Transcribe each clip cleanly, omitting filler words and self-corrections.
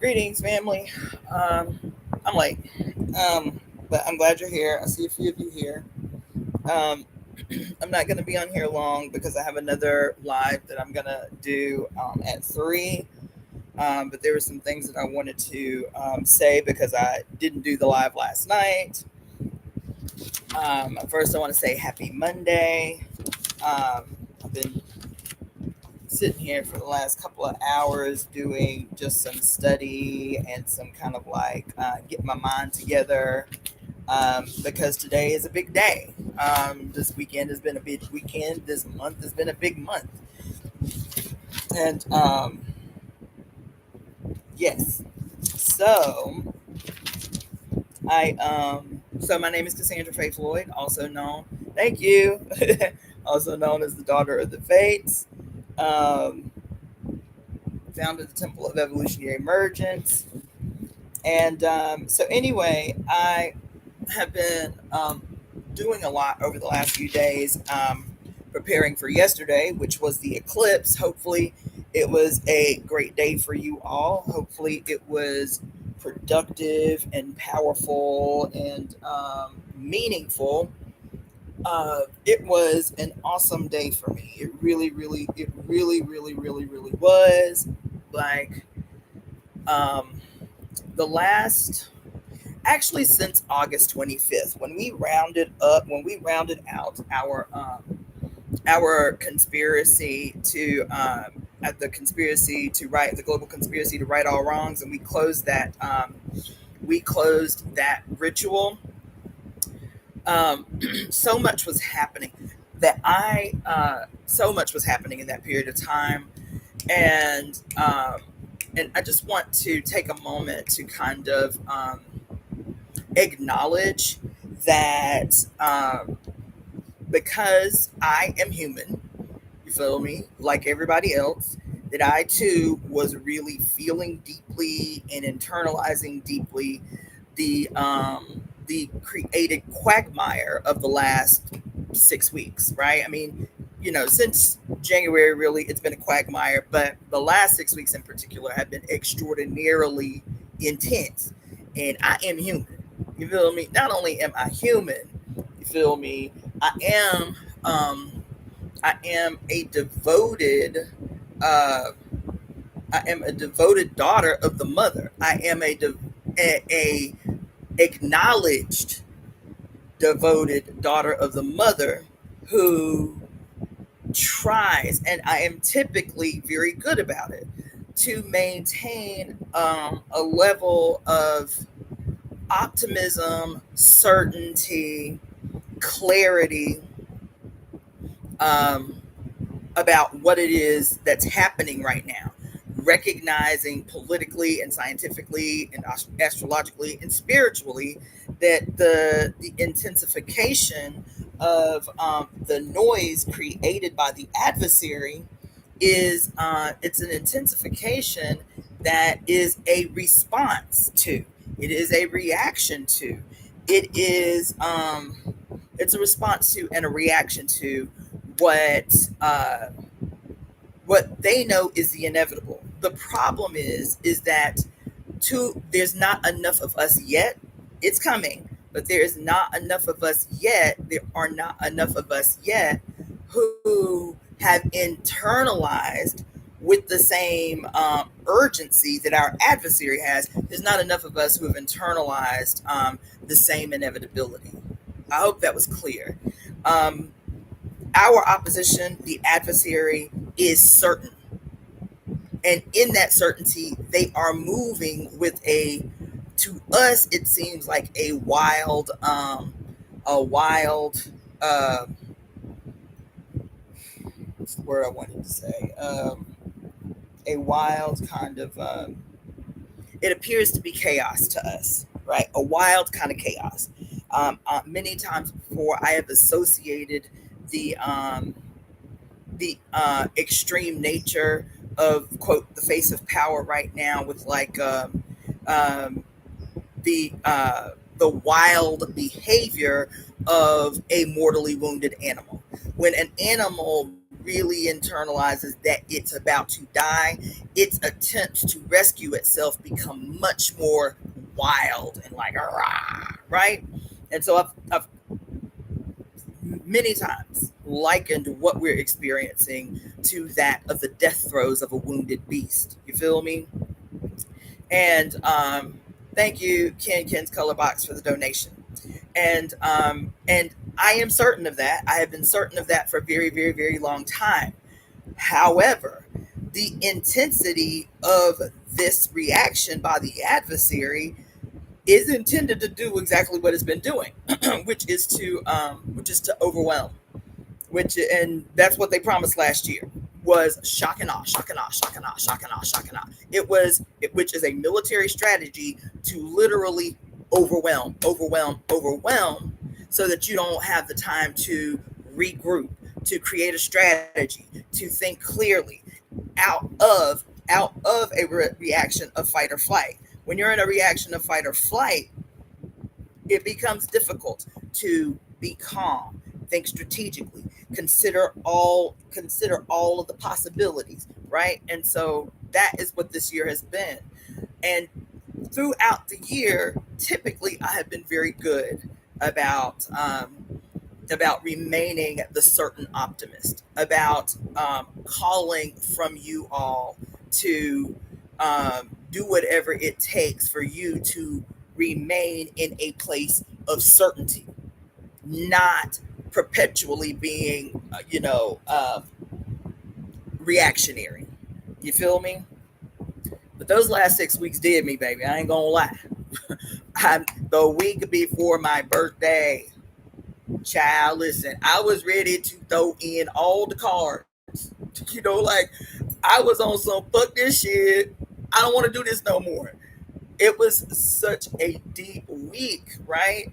Greetings, family. I'm late, but I'm glad you're here. I see a few of you here. Um, I'm not going to be on here long because I have another live that I'm going to do at 3. But there were some things that I wanted to say because I didn't do the live last night. First, I want to say happy Monday. I've been sitting here for the last couple of hours doing just some study and some kind of like getting my mind together because today is a big day. This weekend has been a big weekend. This month has been a big month. And yes, so so my name is Cassandra-Floyd, also known, thank you, also known as the Daughter of the Fates. Um, Founded the Temple of Evolutionary Emergence. And so, anyway, I have been doing a lot over the last few days, preparing for yesterday, which was the eclipse. Hopefully, it was a great day for you all. Hopefully, it was productive and powerful and meaningful. It was an awesome day for me. It really was. Like, um, the last, actually since August 25th, when we rounded out our conspiracy to at the conspiracy to right the global conspiracy to right all wrongs, and we closed that ritual. So much was happening so much was happening in that period of time, and I just want to take a moment to kind of acknowledge that because I am human, you feel me, like everybody else, that I too was really feeling deeply and internalizing deeply the created quagmire of the last 6 weeks, right? I mean, since January, really, it's been a quagmire, but the last 6 weeks in particular have been extraordinarily intense. And I am human. You feel me? Not only am I human, you feel me? I am I am a devoted uh I am a devoted daughter of the mother. I am a acknowledged devoted daughter of the mother who tries, and I am typically very good about it, to maintain a level of optimism, certainty, clarity, um, about what it is that's happening right now, recognizing politically and scientifically and astrologically and spiritually that the intensification of the noise created by the adversary is it's an intensification that is a response to, it is a reaction to, it is it's a response to and a reaction to what uh, what they know is the inevitable. The problem is that there's not enough of us yet. It's coming, but there is not enough of us yet. There are not enough of us yet who have internalized with the same urgency that our adversary has. There's not enough of us who have internalized the same inevitability. I hope that was clear. Um, our opposition, the adversary, is certain. And in that certainty, they are moving with to us, it seems like a wild, uh, what's the word I wanted to say? A wild kind of, it appears to be chaos to us, right? A wild kind of chaos. Many times before, I have associated the extreme nature of, quote, the face of power right now with like um, the wild behavior of a mortally wounded animal. When an animal really internalizes that it's about to die, its attempts to rescue itself become much more wild and like, rah, right? And so I've many times likened what we're experiencing to that of the death throes of a wounded beast. You feel me? And thank you, Ken's Color Box, for the donation. And I am certain of that. I have been certain of that for a very, very, very long time. However, the intensity of this reaction by the adversary is intended to do exactly what it's been doing, which is to overwhelm. And that's what they promised last year, was shock and awe, shock and awe, shock and awe, shock and awe, shock and awe. Which is a military strategy to literally overwhelm, so that you don't have the time to regroup, to create a strategy, to think clearly out of a reaction of fight or flight. When you're in a reaction of fight or flight, it becomes difficult to be calm, think strategically, consider all of the possibilities, right? And so that is what this year has been. And throughout the year, typically I have been very good about remaining the certain optimist, about calling from you all to do whatever it takes for you to remain in a place of certainty, not perpetually being, reactionary. You feel me? But those last 6 weeks did me, baby. I ain't gonna lie. The week before my birthday, child, listen, I was ready to throw in all the cards. Like I was on some fuck this shit. I don't want to do this no more. It was such a deep week, right?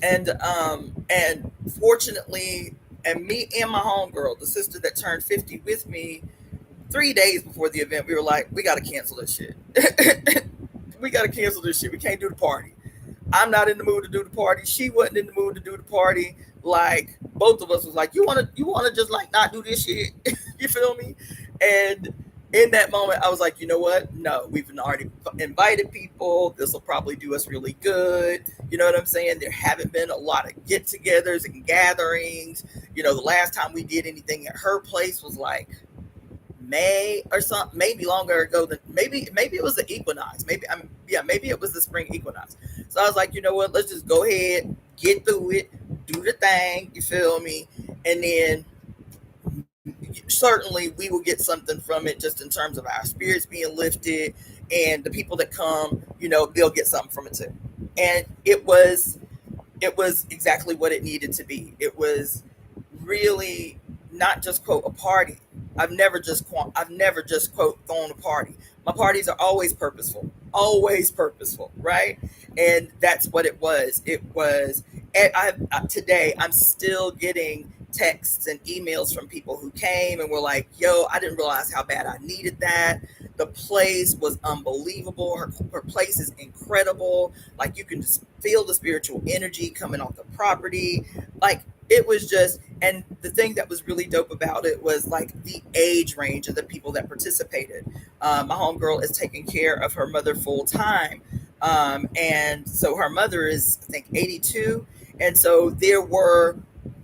And fortunately, and me and my homegirl, the sister that turned 50 with me, 3 days before the event, we were like, we got to cancel this shit. We got to cancel this shit. We can't do the party. I'm not in the mood to do the party. She wasn't in the mood to do the party. Like both of us was like, you want to just like not do this shit. You feel me? And in that moment, I was like, you know what? No, we've already invited people. This will probably do us really good. You know what I'm saying? There haven't been a lot of get-togethers and gatherings. The last time we did anything at her place was like May or something, maybe longer ago than maybe it was the equinox. Maybe it was the spring equinox. So I was like, you know what? Let's just go ahead, get through it, do the thing. You feel me? And then certainly we will get something from it, just in terms of our spirits being lifted, and the people that come, they'll get something from it too. And it was exactly what it needed to be. It was really not just quote a party. I've never just quote thrown a party. My parties are always purposeful, right? And that's what it was. It was. And today I'm still getting texts and emails from people who came and were like, yo, I didn't realize how bad I needed that. The place was unbelievable. Her place is incredible. Like you can just feel the spiritual energy coming off the property. Like it was just, and the thing that was really dope about it was like the age range of the people that participated. My homegirl is taking care of her mother full time. And so her mother is, I think, 82. And so there were,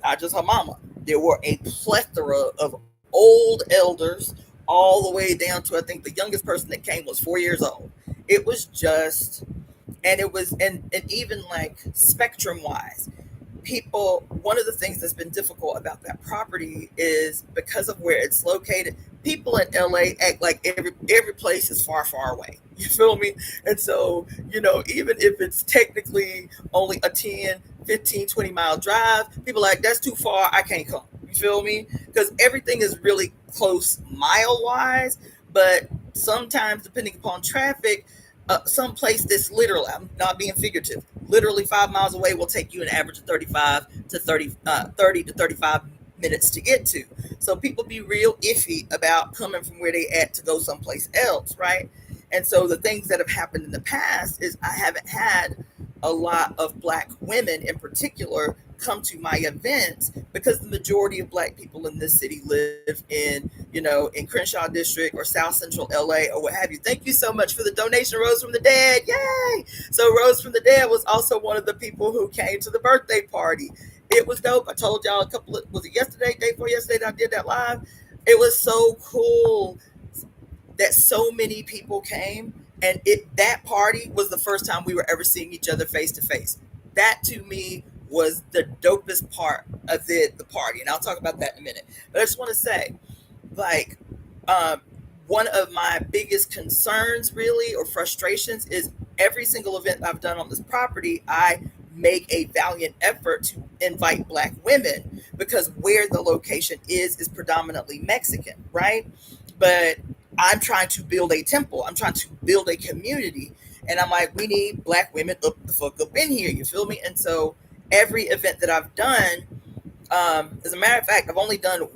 not just her mama, there were a plethora of old elders, all the way down to, I think the youngest person that came was 4 years old. It was just, and it was, and even like spectrum wise, people, one of the things that's been difficult about that property is because of where it's located, people in LA act like every place is far, far away. You feel me? And so, even if it's technically only a 10, 15, 20 mile drive, people are like, that's too far, I can't come. You feel me? Because everything is really close mile wise, but sometimes depending upon traffic, some place that's literally, I'm not being figurative, literally 5 miles away will take you an average of 30 to 35 minutes to get to. So people be real iffy about coming from where they at to go someplace else, right? And so the things that have happened in the past is I haven't had a lot of Black women in particular come to my events because the majority of Black people in this city live in, in Crenshaw District or South Central LA or what have you. Thank you so much for the donation, Rose from the Dead. Yay! So Rose from the Dead was also one of the people who came to the birthday party. It was dope. I told y'all was it yesterday, day before yesterday that I did that live? It was so cool that so many people came, and that party was the first time we were ever seeing each other face to face. That to me was the dopest part of the party, and I'll talk about that in a minute. But I just want to say, like, one of my biggest concerns, really, or frustrations, is every single event I've done on this property, I make a valiant effort to invite Black women because where the location is predominantly Mexican, right? But I'm trying to build a temple. I'm trying to build a community. And I'm like, we need Black women up the fuck up in here. You feel me? And so every event that I've done, as a matter of fact, I've only done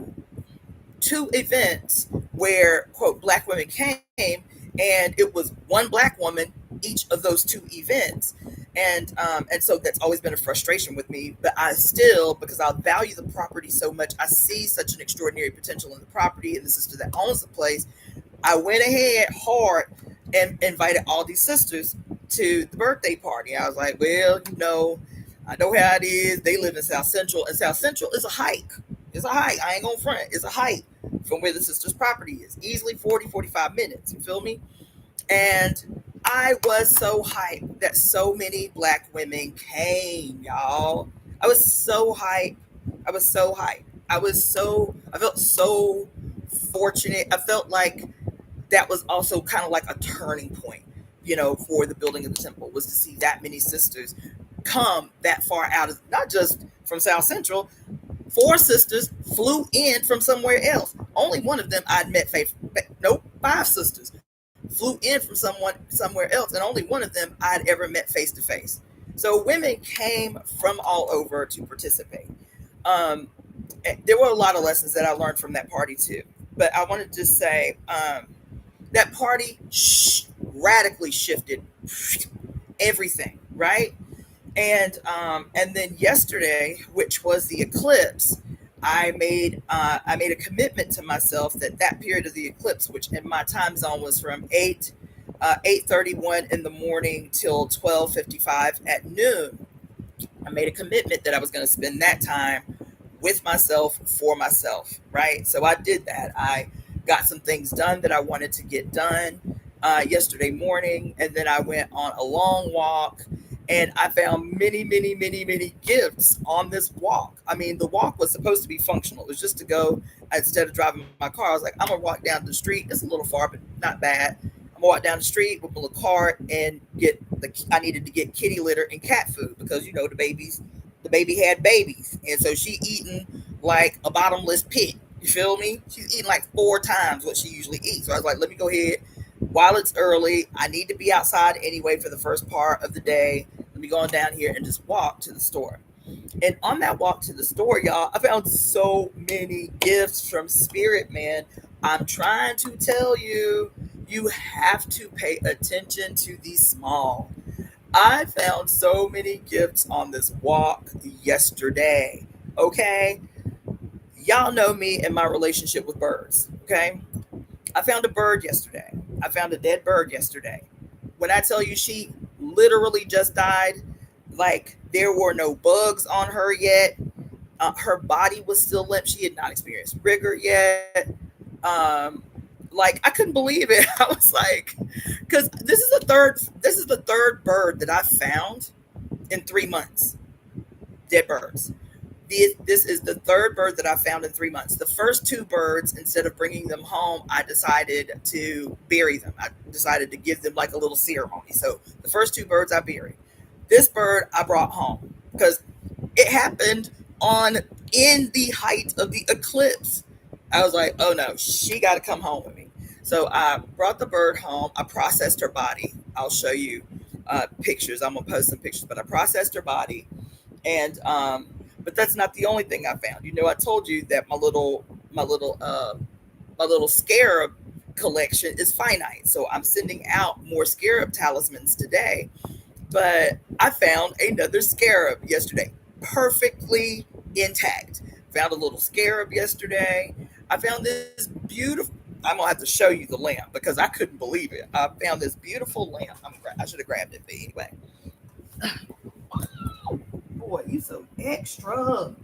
2 events where, quote, Black women came, and it was one Black woman each of those 2 events. And so that's always been a frustration with me. But I still, because I value the property so much, I see such an extraordinary potential in the property and the sister that owns the place. I went ahead hard and invited all these sisters to the birthday party. I was like, well, I know how it is. They live in South Central, and South Central is a hike. It's a hike. I ain't gonna front. It's a hike from where the sister's property is. Easily 40, 45 minutes. You feel me? And I was so hyped that so many Black women came, y'all. I was so hyped. I felt so fortunate. I felt like that was also kind of like a turning point, for the building of the temple, was to see that many sisters come that far out of, not just from South Central. 4 sisters flew in from somewhere else. Only one of them I'd met nope, 5 sisters flew in from somewhere else, and only one of them I'd ever met face to face. So women came from all over to participate. There were a lot of lessons that I learned from that party too. But I wanted to say that party radically shifted everything, right? And then yesterday, which was the eclipse, I made a commitment to myself that period of the eclipse, which in my time zone was from 8:31 in the morning till 12:55 at noon. I made a commitment that I was going to spend that time with myself, for myself, right? So I did that. I got some things done that I wanted to get done yesterday morning, and then I went on a long walk. And I found many, many, many, many gifts on this walk. I mean, the walk was supposed to be functional. It was just to go, instead of driving my car, I was like, I'm going to walk down the street. It's a little far, but not bad. I'm going to walk down the street with my little cart and I needed to get kitty litter and cat food because, the baby had babies. And so she eating like a bottomless pit. You feel me? She's eating like 4 times what she usually eats. So I was like, let me go ahead. While it's early, I need to be outside anyway for the first part of the day. Let me go on down here and just walk to the store. And on that walk to the store, y'all, I found so many gifts from Spirit, man. I'm trying to tell you, you have to pay attention to the small. I found so many gifts on this walk yesterday, okay? Y'all know me and my relationship with birds, okay? I found a bird yesterday. I found a dead bird yesterday. When I tell you she literally just died, like there were no bugs on her yet. Her body was still limp. She had not experienced rigor yet. Like I couldn't believe it. I was like, because this is the third bird that I found in 3 months. Dead birds. This is the third bird that I found in 3 months. The first 2 birds, instead of bringing them home, I decided to bury them. I decided to give them like a little ceremony. So the first 2 birds I buried. This bird I brought home because it happened in the height of the eclipse. I was like, oh no, she got to come home with me. So I brought the bird home. I processed her body. I'll show you pictures. I'm gonna post some pictures, but I processed her body, and but that's not the only thing I found. I told you that my little scarab collection is finite. So I'm sending out more scarab talismans today. But I found another scarab yesterday. perfectly intact. Found a little scarab yesterday. I found this beautiful. I'm gonna have to show you the lamp because I couldn't believe it. I found this beautiful lamp. I should have grabbed it, but anyway. Boy, you so extra.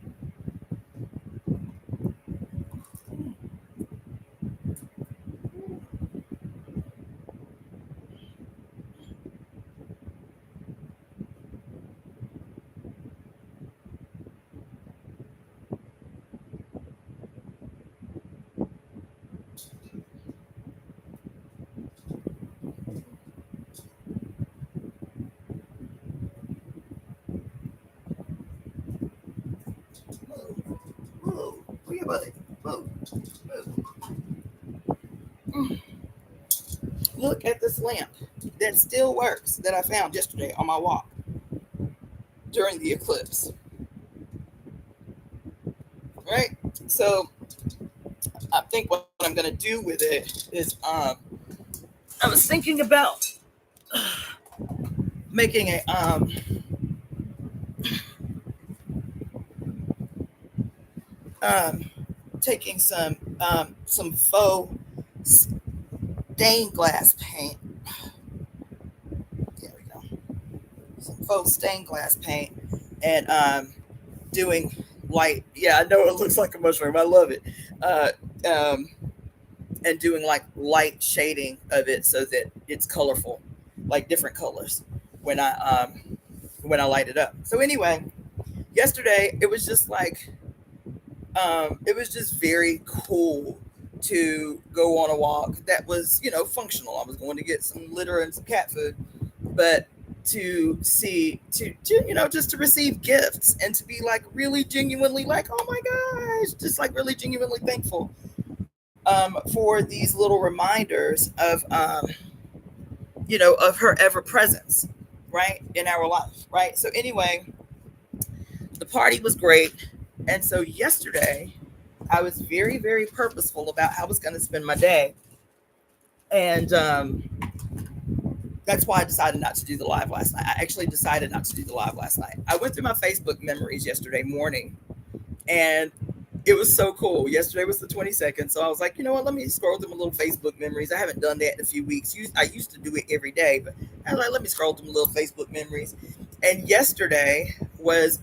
Move, move. Where your buddy? Move, move. Look at this lamp that still works that I found yesterday on my walk during the eclipse. Right? So I think what I'm going to do with it is I was thinking about making a um, taking some faux stained glass paint. There we go. Some faux stained glass paint and doing light. Yeah, I know it looks like a mushroom. I love it. Uh, um, and doing like light shading of it so that it's colorful, like different colors when I light it up. So anyway, yesterday it was just like it was just very cool to go on a walk that was, functional. I was going to get some litter and some cat food, but to see, just to receive gifts and to be like really genuinely like, oh my gosh, just like really genuinely thankful for these little reminders of her ever presence, right, in our life, right? So anyway, the party was great. And so yesterday, I was very, very purposeful about how I was going to spend my day. And that's why I decided not to do the live last night. I actually decided not to do the live last night. I went through my Facebook memories yesterday morning, and it was so cool. Yesterday was the 22nd. So I was like, you know what? Let me scroll through my little Facebook memories. I haven't done that in a few weeks. I used to do it every day, but I was like, let me scroll through my little Facebook memories. And yesterday was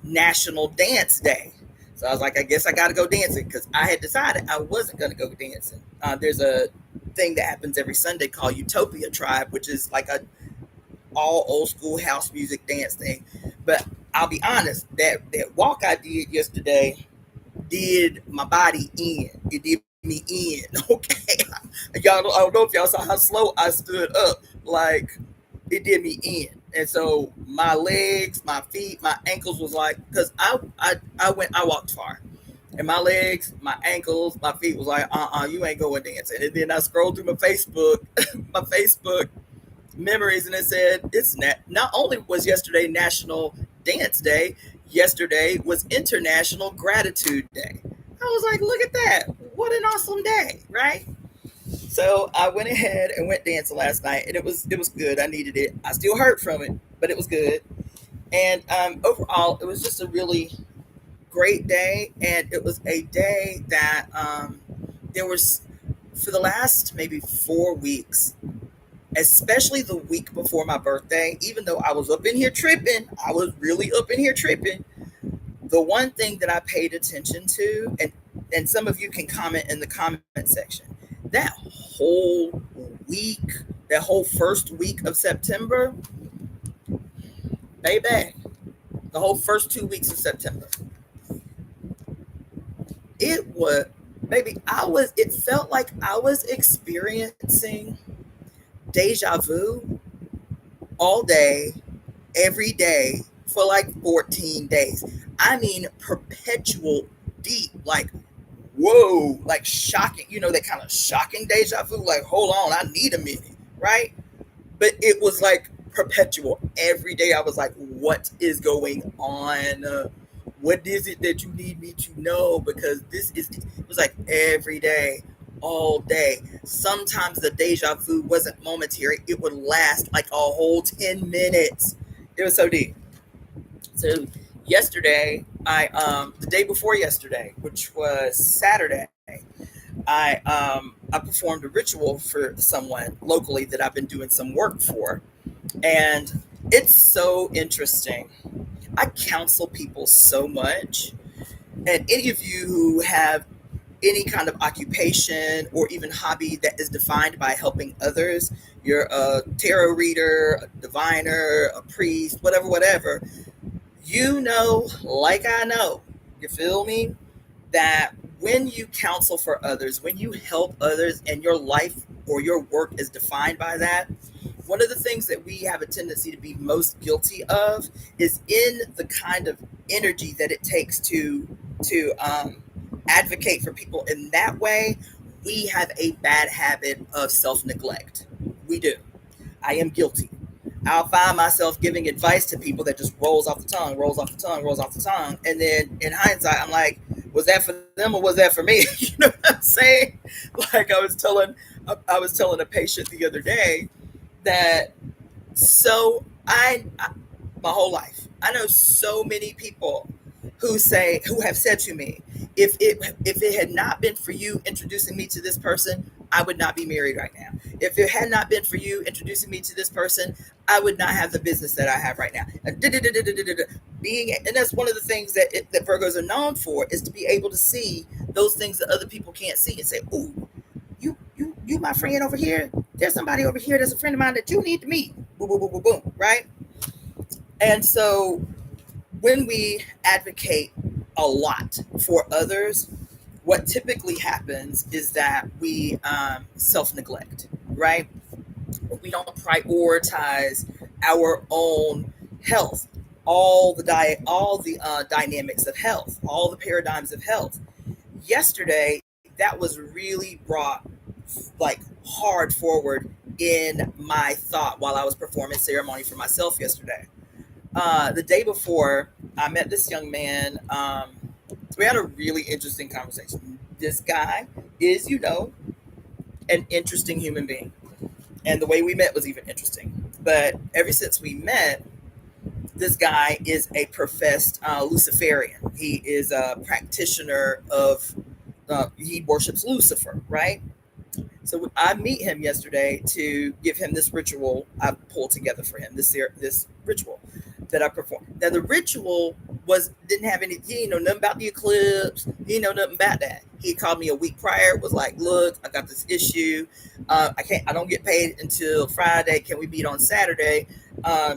National Dance Day. So I was like, I guess I got to go dancing because I had decided I wasn't going to go dancing. There's a thing that happens every Sunday called Utopia Tribe, which is like a all old school house music dance thing. But I'll be honest, that walk I did yesterday did my body in. It did me in. Okay, y'all. I don't know if y'all saw how slow I stood up. Like it did me in. And so my legs, my feet, my ankles was like, because I walked far. And my legs, my ankles, my feet was like, you ain't going dancing. And then I scrolled through my Facebook, my Facebook memories, and it said it's not only was yesterday National Dance Day, yesterday was International Gratitude Day. I was like, look at that. What an awesome day, right? So I went ahead and went dancing last night, and it was good. I needed it. I still hurt from it, but it was good. And overall, it was just a really great day, and it was a day that there was for the last maybe 4 weeks, especially the week before my birthday. Even though I was up in here tripping, I was really up in here tripping. The one thing that I paid attention to, and some of you can comment in the comment section, that whole week, that whole first week of September, baby, the whole first 2 weeks of September, it was, baby, it felt like I was experiencing deja vu all day, every day for like 14 days. I mean, perpetual deep, like, whoa, like shocking, that kind of shocking deja vu, like, hold on, I need a minute, right? But it was like perpetual. Every day I was like, what is going on? What is it that you need me to know? Because it was like every day, all day. Sometimes the deja vu wasn't momentary. It would last like a whole 10 minutes. It was so deep. So yesterday, the day before yesterday, which was Saturday, I performed a ritual for someone locally that I've been doing some work for, and it's so interesting. I counsel people so much, and any of you who have any kind of occupation or even hobby that is defined by helping others, you're a tarot reader, a diviner, a priest, whatever, you know, like I know, you feel me? That when you counsel for others, when you help others, and your life or your work is defined by that, one of the things that we have a tendency to be most guilty of is in the kind of energy that it takes to advocate for people in that way. We have a bad habit of self-neglect. We do. I am guilty. I'll find myself giving advice to people that just rolls off the tongue, rolls off the tongue, rolls off the tongue. And then in hindsight, I'm like, was that for them or was that for me? You know what I'm saying? Like I was telling a patient the other day that my whole life, I know so many people who have said to me, if it had not been for you introducing me to this person, I would not be married right now. If it had not been for you introducing me to this person, I would not have the business that I have right now. And that's one of the things that Virgos are known for, is to be able to see those things that other people can't see and say, "Ooh, you my friend over here. There's somebody over here that's a friend of mine that you need to meet." Boom, boom, boom, boom, boom. Right? And so when we advocate a lot for others, what typically happens is that we self-neglect, right? We don't prioritize our own health, all the dynamics of health, all the paradigms of health. Yesterday, that was really brought like hard forward in my thought while I was performing ceremony for myself yesterday. The day before, I met this young man. We had a really interesting conversation. This guy is, an interesting human being. And the way we met was even interesting. But ever since we met, this guy is a professed Luciferian. He is a practitioner he worships Lucifer, right? So I meet him yesterday to give him this ritual I pulled together for him, this ritual that I performed. Now the ritual didn't have any, he didn't know nothing about the eclipse. He didn't know nothing about that. He called me a week prior, was like, "Look, I got this issue. I don't get paid until Friday. Can we meet on Saturday?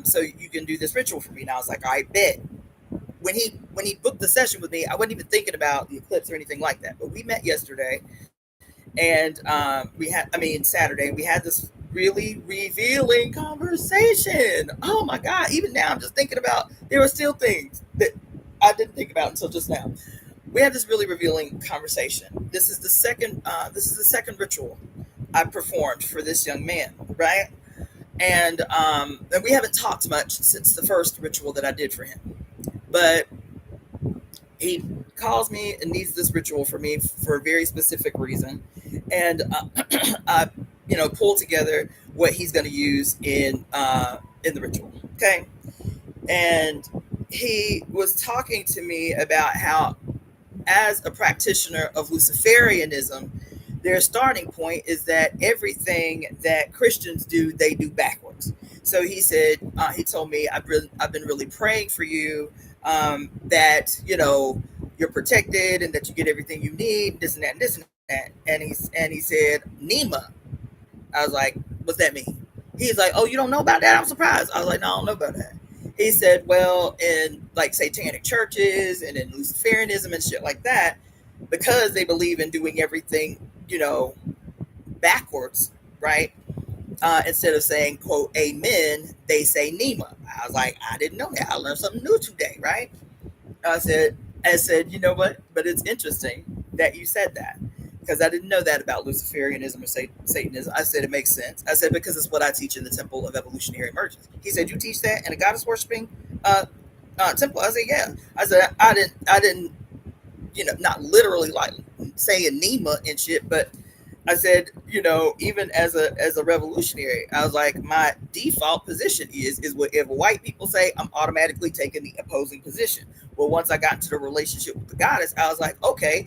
So you can do this ritual for me?" And I was like, "All right, bet." When he booked the session with me, I wasn't even thinking about the eclipse or anything like that. But we met yesterday, and Saturday, we had this really revealing conversation. Oh my God. Even now I'm just thinking about, there were still things that I didn't think about until just now. We had this really revealing conversation. This is the second ritual I performed for this young man, right? And we haven't talked much since the first ritual that I did for him. But he calls me and needs this ritual for me for a very specific reason. And I pull together what he's going to use in the ritual. Okay. And he was talking to me about how, as a practitioner of Luciferianism, their starting point is that everything that Christians do, they do backwards. So he said, he told me, I've been really praying for you, that, you're protected and that you get everything you need, this and that, and this and that. And he said, Nema. I was like, what's that mean? He's like, oh, you don't know about that? I'm surprised. I was like, no, I don't know about that. He said, well, in like satanic churches and in Luciferianism and shit like that, because they believe in doing everything, backwards, right? Instead of saying, quote, amen, they say Nema. I was like, I didn't know that. I learned something new today, right? I said, you know what? But it's interesting that you said that, because I didn't know that about Luciferianism or Satanism. I said, it makes sense. I said, because it's what I teach in the Temple of Evolutionary Emergence. He said, you teach that in a goddess worshiping temple? I said, yeah. I said, I didn't, not literally like saying Nema and shit, but I said, even as a revolutionary, I was like, my default position is whatever white people say, I'm automatically taking the opposing position. Well, once I got into the relationship with the goddess, I was like, okay,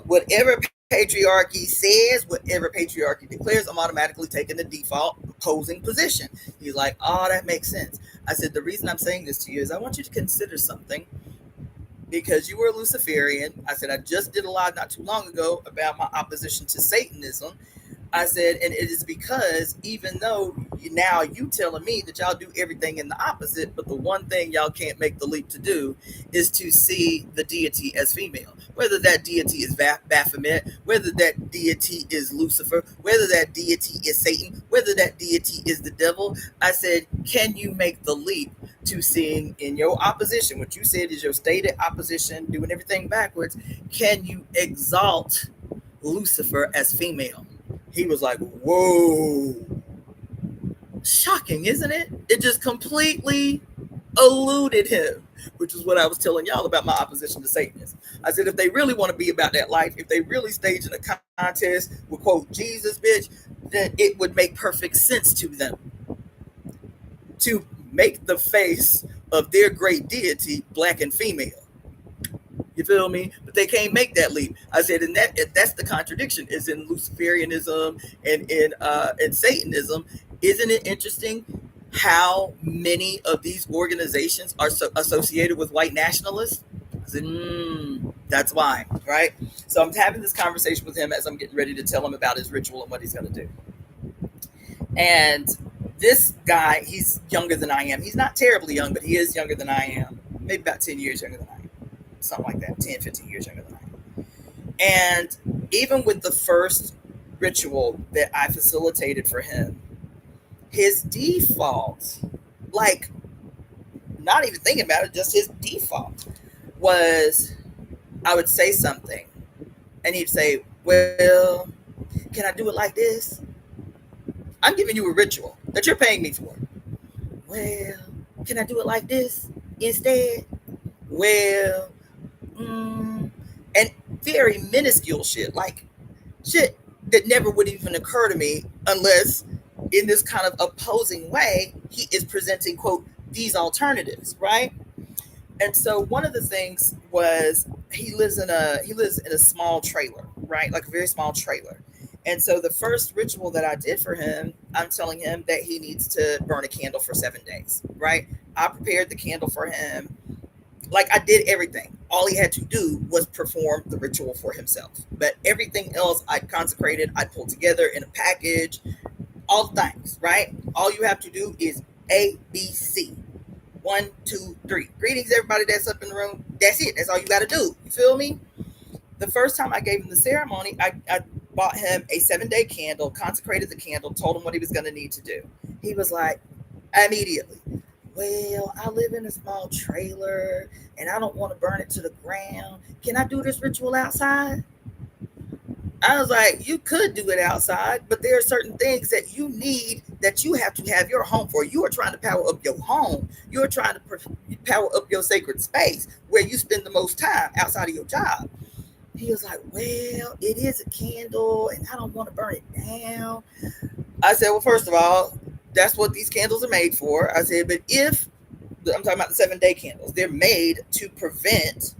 whatever patriarchy says, whatever patriarchy declares, I'm automatically taking the default opposing position. He's like, oh, that makes sense. I said, the reason I'm saying this to you is I want you to consider something, because you were a Luciferian. I said, I just did a live not too long ago about my opposition to Satanism. I said, and it is because even though now you telling me that y'all do everything in the opposite, but the one thing y'all can't make the leap to do is to see the deity as female. Whether that deity is Baphomet, whether that deity is Lucifer, whether that deity is Satan, whether that deity is the devil. I said, can you make the leap to seeing in your opposition, what you said is your stated opposition, doing everything backwards, can you exalt Lucifer as female? He was like, whoa. Shocking, isn't it? It just completely eluded him, which is what I was telling y'all about my opposition to Satanism. I said, if they really want to be about that life, if they really stage in a contest with, quote, Jesus, bitch, then it would make perfect sense to them to make the face of their great deity black and female. You feel me? But they can't make that leap. I said, and that's the contradiction is in Luciferianism and in Satanism. Isn't it interesting how many of these organizations are associated with white nationalists? I said, that's why, right? So I'm having this conversation with him as I'm getting ready to tell him about his ritual and what he's going to do. And this guy, he's younger than I am. He's not terribly young, but he is younger than I am. Maybe about 10 years younger than I am. Something like that, 10, 15 years younger than I am. And even with the first ritual that I facilitated for him, his default, like not even thinking about it, just his default was I would say something and he'd say, well, can I do it like this? I'm giving you a ritual that you're paying me for. Well, can I do it like this instead? Well, and very minuscule shit, like shit that never would even occur to me unless in this kind of opposing way, he is presenting, quote, these alternatives, right? And so one of the things was he lives in a small trailer, right? Like a very small trailer. And so the first ritual that I did for him, I'm telling him that he needs to burn a candle for 7 days, right? I prepared the candle for him. Like I did everything. All he had to do was perform the ritual for himself. But everything else I consecrated, I pulled together in a package, all the things, right? All you have to do is A, B, C. 1, 2, 3. Greetings, everybody that's up in the room. That's it. That's all you got to do. You feel me? The first time I gave him the ceremony, I bought him a 7-day candle, consecrated the candle, told him what he was going to need to do. He was like, immediately, well, I live in a small trailer and I don't want to burn it to the ground. Can I do this ritual outside? I was like, you could do it outside, but there are certain things that you need that you have to have your home for. You are trying to power up your home. You are trying to power up your sacred space where you spend the most time outside of your job. He was like, well, it is a candle and I don't want to burn it down. I said, well, first of all, that's what these candles are made for. I said, but if I'm talking about the 7-day candles, they're made to prevent,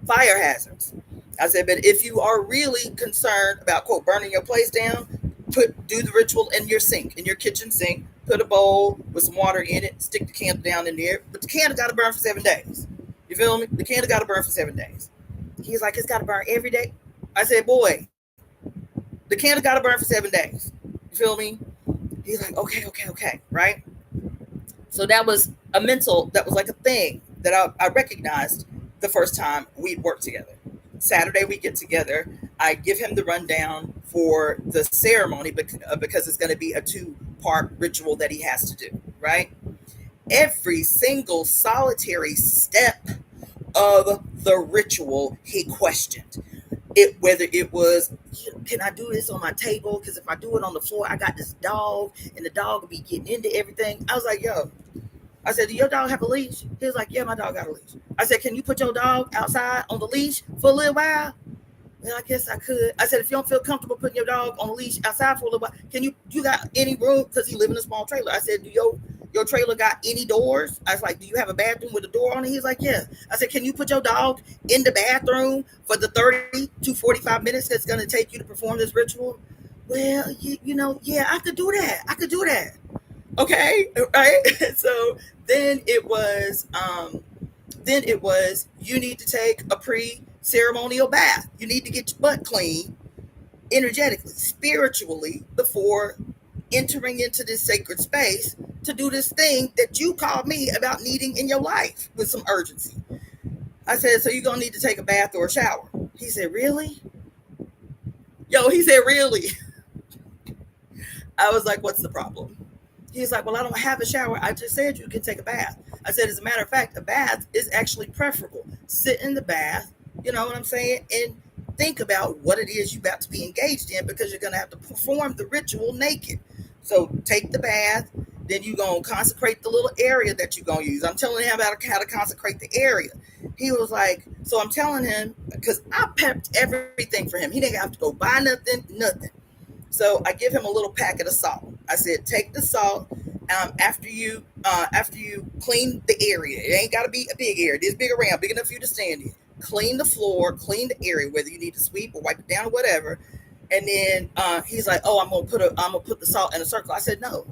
fire hazards. I said, but if you are really concerned about, quote, burning your place down, do the ritual in your sink, in your kitchen sink, put a bowl with some water in it, stick the candle down in there, but the candle got to burn for 7 days. You feel me? The candle got to burn for 7 days. He's like, it's got to burn every day. I said, boy, the candle got to burn for 7 days. You feel me? He's like, okay, right? So that was like a thing that I recognized the first time we'd worked together. Saturday we get together. I give him the rundown for the ceremony because it's going to be a 2-part ritual that he has to do, right? Every single solitary step of the ritual he questioned. Whether it was, can I do this on my table? Because if I do it on the floor, I got this dog and the dog will be getting into everything. I was like, yo. I said, do your dog have a leash? He was like, yeah, my dog got a leash. I said, can you put your dog outside on the leash for a little while? Well, I guess I could. I said, if you don't feel comfortable putting your dog on a leash outside for a little while, can you got any room? Because he live in a small trailer. I said, do your trailer got any doors? I was like, do you have a bathroom with a door on it? He's like, yeah. I said, can you put your dog in the bathroom for the 30 to 45 minutes that's going to take you to perform this ritual? Well, yeah, I could do that. I could do that. Okay, right? So then it was, you need to take a pre-ceremonial bath. You need to get your butt clean energetically, spiritually, before entering into this sacred space to do this thing that you called me about needing in your life with some urgency. I said, so you're going to need to take a bath or a shower. He said, really? He said, really? I was like, what's the problem? He's like, well, I don't have a shower. I just said you can take a bath. I said, as a matter of fact, a bath is actually preferable. Sit in the bath, you know what I'm saying? And think about what it is you're about to be engaged in, because you're going to have to perform the ritual naked. So take the bath, then you're going to consecrate the little area that you're going to use. I'm telling him about how to consecrate the area. He was like, so I'm telling him, because I prepped everything for him. He didn't have to go buy nothing. So I give him a little packet of salt. I said, take the salt after you clean the area. It ain't got to be a big area. This big around, big enough for you to stand in. Clean the floor, clean the area, whether you need to sweep or wipe it down or whatever. And then he's like, oh, I'm gonna put the salt in a circle. I said, no.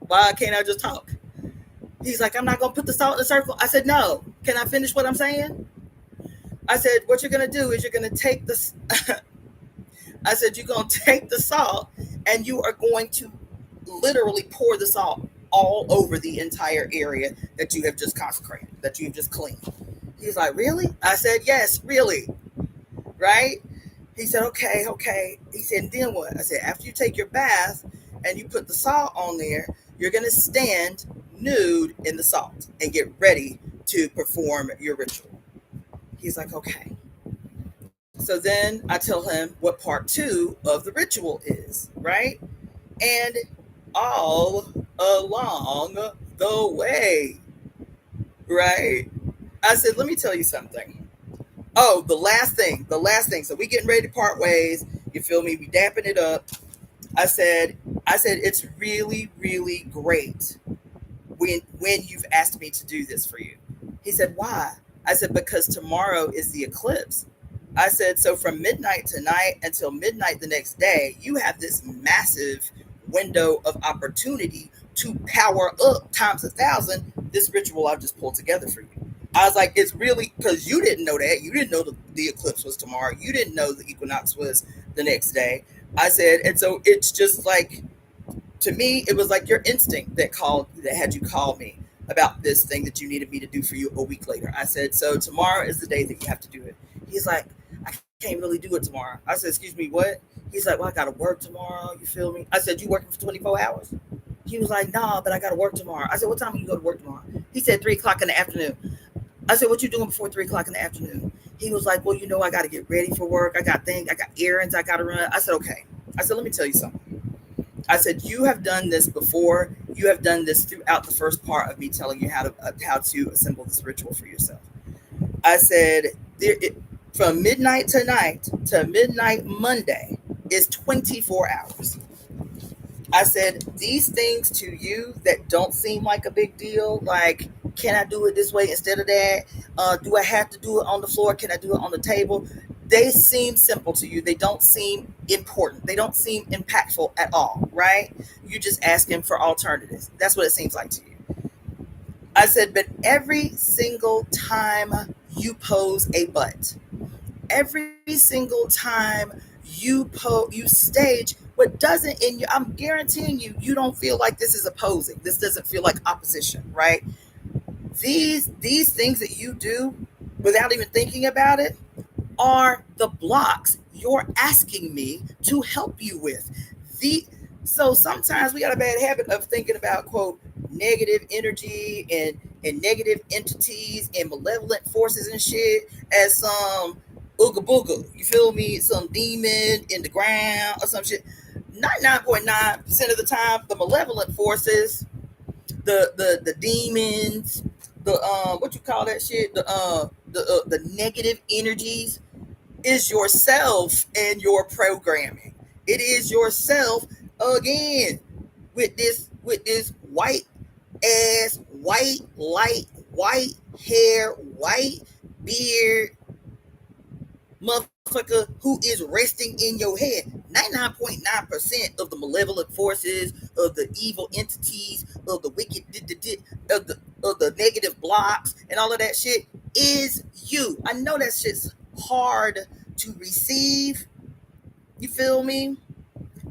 Why can't I just talk? He's like, I'm not gonna put the salt in a circle. I said, no. Can I finish what I'm saying? I said, what you're gonna do is you're gonna take this. I said, you're going to take the salt and you are going to literally pour the salt all over the entire area that you have just consecrated, that you have just cleaned. He's like, really? I said, yes, really. Right? He said, okay. He said, then what? I said, after you take your bath and you put the salt on there, you're going to stand nude in the salt and get ready to perform your ritual. He's like, okay. So then I tell him what part 2 of the ritual is, right? And all along the way, right? I said, let me tell you something. Oh, the last thing. So we getting ready to part ways. You feel me? We dapping it up. I said, it's really, really great when you've asked me to do this for you. He said, why? I said, because tomorrow is the eclipse. I said, so from midnight tonight until midnight the next day, you have this massive window of opportunity to power up times 1,000 this ritual I've just pulled together for you. I was like, it's really, because you didn't know that. You didn't know the eclipse was tomorrow. You didn't know the equinox was the next day. I said, and so it's just like, to me, it was like your instinct that had you call me about this thing that you needed me to do for you a week later. I said, so tomorrow is the day that you have to do it. He's like, I can't really do it tomorrow. I said, excuse me, what? He's like, well, I got to work tomorrow. You feel me? I said, you working for 24 hours? He was like, nah, but I got to work tomorrow. I said, what time do you go to work tomorrow? He said, 3 o'clock in the afternoon. I said, what you doing before 3 o'clock in the afternoon? He was like, well, I got to get ready for work. I got errands I got to run. I said, okay. I said, let me tell you something. I said, you have done this before. You have done this throughout the first part of me telling you how to assemble this ritual for yourself. I said, from midnight tonight to midnight Monday is 24 hours. I said, these things to you that don't seem like a big deal, like, can I do it this way instead of that? Do I have to do it on the floor? Can I do it on the table? They seem simple to you. They don't seem important. They don't seem impactful at all, right? You're just asking for alternatives. That's what it seems like to you. I said, but every single time you pose a butt, every single time you stage what doesn't in you, I'm guaranteeing you don't feel like this is opposing. This doesn't feel like opposition, right? These things that you do without even thinking about it are the blocks you're asking me to help you with. So sometimes we got a bad habit of thinking about, quote, negative energy and negative entities and malevolent forces and shit as some ooga booga. You feel me? Some demon in the ground or some shit. 99.9% of the time, the malevolent forces, the demons, the what you call that shit, the negative energies, is yourself and your programming. It is yourself again with this white ass, white light, white hair, white beard motherfucker who is resting in your head. 99.9% of the malevolent forces, of the evil entities, of the wicked, of the negative blocks and all of that shit is you. I know that shit's hard to receive. You feel me?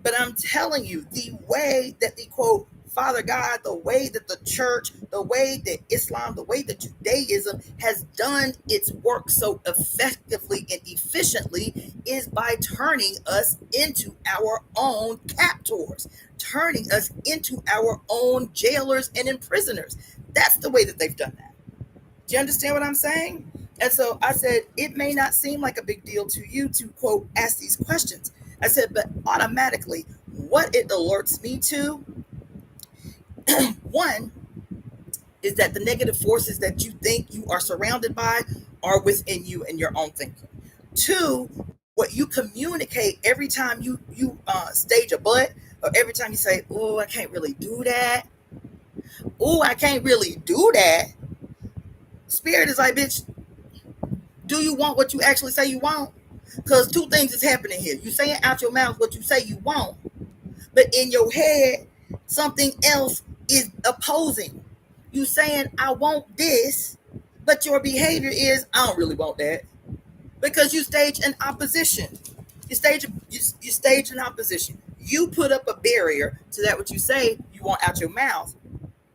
But I'm telling you, the way that the quote Father God, the way that the church, the way that Islam, the way that Judaism has done its work so effectively and efficiently is by turning us into our own captors, turning us into our own jailers and imprisoners. That's the way that they've done that. Do you understand what I'm saying? And so I said, it may not seem like a big deal to you to, quote, ask these questions. I said, but automatically, what it alerts me to, one, is that the negative forces that you think you are surrounded by are within you and your own thinking. Two, what you communicate every time you stage a butt, or every time you say, oh, I can't really do that. Oh, I can't really do that. Spirit is like, bitch, do you want what you actually say you want? Because two things is happening here. You saying out your mouth what you say you want, but in your head, something else is opposing. You saying, I want this, but your behavior is, I don't really want that. Because you stage an opposition. You stage an opposition. You put up a barrier to that what you say you want out your mouth,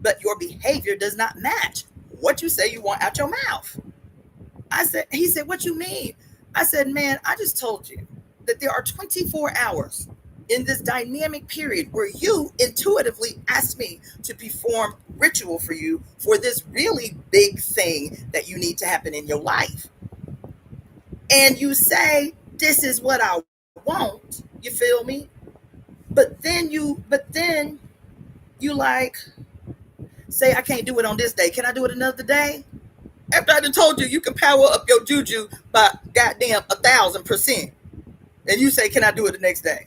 but your behavior does not match what you say you want out your mouth. He said, what you mean? I said, man, I just told you that there are 24 hours in this dynamic period where you intuitively asked me to perform ritual for you for this really big thing that you need to happen in your life. And you say, this is what I want. You feel me? But then you like say, I can't do it on this day. Can I do it another day? After I done told you you can power up your juju by goddamn 1,000%. And you say, can I do it the next day?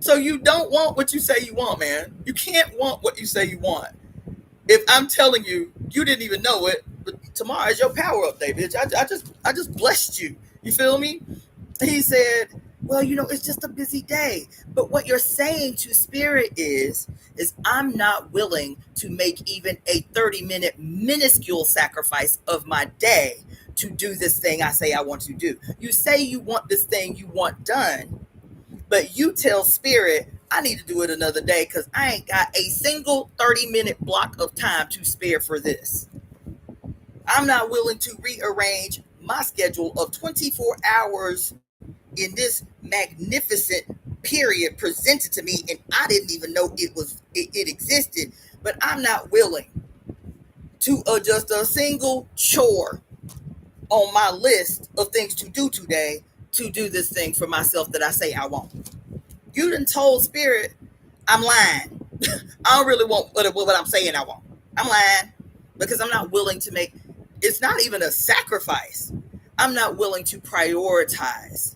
So you don't want what you say you want, man. You can't want what you say you want. If I'm telling you, you didn't even know it, but tomorrow is your power up day, bitch. I just blessed you. You feel me? He said, well, it's just a busy day. But what you're saying to spirit is I'm not willing to make even a 30-minute minuscule sacrifice of my day to do this thing I say I want to do. You say you want this thing you want done, but you tell spirit, I need to do it another day because I ain't got a single 30-minute block of time to spare for this. I'm not willing to rearrange my schedule of 24 hours in this magnificent period presented to me, and I didn't even know it existed, but I'm not willing to adjust a single chore on my list of things to do today to do this thing for myself that I say I want. You done told spirit, I'm lying. I don't really want what I'm saying I want. I'm lying because I'm not willing to make, it's not even a sacrifice. I'm not willing to prioritize.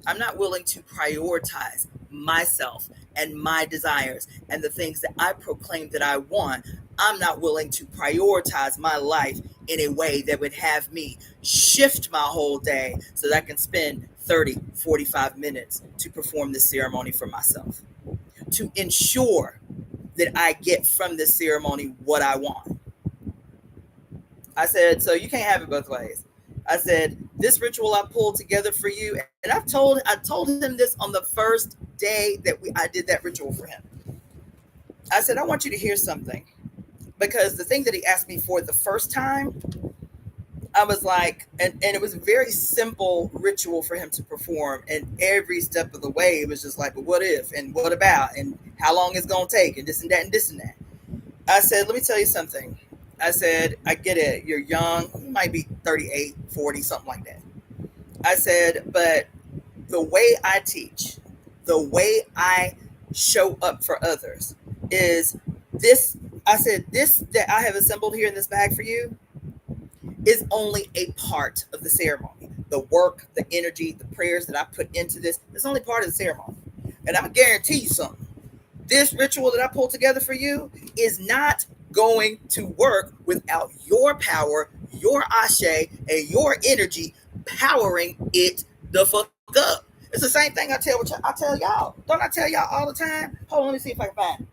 I'm not willing to prioritize myself and my desires and the things that I proclaim that I want. I'm not willing to prioritize my life in a way that would have me shift my whole day so that I can spend 30, 45 minutes to perform this ceremony for myself, to ensure that I get from this ceremony what I want. I said, so you can't have it both ways. I said, this ritual I pulled together for you, and I told him this on the first day that I did that ritual for him. I said, I want you to hear something, because the thing that he asked me for the first time, I was like, and it was a very simple ritual for him to perform, and every step of the way it was just like, but what if, and what about, and how long it's gonna take, and this and that and this and that. I said, let me tell you something. I said, I get it. You're young. You might be 38, 40, something like that. I said, but the way I teach, the way I show up for others is this. I said, this that I have assembled here in this bag for you is only a part of the ceremony. the work, the energy, the prayers that I put into this, it's only part of the ceremony. And I'm guarantee you something. This ritual that I pulled together for you is not going to work without your power, your ashe, and your energy powering it the fuck up. It's the same thing I tell y'all. Don't I tell y'all all the time? Hold on, let me see if I can find it.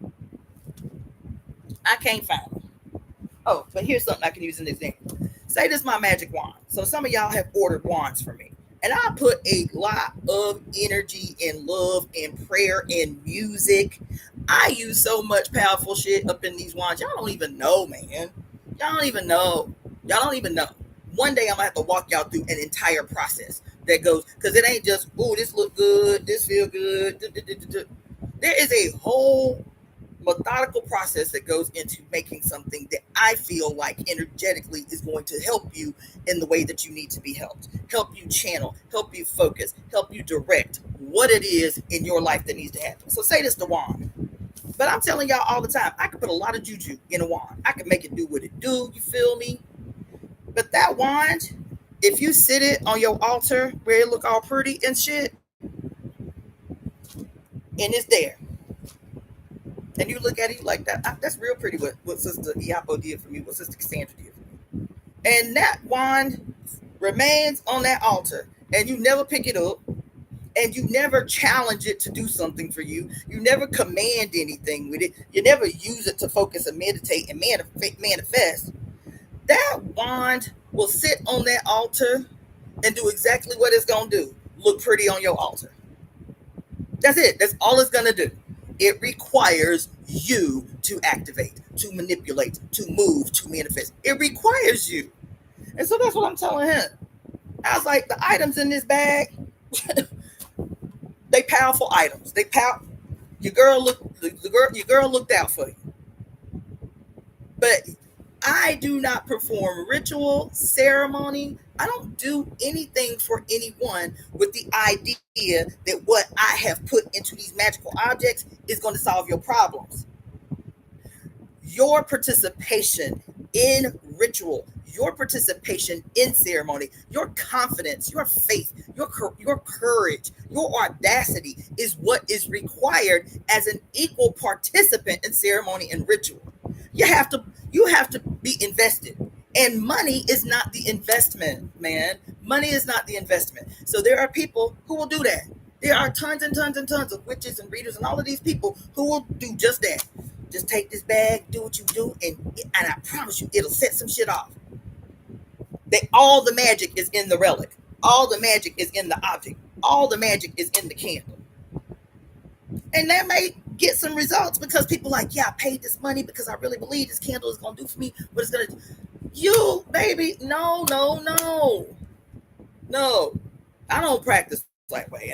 I can't find it. Oh, but here's something I can use in this example. Say this is my magic wand. So some of y'all have ordered wands for me. And I put a lot of energy and love and prayer and music. I use so much powerful shit up in these wands. Y'all don't even know, man. Y'all don't even know. One day I'm gonna have to walk y'all through an entire process that goes, because it ain't just, ooh, this look good, this feel good. There is a whole methodical process that goes into making something that I feel like energetically is going to help you in the way that you need to be helped, help you channel, help you focus, help you direct what it is in your life that needs to happen. So say this the wand. But I'm telling y'all all the time, I can put a lot of juju in a wand. I can make it do what it do, you feel me? But that wand, if you sit it on your altar where it look all pretty and shit, and it's there, and you look at it like that, that's real pretty what Sister Iapo did for me, what Sister Cassandra did for me. And that wand remains on that altar, and you never pick it up, and you never challenge it to do something for you. You never command anything with it. You never use it to focus and meditate and manifest. That wand will sit on that altar and do exactly what it's going to do. Look pretty on your altar. That's it. That's all it's going to do. It requires you to activate, to manipulate, to move, to manifest. It requires you. And so that's what I'm telling him. I was like, the items in this bag, they powerful items. Your girl looked out for you. But I do not perform ritual, ceremony. I don't do anything for anyone with the idea that what I have put into these magical objects is going to solve your problems. Your participation in ritual, your participation in ceremony, your confidence, your faith, your courage, your audacity is what is required as an equal participant in ceremony and ritual. You have to be invested. And money is not the investment, man. Money is not the investment. So there are people who will do that. There are tons and tons and tons of witches and readers and all of these people who will do just that. Just take this bag, do what you do, and I promise you, it'll set some shit off. All the magic is in the relic. All the magic is in the object. All the magic is in the candle. And that may get some results because people are like, yeah, I paid this money because I really believe this candle is going to do for me what it's going to do. You, baby, no. I don't practice that way.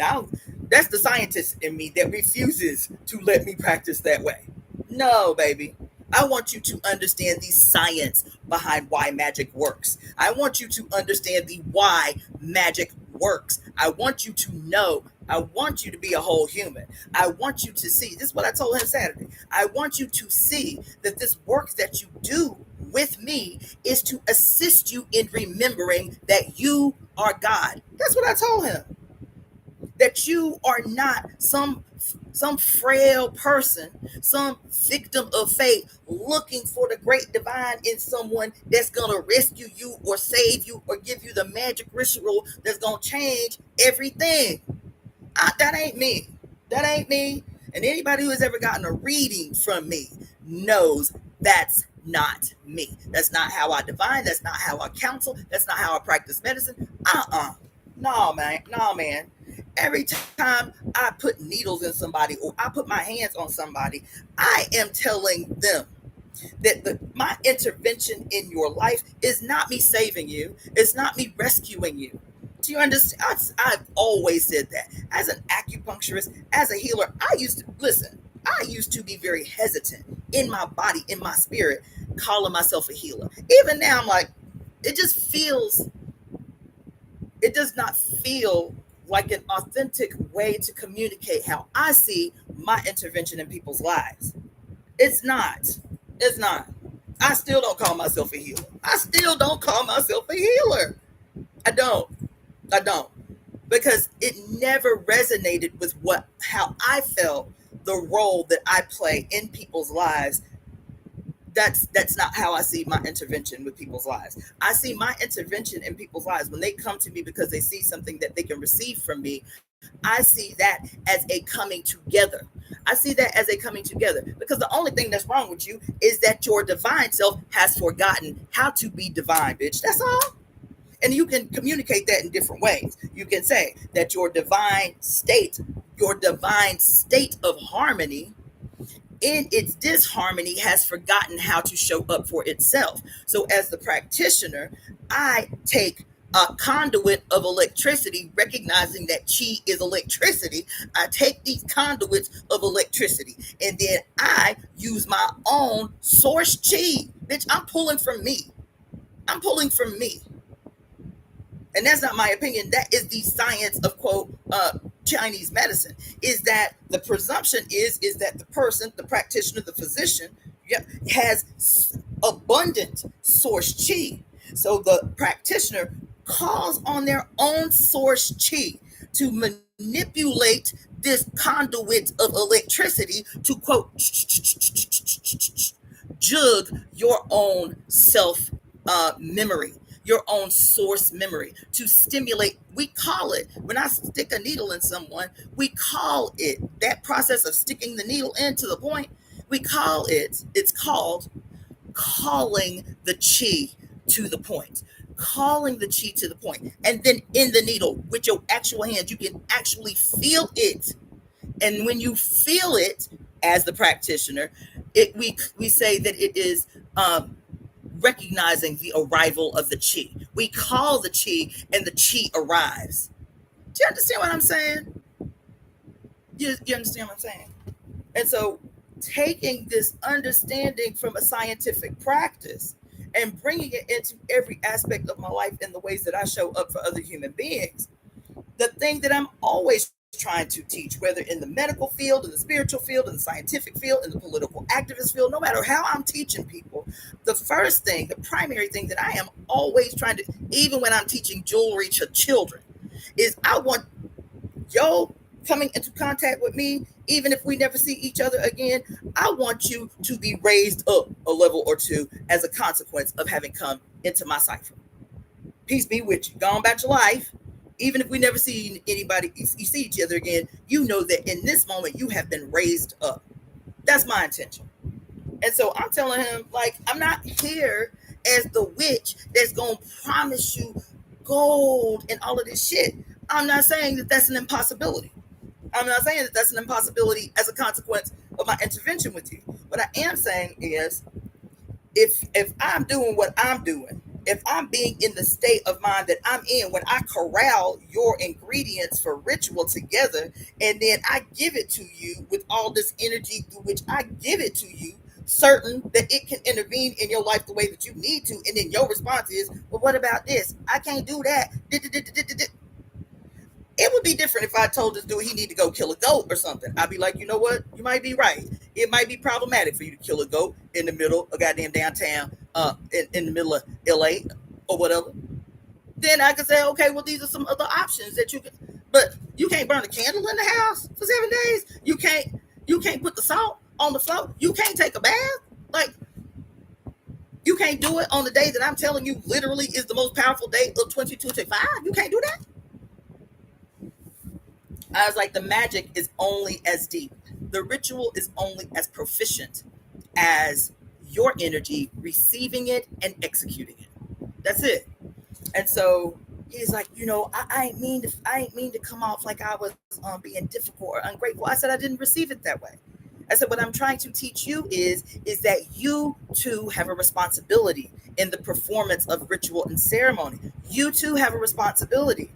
That's the scientist in me that refuses to let me practice that way. No, baby. I want you to understand the science behind why magic works. I want you to understand the why magic works. I want you to know. I want you to be a whole human. I want you to see. This is what I told him Saturday. I want you to see that this work that you do with me is to assist you in remembering that you are God. That's what I told him. That you are not some frail person, some victim of fate looking for the great divine in someone that's going to rescue you or save you or give you the magic ritual that's going to change everything. That ain't me. That ain't me. And anybody who has ever gotten a reading from me knows that's not me. That's not how I divine. That's not how I counsel. That's not how I practice medicine. No, man. Every time I put needles in somebody or I put my hands on somebody, I am telling them that my intervention in your life is not me saving you. It's not me rescuing you. Do you understand? I've always said that. As an acupuncturist, as a healer, I used to be very hesitant in my body, in my spirit, calling myself a healer. Even now, I'm like, it does not feel like an authentic way to communicate how I see my intervention in people's lives. It's not. I still don't call myself a healer. I don't. I don't, because it never resonated with how I felt the role that I play in people's lives. That's not how I see my intervention with people's lives. I see my intervention in people's lives when they come to me because they see something that they can receive from me. I see that as a coming together. I see that as a coming together, because the only thing that's wrong with you is that your divine self has forgotten how to be divine, bitch. That's all. And you can communicate that in different ways. You can say that your divine state of harmony in its disharmony has forgotten how to show up for itself. So as the practitioner, I take a conduit of electricity, recognizing that chi is electricity. I take these conduits of electricity and then I use my own source chi. Bitch, I'm pulling from me. I'm pulling from me. And that's not my opinion. That is the science of, quote, Chinese medicine. Is that the presumption is that the person, the practitioner, the physician, has abundant source chi. So the practitioner calls on their own source chi to manipulate this conduit of electricity to, quote, jug your own self memory, your own source memory, to stimulate. We call it, when I stick a needle in someone, we call it, that process of sticking the needle into the point, it's called calling the chi to the point. Calling the chi to the point. And then in the needle, with your actual hands, you can actually feel it. And when you feel it as the practitioner, we say that it is recognizing the arrival of the chi. We call the chi and the chi arrives. Do you understand what I'm saying? You understand what I'm saying? And so taking this understanding from a scientific practice and bringing it into every aspect of my life in the ways that I show up for other human beings, the thing that I'm always trying to teach, whether in the medical field, in the spiritual field, in the scientific field, in the political activist field, no matter how I'm teaching people, the first thing, the primary thing that I am always trying to, even when I'm teaching jewelry to children, is I want yo coming into contact with me, even if we never see each other again, I want you to be raised up a level or two as a consequence of having come into my cipher. Peace be with you. Go on about your life. Even if we never see anybody, you see each other again, you know that in this moment you have been raised up. That's my intention. And so I'm telling him, like, I'm not here as the witch that's going to promise you gold and all of this shit. I'm not saying that that's an impossibility. I'm not saying that that's an impossibility as a consequence of my intervention with you. What I am saying is, if I'm doing what I'm doing, if I'm being in the state of mind that I'm in when I corral your ingredients for ritual together, and then I give it to you with all this energy through which I give it to you, certain that it can intervene in your life the way that you need to, and then your response is, well, what about this? I can't do that. It would be different if I told this dude he need to go kill a goat or something. I'd be like, you know what? You might be right. It might be problematic for you to kill a goat in the middle of goddamn downtown, in the middle of LA or whatever. Then I could say, okay, well, these are some other options that you can. But you can't burn a candle in the house for 7 days. You can't put the salt on the floor. You can't take a bath. Like, you can't do it on the day that I'm telling you literally is the most powerful day of 2025. You can't do that. I was like, the magic is only as deep. The ritual is only as proficient as your energy receiving it and executing it. That's it. And so he's like, I ain't mean to come off like I was being difficult or ungrateful. I said I didn't receive it that way. I said what I'm trying to teach you is that you too have a responsibility in the performance of ritual and ceremony. You too have a responsibility.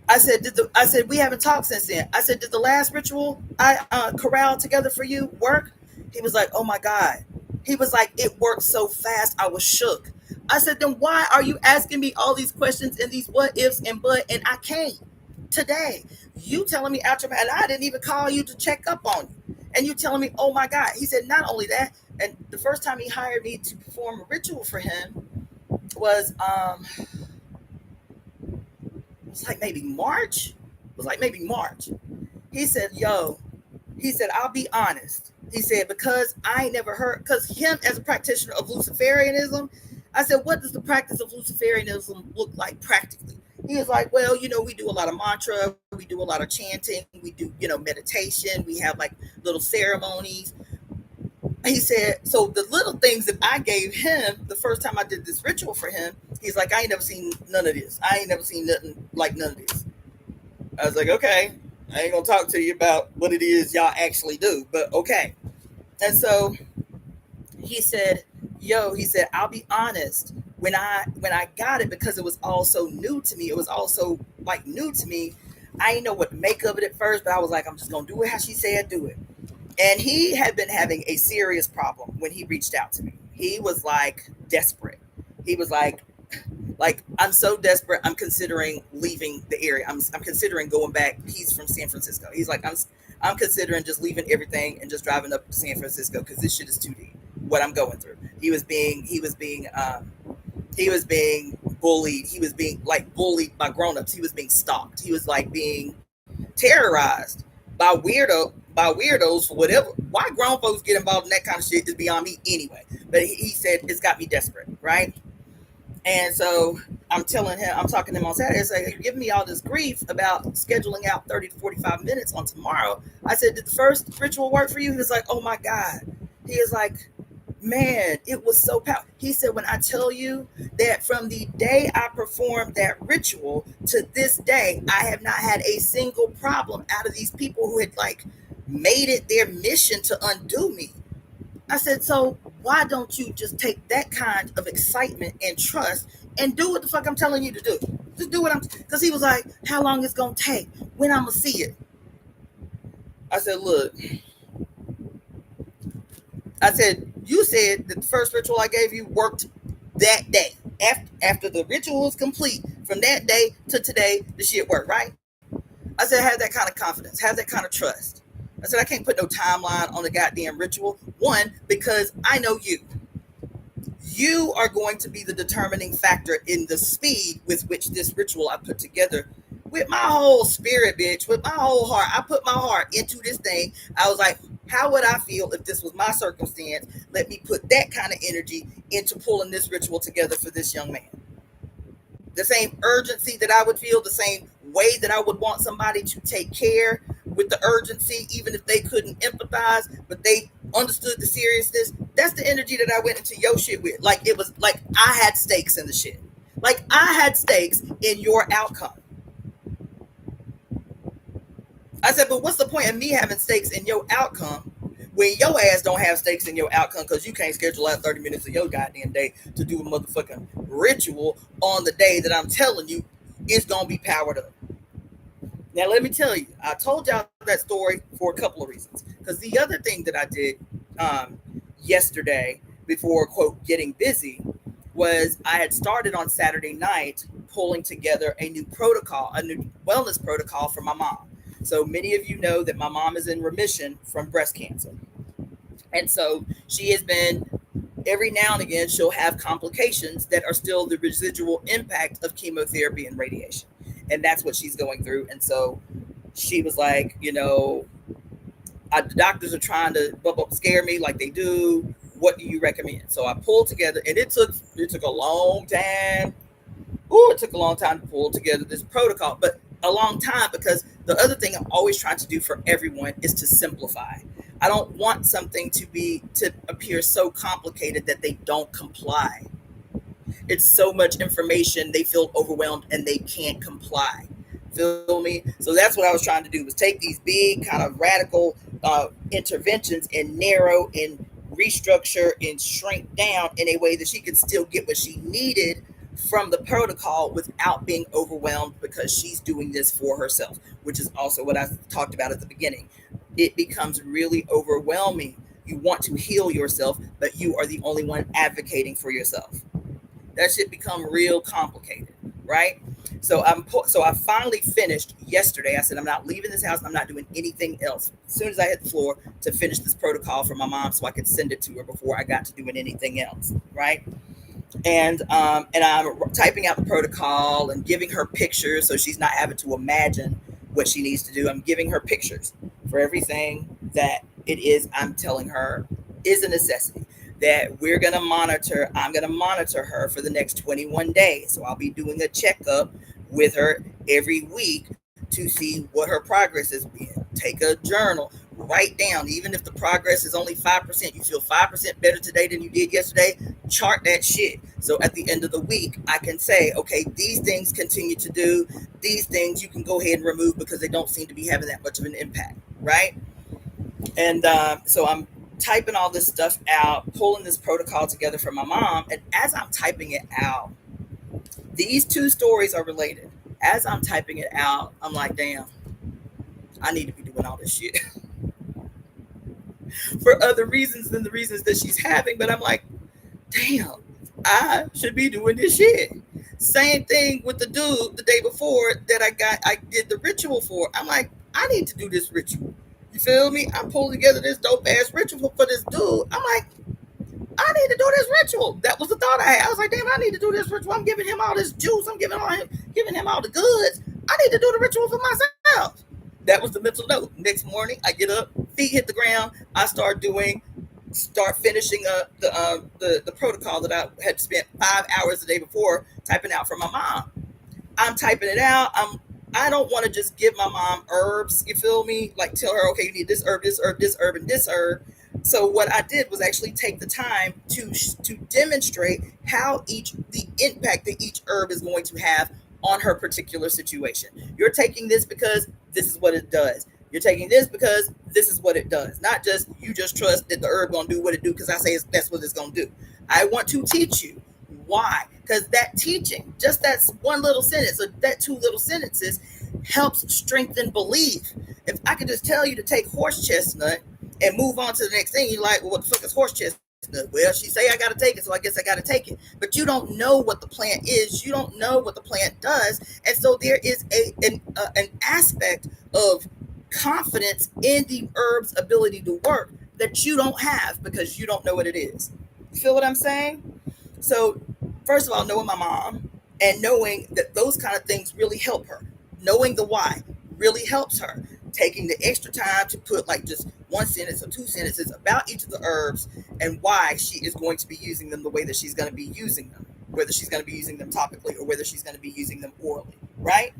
I said we haven't talked since then. I said, did the last ritual I corralled together for you work? He was like, oh my God. He was like, it worked so fast, I was shook. I said, then why are you asking me all these questions and these what ifs and but, and I can't today. You telling me out your mouth, and I didn't even call you to check up on you. And you telling me, oh my God. He said, not only that, and the first time he hired me to perform a ritual for him was was like maybe March. It was like maybe March. He said, yo, he said, I'll be honest. He said, because I ain't never heard, because him as a practitioner of Luciferianism, I said, what does the practice of Luciferianism look like practically? He was like, well, we do a lot of mantra, we do a lot of chanting, we do, meditation, we have like little ceremonies. He said, so the little things that I gave him the first time I did this ritual for him, he's like, I ain't never seen none of this. I ain't never seen nothing like none of this. I was like, okay, I ain't gonna talk to you about what it is y'all actually do, but okay. And so he said, he said, I'll be honest, when I got it, because it was all so new to me, it was also like new to me, I didn't know what to make of it at first, but I was like, I'm just gonna do it how she said do it. And he had been having a serious problem when he reached out to me. He was like desperate. He was like, I'm so desperate, I'm considering leaving the area. I'm considering going back. He's from San Francisco. He's like, I'm considering just leaving everything and just driving up to San Francisco because this shit is too deep. What I'm going through. He was being bullied. He was being like bullied by grown-ups. He was being stalked. He was like being terrorized by weirdos for whatever. Why grown folks get involved in that kind of shit is beyond me anyway. But he said it's got me desperate, right? And so I'm talking to him on Saturday. I say, you're giving me all this grief about scheduling out 30 to 45 minutes on tomorrow. I said, did the first ritual work for you? He was like, oh my God. He is like, man, it was so powerful. He said, when I tell you that from the day I performed that ritual to this day, I have not had a single problem out of these people who had like made it their mission to undo me. I said, so why don't you just take that kind of excitement and trust and do what the fuck I'm telling you to do? Just do what because he was like, how long it's going to take? When I'm going to see it? I said, look, you said that the first ritual I gave you worked that day. After the ritual was complete, from that day to today, the shit worked, right? I said, have that kind of confidence, have that kind of trust. I said, I can't put no timeline on the goddamn ritual. One, because I know you. You are going to be the determining factor in the speed with which this ritual I put together with my whole spirit, bitch, with my whole heart. I put my heart into this thing. I was like, how would I feel if this was my circumstance? Let me put that kind of energy into pulling this ritual together for this young man. The same urgency that I would feel, the same way that I would want somebody to take care with the urgency, even if they couldn't empathize, but they understood the seriousness. That's the energy that I went into your shit with. Like, it was like I had stakes in the shit. Like, I had stakes in your outcome. I said, but what's the point of me having stakes in your outcome when your ass don't have stakes in your outcome because you can't schedule out 30 minutes of your goddamn day to do a motherfucking ritual on the day that I'm telling you it's going to be powered up. Now, let me tell you, I told y'all that story for a couple of reasons. Because the other thing that I did yesterday before, quote, getting busy, was I had started on Saturday night pulling together a new protocol, a new wellness protocol for my mom. So many of you know that my mom is in remission from breast cancer. And so she has been, every now and again, she'll have complications that are still the residual impact of chemotherapy and radiation. And that's what she's going through. And so she was like, the doctors are trying to scare me like they do. What do you recommend? So I pulled together, and it took a long time. It took a long time to pull together this protocol, but a long time because the other thing I'm always trying to do for everyone is to simplify. I don't want something to appear so complicated that they don't comply. It's so much information, they feel overwhelmed and they can't comply. Feel me? So that's what I was trying to do, was take these big kind of radical interventions and narrow and restructure and shrink down in a way that she could still get what she needed from the protocol without being overwhelmed, because she's doing this for herself, which is also what I talked about at the beginning. It becomes really overwhelming. You want to heal yourself, but you are the only one advocating for yourself. That shit become real complicated, right? So I finally finished yesterday. I said, I'm not leaving this house. I'm not doing anything else. As soon as I hit the floor, to finish this protocol for my mom so I could send it to her before I got to doing anything else, right? And I'm typing out the protocol and giving her pictures so she's not having to imagine what she needs to do. I'm giving her pictures for everything that it is I'm telling her is a necessity. That we're going to monitor, I'm going to monitor her for the next 21 days. So I'll be doing a checkup with her every week to see what her progress has been. Take a journal, write down, even if the progress is only 5%, you feel 5% better today than you did yesterday, chart that shit. So at the end of the week, I can say, okay, these things continue to do, these things you can go ahead and remove because they don't seem to be having that much of an impact, right? And so I'm typing all this stuff out, pulling this protocol together for my mom. And as I'm typing it out, these two stories are related. As I'm typing it out, I'm like, damn, I need to be doing all this shit for other reasons than the reasons that she's having. But I'm like, damn, I should be doing this shit. Same thing with the dude the day before that I did the ritual for. I'm like, I need to do this ritual. You feel me? I'm pulling together this dope ass ritual for this dude. I'm like, I need to do this ritual. That was the thought I had. I was like, damn, I need to do this ritual. I'm giving him all this juice. I'm giving him all the goods. I need to do the ritual for myself. That was the mental note. Next morning, I get up, feet hit the ground. I start finishing up the protocol that I had spent 5 hours the day before typing out for my mom. I'm typing it out. I don't want to just give my mom herbs. You feel me? Like tell her, okay, you need this herb, this herb, this herb, and this herb. So what I did was actually take the time to demonstrate how the impact that each herb is going to have on her particular situation. You're taking this because this is what it does. You're taking this because this is what it does. Not just you just trust that the herb gonna do what it do because I say that's what it's gonna do. I want to teach you why, because that teaching, just that one little sentence or that two little sentences, helps strengthen belief. If I could just tell you to take horse chestnut and move on to the next thing, you're like, well, what the fuck is horse chestnut? Well, she say I gotta take it, so I guess I gotta take it. But you don't know what the plant is. You don't know what the plant does, and so there is an aspect of confidence in the herb's ability to work that you don't have because you don't know what it is. You feel what I'm saying? So, first of all, knowing my mom and knowing that those kind of things really help her. Knowing the why really helps her. Taking the extra time to put like just one sentence or two sentences about each of the herbs and why she is going to be using them the way that she's going to be using them, whether she's going to be using them topically or whether she's going to be using them orally, right?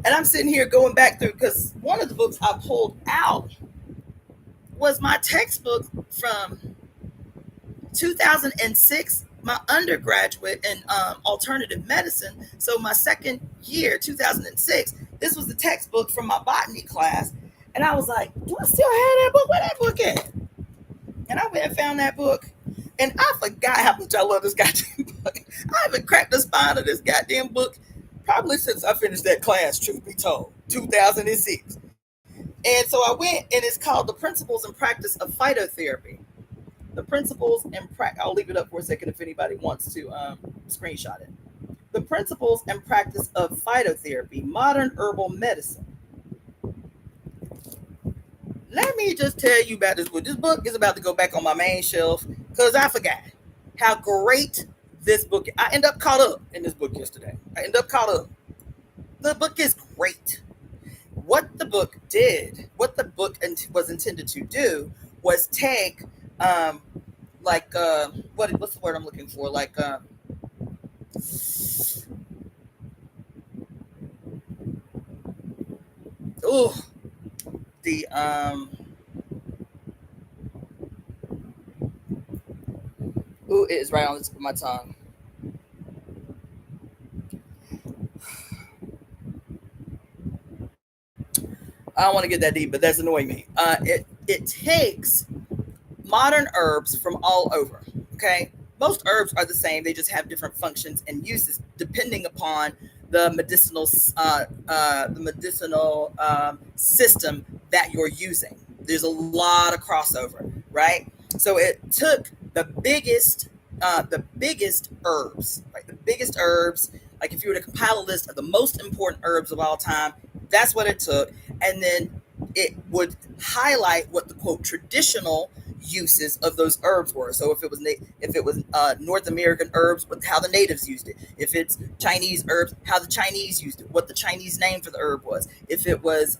And I'm sitting here going back through because one of the books I pulled out was my textbook from 2006, my undergraduate in alternative medicine. So my second year, 2006, this was the textbook from my botany class. And I was like, do I still have that book? Where that book at? And I went and found that book. And I forgot how much I love this goddamn book. I haven't cracked the spine of this goddamn book probably since I finished that class, truth be told, 2006. And so I went, and it's called The Principles and Practice of Phytotherapy. The principles and practice. I'll leave it up for a second if anybody wants to screenshot it. The Principles and Practice of Phytotherapy, Modern Herbal Medicine. Let me just tell you about this book. This book is about to go back on my main shelf because I forgot how great this book is. I end up caught up in this book yesterday. I end up caught up. The book is great. What the book did, what the book was intended to do was take what's the word I'm looking for? It is right on the tip of my tongue. I don't want to get that deep, but that's annoying me. It takes modern herbs from all over. Okay, most herbs are the same; they just have different functions and uses depending upon the medicinal system that you're using. There's a lot of crossover, right? So it took the biggest herbs, like the biggest herbs. Like if you were to compile a list of the most important herbs of all time, that's what it took, and then it would highlight what the quote traditional uses of those herbs were. So if it was North American herbs, how the natives used it. If it's Chinese herbs, how the Chinese used it, what the Chinese name for the herb was. If it was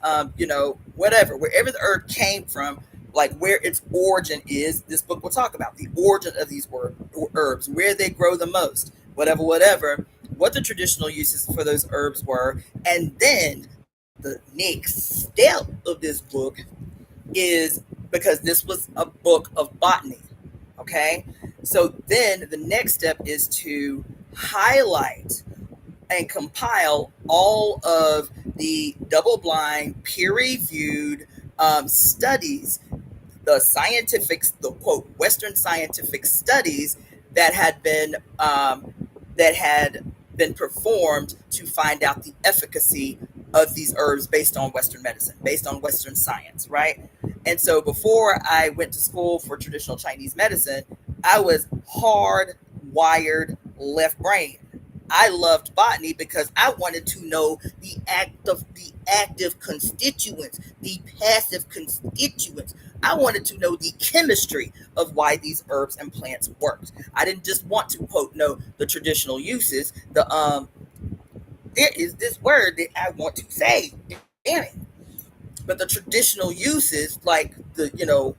whatever, wherever the herb came from, like where its origin is, this book will talk about the origin of these herbs, where they grow the most, whatever, what the traditional uses for those herbs were. And then the next step of this book is, because this was a book of botany, okay? So then the next step is to highlight and compile all of the double-blind, peer-reviewed studies, the quote Western scientific studies that had been performed to find out the efficacy of these herbs based on Western medicine, based on Western science, right? And so before I went to school for traditional Chinese medicine, I was hardwired left brain. I loved botany because I wanted to know the active constituents, the passive constituents. I wanted to know the chemistry of why these herbs and plants worked. I didn't just want to quote know the traditional uses. There is this word that I want to say, damn it. But the traditional uses, like for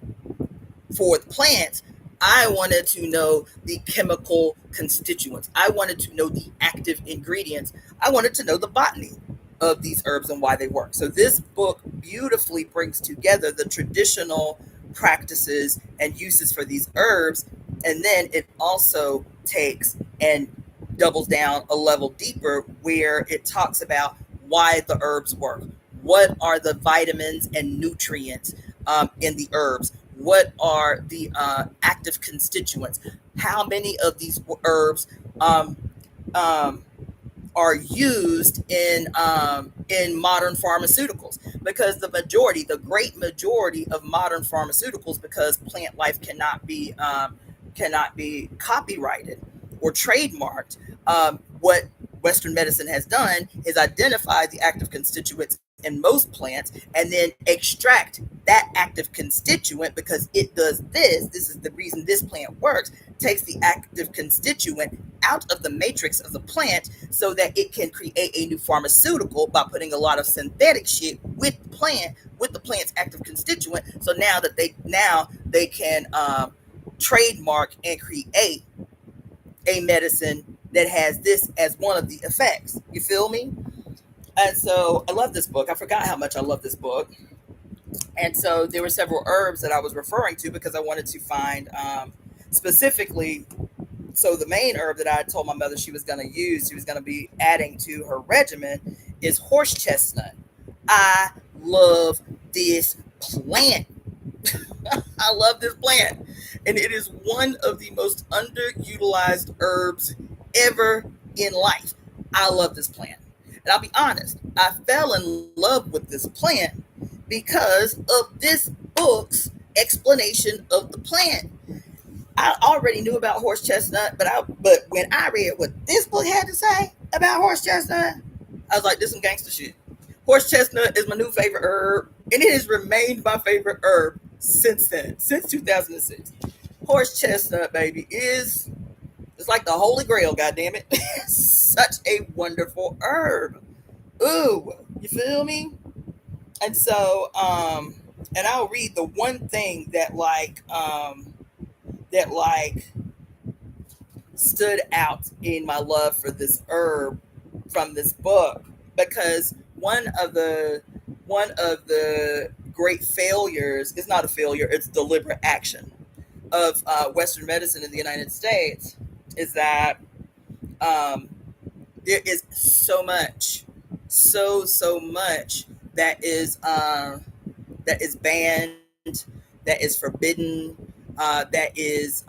the plants, I wanted to know the chemical constituents. I wanted to know the active ingredients. I wanted to know the botany of these herbs and why they work. So this book beautifully brings together the traditional practices and uses for these herbs. And then it also takes and doubles down a level deeper, where it talks about why the herbs work. What are the vitamins and nutrients in the herbs? What are the active constituents? How many of these herbs are used in modern pharmaceuticals? Because the great majority of modern pharmaceuticals, because plant life cannot be copyrighted or trademarked, what Western medicine has done is identify the active constituents in most plants and then extract that active constituent, because it does this is the reason this plant works, takes the active constituent out of the matrix of the plant so that it can create a new pharmaceutical by putting a lot of synthetic shit with the plant's active constituent. So now they can trademark and create a medicine that has this as one of the effects. You feel me? And so I love this book. I forgot how much I love this book. And so there were several herbs that I was referring to because I wanted to find specifically. So the main herb that I told my mother she was going to be adding to her regimen is horse chestnut. I love this plant. I love this plant. And it is one of the most underutilized herbs ever in life. I love this plant. And I'll be honest, I fell in love with this plant because of this book's explanation of the plant. I already knew about horse chestnut, but when I read what this book had to say about horse chestnut, I was like, this is some gangster shit. Horse chestnut is my new favorite herb, and it has remained my favorite herb since then, since 2006. Horse chestnut, baby, it's like the holy grail, goddammit. Such a wonderful herb. Ooh, you feel me? And so, and I'll read the one thing that stood out in my love for this herb from this book, because one of the great failures, it's not a failure, it's deliberate action of Western medicine in the United States, is that there is so much that is banned, that is forbidden, that is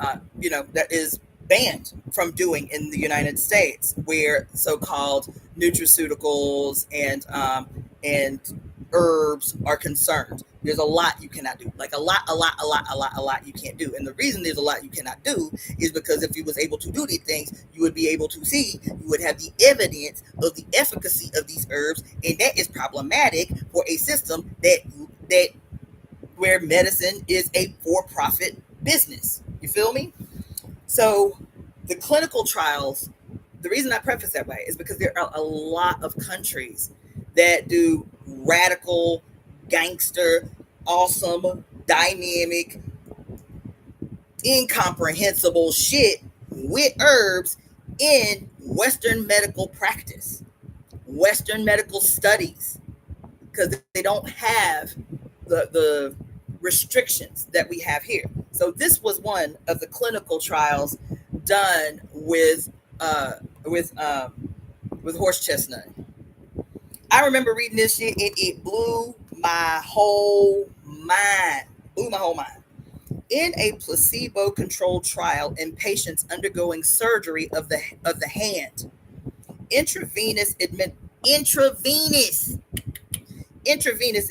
banned from doing in the United States, where so-called nutraceuticals and herbs are concerned. There's a lot you cannot do, like a lot you can't do. And the reason there's a lot you cannot do is because if you was able to do these things, you would be able to see, you would have the evidence of the efficacy of these herbs, and that is problematic for a system that where medicine is a for-profit business. You feel me? So the clinical trials, the reason I preface that way is because there are a lot of countries that do radical, gangster, awesome, dynamic, incomprehensible shit with herbs in Western medical practice, Western medical studies, because they don't have the restrictions that we have here. So this was one of the clinical trials done with horse chestnut. I remember reading this shit and it blew my whole mind. In a placebo-controlled trial in patients undergoing surgery of the hand, intravenous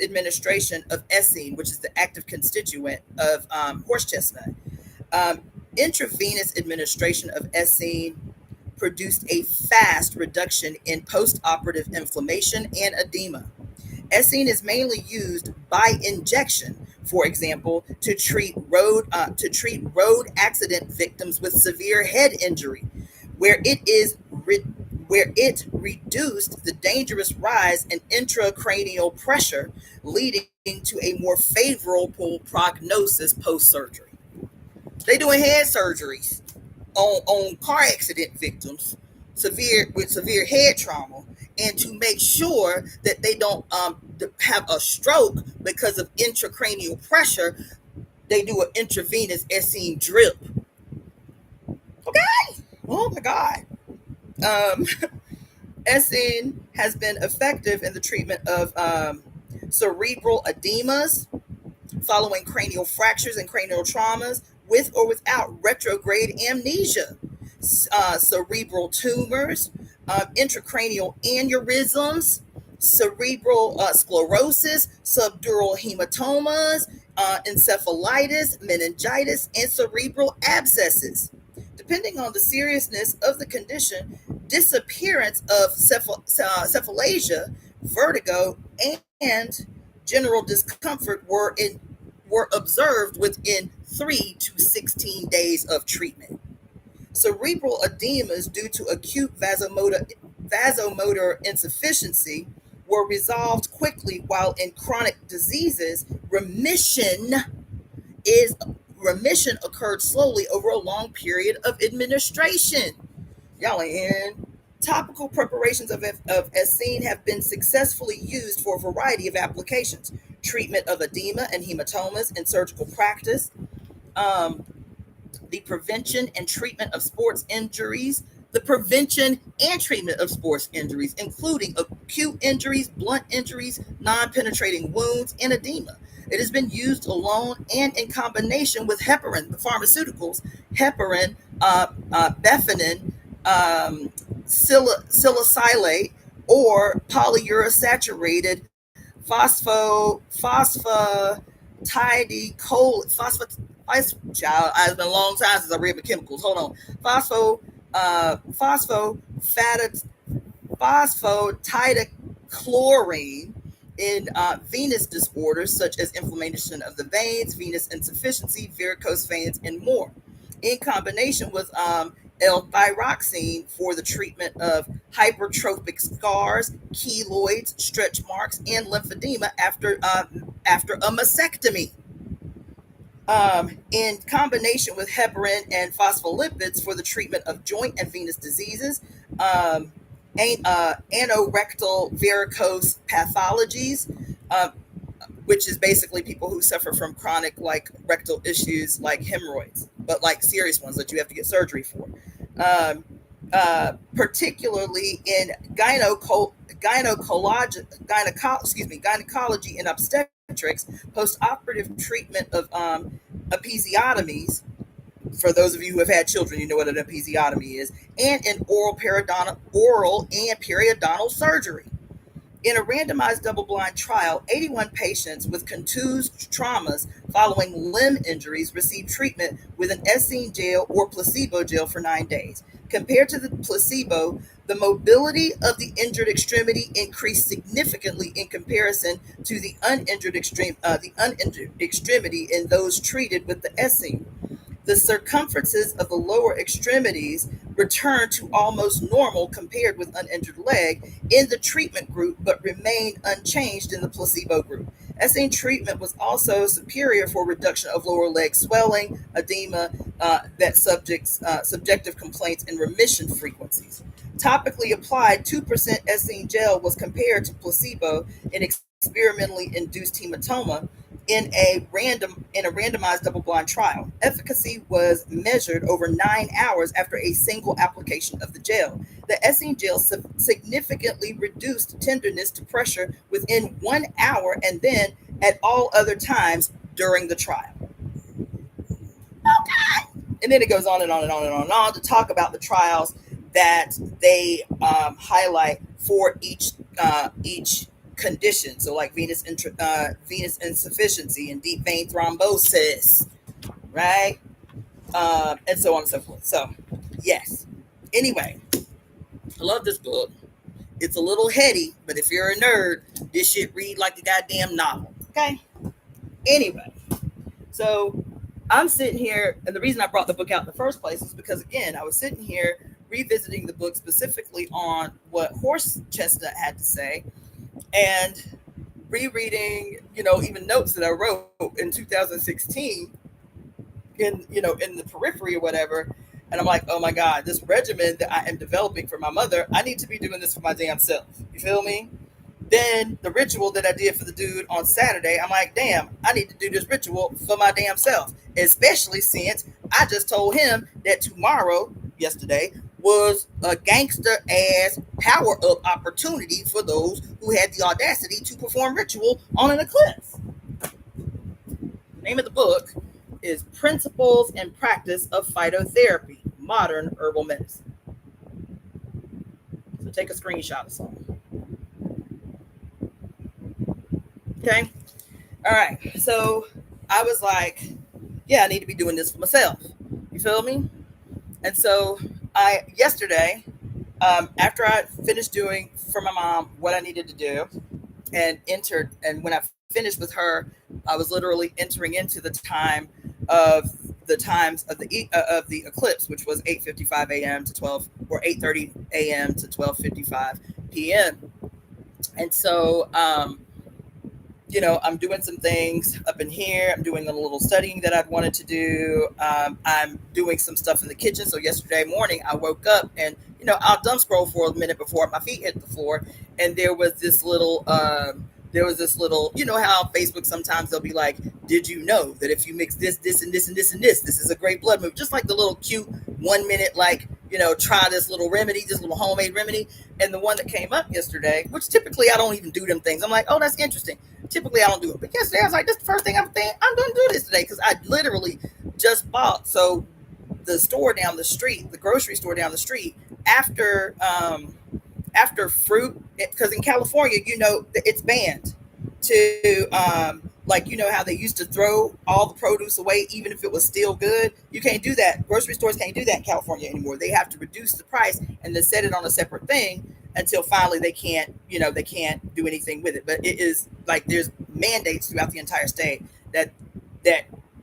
administration of essene, which is the active constituent of horse chestnut. Intravenous administration of essene produced a fast reduction in post-operative inflammation and edema. Essene is mainly used by injection, for example, to treat road accident victims with severe head injury, where it reduced the dangerous rise in intracranial pressure, leading to a more favorable prognosis post-surgery. They doing head surgeries on car accident victims with severe head trauma, and to make sure that they don't have a stroke because of intracranial pressure, they do an intravenous essene drip. Okay. Oh my God. Essene has been effective in the treatment of cerebral edemas following cranial fractures and cranial traumas, with or without retrograde amnesia, cerebral tumors, intracranial aneurysms, cerebral sclerosis, subdural hematomas, encephalitis, meningitis, and cerebral abscesses. Depending on the seriousness of the condition, disappearance of cephalagia, vertigo, and general discomfort were observed within 3 to 16 days of treatment. Cerebral edemas due to acute vasomotor insufficiency were resolved quickly, while in chronic diseases, remission occurred slowly over a long period of administration. Y'all ain't hearing. Topical preparations of essene have been successfully used for a variety of applications. Treatment of edema and hematomas in surgical practice, the prevention and treatment of sports injuries, including acute injuries, blunt injuries, non-penetrating wounds, and edema. It has been used alone and in combination with heparin, the pharmaceuticals, heparin, bephanin, salicylate, or polyunsaturated child, it's been a long time since I read the chemicals. Hold on. Phosphatidylchlorine in venous disorders such as inflammation of the veins, venous insufficiency, varicose veins, and more, in combination with L-thyroxine for the treatment of hypertrophic scars, keloids, stretch marks, and lymphedema after a mastectomy. In combination with heparin and phospholipids for the treatment of joint and venous diseases, anorectal varicose pathologies, which is basically people who suffer from chronic rectal issues like hemorrhoids, but serious ones that you have to get surgery for. Particularly in gynecology and obstetrics, post-operative treatment of episiotomies. For those of you who have had children, you know what an episiotomy is, and in oral and periodontal surgery. In a randomized double-blind trial, 81 patients with contused traumas following limb injuries received treatment with an essene gel or placebo gel for 9 days. Compared to the placebo, the mobility of the injured extremity increased significantly in comparison to the uninjured extremity in those treated with the essene. The circumferences of the lower extremities returned to almost normal compared with uninjured leg in the treatment group, but remained unchanged in the placebo group. Essene treatment was also superior for reduction of lower leg swelling, edema, subjective complaints, and remission frequencies. Topically applied 2% Essene gel was compared to placebo in experimentally induced hematoma in a randomized double-blind trial. Efficacy was measured over 9 hours after a single application of the gel. The Essene gel significantly reduced tenderness to pressure within 1 hour and then at all other times during the trial. Okay. And then it goes on and on and on and on and on to talk about the trials that they highlight for each condition. So like venous insufficiency and deep vein thrombosis, right? And so on and so forth. So yes. Anyway, I love this book. It's a little heady, but if you're a nerd, this shit read like a goddamn novel. Okay. Anyway, so I'm sitting here, and the reason I brought the book out in the first place is because, again, I was sitting here revisiting the book specifically on what Horse Chestnut had to say, and rereading, even notes that I wrote in 2016 in the periphery or whatever. And I'm like, oh my God, this regimen that I am developing for my mother, I need to be doing this for my damn self. You feel me? Then the ritual that I did for the dude on Saturday, I'm like, damn, I need to do this ritual for my damn self. Especially since I just told him that yesterday, was a gangster ass power up opportunity for those who had the audacity to perform ritual on an eclipse. The name of the book is Principles and Practice of Phytotherapy, Modern Herbal Medicine. So take a screenshot of something. Okay. All right. So I was like, yeah, I need to be doing this for myself. You feel me? And so yesterday, after I finished doing for my mom what I needed to do and when I finished with her, I was literally entering into the times of the eclipse, which was 8:55 a.m. to 12 or 8:30 a.m. to 12:55 p.m. And so, I'm doing some things up in here. I'm doing a little studying that I'd wanted to do. I'm doing some stuff in the kitchen. So yesterday morning, I woke up and, I'll dumb scroll for a minute before my feet hit the floor. And there was this little, how on Facebook sometimes they'll be like, did you know that if you mix this, and this, and this, and this is a great blood move? Just like the little cute 1 minute, try this little remedy, this little homemade remedy. And the one that came up yesterday, which typically I don't even do them things. I'm like, oh, that's interesting. Typically I don't do it. But yesterday I was like, this is the first thing I'm going to do this today because I literally just bought. So the store down the street, the grocery store down the street, after fruit, because in California, it's banned to, how they used to throw all the produce away, even if it was still good. You can't do that. Grocery stores can't do that in California anymore. They have to reduce the price and then set it on a separate thing until finally they can't do anything with it. But it is like there's mandates throughout the entire state that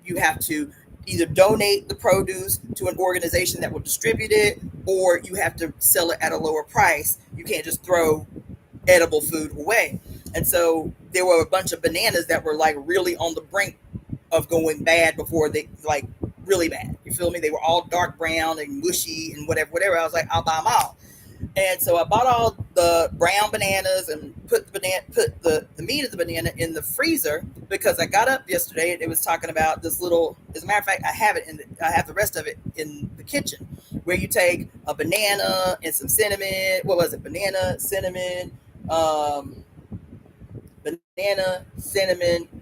you have to either donate the produce to an organization that will distribute it, or you have to sell it at a lower price. You can't just throw edible food away. And so there were a bunch of bananas that were like really on the brink of going bad before they really bad. You feel me? They were all dark brown and mushy and whatever. I was like, I'll buy them all. And so I bought all the brown bananas and put the meat of the banana in the freezer because I got up yesterday and it was talking about this little. As a matter of fact, I have the rest of it in the kitchen, where you take a banana and some cinnamon. What was it? Banana, cinnamon,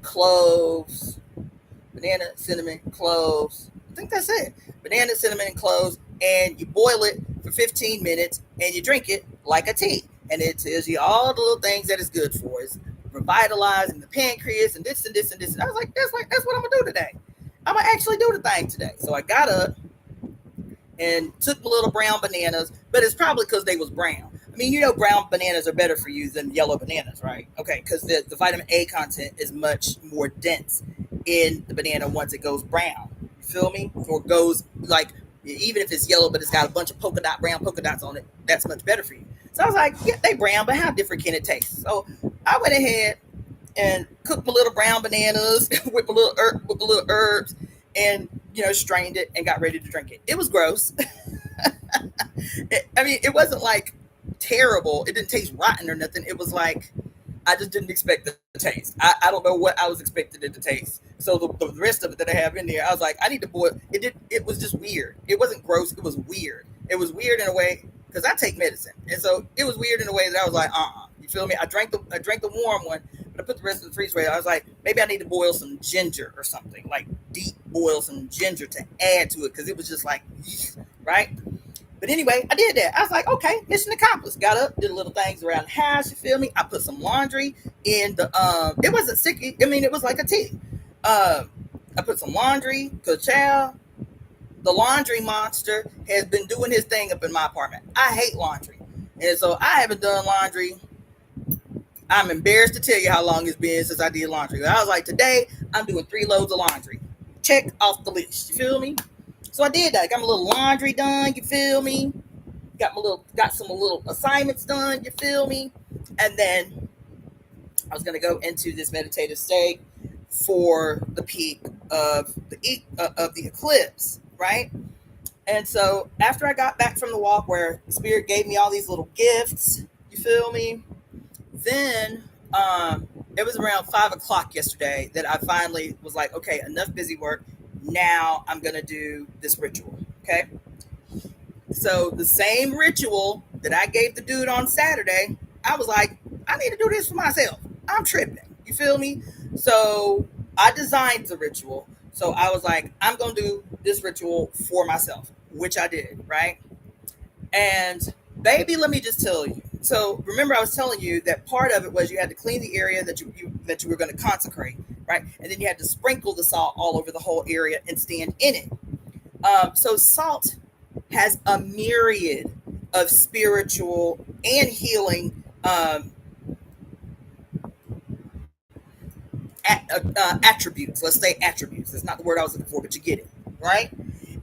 cloves. Banana, cinnamon, cloves. I think that's it. Banana, cinnamon, and cloves, and you boil it for 15 minutes and you drink it like a tea. And it tells you all the little things that it's good for. It's revitalizing the pancreas and this and this and this. And I was like, that's what I'm gonna do today. I'm gonna actually do the thing today. So I got up and took my little brown bananas, but it's probably because they was brown. I mean, brown bananas are better for you than yellow bananas, right? Okay, because the vitamin A content is much more dense in the banana once it goes brown. You feel me? Or goes like, even if it's yellow, but it's got a bunch of brown polka dots on it, that's much better for you. So I was like, yeah, they brown, but how different can it taste? So I went ahead and cooked my little brown bananas with the little herbs, and strained it and got ready to drink it. It was gross. It wasn't like terrible. It didn't taste rotten or nothing. It was like I just didn't expect the taste. I don't know what I was expecting it to taste. So the rest of it that I have in there, I was like, I need to boil. It was just weird. It wasn't gross. It was weird. It was weird in a way because I take medicine, and so it was weird in a way that I was like, You feel me? I drank the warm one, but I put the rest in the freezer. I was like, maybe I need to boil some ginger or something, like deep boil some ginger to add to it, because it was just like, right? But anyway, I did that. I was like, okay, mission accomplished. Got up, did little things around the house. You feel me? I put some laundry in the It wasn't sticky. It was like a tea. I put some laundry because, child, the laundry monster has been doing his thing up in my apartment. I hate laundry, and so I haven't done laundry. I'm embarrassed to tell you how long it's been since I did laundry. I was like, today I'm doing 3 loads of laundry. Check off the list. You feel me? So I did that. Got my little laundry done. You feel me? Got some little assignments done. You feel me? And then I was gonna go into this meditative state for the peak of the eclipse, right? And so after I got back from the walk, where Spirit gave me all these little gifts, you feel me? Then it was around 5 o'clock yesterday that I finally was like, okay, enough busy work. Now I'm going to do this ritual. Okay. So the same ritual that I gave the dude on Saturday, I was like, I need to do this for myself. I'm tripping. You feel me? So I designed the ritual. So I was like, I'm going to do this ritual for myself, which I did. Right. And baby, let me just tell you. So remember, I was telling you that part of it was you had to clean the area that you were going to consecrate, right? And then you had to sprinkle the salt all over the whole area and stand in it. So salt has a myriad of spiritual and healing attributes. Let's say attributes. That's not the word I was looking for, but you get it, right?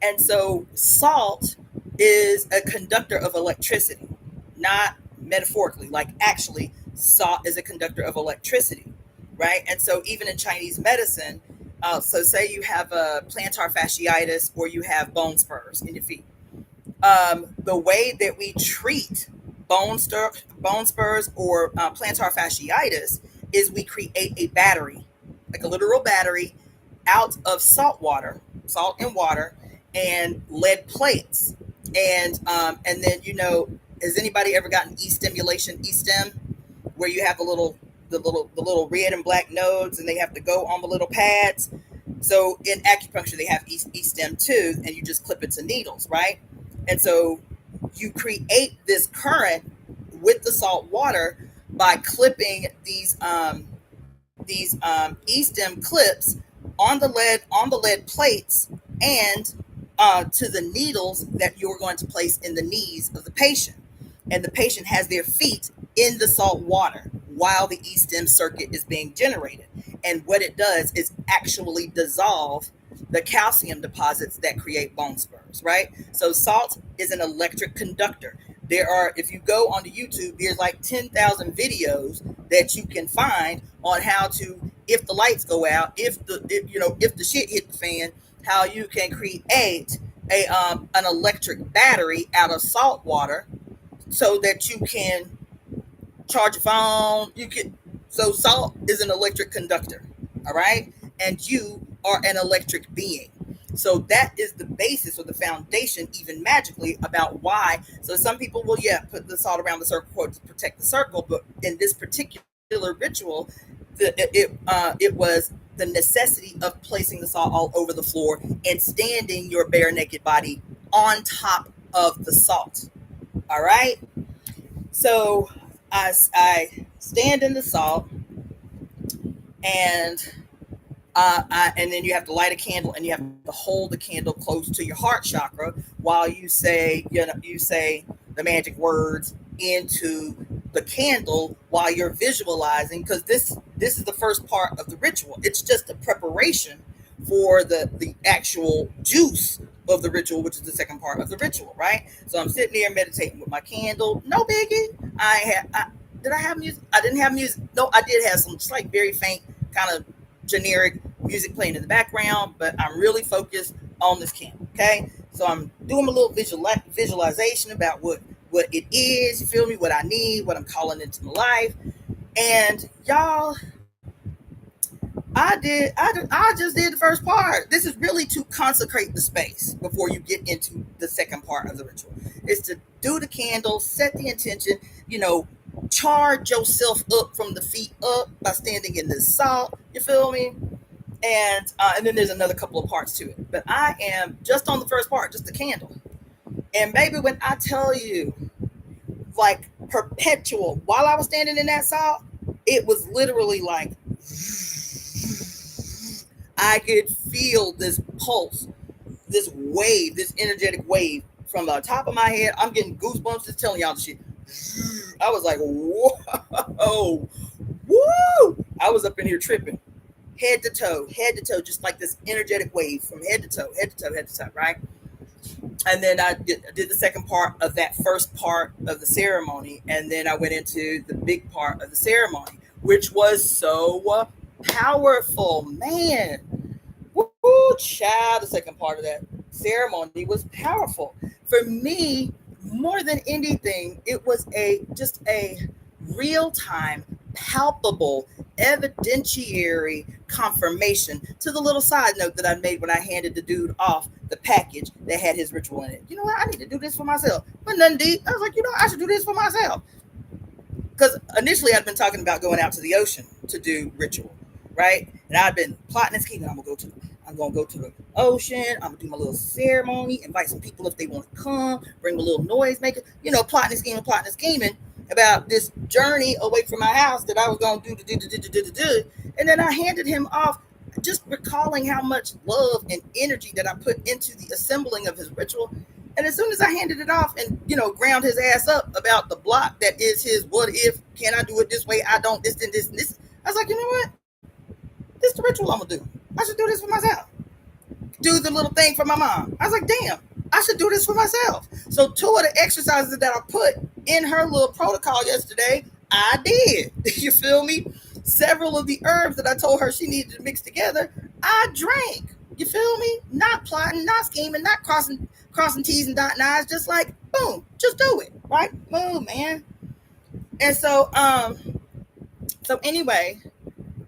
And so salt is a conductor of electricity, not metaphorically, like actually salt is a conductor of electricity, right? And so even in Chinese medicine, so say you have a plantar fasciitis or you have bone spurs in your feet. The way that we treat bone spurs or plantar fasciitis is we create a battery, like a literal battery, out of salt and water, and lead plates. And then, has anybody ever gotten e-stimulation, e-stim, where you have the little red and black nodes, and they have to go on the little pads? So in acupuncture, they have e-stim too, and you just clip it to needles, right? And so you create this current with the salt water by clipping these e-stim clips on the lead plates and to the needles that you're going to place in the knees of the patient. And the patient has their feet in the salt water while the e-stim circuit is being generated. And what it does is actually dissolve the calcium deposits that create bone spurs, right? So salt is an electric conductor. If you go onto YouTube, there's like 10,000 videos that you can find on how to, if the lights go out, if the shit hit the fan, how you can create an electric battery out of salt water so that you can charge your phone. So salt is an electric conductor, all right? And you are an electric being. So that is the basis or the foundation, even magically, about why. So some people will, put the salt around the circle to protect the circle, but in this particular ritual, it was the necessity of placing the salt all over the floor and standing your bare naked body on top of the salt. All right. So I stand in the salt, and And then you have to light a candle, and you have to hold the candle close to your heart chakra while you say, you say the magic words into the candle while you're visualizing, because this is the first part of the ritual. It's just a preparation for the actual juice of the ritual, which is the second part of the ritual, right? So I'm sitting there meditating with my candle. No biggie. Did I have music? I didn't have music. No, I did have some, just like very faint, kind of generic music playing in the background, but I'm really focused on this candle. Okay, so I'm doing a little visualization about what it is. You feel me? What I need, what I'm calling into my life, and y'all, I just did the first part. This is really to consecrate the space before you get into the second part of the ritual. It's to do the candle, set the intention, charge yourself up from the feet up by standing in this salt. You feel me? And then there's another couple of parts to it. But I am just on the first part, just the candle. And baby, when I tell you, like perpetual, while I was standing in that salt, it was literally like, I could feel this pulse, this wave, this energetic wave from the top of my head. I'm getting goosebumps just telling y'all the shit. I was like, whoa, woo! I was up in here tripping, head to toe, just like this energetic wave from head to toe, right? And then I did the second part of that first part of the ceremony, and then I went into the big part of the ceremony, which was so powerful, man. Woo, child! The second part of that ceremony was powerful for me. More than anything, it was just a real-time, palpable, evidentiary confirmation to the little side note that I made when I handed the dude off the package that had his ritual in it. You know what? I need to do this for myself. But nothing deep. I was like, I should do this for myself. Because initially I'd been talking about going out to the ocean to do ritual, right? And I'd been plotting and scheming. I'm gonna go to the ocean. I'm gonna do my little ceremony, invite some people if they want to come, bring a little noise maker, plotting and scheming about this journey away from my house that I was gonna do. And then I handed him off, just recalling how much love and energy that I put into the assembling of his ritual. And as soon as I handed it off and, ground his ass up about the block that is his, what if, can I do it this way? I don't, this and this and this. I was like, you know what? This is the ritual I'm gonna do. I should do this for myself. Do the little thing for my mom. I was like, damn, I should do this for myself. So 2 of the exercises that I put in her little protocol yesterday, I did. You feel me? Several of the herbs that I told her she needed to mix together, I drank. You feel me? Not plotting, not scheming, not crossing T's and dotting I's, just like, boom, just do it. Right? Boom, man. And so anyway,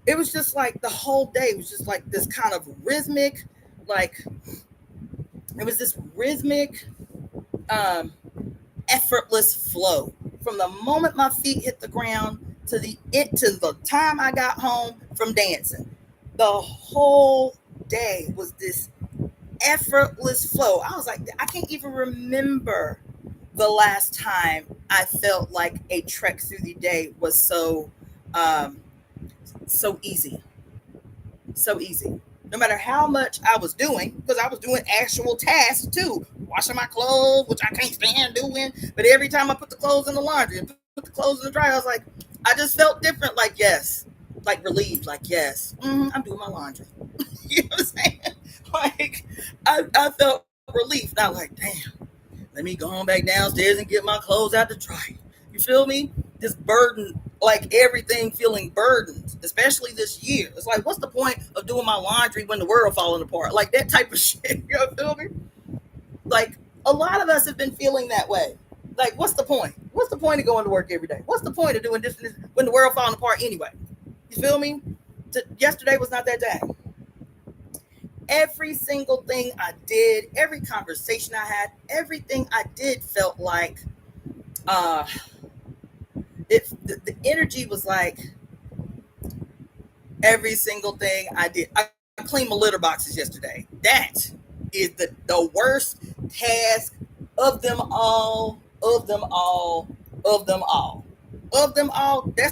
it was just like the whole day was just like this kind of rhythmic, like it was this rhythmic, effortless flow from the moment my feet hit the ground to the time I got home from dancing. The whole day was this effortless flow. I was like, I can't even remember the last time I felt like a trek through the day was so easy. So easy. No matter how much I was doing, because I was doing actual tasks too, washing my clothes, which I can't stand doing. But every time I put the clothes in the laundry and put the clothes in the dryer, I was like, I just felt different. Like, yes, like relieved. Like, yes, I'm doing my laundry. You know what I'm saying? Like, I felt relief. Not like, damn, let me go on back downstairs and get my clothes out to dry. You feel me? This burden, like everything feeling burdened, especially this year. It's like, what's the point of doing my laundry when the world falling apart? Like that type of shit. You know, feel me? Like a lot of us have been feeling that way. Like, what's the point? What's the point of going to work every day? What's the point of doing this when the world falling apart anyway? You feel me? Yesterday was not that day. Every single thing I did, every conversation I had, everything I did felt like the energy was like every single thing I did. I cleaned my litter boxes yesterday. That is the worst task of them all. That's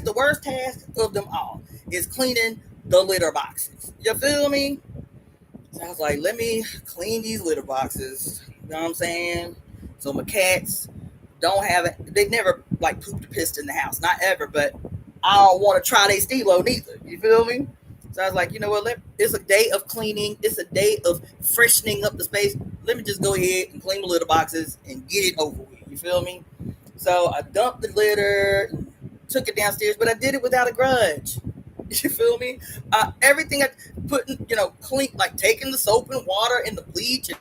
the worst task of them all, is cleaning the litter boxes. You feel me? So I was like, let me clean these litter boxes. You know what I'm saying? So my cats don't have it. They never like pooped or pissed in the house, not ever. But I don't want to try their stilo neither. You feel me? So I was like, you know what? It's a day of cleaning. It's a day of freshening up the space. Let me just go ahead and clean the litter boxes and get it over with. You feel me? So I dumped the litter, took it downstairs, but I did it without a grudge. You feel me? Everything I put, clean, like taking the soap and water and the bleach and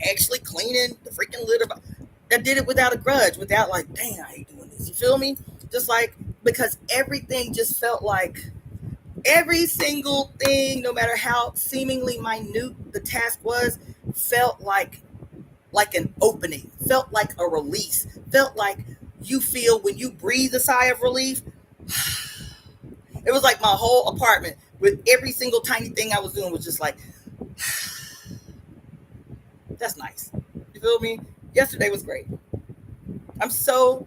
actually cleaning the freaking litter. I did it without a grudge, without like, dang, I hate doing this. You feel me? Just like, because everything just felt like every single thing, no matter how seemingly minute the task was, felt like an opening, felt like a release, felt like you feel when you breathe a sigh of relief. It was like my whole apartment with every single tiny thing I was doing was just like, that's nice. You feel me? Yesterday was great. I'm so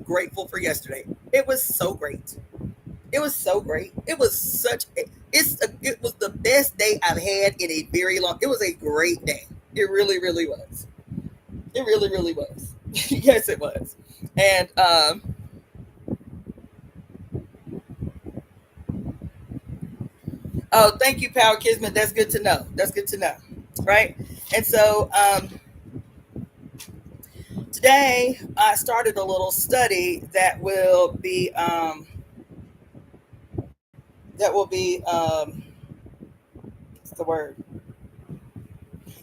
grateful for yesterday. It was so great. It was so great. It was it was the best day I've had in a very long. It was a great day. It really, really was. It really, really was. Yes, it was. And oh, thank you, Power Kismet. That's good to know. That's good to know. Right? And so today I started a little study that will be what's the word?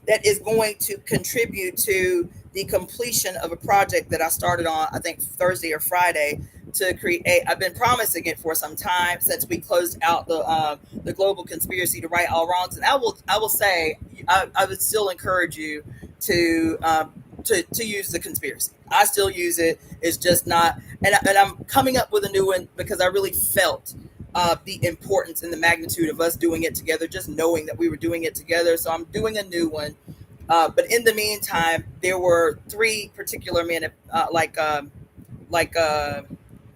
That is going to contribute to the completion of a project that I started on, I think Thursday or Friday, to create. I've been promising it for some time since we closed out the global conspiracy to right all wrongs, and I will say I would still encourage you to use the conspiracy. I still use it. It's just not, and I'm coming up with a new one because I really felt the importance and the magnitude of us doing it together, just knowing that we were doing it together. So I'm doing a new one. But in the meantime, there were three particular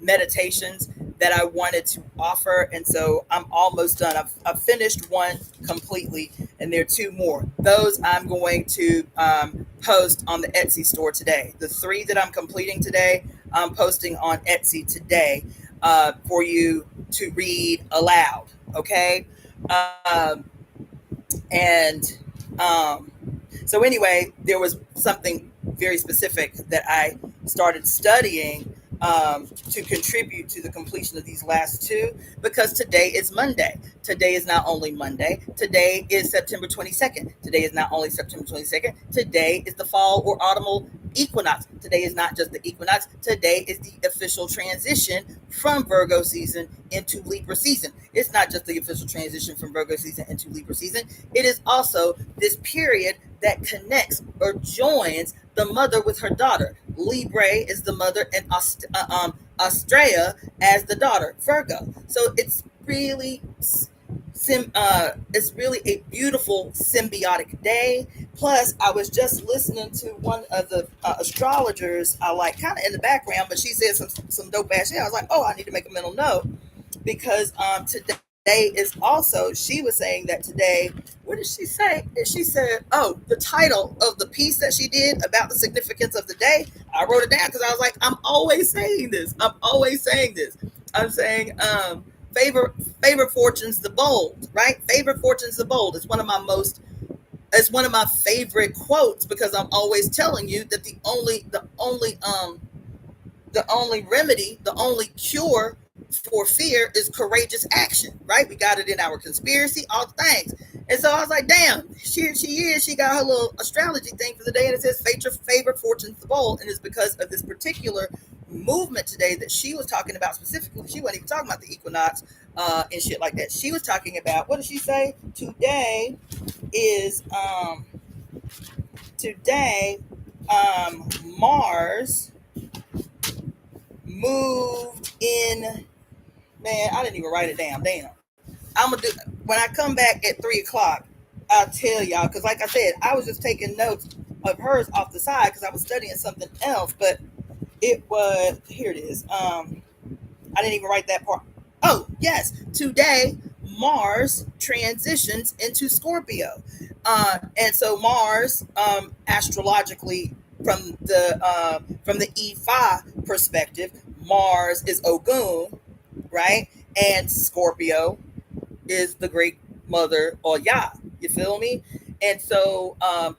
meditations that I wanted to offer. And so I'm almost done. I've finished one completely, and there are two more. Those I'm going to post on the Etsy store today. The three that I'm completing today, I'm posting on Etsy today for you to read aloud. Okay. And so anyway, there was something very specific that I started studying to contribute to the completion of these last two, because today is Monday. Today is not only Monday, today is September 22nd. Today is not only September 22nd, today is the fall or autumnal equinox. Today is not just the equinox, today is the official transition from Virgo season into Libra season. It's not just the official transition from Virgo season into Libra season, it is also this period that connects or joins the mother with her daughter. Libra is the mother, and Astrea as the daughter, Virgo. So it's really it's really a beautiful symbiotic day. Plus, I was just listening to one of the astrologers I like, kind of in the background, but she said some dope ass shit. I was like, oh, I need to make a mental note because today is also, she was saying that today, what did she say? She said, oh, the title of the piece that she did about the significance of the day, I wrote it down because I was like, I'm always saying this. I'm saying, favor fortunes the bold, right? Favor fortunes the bold. It's one of my favorite quotes, because I'm always telling you that the only remedy, the only cure for fear is courageous action, right? We got it in our conspiracy, all the things. And so I was like, damn, she got her little astrology thing for the day, and it says favor fortunes the bold. And it's because of this particular movement today that she was talking about specifically. She wasn't even talking about the equinox and shit like that. She was talking about, what did she say? Today is Mars moved in. Man, I didn't even write it down. Damn. I'm gonna do, when I come back at 3 o'clock, I'll tell y'all, because like I said, I was just taking notes of hers off the side because I was studying something else. But it was, here it is. I didn't even write that part. Oh, yes. Today, Mars transitions into Scorpio. And so Mars, astrologically, from the Ifa perspective, Mars is Ogun, right? And Scorpio is the great mother or Yah. You feel me? And so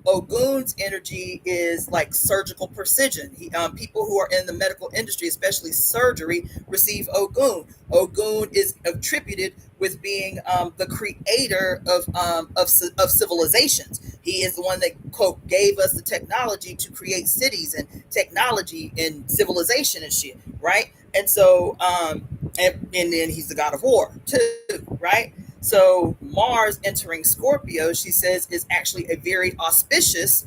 Ogun's energy is like surgical precision. People who are in the medical industry, especially surgery, receive Ogun. Ogun is attributed with being the creator of civilizations. He is the one that, quote, gave us the technology to create cities and technology and civilization and shit, right? And so, and then he's the god of war too, right? So Mars entering Scorpio, she says, is actually a very auspicious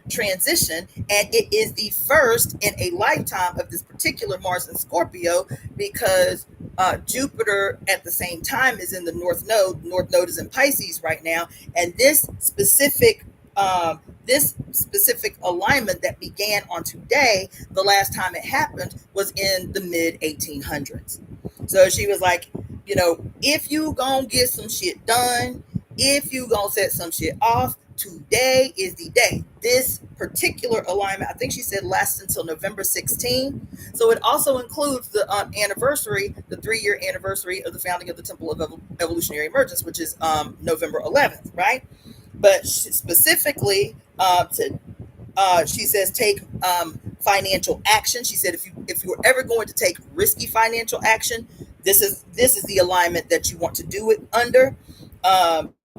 transition, and it is the first in a lifetime of this particular Mars in Scorpio, because Jupiter at the same time is in the North Node. North Node is in Pisces right now, and this specific alignment that began on today, the last time it happened was in the mid 1800s. So she was like, if you gonna get some shit done, if you gonna set some shit off, today is the day. This particular alignment, I think she said, lasts until November 16. So it also includes the anniversary, the 3-year anniversary of the founding of the Temple of Evolutionary Emergence, which is November 11th, right? But specifically, she says take financial action. She said if you're ever going to take risky financial action, this is the alignment that you want to do it under,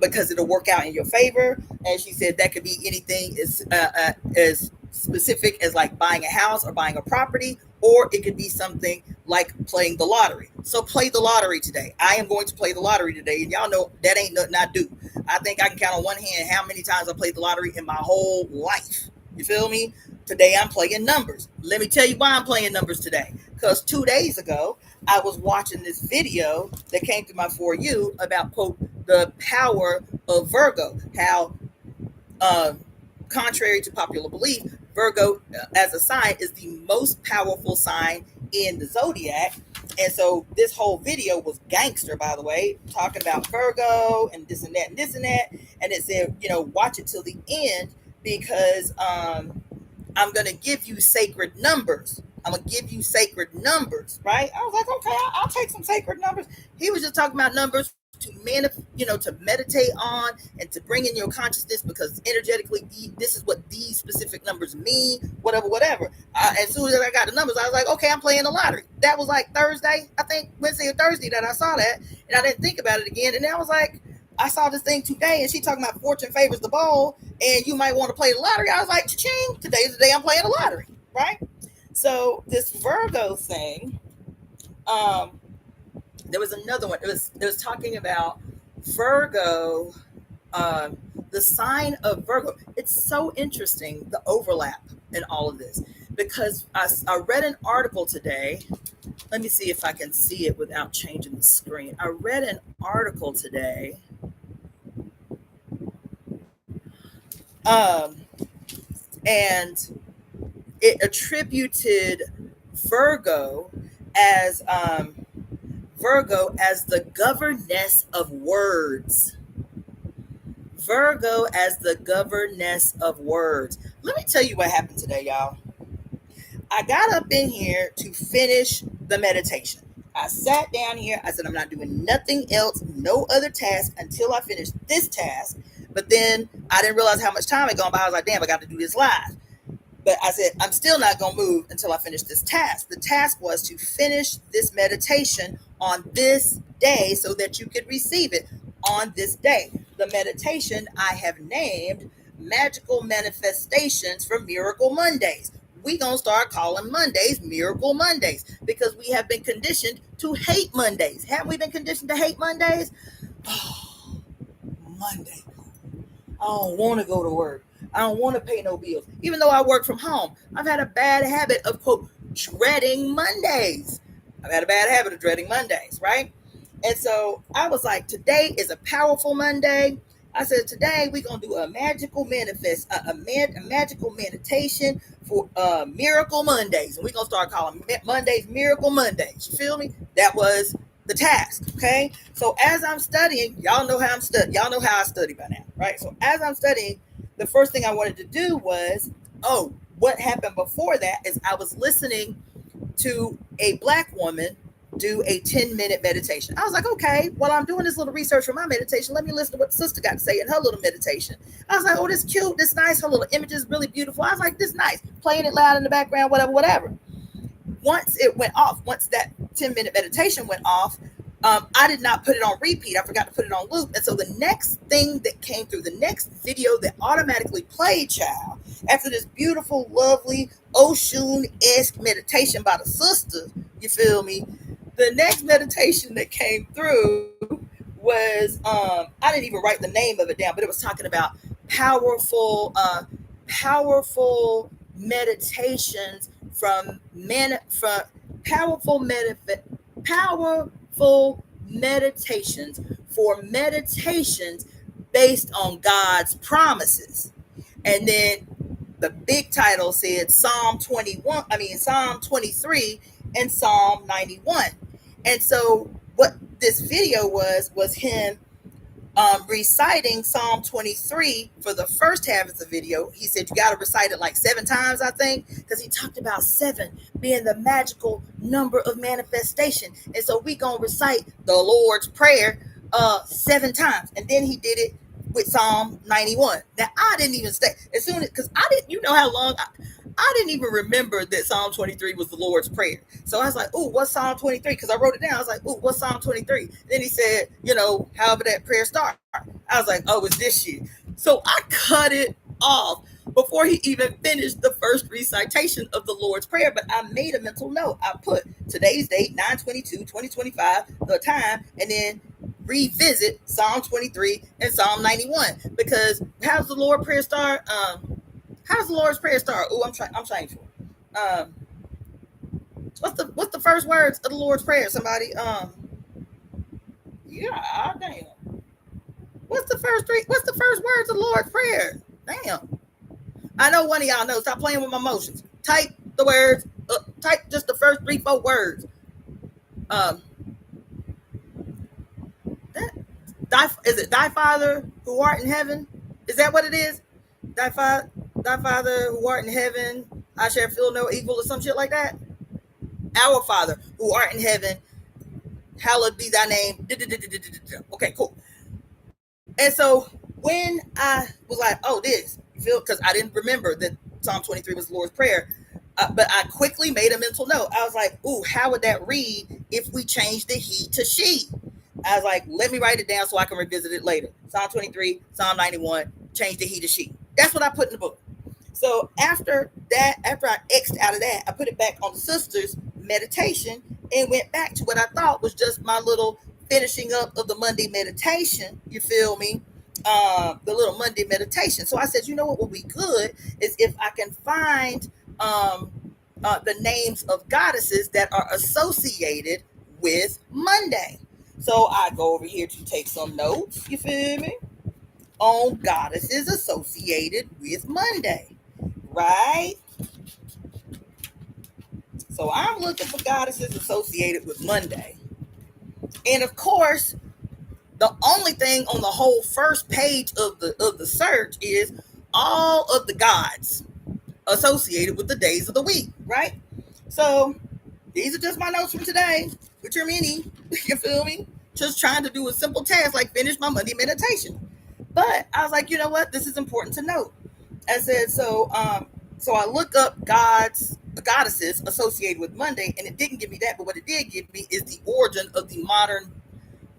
because it'll work out in your favor. And she said that could be anything as specific as like buying a house or buying a property, or it could be something like playing the lottery. So play the lottery today. I am going to play the lottery today, and y'all know that ain't nothing I do. I think I can count on one hand how many times I played the lottery in my whole life. You feel me? Today I'm playing numbers. Let me tell you why I'm playing numbers today. Because 2 days ago, I was watching this video that came through my For You about, quote, the power of Virgo. How, contrary to popular belief, Virgo as a sign is the most powerful sign in the zodiac. And so this whole video was gangster, by the way, talking about Virgo and this and that and this and that. And it said, watch it till the end, because I'm going to give you sacred numbers. I'm going to give you sacred numbers, right? I was like, okay, I'll take some sacred numbers. He was just talking about numbers to to meditate on and to bring in your consciousness, because energetically, this is what these specific numbers mean, whatever. As soon as I got the numbers, I was like, okay, I'm playing the lottery. That was like Thursday, I think Wednesday or Thursday that I saw that, and I didn't think about it again. And then I was like, I saw this thing today, and she talking about fortune favors the bold, and you might want to play the lottery. I was like, cha-ching, today's the day I'm playing the lottery, right? So this Virgo thing, there was another one. It was talking about Virgo, the sign of Virgo. It's so interesting, the overlap in all of this, because I read an article today. Let me see if I can see it without changing the screen. I read an article today. And it attributed Virgo as the governess of words. Virgo as the governess of words. Let me tell you what happened today, y'all. I got up in here to finish the meditation. I sat down here. I said, I'm not doing nothing else, no other task until I finish this task. But then I didn't realize how much time had gone by. I was like, damn, I got to do this live. But I said, I'm still not going to move until I finish this task. The task was to finish this meditation on this day so that you could receive it on this day. The meditation I have named Magical Manifestations for Miracle Mondays. We're going to start calling Mondays Miracle Mondays, because we have been conditioned to hate Mondays. Haven't we been conditioned to hate Mondays? Oh, Monday. I don't want to go to work. I don't want to pay no bills. Even though I work from home, I've had a bad habit of, quote, dreading Mondays. I've had a bad habit of dreading Mondays, right? And so I was like, today is a powerful Monday. I said, today we're going to do a magical magical meditation for Miracle Mondays. And we're going to start calling Mondays Miracle Mondays. You feel me? That was the task. Okay, so as I'm studying, y'all know how y'all know how I study by now, right? So as I'm studying, the first thing I wanted to do was, what happened before that is I was listening to a Black woman do a 10-minute meditation. I was like, okay, while I'm doing this little research for my meditation, let me listen to what the sister got to say in her little meditation. I was like, oh, this cute, this nice, her little image is really beautiful. I was like, this nice, playing it loud in the background, whatever. Once it went off, once that 10-minute meditation went off, I did not put it on repeat. I forgot to put it on loop. And so the next thing that came through, the next video that automatically played, child, after this beautiful, lovely, Oshun-esque meditation by the sister, you feel me? The next meditation that came through was, I didn't even write the name of it down, but it was talking about powerful meditations powerful meditations for meditations based on God's promises. And then the big title said Psalm 23 and Psalm 91. And so what this video was him reciting Psalm 23 for the first half of the video. He said you got to recite it like 7 times, I think, because he talked about 7 being the magical number of manifestation. And so we gonna recite the Lord's Prayer 7 times. And then he did it with Psalm 91. Now I didn't even stay as soon as, because I didn't, you know how long I didn't even remember that Psalm 23 was the Lord's Prayer. So I was like, oh, what's Psalm 23? Because I wrote it down. I was like, oh, what's Psalm 23? Then he said, however that prayer starts. I was like, oh, it's this shit. So I cut it off before he even finished the first recitation of the Lord's Prayer. But I made a mental note. I put today's date, 9/22/2025, the time, and then revisit Psalm 23 and Psalm 91. Because how's the Lord's Prayer start? How's the Lord's Prayer start? Oh, I'm trying for. What's the first words of the Lord's Prayer? Somebody, yeah, damn. What's the first words of the Lord's Prayer? Damn. I know one of y'all knows. Stop playing with my emotions. Type the words. Type just the first 3-4 words. Is it thy Father who art in heaven? Is that what it is? Thy Father who art in heaven, I shall feel no evil, or some shit like that. Our Father who art in heaven, hallowed be thy name. Okay, cool. And so when I was like, oh, this, you feel, because I didn't remember that Psalm 23 was the Lord's Prayer, but I quickly made a mental note. I was like, ooh, how would that read if we changed the he to she? I was like, let me write it down so I can revisit it later. Psalm 23, Psalm 91, change the he to she. That's what I put in the book. So after I X'd out of that, I put it back on the sister's meditation and went back to what I thought was just my little finishing up of the Monday meditation. You feel me? The little Monday meditation. So I said, you know what would be good is if I can find the names of goddesses that are associated with Monday. So I go over here to take some notes. You feel me? On goddesses associated with Monday. Right? So I'm looking for goddesses associated with Monday. And of course, the only thing on the whole first page of the search is all of the gods associated with the days of the week, right? So these are just my notes from today, which are many. You feel me? Just trying to do a simple task like finish my Monday meditation. But I was like, you know what? This is important to note. I said, so I look up goddesses associated with Monday, and it didn't give me that, but what it did give me is the origin of the modern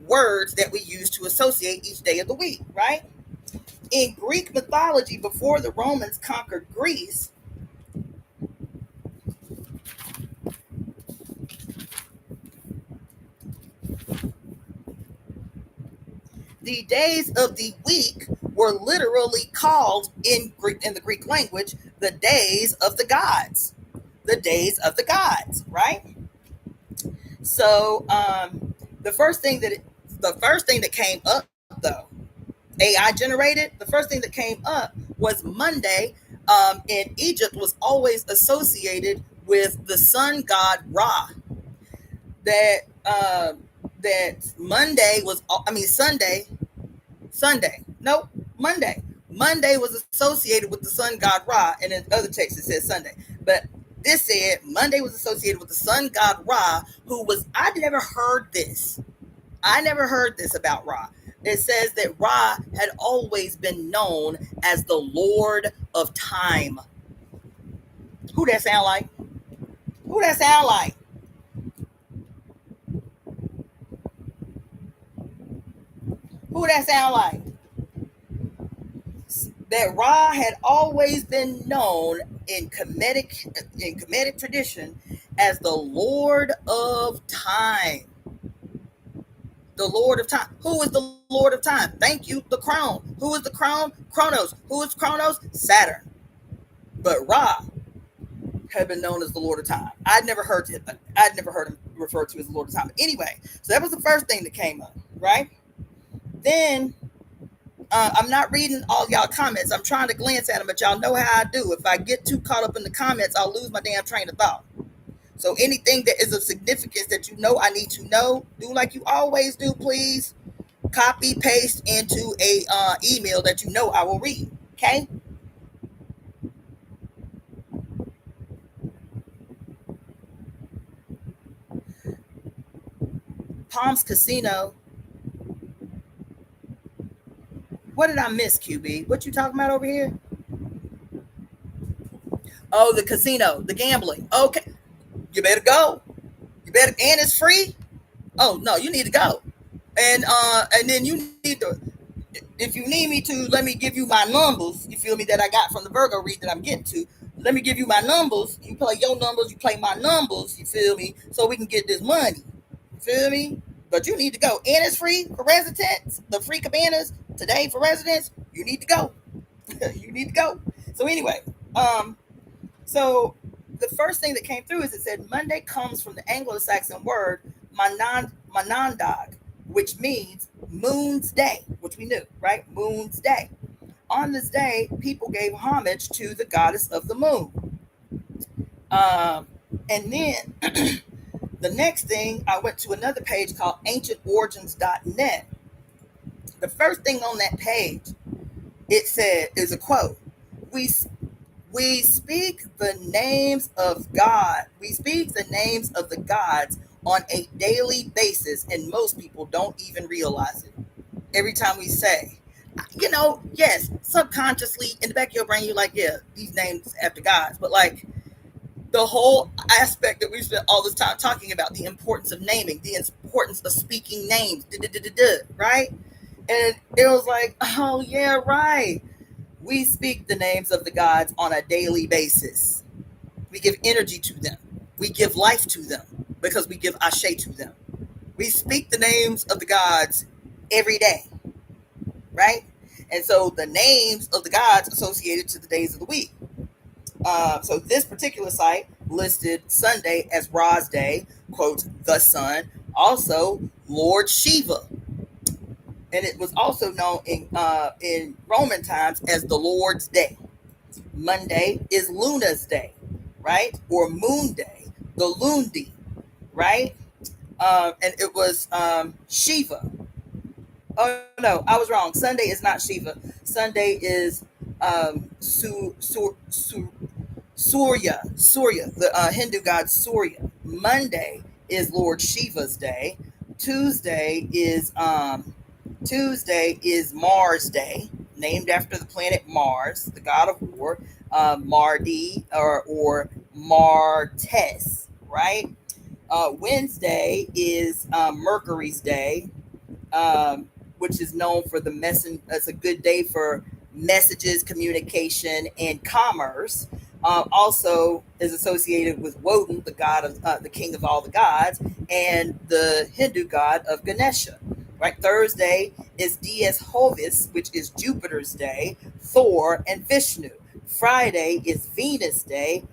words that we use to associate each day of the week, right? In Greek mythology, before the Romans conquered Greece, the days of the week were literally called in the Greek language the days of the gods. The days of the gods, right? So the first thing that came up, though, AI generated, the first thing that came up was Monday in Egypt was always associated with the sun god Ra. That that Monday was, I mean, Sunday. Nope, Monday. Monday was associated with the sun god Ra, and in other texts it says Sunday. But this said Monday was associated with the sun god Ra, who was, I never heard this. I never heard this about Ra. It says that Ra had always been known as the Lord of Time. Who that sound like? Who that sound like? Who that sound like? That Ra had always been known in Kemetic tradition as the Lord of Time. The Lord of Time. Who is the Lord of Time? Thank you, the crown. Who is the crown? Chronos. Who is Chronos? Saturn. But Ra had been known as the Lord of Time. I'd never heard him referred to as the Lord of Time. But anyway, so that was the first thing that came up, right? Then I'm not reading all y'all comments. I'm trying to glance at them, but y'all know how I do. If I get too caught up in the comments, I'll lose my damn train of thought. So anything that is of significance that you know I need to know, do like you always do, please. Copy, paste into a email that you know I will read. Okay? Palms Casino. What did I miss, QB? What you talking about over here? Oh, the casino, the gambling. Okay. You better go. You better, and it's free. Oh no, you need to go. And then you need to, if you need me to, let me give you my numbers. You feel me, that I got from the Virgo read that I'm getting to. Let me give you my numbers. You play your numbers, you play my numbers, you feel me? So we can get this money. You feel me? But you need to go. And it's free for residents. The free cabanas today for residents. You need to go. You need to go. So anyway, so the first thing that came through is it said Monday comes from the Anglo-Saxon word manandag, which means moon's day, which we knew, right? Moon's day. On this day, people gave homage to the goddess of the moon. And then the next thing, I went to another page called ancientorigins.net. The first thing on that page, it said, is a quote. We speak the names of God. We speak the names of the gods on a daily basis, and most people don't even realize it. Every time we say, you know, yes, subconsciously in the back of your brain, you're like, yeah, these names after gods. But like the whole aspect that we spent all this time talking about, the importance of naming, the importance of speaking names, right? And it was like, oh yeah, right. We speak the names of the gods on a daily basis. We give energy to them. We give life to them because we give ashe to them. We speak the names of the gods every day, right? And so the names of the gods associated to the days of the week. So this particular site listed Sunday as Ra's day, quote, the sun, also Lord Shiva. And it was also known in Roman times as the Lord's Day. Monday is Luna's Day, right? Or Moon Day, the Lundi, right? And it was Shiva. Oh no, I was wrong. Sunday is not Shiva. Sunday is Surya, the Hindu god Surya. Monday is Lord Shiva's day. Tuesday is Mars Day, named after the planet Mars, the god of war, Mardi or Martes, right? Wednesday is Mercury's day, which is known for the it's a good day for messages, communication, and commerce. Also is associated with Woden, the god of the king of all the gods, and the Hindu god of Ganesha. Right, Thursday is Dies Hovis, which is Jupiter's day, Thor and Vishnu. Friday is Venus Day,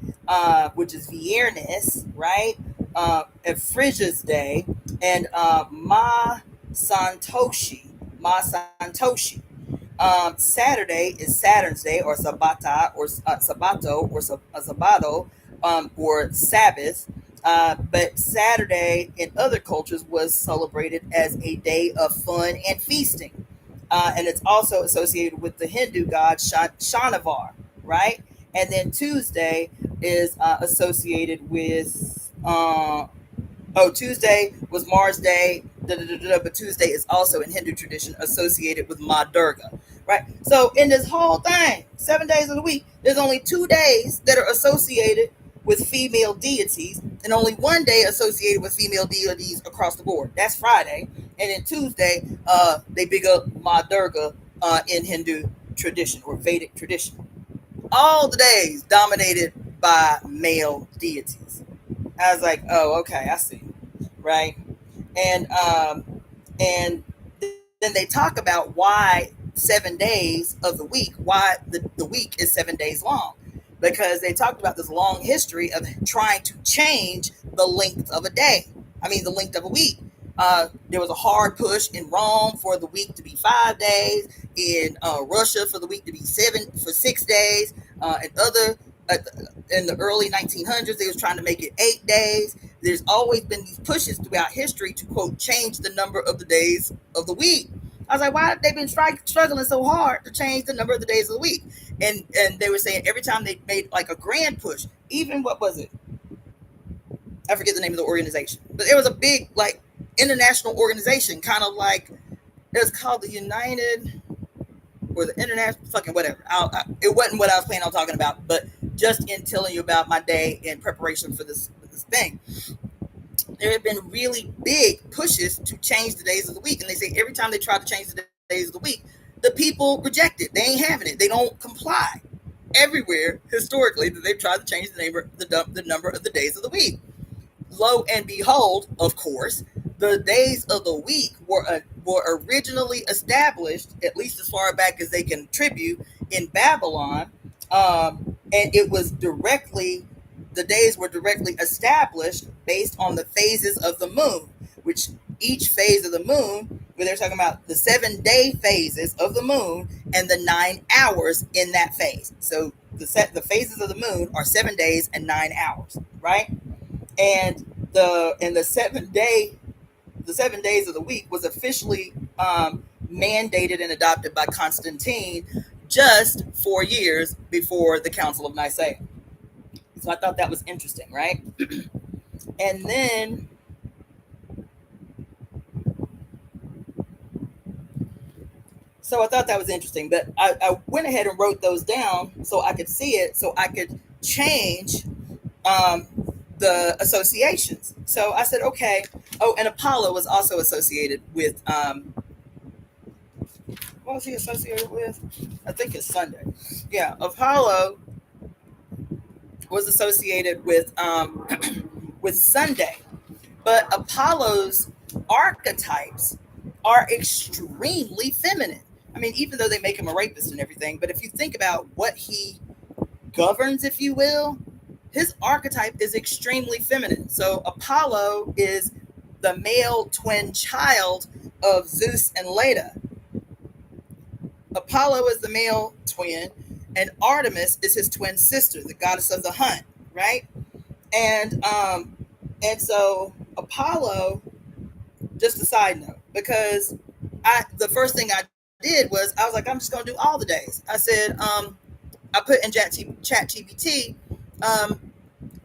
which is Viernes, right? And Phrygia's day, and Ma Santoshi. Saturday is Saturn's day, or Sabbata, or Sabbato, or Sabbato, or Sabbath. But Saturday in other cultures was celebrated as a day of fun and feasting. And it's also associated with the Hindu god Shanivar, right? And then Tuesday is associated with Tuesday was Mars Day, but Tuesday is also in Hindu tradition associated with Ma Durga, right? So in this whole thing, 7 days of the week, there's only 2 days that are associated with female deities, and only one day associated with female deities across the board. That's Friday, and then Tuesday, they big up Ma Durga in Hindu tradition or Vedic tradition. All the days dominated by male deities. I was like, oh, okay, I see, right? And then they talk about why 7 days of the week, why the week is 7 days long, because they talked about this long history of trying to change the length of a day. I mean, the length of a week. There was a hard push in Rome for the week to be 5 days, in Russia for the week to be 6 days, and other in the early 1900s, they was trying to make it 8 days. There's always been these pushes throughout history to, quote, change the number of the days of the week. I was like, why have they been struggling so hard to change the number of the days of the week? And they were saying every time they made like a grand push, even what was it? I forget the name of the organization, but it was a big like international organization, kind of like it was called the United or the International, fucking whatever. It wasn't what I was planning on talking about, but just in telling you about my day in preparation for this thing, there have been really big pushes to change the days of the week, and they say every time they try to change the days of the week, the people reject it. They ain't having it. They don't comply. Everywhere historically that they've tried to change the number of the days of the week. Lo and behold, of course, the days of the week were originally established, at least as far back as they can attribute, in Babylon, and the days were directly established based on the phases of the moon, which each phase of the moon, where they're talking about the 7-day phases of the moon and the 9 hours in that phase. So the phases of the moon are 7 days and 9 hours, right? And the 7 days of the week was officially mandated and adopted by Constantine just 4 years before the Council of Nicaea. So I thought that was interesting, right? And then so I thought that was interesting, but I went ahead and wrote those down so I could see it, so I could change the associations. So I said, okay. Oh, and Apollo was also associated with, what was he associated with? I think it's Sunday. Yeah, Apollo was associated with with Sunday, but Apollo's archetypes are extremely feminine. I mean, even though they make him a rapist and everything, but if you think about what he governs, if you will, his archetype is extremely feminine. So Apollo is the male twin child of Zeus and Leda. Apollo is the male twin, and Artemis is his twin sister, the goddess of the hunt, right? And so Apollo, just a side note, because the first thing I did was I was like, I'm just gonna do all the days. I said, I put in chat GPT,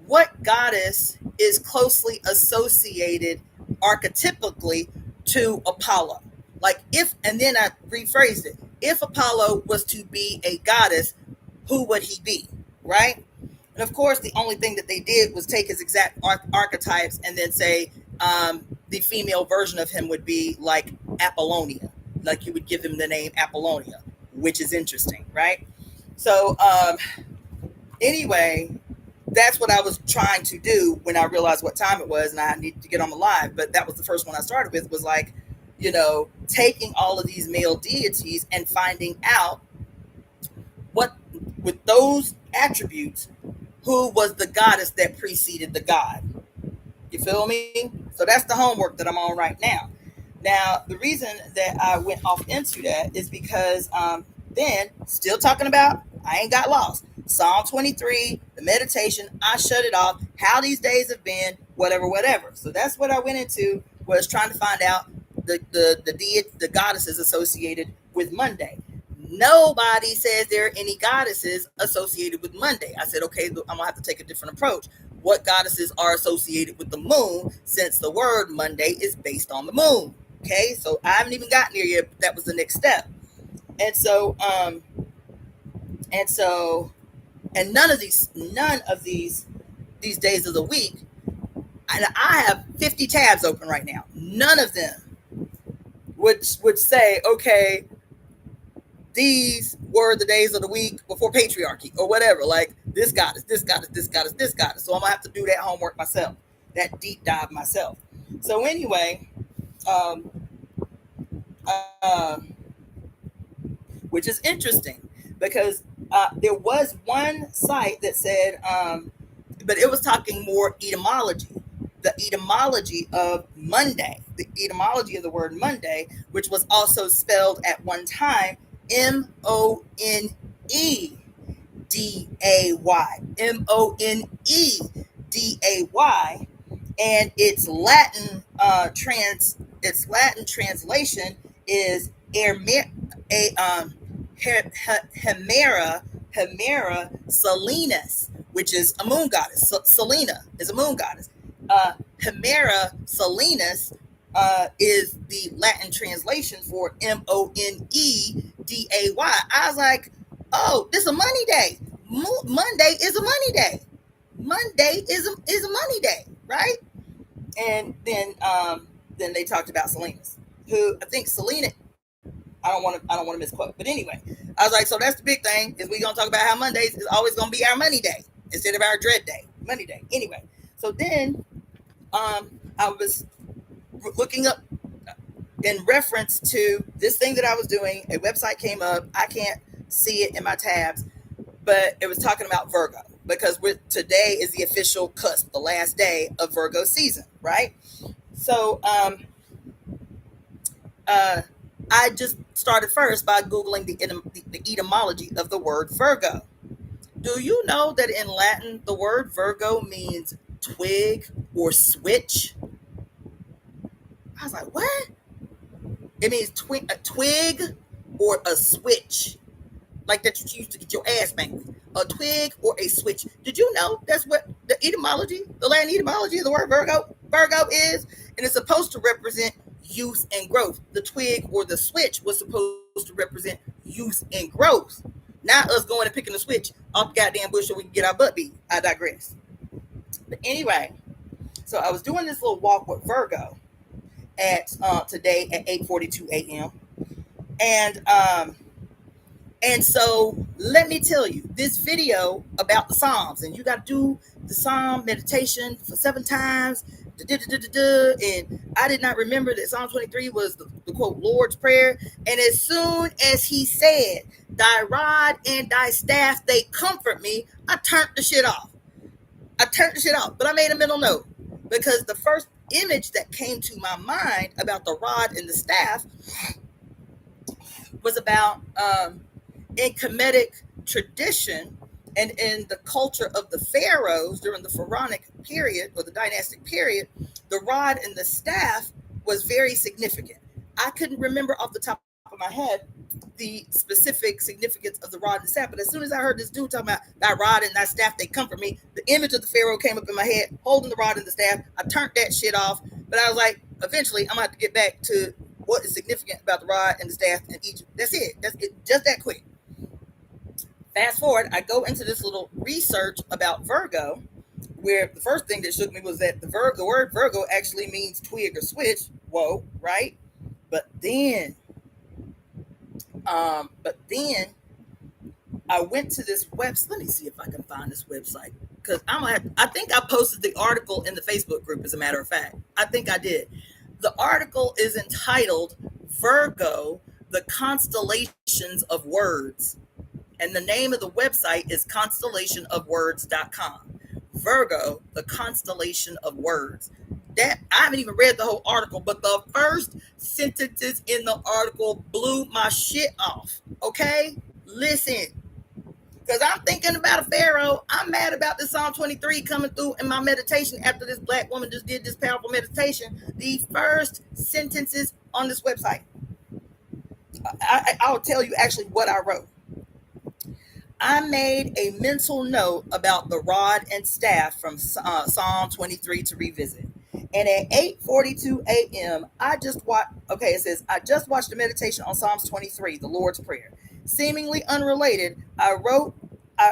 what goddess is closely associated archetypically to Apollo? Like and then I rephrased it. If Apollo was to be a goddess, who would he be, right? And of course, the only thing that they did was take his exact archetypes and then say the female version of him would be like Apollonia. Like you would give him the name Apollonia, which is interesting, right? So anyway, that's what I was trying to do when I realized what time it was and I needed to get on the live. But that was the first one I started with, was like, taking all of these male deities and finding out what, with those attributes, who was the goddess that preceded the god. You feel me? So that's the homework that I'm on right now. Now, the reason that I went off into that is because then, still talking about, I ain't got lost. Psalm 23, the meditation, I shut it off, how these days have been, whatever. So that's what I went into, was trying to find out the goddesses associated with Monday. Nobody says there are any goddesses associated with Monday. I said, okay, I'm gonna have to take a different approach. What goddesses are associated with the moon, since the word Monday is based on the moon? Okay, so I haven't even gotten there yet, but that was the next step. And so none of these days of the week, and I have 50 tabs open right now, none of them would say, okay, these were the days of the week before patriarchy or whatever, like this goddess, this goddess, this goddess, this goddess. So I'm gonna have to do that homework myself, that deep dive myself. So anyway, which is interesting, because there was one site that said, but it was talking more etymology, the etymology of Monday, the etymology of the word Monday, which was also spelled at one time Moneyday, Moneyday, and its Latin translation is Hemera Selinus, which is a moon goddess. Selena is a moon goddess. Hemera Selinus is the Latin translation for Moneyday. I was like, oh, this is a money day. Monday is a money day. Monday is a money day, right? And then they talked about Salinas, who I think Selena. I don't want to misquote, but anyway, I was like, so that's the big thing, is we gonna talk about how Mondays is always gonna be our money day instead of our dread day, money day. Anyway, so then I was looking up in reference to this thing that I was doing. A website came up. I can't see it in my tabs, but it was talking about Virgo, because today is the official cusp, the last day of Virgo season, right? So I just started first by Googling the etymology of the word Virgo. Do you know that in Latin, the word Virgo means twig or switch? I was like, what? It means a twig or a switch, like that you used to get your ass banged. A twig or a switch. Did you know that's what the Latin etymology of the word Virgo is? And it's supposed to represent youth and growth. The twig or the switch was supposed to represent youth and growth. Not us going and picking the switch off the goddamn bush so we can get our butt beat. I digress. But anyway, so I was doing this little walk with Virgo at today at 8:42 a.m. And so let me tell you, this video about the Psalms, and you got to do the Psalm meditation for 7 times. And I did not remember that Psalm 23 was the quote Lord's Prayer. And as soon as he said, "Thy rod and thy staff, they comfort me," I turned the shit off. But I made a mental note, because the first image that came to my mind about the rod and the staff was about in Kemetic tradition and in the culture of the pharaohs during the pharaonic period, or the dynastic period, the rod and the staff was very significant. I couldn't remember off the top of my head the specific significance of the rod and staff, but as soon as I heard this dude talking about thy rod and thy staff, they comfort me, the image of the pharaoh came up in my head, holding the rod and the staff. I turned that shit off, but I was like, eventually I'm gonna have to get back to what is significant about the rod and the staff in Egypt. That's it. Just that quick. Fast forward, I go into this little research about Virgo, where the first thing that shook me was that the word Virgo actually means twig or switch. Whoa, right? But then I went to this website. Let me see if I can find this website, because I think I posted the article in the Facebook group, as a matter of fact. I think I did. The article is entitled Virgo, the Constellations of Words. And the name of the website is constellationofwords.com. Virgo, the Constellation of Words. That I haven't even read the whole article, but the first sentences in the article blew my shit off. Okay? Listen. Because I'm thinking about a pharaoh. I'm mad about this Psalm 23 coming through in my meditation after this black woman just did this powerful meditation. The first sentences on this website. I'll tell you actually what I wrote. I made a mental note about the rod and staff from Psalm 23 to revisit. And at 8:42 a.m., I just watched. Okay, it says I just watched a meditation on Psalms 23, the Lord's Prayer. Seemingly unrelated, I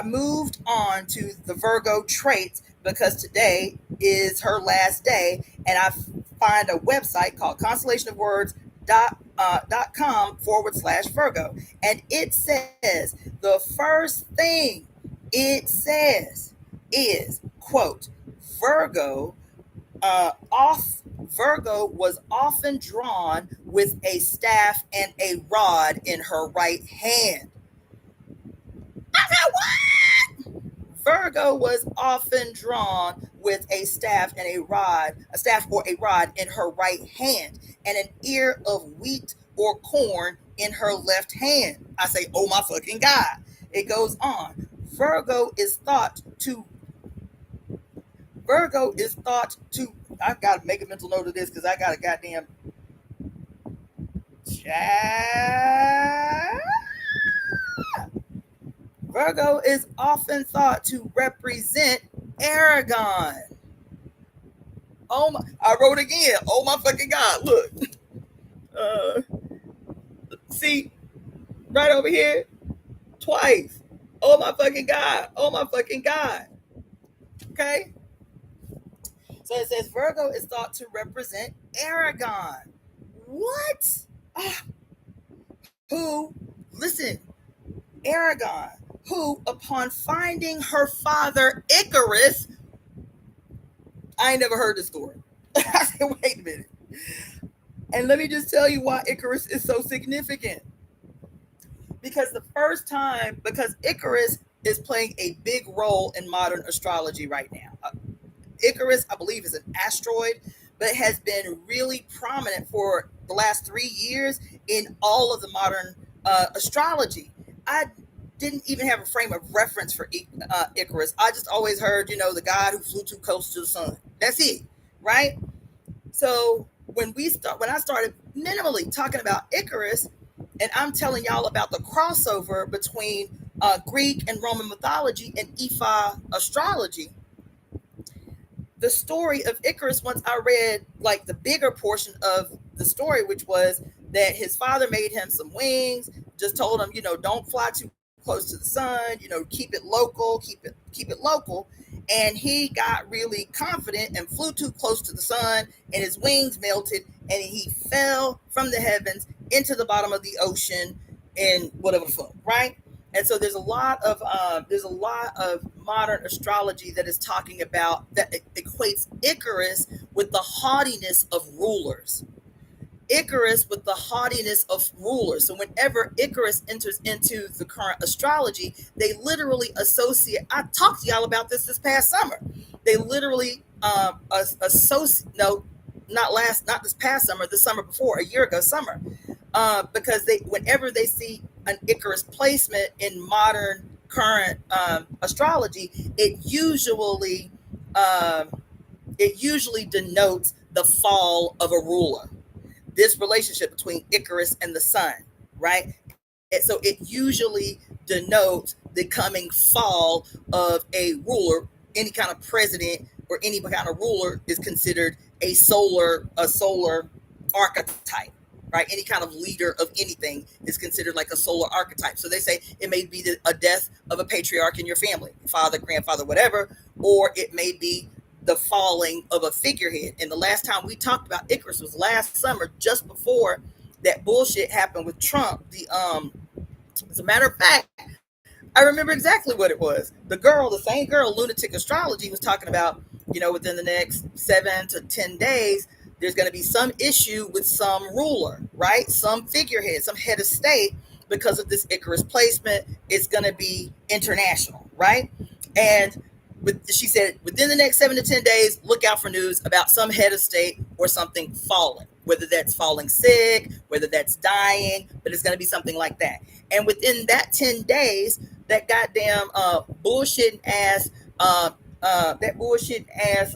moved on to the Virgo traits because today is her last day, and I find a website called constellationofwords.com/Virgo, and it says the first thing it says is, quote, Virgo was often drawn with a staff and a rod in her right hand. I said, what? Virgo was often drawn with a staff and a staff or a rod in her right hand, and an ear of wheat or corn in her left hand. I say, oh my fucking God. It goes on. Virgo is thought to, I've got to make a mental note of this because I got a goddamn chat. Virgo is often thought to represent Aragon. Oh my, I wrote again. Oh my fucking God. Look. See, right over here, twice. Oh my fucking God. Oh my fucking God. Okay. So it says Virgo is thought to represent Aragon. What? Who, listen, Aragon, who upon finding her father Icarus, I ain't never heard this story. I said, wait a minute. And let me just tell you why Icarus is so significant. Because Icarus is playing a big role in modern astrology right now. Icarus, I believe, is an asteroid, but has been really prominent for the last 3 years in all of the modern astrology. I didn't even have a frame of reference for Icarus. I just always heard, the god who flew too close to the sun. That's it, right? So when I started minimally talking about Icarus, and I'm telling y'all about the crossover between Greek and Roman mythology and Ifa astrology, the story of Icarus, once I read like the bigger portion of the story, which was that his father made him some wings, just told him, don't fly too close to the sun, keep it local. And he got really confident and flew too close to the sun, and his wings melted, and he fell from the heavens into the bottom of the ocean and whatever the fuck, right? And so there's a lot of modern astrology that is talking about that equates Icarus with the haughtiness of rulers. So whenever Icarus enters into the current astrology, they literally associate. I talked to y'all about this past summer. They literally associate. No, not this past summer. The summer before, a year ago summer, because whenever they see an Icarus placement in modern current astrology, it usually denotes the fall of a ruler. This relationship between Icarus and the sun, right? And so it usually denotes the coming fall of a ruler. Any kind of president or any kind of ruler is considered a solar archetype, right? Any kind of leader of anything is considered like a solar archetype. So they say it may be a death of a patriarch in your family, father, grandfather, whatever, or it may be the falling of a figurehead. And the last time we talked about Icarus was last summer, just before that bullshit happened with Trump. As a matter of fact, I remember exactly what it was. The same girl, Lunatic Astrology, was talking about, within the next 7 to 10 days, there's going to be some issue with some ruler, right? Some figurehead, some head of state, because of this Icarus placement. It's going to be international, right? And she said, within the next 7 to 10 days, look out for news about some head of state or something falling, whether that's falling sick, whether that's dying, but it's going to be something like that. And within that 10 days, that goddamn bullshitting ass that bullshit ass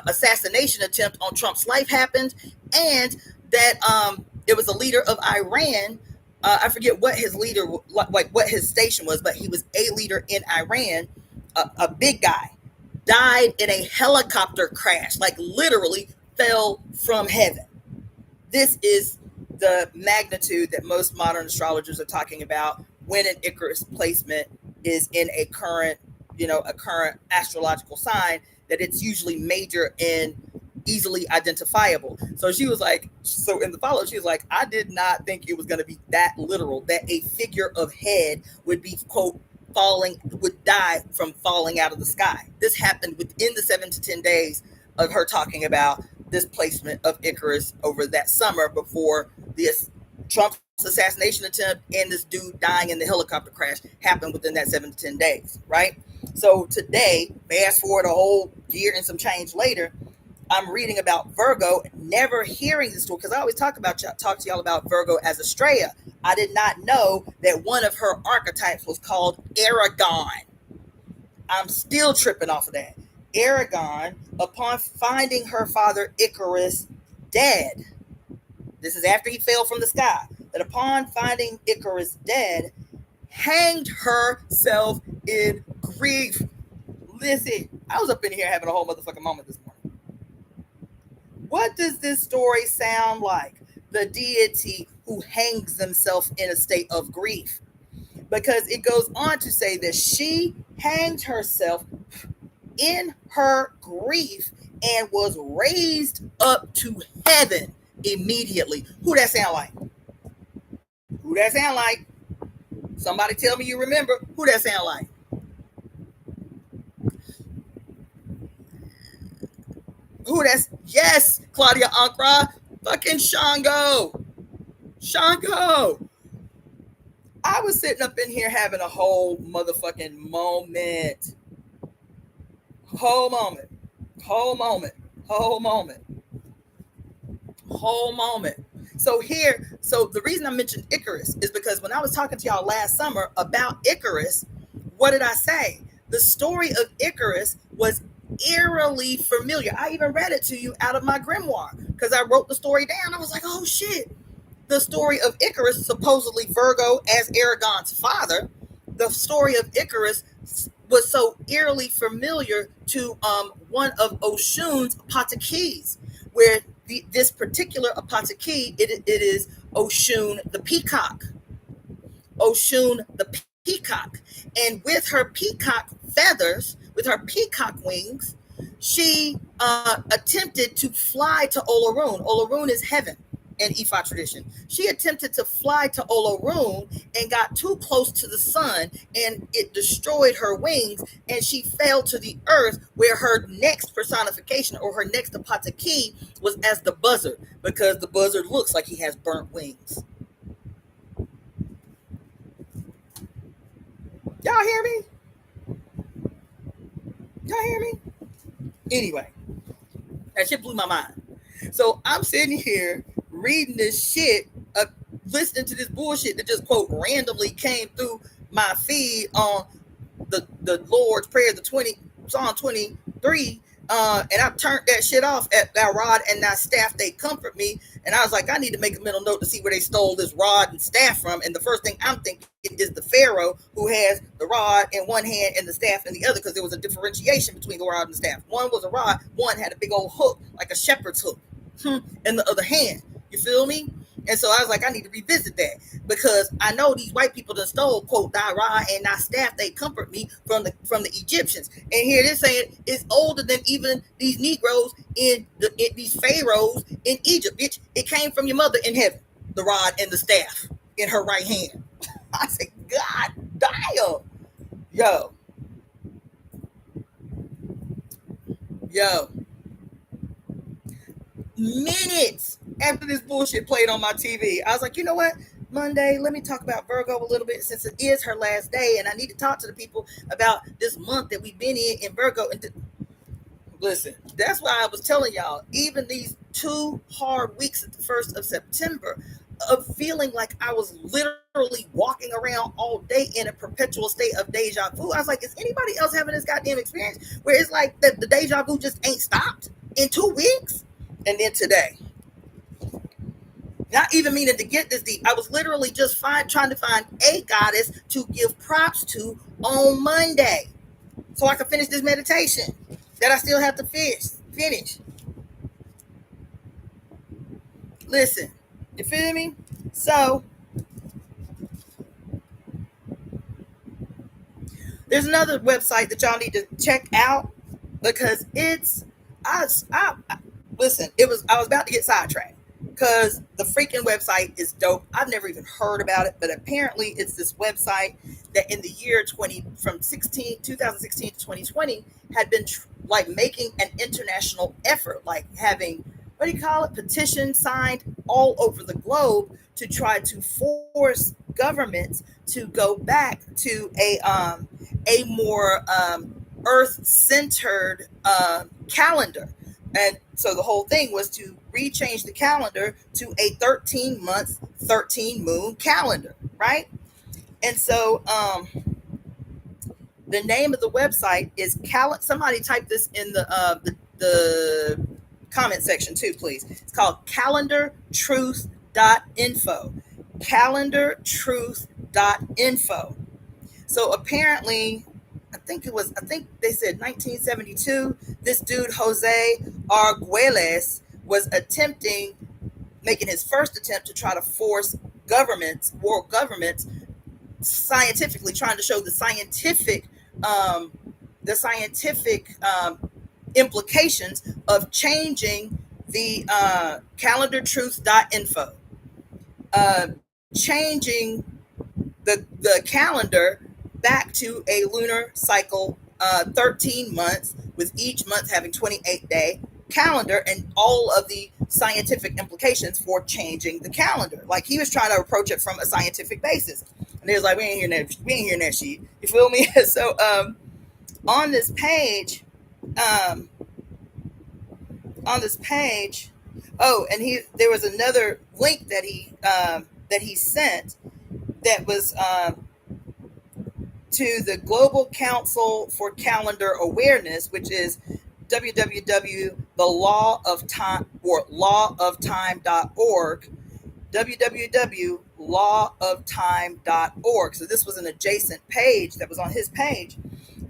assassination attempt on Trump's life happened, and that it was a leader of Iran. I forget what his leader, like what his station was, but he was a leader in Iran, a big guy, died in a helicopter crash, like literally fell from heaven. This is the magnitude that most modern astrologers are talking about when an Icarus placement is in a current, a current astrological sign, that it's usually major and easily identifiable. So she was like, so in the follow, she was like, I did not think it was going to be that literal, that a figure of head would be, quote, would die from falling out of the sky. This happened within the 7 to 10 days of her talking about this placement of Icarus over that summer before this Trump's assassination attempt and this dude dying in the helicopter crash happened within that 7 to 10 days, right? So today, fast forward a whole year and some change later, I'm reading about Virgo, never hearing this story, because I always talk to y'all about Virgo as Estrella. I did not know that one of her archetypes was called Aragon. I'm still tripping off of that. Aragon, upon finding her father Icarus dead, this is after he fell from the sky, that upon finding Icarus dead, hanged herself in grief. Listen, I was up in here having a whole motherfucking moment this morning. What does this story sound like? The deity who hangs themselves in a state of grief. Because it goes on to say that she hanged herself in her grief and was raised up to heaven immediately. Who that sound like? Who that sound like? Somebody tell me you remember. Who that sound like? Who that's? Yes, Claudia Ankra. Fucking Shango. Shango. I was sitting up in here having a whole motherfucking moment. Whole moment. So the reason I mentioned Icarus is because when I was talking to y'all last summer about Icarus, what did I say? The story of Icarus was eerily familiar. I even read it to you out of my grimoire because I wrote the story down. I was like, oh shit. The story of Icarus, supposedly Virgo as Aragon's father, the story of Icarus was so eerily familiar to one of Oshun's apothekeys, where this particular apothekey, it is Oshun the peacock. Oshun the peacock. And with her peacock feathers, with her peacock wings, she attempted to fly to Olorun. Olorun is heaven in Ifa tradition. She attempted to fly to Olorun and got too close to the sun, and it destroyed her wings, and she fell to the earth, where her next personification or her next apothekey was as the buzzard, because the buzzard looks like he has burnt wings. Y'all hear me? Y'all hear me? Anyway, that shit blew my mind. So I'm sitting here reading this shit, listening to this bullshit that just, quote, randomly came through my feed on the Lord's Prayer, Psalm 23, and I turned that shit off at thy rod and thy staff, they comfort me. And I was like, I need to make a mental note to see where they stole this rod and staff from. And the first thing I'm thinking is the Pharaoh who has the rod in one hand and the staff in the other, because there was a differentiation between the rod and the staff. One was a rod, one had a big old hook, like a shepherd's hook, in the other hand. You feel me? And so I was like, I need to revisit that, because I know these white people that stole, quote, thy rod and thy staff, they comfort me, from the Egyptians. And here they're saying it's older than even these Negroes in these pharaohs in Egypt. Bitch, it came from your mother in heaven, the rod and the staff in her right hand. I said, God damn. Yo. Minutes after this bullshit played on my TV, I was like, you know what? Monday, let me talk about Virgo a little bit, since it is her last day, and I need to talk to the people about this month that we've been in Virgo. And listen, that's why I was telling y'all, even these 2 hard weeks at the 1st of September, of feeling like I was literally walking around all day in a perpetual state of deja vu. I was like, is anybody else having this goddamn experience where it's like the deja vu just ain't stopped in 2 weeks? And then today, not even meaning to get this deep, I was literally just trying to find a goddess to give props to on Monday so I can finish this meditation that I still have to finish. Listen, you feel me? So there's another website that y'all need to check out because it's I listen, I was about to get sidetracked because the freaking website is dope. I've never even heard about it, but apparently it's this website that in the year 2016 to 2020 had been like making an international effort, like having, what do you call it, petitions signed all over the globe to try to force governments to go back to a more earth-centered calendar. And so the whole thing was to rechange the calendar to a 13-month, 13-moon calendar, right? And so the name of the website is somebody type this in the comment section too, please. It's called calendartruth.info. Calendartruth.info. So apparently, I think they said 1972, this dude Jose Arguelles was making his first attempt to try to force world governments, scientifically trying to show the scientific implications of changing the calendartruth.info, changing the calendar back to a lunar cycle, 13 months, with each month having 28-day calendar, and all of the scientific implications for changing the calendar. Like, he was trying to approach it from a scientific basis, and he was like, we ain't hearing that shit. You feel me? So on this page, oh, and there was another link that he sent that was to the Global Council for Calendar Awareness, which is www.lawoftime.org, www.lawoftime.org. So this was an adjacent page that was on his page,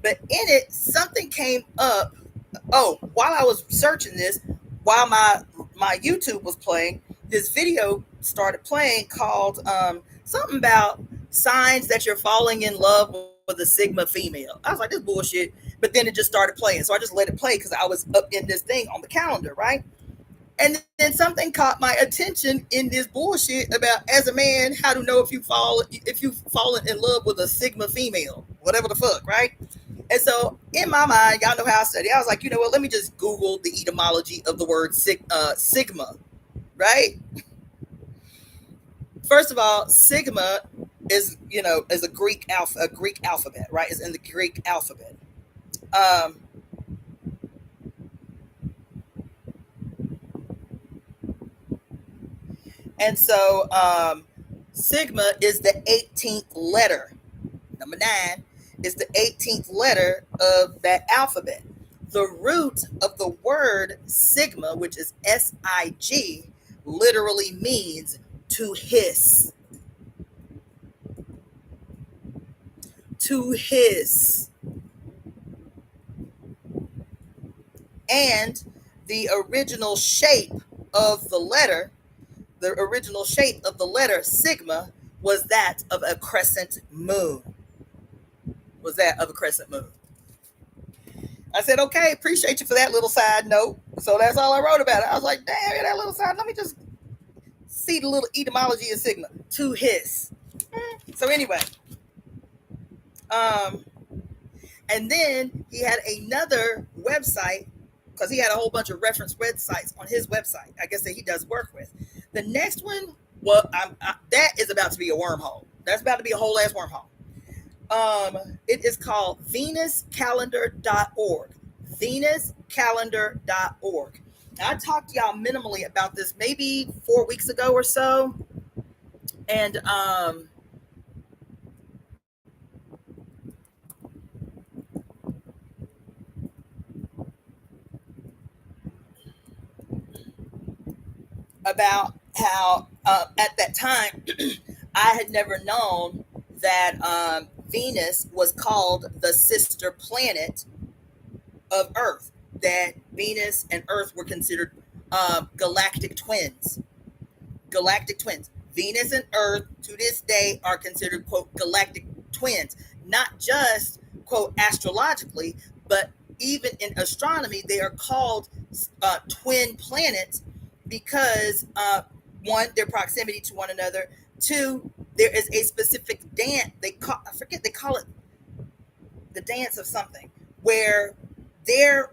but in it something came up. Oh, while I was searching this, while my YouTube was playing, this video started playing called something about signs that you're falling in love with a Sigma female. I was like, this bullshit. But then it just started playing. So I just let it play because I was up in this thing on the calendar, right? And then something caught my attention in this bullshit about, as a man, how to know if you've fallen in love with a Sigma female, whatever the fuck, right? And so in my mind, y'all know how I study. I was like, you know what? Let me just Google the etymology of the word Sigma, right? First of all, Sigma is a Greek alphabet, right? It's in the Greek alphabet. And so Sigma is the 18th letter. Number 9 is the 18th letter of that alphabet. The root of the word Sigma, which is SIG, literally means to hiss. To hiss. And the original shape of the letter Sigma was that of a crescent moon. I said, okay, appreciate you for that little side note. So that's all I wrote about it. I was like, damn, that little side, let me just see the little etymology of Sigma. To hiss. So anyway, and then he had another website, because he had a whole bunch of reference websites on his website, I guess, that he does work with. The next one, well, that is about to be a wormhole. That's about to be a whole ass wormhole. It is called venuscalendar.org. venuscalendar.org. Now, I talked to y'all minimally about this maybe 4 weeks ago or so. And about how at that time I had never known that Venus was called the sister planet of Earth, that Venus and Earth were considered galactic twins. Galactic twins. Venus and Earth to this day are considered, quote, galactic twins, not just, quote, astrologically, but even in astronomy, they are called twin planets because one, their proximity to one another. Two, there is a specific dance they call, I forget, they call it the dance of something, where their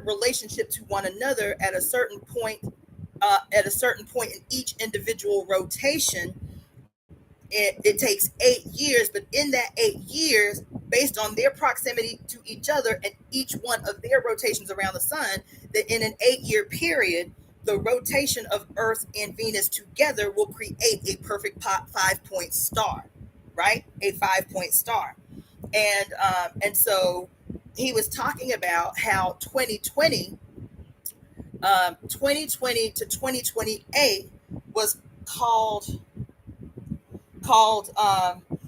relationship to one another at a certain point in each individual rotation, it takes 8 years, but in that 8 years, based on their proximity to each other and each one of their rotations around the sun, that in an 8 year period, the rotation of Earth and Venus together will create a perfect 5-point star, right? A 5-point star. And so he was talking about how 2020 to 2028 was called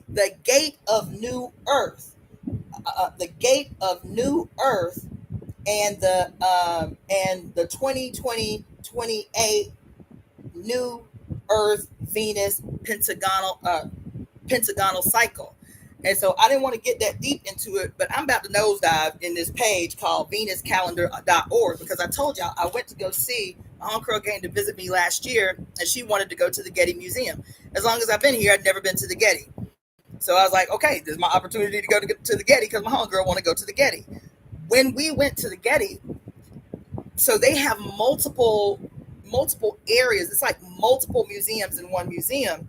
the gate of new earth, the gate of new earth, and the 2020-28 new earth Venus pentagonal cycle. And so I didn't want to get that deep into it, but I'm about to nosedive in this page called venuscalendar.org, because I told y'all I went to go see my homegirl came to visit me last year, and she wanted to go to the Getty Museum. As long as I've been here, I'd never been to the Getty. So I was like, okay, this is my opportunity to go to the Getty because my homegirl want to go to the Getty. When we went to the Getty, so they have multiple areas. It's like multiple museums in one museum,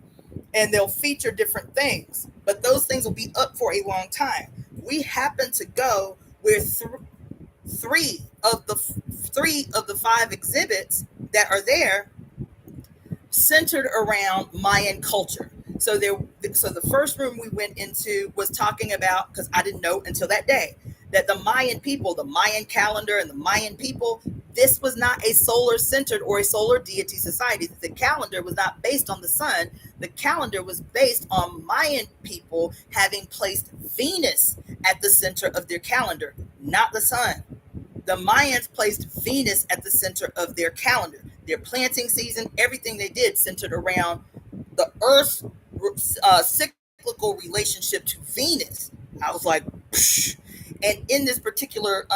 and they'll feature different things, but those things will be up for a long time. We happen to go where three of the 5 exhibits that are there centered around Mayan culture. So the first room we went into was talking about, because I didn't know until that day, that the Mayan people, the Mayan calendar and the Mayan people, this was not a solar centered or a solar deity society. The calendar was not based on the sun. The calendar was based on Mayan people having placed Venus at the center of their calendar, not the sun. The Mayans placed Venus at the center of their calendar. Their planting season, everything they did centered around the Earth's cyclical relationship to Venus. I was like, psh. And in this particular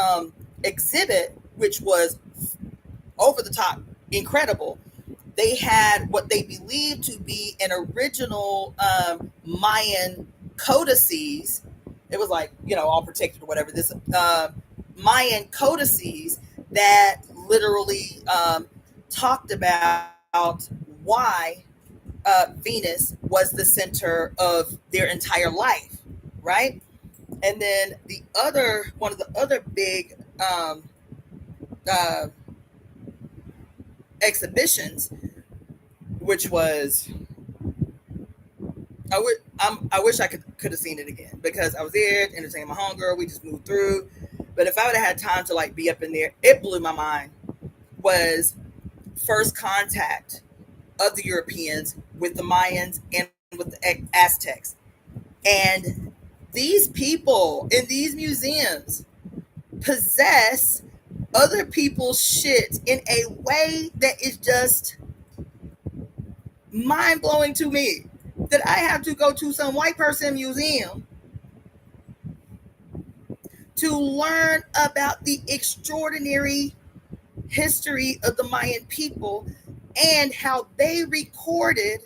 exhibit, which was over the top incredible, they had what they believed to be an original Mayan codices. It was like, all protected or whatever. This Mayan codices that literally talked about why Venus was the center of their entire life, right? And then one of the other big exhibitions, which was, I wish I could have seen it again, because I was there entertaining my homegirl. We just moved through, but if I would have had time to like be up in there, it blew my mind. Was first contact of the Europeans with the Mayans and with the Aztecs, and these people in these museums possess other people's shit in a way that is just mind-blowing to me, that I have to go to some white person museum to learn about the extraordinary history of the Mayan people and how they recorded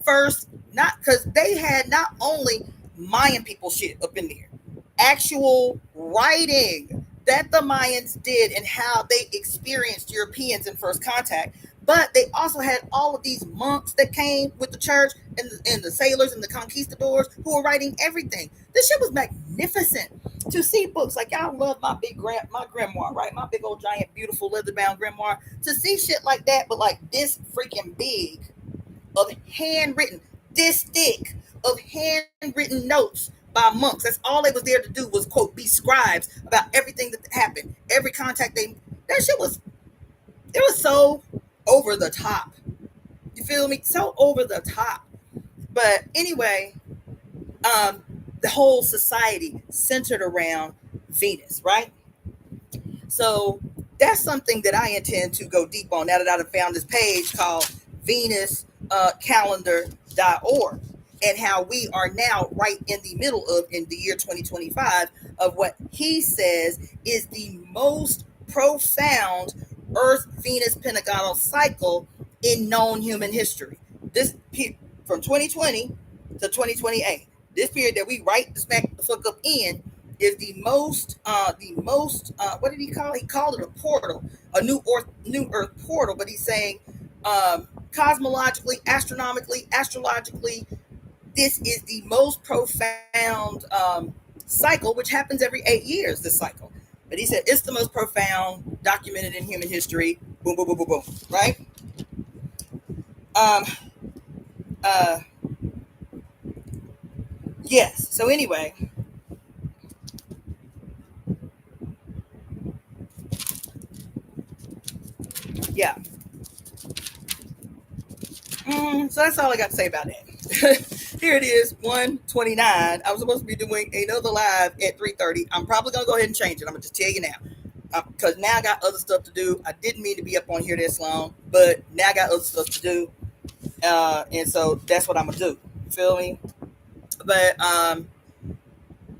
first, not because they had not only Mayan people shit up in there, actual writing that the Mayans did and how they experienced Europeans in first contact. But they also had all of these monks that came with the church and the sailors and the conquistadors who were writing everything. This shit was magnificent. To see books, like y'all love my grimoire, right? My big old giant beautiful leather-bound grimoire. To see shit like that, but like this freaking big, of handwritten, this thick of handwritten notes by monks. That's all they was there to do was, quote, be scribes about everything that happened, every contact they. That shit was, it was so over the top. You feel me? So over the top. But anyway, the whole society centered around Venus, right? So that's something that I intend to go deep on now that I've found this page called venuscalendar.org, and how we are now right in the middle of, in the year 2025, of what he says is the most profound Earth Venus pentagonal cycle in known human history. This from 2020 to 2028, this period that we right smack the fuck up in, is the most what did he call it? He called it a portal, a new earth portal, but he's saying cosmologically, astronomically, astrologically, this is the most profound cycle, which happens every 8 years, this cycle. But he said it's the most profound documented in human history. Boom, boom, boom, boom, boom. Right? Yes. So anyway, yeah. So that's all I got to say about that. Here it is, 1:29. I was supposed to be doing another live at 3:30. I'm probably going to go ahead and change it. I'm going to just tell you now. Because now I got other stuff to do. I didn't mean to be up on here this long, but now I got other stuff to do. And so that's what I'm going to do. You feel me? But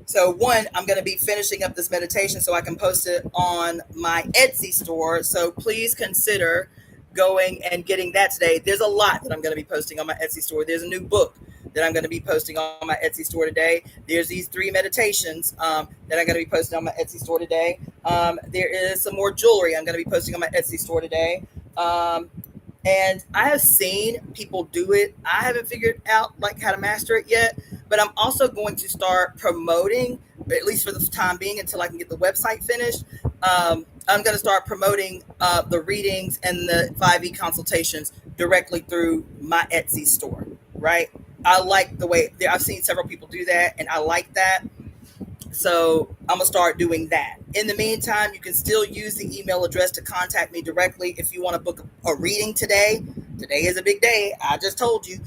so one, I'm going to be finishing up this meditation so I can post it on my Etsy store. So please consider going and getting that today. There's a lot that I'm going to be posting on my Etsy store. There's a new book that I'm going to be posting on my Etsy store today. There's these 3 meditations that I'm going to be posting on my Etsy store today. There is some more jewelry I'm going to be posting on my Etsy store today. And I have seen people do it. I haven't figured out like how to master it yet, but I'm also going to start promoting, at least for the time being, until I can get the website finished. I'm going to start promoting the readings and the 5e consultations directly through my Etsy store, right? I like the way I've seen several people do that, and I like that. So I'm going to start doing that. In the meantime, you can still use the email address to contact me directly if you want to book a reading today. Today is a big day. I just told you.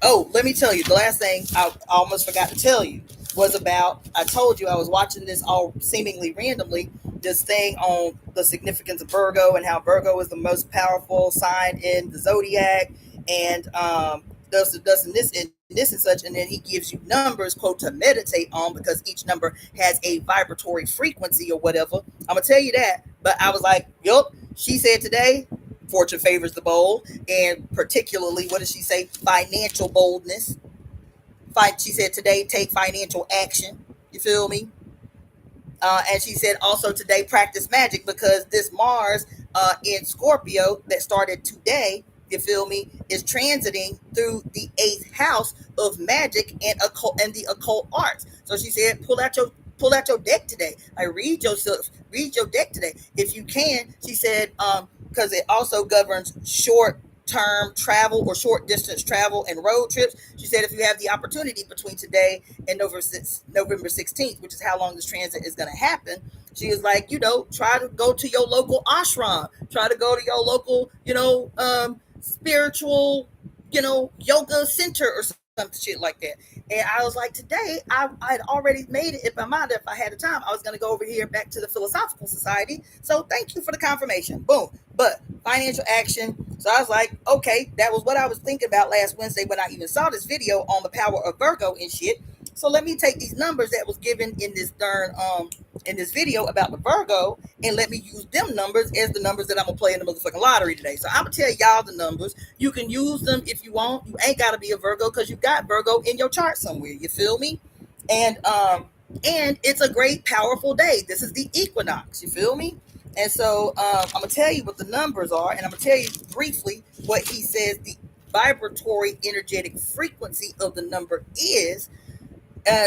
Oh, let me tell you, the last thing I almost forgot to tell you was about, I told you I was watching this all seemingly randomly, this thing on the significance of Virgo and how Virgo is the most powerful sign in the zodiac, and does this and this and such, and then he gives you numbers, quote, to meditate on, because each number has a vibratory frequency or whatever. I'm gonna tell you that, but I was like, yup, she said today, fortune favors the bold, and particularly, what does she say? Financial boldness. She said today, take financial action. You feel me? And she said also today, practice magic, because this Mars in Scorpio that started today, you feel me, is transiting through the 8th house of magic and occult and the occult arts. So she said, pull out your deck today. Read your deck today if you can. She said, because it also governs short-term travel or short-distance travel and road trips. She said if you have the opportunity between today and November 16th, which is how long this transit is going to happen, she was like, try to go to your local ashram, try to go to your local, spiritual, yoga center or some shit like that. And I was like, today I had already made it in my mind that if I had the time, I was going to go over here back to the Philosophical Society. So thank you for the confirmation. Boom. But financial action. So I was like, okay, that was what I was thinking about last Wednesday when I even saw this video on the power of Virgo and shit. So let me take these numbers that was given in this in this video about the Virgo, and let me use them numbers as the numbers that I'm gonna play in the motherfucking lottery today. So I'm gonna tell y'all the numbers. You can use them if you want. You ain't gotta be a Virgo because you got Virgo in your chart somewhere. You feel me? And it's a great, powerful day. This is the equinox. You feel me? And so I'm gonna tell you what the numbers are, and I'm gonna tell you briefly what he says the vibratory energetic frequency of the number is.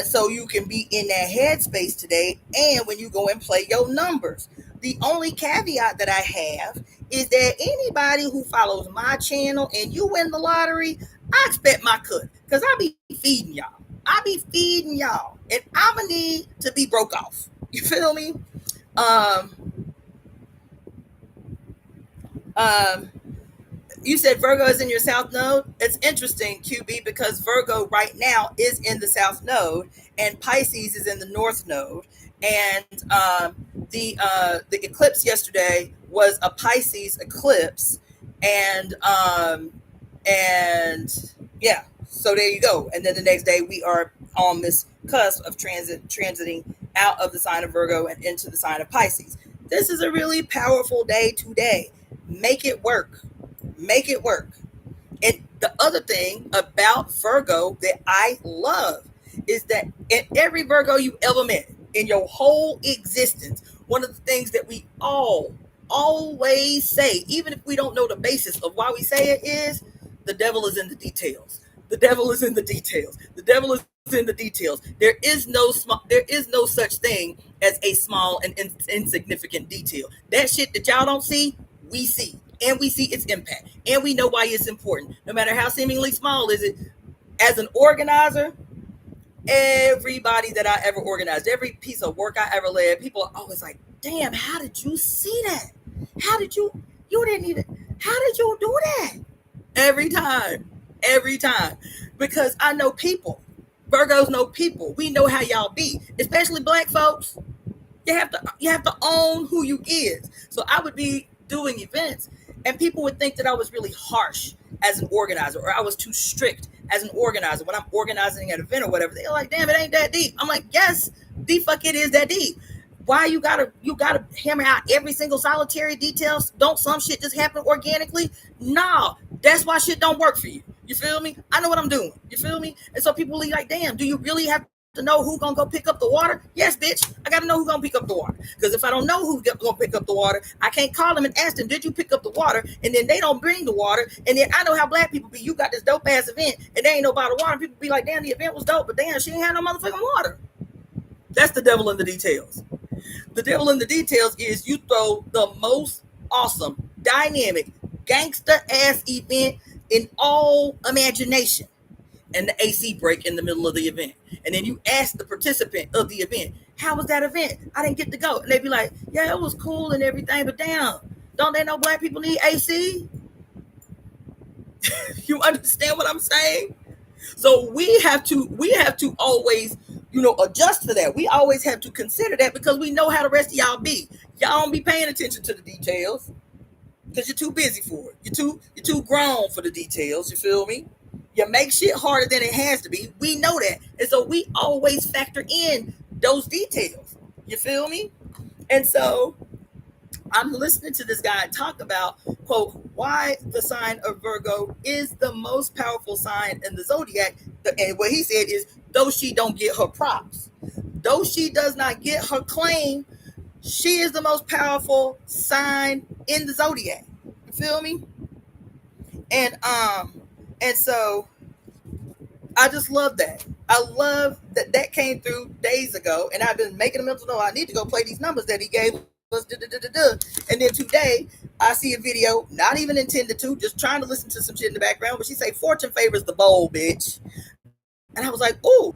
So you can be in that headspace today, and when you go and play your numbers. The only caveat that I have is that anybody who follows my channel and you win the lottery, I expect my cut because I be feeding y'all. I be feeding y'all, and I'ma need to be broke off. You feel me? Um, um, you said Virgo is in your South Node. It's interesting, QB, because Virgo right now is in the South Node, and Pisces is in the North Node. And the eclipse yesterday was a Pisces eclipse, and and yeah, so there you go. And then the next day we are on this cusp of transiting out of the sign of Virgo and into the sign of Pisces. This is a really powerful day today. Make it work. Make it work. And the other thing about Virgo that I love is that in every Virgo you ever met in your whole existence, one of the things that we all always say, even if we don't know the basis of why we say it, is the devil is in the details. The devil is in the details. The devil is in the details. There is no such thing as a small and insignificant detail. That shit that y'all don't see, we see. And we see its impact. And we know why it's important. No matter how seemingly small is it. As an organizer, everybody that I ever organized, every piece of work I ever led, people are always like, damn, how did you see that? How did you didn't even, how did you do that? Every time. Because I know people. Virgos know people. We know how y'all be. Especially black folks. You have to own who you is. So I would be doing events and people would think that I was really harsh as an organizer, or I was too strict as an organizer when I'm organizing an event or whatever. They're like, damn, it ain't that deep. I'm like, yes, the fuck it is that deep. Why you gotta hammer out every single solitary details? Don't some shit just happen organically? No, that's why shit don't work for you. You feel me? I know what I'm doing. You feel me? And so people be like, damn, do you really have to know who's gonna go pick up the water? Yes, bitch. I gotta know who's gonna pick up the water. Because if I don't know who's gonna pick up the water, I can't call them and ask them, did you pick up the water? And then they don't bring the water. And then I know how black people be. You got this dope ass event and they ain't no bottle of water. People be like, damn, the event was dope, but damn, she ain't had no motherfucking water. That's the devil in the details. The devil in the details is you throw the most awesome, dynamic, gangster ass event in all imagination, and the AC break in the middle of the event. And then you ask the participant of the event, how was that event? I didn't get to go. And they be like, yeah, it was cool and everything, but damn, don't they know black people need AC? You understand what I'm saying? So we have to always, adjust for that. We always have to consider that because we know how the rest of y'all be. Y'all don't be paying attention to the details because you're too busy for it. You're too grown for the details. You feel me? You make shit harder than it has to be. We know that. And so we always factor in those details. You feel me? And so I'm listening to this guy talk about, quote, why the sign of Virgo is the most powerful sign in the zodiac. And what he said is, though she don't get her props, though she does not get her claim, she is the most powerful sign in the zodiac. You feel me? And so I just love that. I love that came through days ago, and I've been making a mental note. I need to go play these numbers that he gave us. And then today I see a video, not even intended to, just trying to listen to some shit in the background, but she say fortune favors the bold, bitch. And I was like, ooh.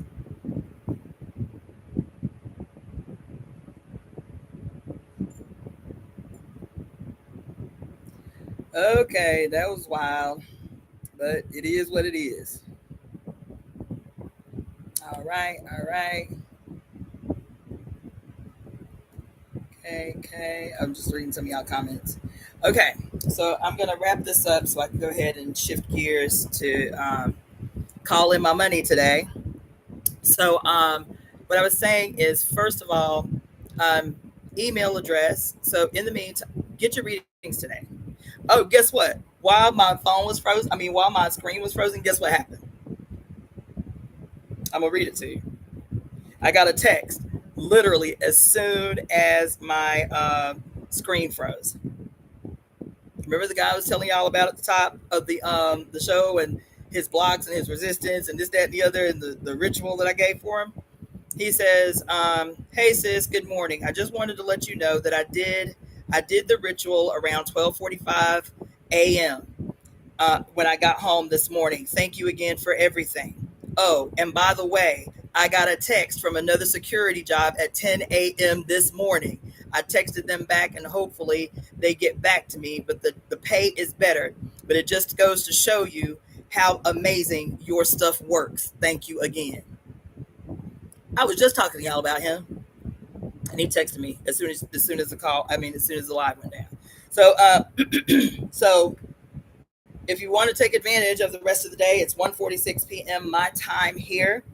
Okay, that was wild, but it is what it is. All right. Okay. I'm just reading some of y'all comments. Okay, so I'm gonna wrap this up so I can go ahead and shift gears to call in my money today. So what I was saying is, first of all, email address. So in the meantime, get your readings today. Oh, guess what? While my phone was frozen, while my screen was frozen, guess what happened? I'm gonna read it to you. I got a text literally as soon as my screen froze. Remember the guy I was telling y'all about at the top of the show, and his blocks and his resistance and this, that, and the other, and the ritual that I gave for him? He says, hey sis, good morning. I just wanted to let you know that I did the ritual around 12:45 a.m. when I got home this morning. Thank you again for everything. Oh, and by the way, I got a text from another security job at 10 a.m. this morning. I texted them back and hopefully they get back to me, but the pay is better. But it just goes to show you how amazing your stuff works. Thank you again. I was just talking to y'all about him, and he texted me as soon as the call. I mean, as soon as the live went down. So, so if you want to take advantage of the rest of the day, it's 1:46 p.m. my time here.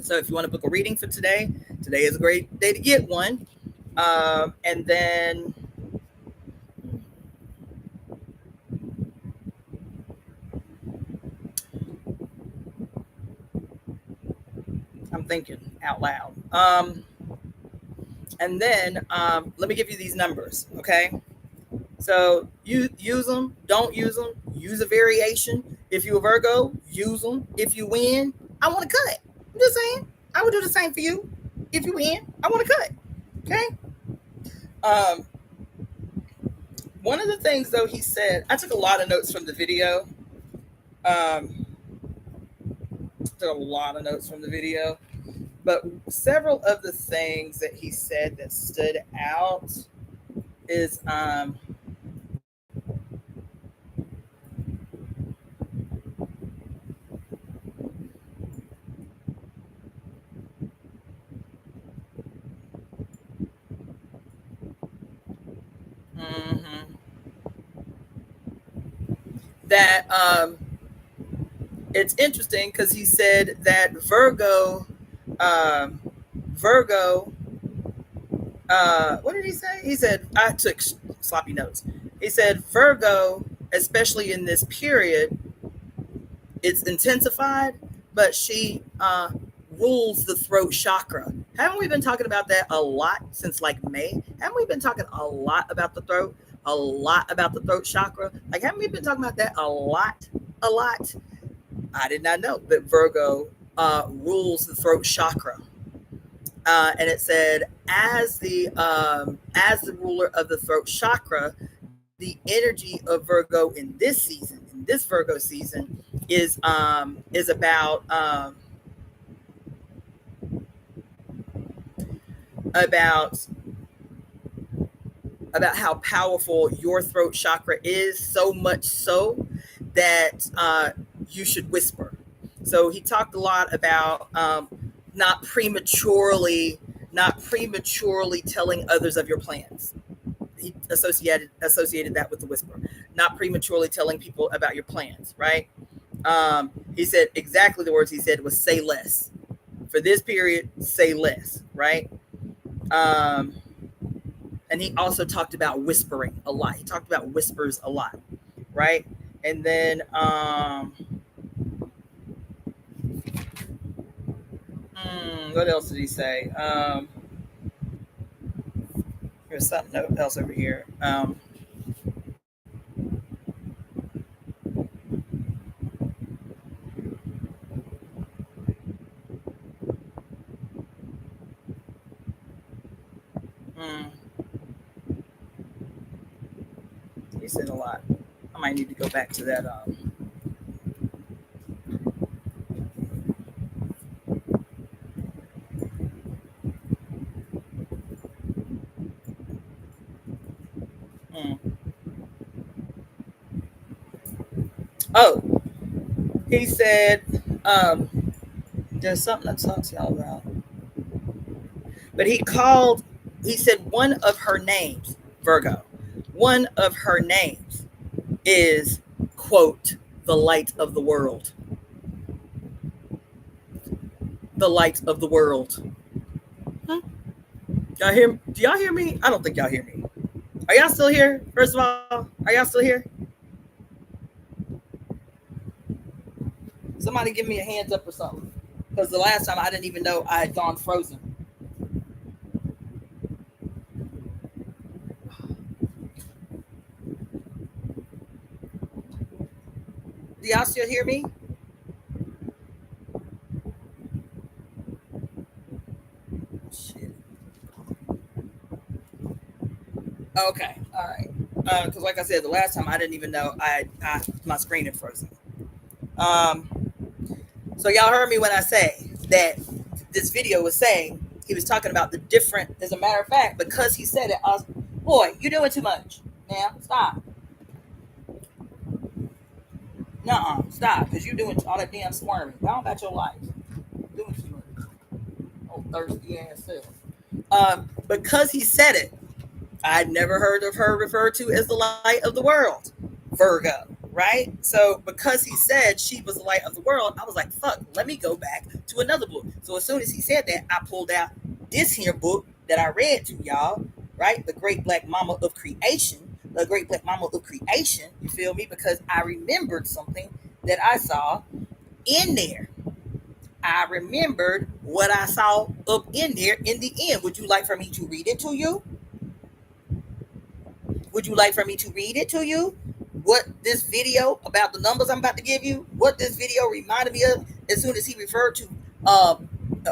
So if you want to book a reading for today, today is a great day to get one. And then I'm thinking out loud. And then let me give you these numbers, okay? So you use them, don't use them, use a variation. If you're a Virgo, use them. If you win, I want to cut. I'm just saying, I would do the same for you. If you win, I want to cut. Okay. Um, One of the things though he said, I took a lot of notes from the video. Um, took a lot of notes from the video, but several of the things that he said that stood out is mhm, that it's interesting because he said that um, Virgo, what did he say? He said, I took sloppy notes. He said, Virgo, especially in this period, it's intensified, but she rules the throat chakra. Haven't we been talking about that a lot since like May? Haven't we been talking a lot about the throat? A lot about the throat chakra? Like, haven't we been talking about that a lot? A lot? I did not know that Virgo rules the throat chakra. And it said, as the ruler of the throat chakra, the energy of Virgo in this Virgo season, is about about how powerful your throat chakra is, so much so that you should whisper. So he talked a lot about not prematurely not prematurely telling others of your plans. He associated that with the whisper, not prematurely telling people about your plans, right? He said exactly the words he said was say less. For this period, say less, right? Um, and he also talked about whispering a lot. He talked about whispers a lot, right? And then what else did he say? There's something else over here. Mm, he said a lot. I might need to go back to that. Mm. Oh, he said there's something to talk to y'all about. But he said one of her names, Virgo, one of her names is, quote, the light of the world. The light of the world. Huh? Y'all hear? Do y'all hear me? I don't think y'all hear me. Are y'all still here? First of all, are y'all still here? Somebody give me a hands up or something. Because the last time I didn't even know I had gone frozen. Do y'all still hear me? Shit. Okay. All right. Because like I said, the last time I didn't even know my screen had frozen. Um, so y'all heard me when I say that this video was saying he was talking about the different. As a matter of fact, because he said it, I was, boy, you're doing too much. Now stop. Nuh-uh, stop, because you're doing all that damn squirming. Go on about your life. Doing too much. Oh, thirsty ass self. Because he said it, I'd never heard of her referred to as the light of the world, Virgo, right? So because he said she was the light of the world, I was like, fuck, let me go back to another book. So as soon as he said that, I pulled out this here book that I read to y'all, right? The Great Black Mama of Creation. The Great Black Mama of Creation, you feel me? Because I remembered something that I saw in there. I remembered what I saw up in there in the end. Would you like for me to read it to you? Would you like for me to read it to you? What this video about the numbers I'm about to give you, what this video reminded me of as soon as he referred to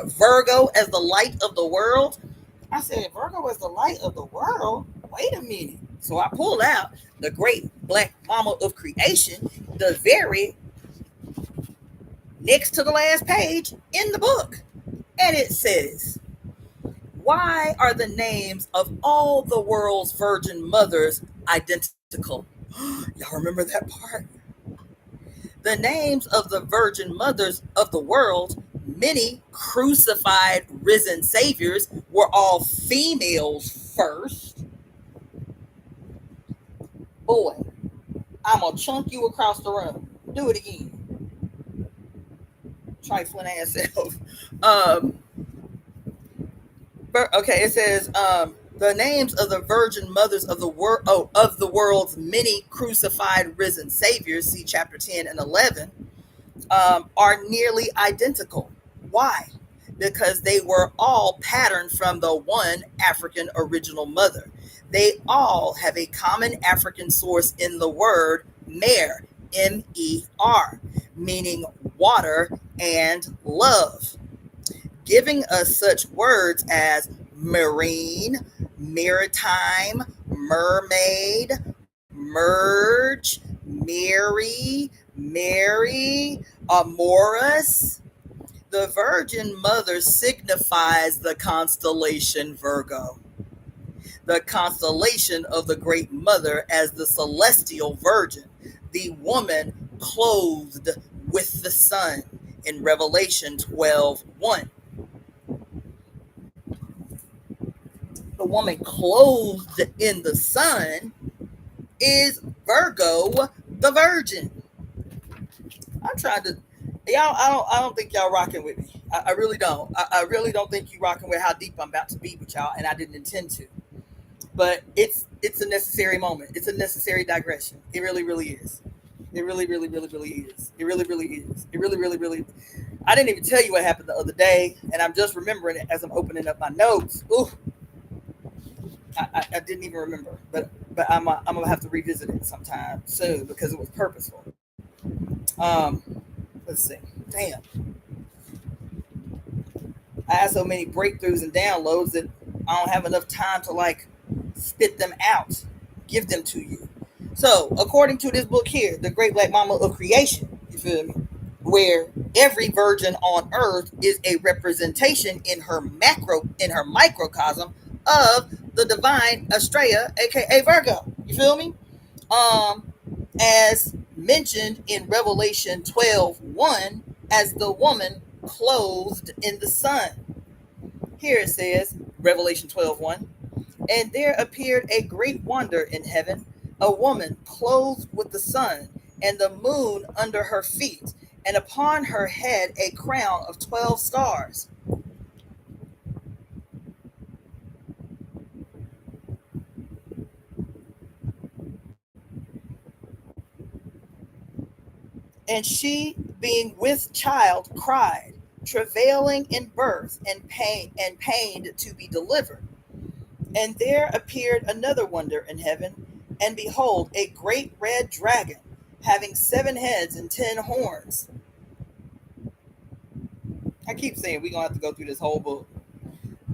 Virgo as the light of the world. I said, Virgo is the light of the world? Wait a minute. So I pulled out the Great Black Mama of Creation, the very next to the last page in the book. And it says, why are the names of all the world's virgin mothers identical? Y'all remember that part? The names of the virgin mothers of the world, many crucified risen saviors, were all females first. Boy, I'm gonna chunk you across the room. Do it again. Trifling ass self. Okay, it says the names of the virgin mothers of the world's many crucified risen saviors, see chapter 10 and 11, are nearly identical. Why? Because they were all patterned from the one African original mother. They all have a common African source in the word mer, M-E-R, meaning water and love, giving us such words as marine, maritime, mermaid, merge, Mary, amorous. The Virgin Mother signifies the constellation Virgo, the constellation of the Great Mother as the celestial Virgin, the woman clothed with the sun in Revelation 12:1. The woman clothed in the sun is Virgo, the Virgin. I'm trying to, y'all. I don't think y'all rocking with me. I really don't. I really don't think you rocking with how deep I'm about to be with y'all, and I didn't intend to. But it's a necessary moment. It's a necessary digression. It really, really is. It really, really, really, really is. It really, really is. It really, really, really. I didn't even tell you what happened the other day, and I'm just remembering it as I'm opening up my notes. Ooh. I didn't even remember, but I'm gonna have to revisit it sometime soon because it was purposeful. Let's see. Damn, I had so many breakthroughs and downloads that I don't have enough time to like spit them out, give them to you. So, according to this book here, The Great Black Mama of Creation, you feel me? Where every virgin on earth is a representation in her microcosm of the divine Estrella, aka Virgo. You feel me? As mentioned in Revelation 12:1, as the woman clothed in the sun. Here it says, Revelation 12:1, and there appeared a great wonder in heaven, a woman clothed with the sun, and the moon under her feet, and upon her head a crown of 12 stars. And she, being with child, cried, travailing in birth and pained to be delivered. And there appeared another wonder in heaven, and behold, a great red dragon, having 7 heads and 10 horns. I keep saying we're gonna have to go through this whole book.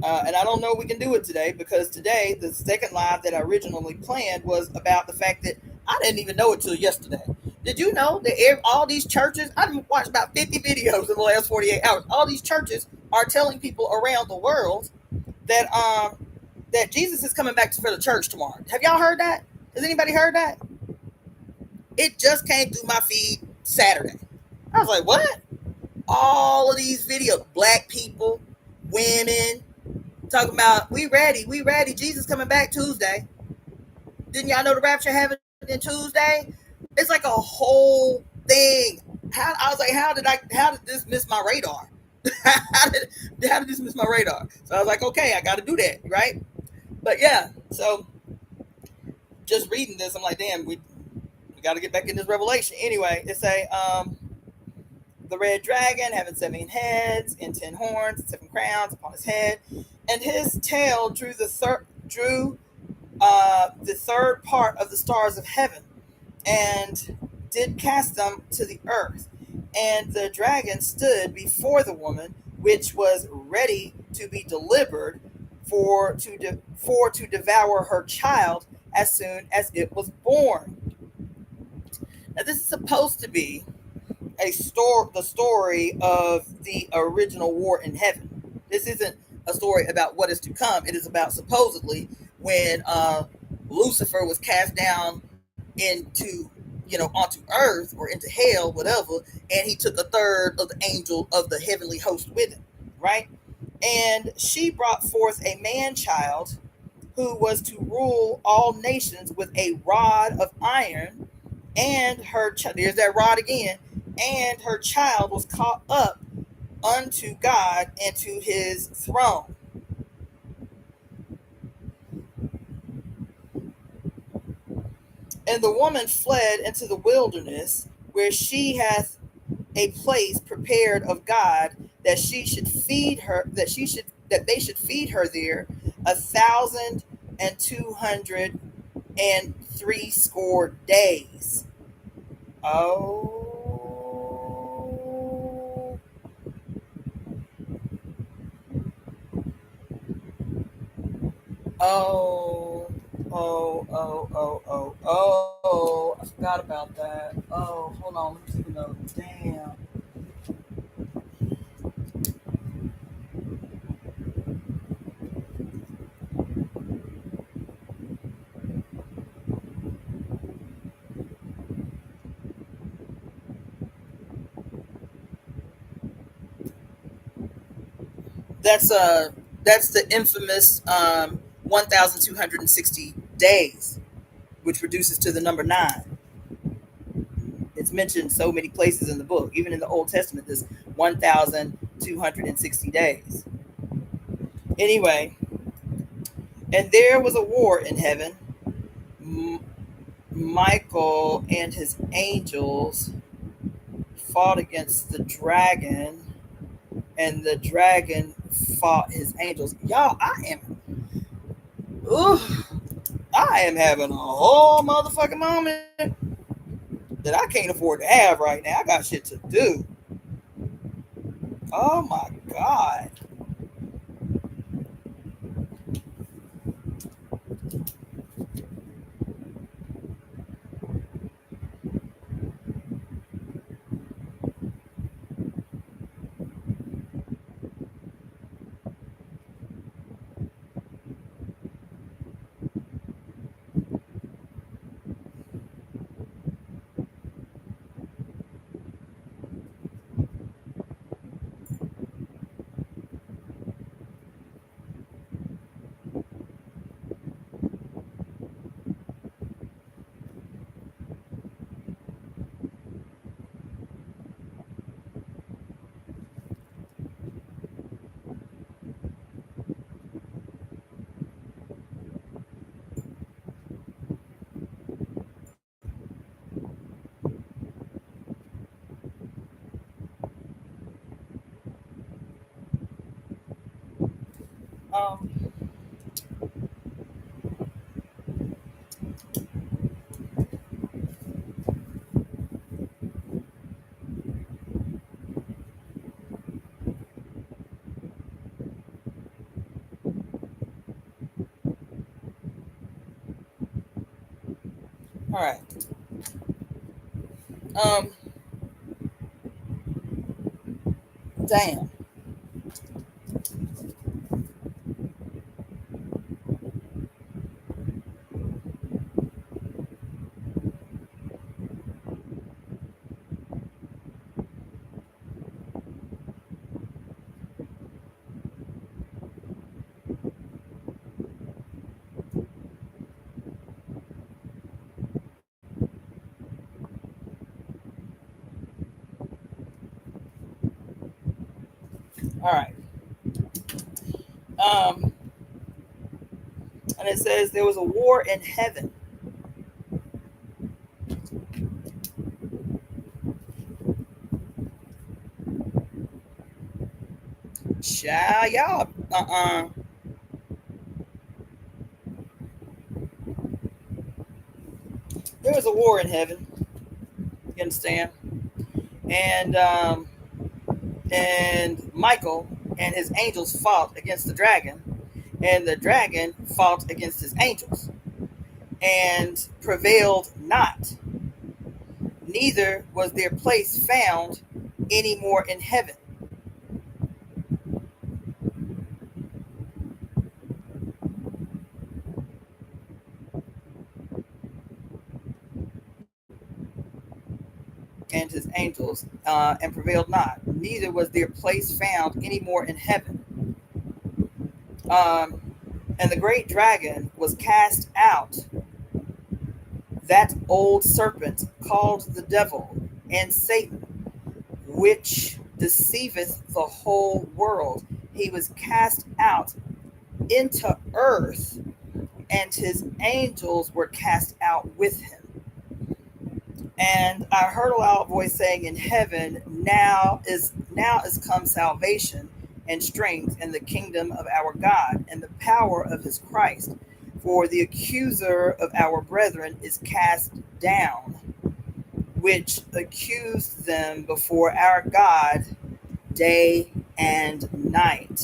And I don't know if we can do it today because today, the second live that I originally planned was about the fact that I didn't even know it till yesterday. Did you know that all these churches, I've watched about 50 videos in the last 48 hours, all these churches are telling people around the world that that Jesus is coming back for the church tomorrow. Have y'all heard that? Has anybody heard that? It just came through my feed Saturday. I was like, what? All of these videos, black people, women, talking about we ready. Jesus coming back Tuesday. Didn't y'all know the rapture happened Tuesday? It's like a whole thing. How I was like, how did this miss my radar? How did this miss my radar? So I was like, okay, I got to do that, right? But yeah, so just reading this, I'm like, damn, we got to get back in this revelation. Anyway, it's the red dragon having 7 heads and 10 horns and 7 crowns upon his head, and his tail drew the third part of the stars of heaven, and did cast them to the earth. And the dragon stood before the woman, which was ready to be delivered, for to devour her child as soon as it was born. Now, this is supposed to be the story of the original war in heaven. This isn't a story about what is to come. It is about supposedly when Lucifer was cast down into onto earth or into hell, whatever, and he took a third of the angel of the heavenly host with him, right? And she brought forth a man child who was to rule all nations with a rod of iron, and there's that rod again, and her child was caught up unto God and to his throne. And the woman fled into the wilderness, where she hath a place prepared of God, that she should feed her, that they should feed her there 1,260 days. Oh, oh, oh! I forgot about that. Oh, hold on, let me take a note. Damn. That's that's the infamous 1,260 days, which reduces to the number 9. It's mentioned so many places in the book, even in the Old Testament. This 1,260 days. Anyway, and there was a war in heaven. Michael and his angels fought against the dragon, and the dragon fought his angels. Y'all, ooh, I am having a whole motherfucking moment that I can't afford to have right now. I got shit to do. Oh my God. Um, All right. Um, damn. All right. Um, and it says there was a war in heaven. Child, y'all. There was a war in heaven. You understand? And and Michael and his angels fought against the dragon, and the dragon fought against his angels, and prevailed not. Neither was their place found any more in heaven. And his angels, and prevailed not. Neither was their place found any more in heaven. Um, and the great dragon was cast out, that old serpent called the devil and Satan, which deceiveth the whole world. He was cast out into earth, and his angels were cast out with him. And I heard a loud voice saying in heaven, now is come salvation and strength and the kingdom of our God and the power of his Christ. For the accuser of our brethren is cast down, which accused them before our God day and night.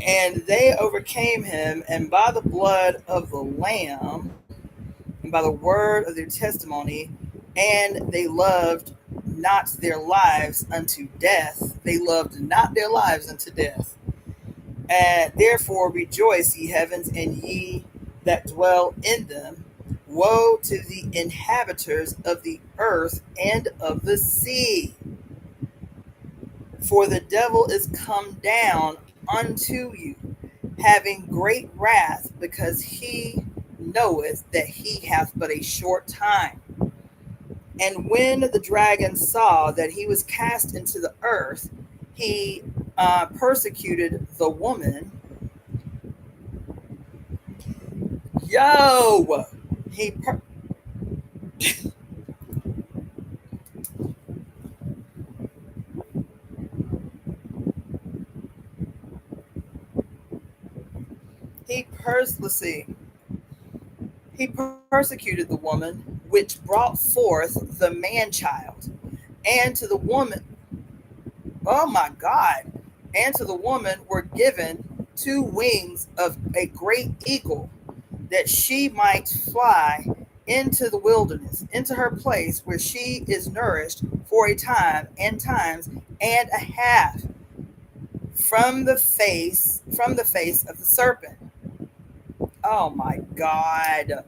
And they overcame him, and by the blood of the Lamb, and by the word of their testimony, and they loved not their lives unto death. They loved not their lives unto death. And therefore rejoice, ye heavens, and ye that dwell in them. Woe to the inhabitants of the earth and of the sea, for the devil is come down unto you, having great wrath, because he knoweth that he hath but a short time. And when the dragon saw that he was cast into the earth, he persecuted the woman. Yo, he per- let's see. He persecuted the woman which brought forth the man child, and to the woman, oh my God, and to the woman were given two wings of a great eagle, that she might fly into the wilderness, into her place where she is nourished for a time and times and a half from the face of the serpent. Oh my God.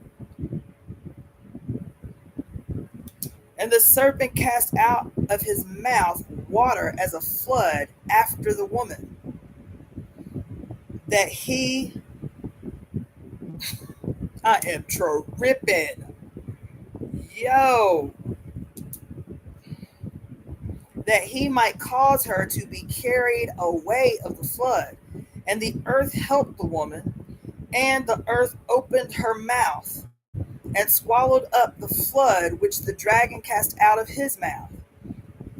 And the serpent cast out of his mouth water as a flood after the woman, that he, I am tripping. Yo, that he might cause her to be carried away of the flood. And the earth helped the woman, and the earth opened her mouth and swallowed up the flood which the dragon cast out of his mouth.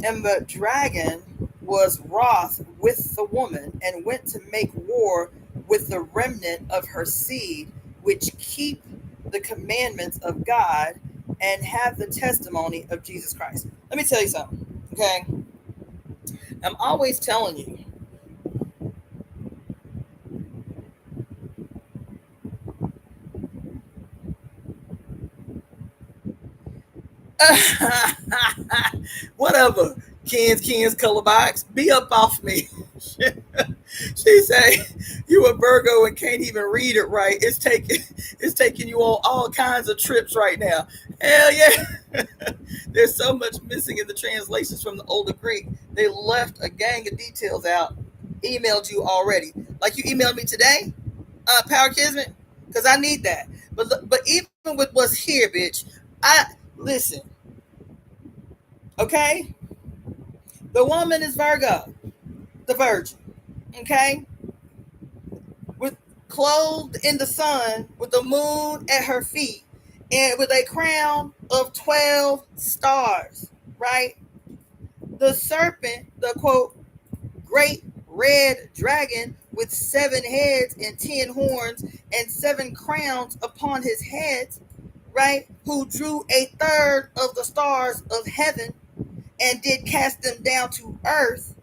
And the dragon was wroth with the woman, and went to make war with the remnant of her seed, which keep the commandments of God and have the testimony of Jesus Christ. Let me tell you something, okay? I'm always telling you, Whatever. Ken's color box. Be up off me. She say you a Virgo and can't even read it right. It's taking you on all kinds of trips right now. Hell yeah. There's so much missing in the translations from the older Greek. They left a gang of details out. Emailed you already. Like you emailed me today, Power Kismet, because I need that. But even with what's here, bitch, I listen. Okay, the woman is Virgo, the Virgin. Okay, with clothed in the sun, with the moon at her feet, and with a crown of 12 stars. Right, the serpent, the quote great red dragon with 7 heads and 10 horns and 7 crowns upon his heads, right? Who drew a third of the stars of heaven and did cast them down to earth,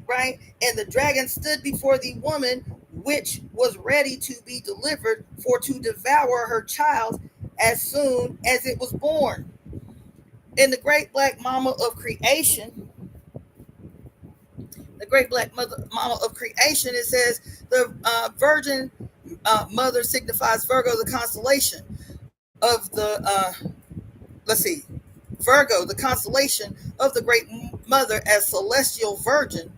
right? And the dragon stood before the woman, which was ready to be delivered for to devour her child as soon as it was born. In the great black mama of creation, the great black mama of creation, it says the virgin mother signifies Virgo, the constellation of the let's see, Virgo, the constellation of the great mother as celestial virgin,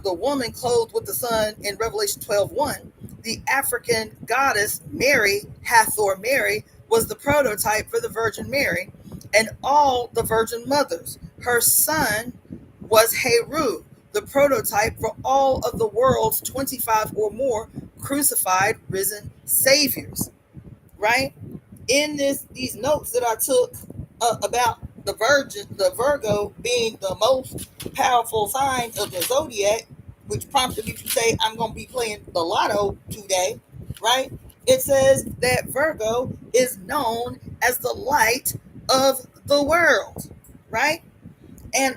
the woman clothed with the sun in Revelation 12:1. The African goddess Mary, Hathor Mary, was the prototype for the Virgin Mary and all the virgin mothers. Her son was Heru, the prototype for all of the world's 25 or more crucified, risen saviors. Right? In these notes that I took about the Virgo being the most powerful sign of the zodiac, which prompted me to say I'm going to be playing the lotto today, right? It says that Virgo is known as the light of the world, right? And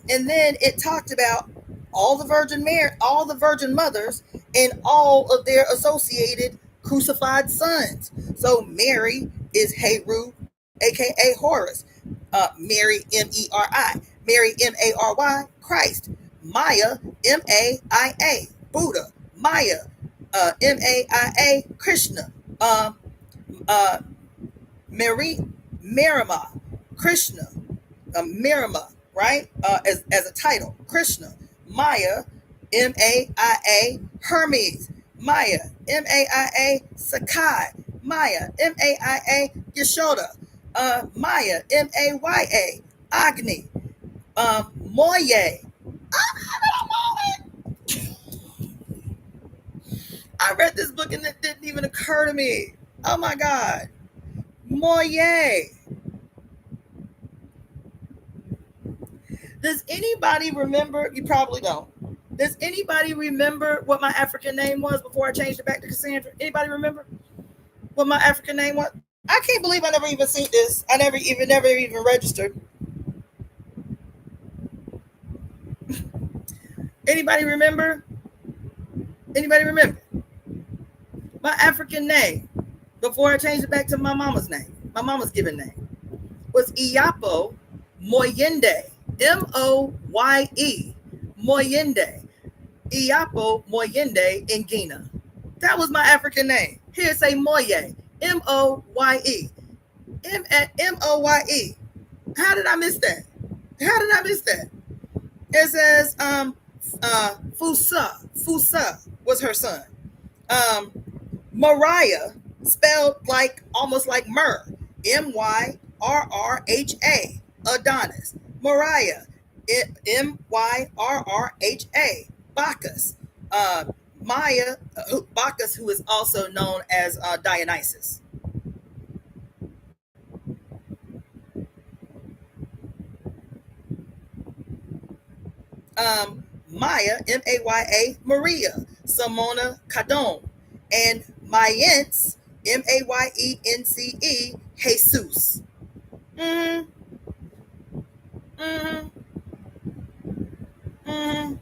then it talked about all the all the virgin mothers, and all of their associated crucified sons. So Mary is Heru, aka Horus. Mary, Meri, Mary, Mary, Christ. Maya, Maia, Buddha. Maya, Maia, Krishna. Marima, Krishna. Marima, right? As a title, Krishna. Maya, Maia, Hermes. Maya, Maia, Sakai. Maya, Maia, Yashoda. Maya, Maya, Agni. Moye. I read this book and it didn't even occur to me. Oh my God. Moye. Does anybody remember? You probably don't. Does anybody remember what my African name was before I changed it back to Cassandra? Anybody remember what my African name was? I can't believe I never even seen this. I never even registered. Anybody remember? Anybody remember? My African name before I changed it back to my mama's name. My mama's given name was Iyapo Moyende. Moye. Moyende. Iyapo Moyende in Guinea. That was my African name. Here say Moye. Moye. Moye. How did I miss that? How did I miss that? It says Fusa was her son. Mariah, spelled like almost like Myrrh. Myrrha. Adonis. Mariah. Myrrha. Bacchus. Maya, Bacchus, who is also known as Dionysus. Maya, Maya, Maria, Simona Cadon, and Mayence, Mayence, Jesus. Mm-hmm. Mm-hmm. Mm-hmm.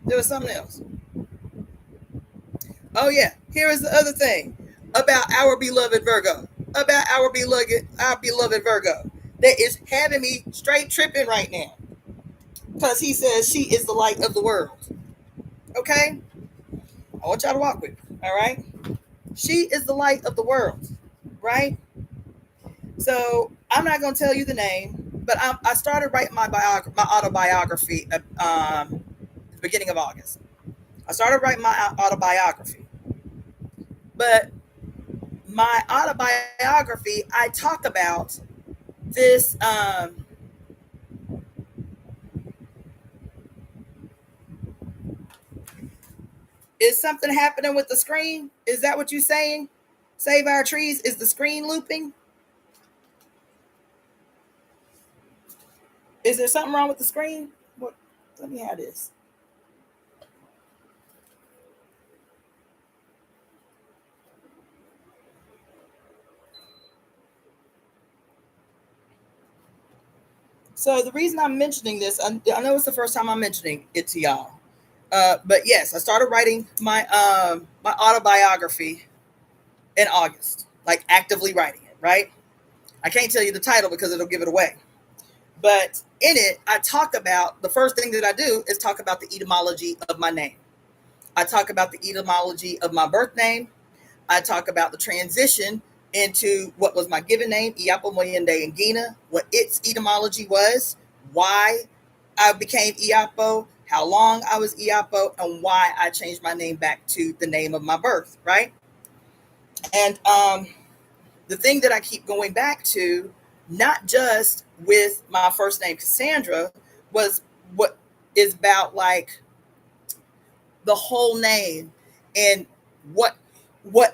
There was something else. Oh yeah, here is the other thing about our beloved Virgo. about our beloved Virgo that is having me straight tripping right now because he says she is the light of the world. Okay, I want y'all to walk with me. All right, she is the light of the world, right? So I'm not going to tell you the name, but I started writing my autobiography at the beginning of August. I started writing my autobiography, but my autobiography, I talk about this. Is something happening with the screen? Is that what you're saying? Save our trees. Is the screen looping? Is there something wrong with the screen? What? Let me have this. So the reason I'm mentioning this, I know it's the first time I'm mentioning it to y'all, but yes, I started writing my autobiography in August, like actively writing it. Right? I can't tell you the title because it'll give it away. But in it, I talk about the first thing that I do is talk about the etymology of my name. I talk about the etymology of my birth name. I talk about the transition into what was my given name, Iapo Moyende and Gina, what its etymology was, why I became Iapo, how long I was Iapo, and why I changed my name back to the name of my birth, right? And the thing that I keep going back to, not just with my first name, Cassandra, was what is about like the whole name and what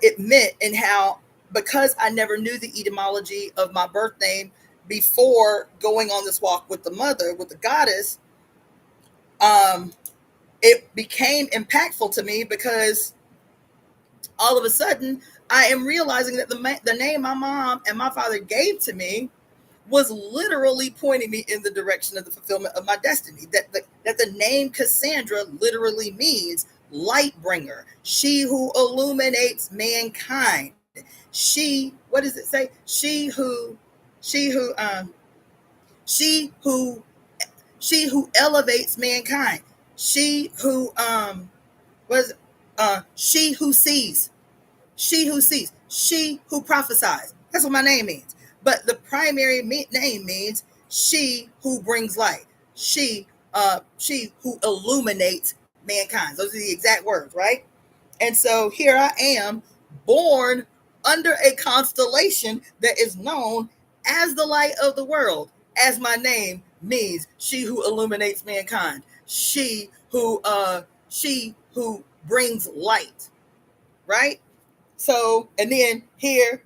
it meant and how, because I never knew the etymology of my birth name before going on this walk with the mother, with the goddess, um, it became impactful to me because all of a sudden I am realizing that the name my mom and my father gave to me was literally pointing me in the direction of the fulfillment of my destiny. That the name Cassandra literally means light bringer, she who illuminates mankind. She, what does it say? She who she who she who elevates mankind. She who was she who sees. She who sees. She who prophesies. That's what my name means. But the primary name means she who brings light. She who illuminates mankind. Those are the exact words, right? And so here I am, born under a constellation that is known as the light of the world, as my name means, she who illuminates mankind. She who brings light, right? So, and then here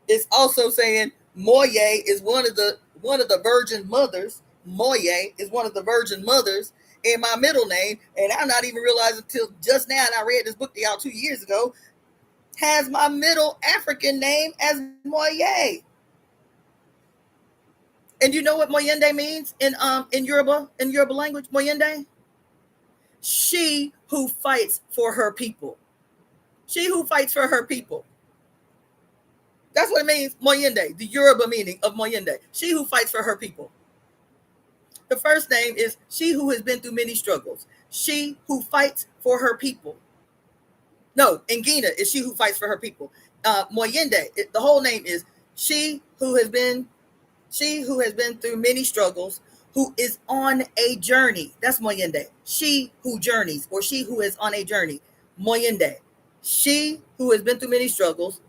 it's also saying Moye is one of the virgin mothers. Moye is one of the virgin mothers in my middle name, and I'm not even realizing until just now, and I read this book to y'all 2 years ago, has my middle African name as Moye. And you know what Moyende means in Yoruba language? Moyende, she who fights for her people. She who fights for her people. That's what it means, Moyende, the Yoruba meaning of Moyende. She who fights for her people. The first name is she who has been through many struggles. She who fights for her people. No, Ngina is she who fights for her people. Moyende, the whole name is she who has been through many struggles, who is on a journey. That's Moyende. She who journeys, or she who is on a journey. Moyende. She who has been through many struggles,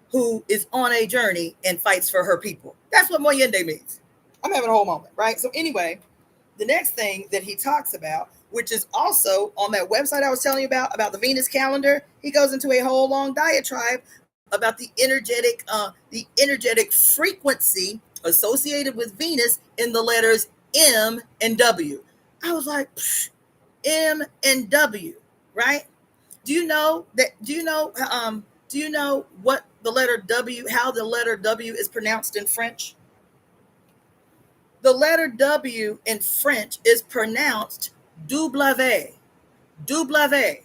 who is on a journey and fights for her people. That's what Moyende means. I'm having a whole moment, right? So anyway, the next thing that he talks about, which is also on that website I was telling you about the Venus calendar, he goes into a whole long diatribe about the energetic frequency associated with Venus in the letters M and W. I was like, M and W, right? Do you know that? Do you know what the letter W, how the letter W is pronounced in French? The letter W in French is pronounced W. W.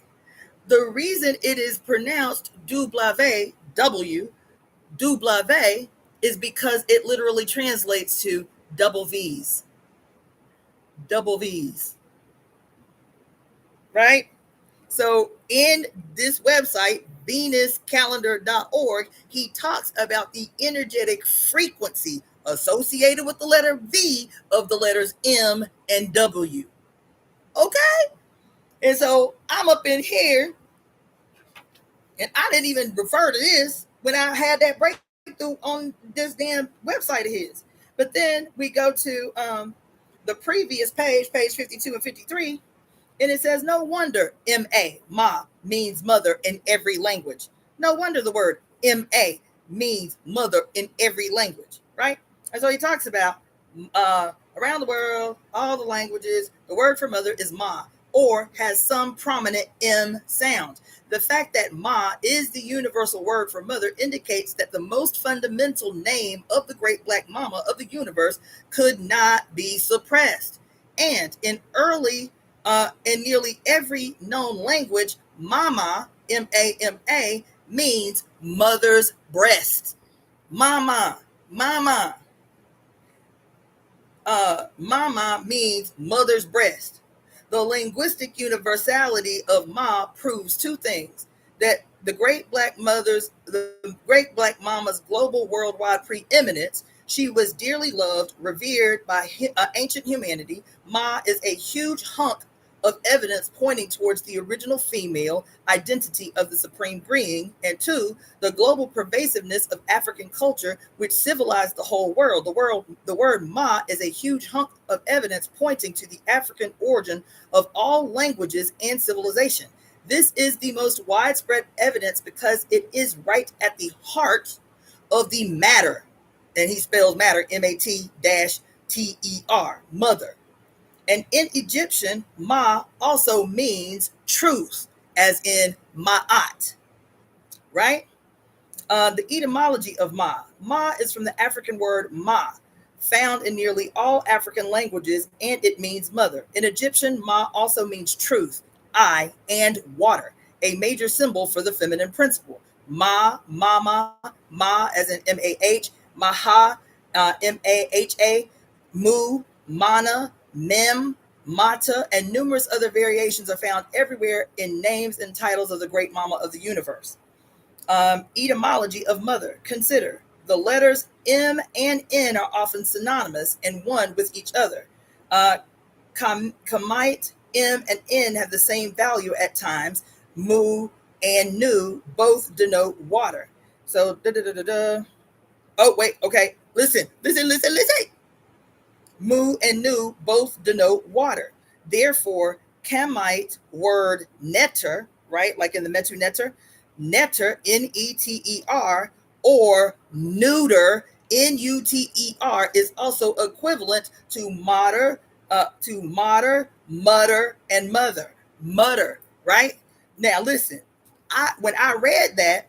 The reason it is pronounced W, Double is because it literally translates to double V's. Double V's. Right? So in this website, venuscalendar.org, he talks about the energetic frequency associated with the letter V of the letters M and W. Okay? And so I'm up in here, and I didn't even refer to this when I had that breakthrough on this damn website of his. But then we go to the previous page, page 52 and 53, and it says, no wonder M-A, ma, means mother in every language. No wonder the word M-A means mother in every language, right? And so he talks about around the world, all the languages, the word for mother is ma, or has some prominent M sound. The fact that ma is the universal word for mother indicates that the most fundamental name of the great black mama of the universe could not be suppressed. And in nearly every known language, mama, M-A-M-A, means mother's breast. Mama, mama. Mama means mother's breast. The linguistic universality of ma proves two things: that the great black mama's global worldwide preeminence. She was dearly loved, revered by ancient humanity. Ma is a huge hunk of evidence pointing towards the original female identity of the supreme being, and two, the global pervasiveness of African culture, which civilized the whole world. The word ma is a huge hunk of evidence pointing to the African origin of all languages and civilization. This is the most widespread evidence because it is right at the heart of the matter. And he spells matter, M-A-T-T-E-R, mother. And in Egyptian, ma also means truth, as in ma'at, right? The etymology of ma. Ma is from the African word ma, found in nearly all African languages, and it means mother. In Egyptian, ma also means truth, eye, and water, a major symbol for the feminine principle. Ma, mama, ma as in M-A-H, maha, M-A-H-A, mu, mana, mem, mata, and numerous other variations are found everywhere in names and titles of the great mama of the universe. Etymology of mother. Consider the letters M and N are often synonymous and one with each other. Kamite, M and N have the same value at times. Mu and nu both denote water. So, oh, wait, okay. Listen. Mu and nu both denote water. Therefore, Kamite word netter, right? Like in the Metu netter, N-E-T-E-R, or neuter, N-U-T-E-R, is also equivalent to mater, mutter, and mother. Mutter, right? Now listen, when I read that,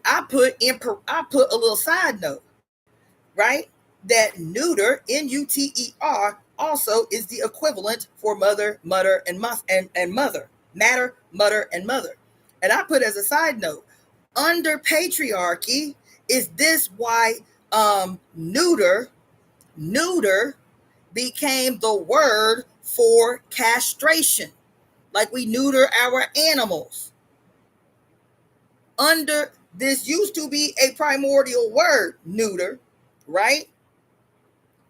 I put a little side note, right? That neuter, N-U-T-E-R, also is the equivalent for mother, mutter, and mother. Matter, mutter, and mother. And I put as a side note, under patriarchy, is this why neuter became the word for castration? Like we neuter our animals. Under this used to be a primordial word, neuter, right?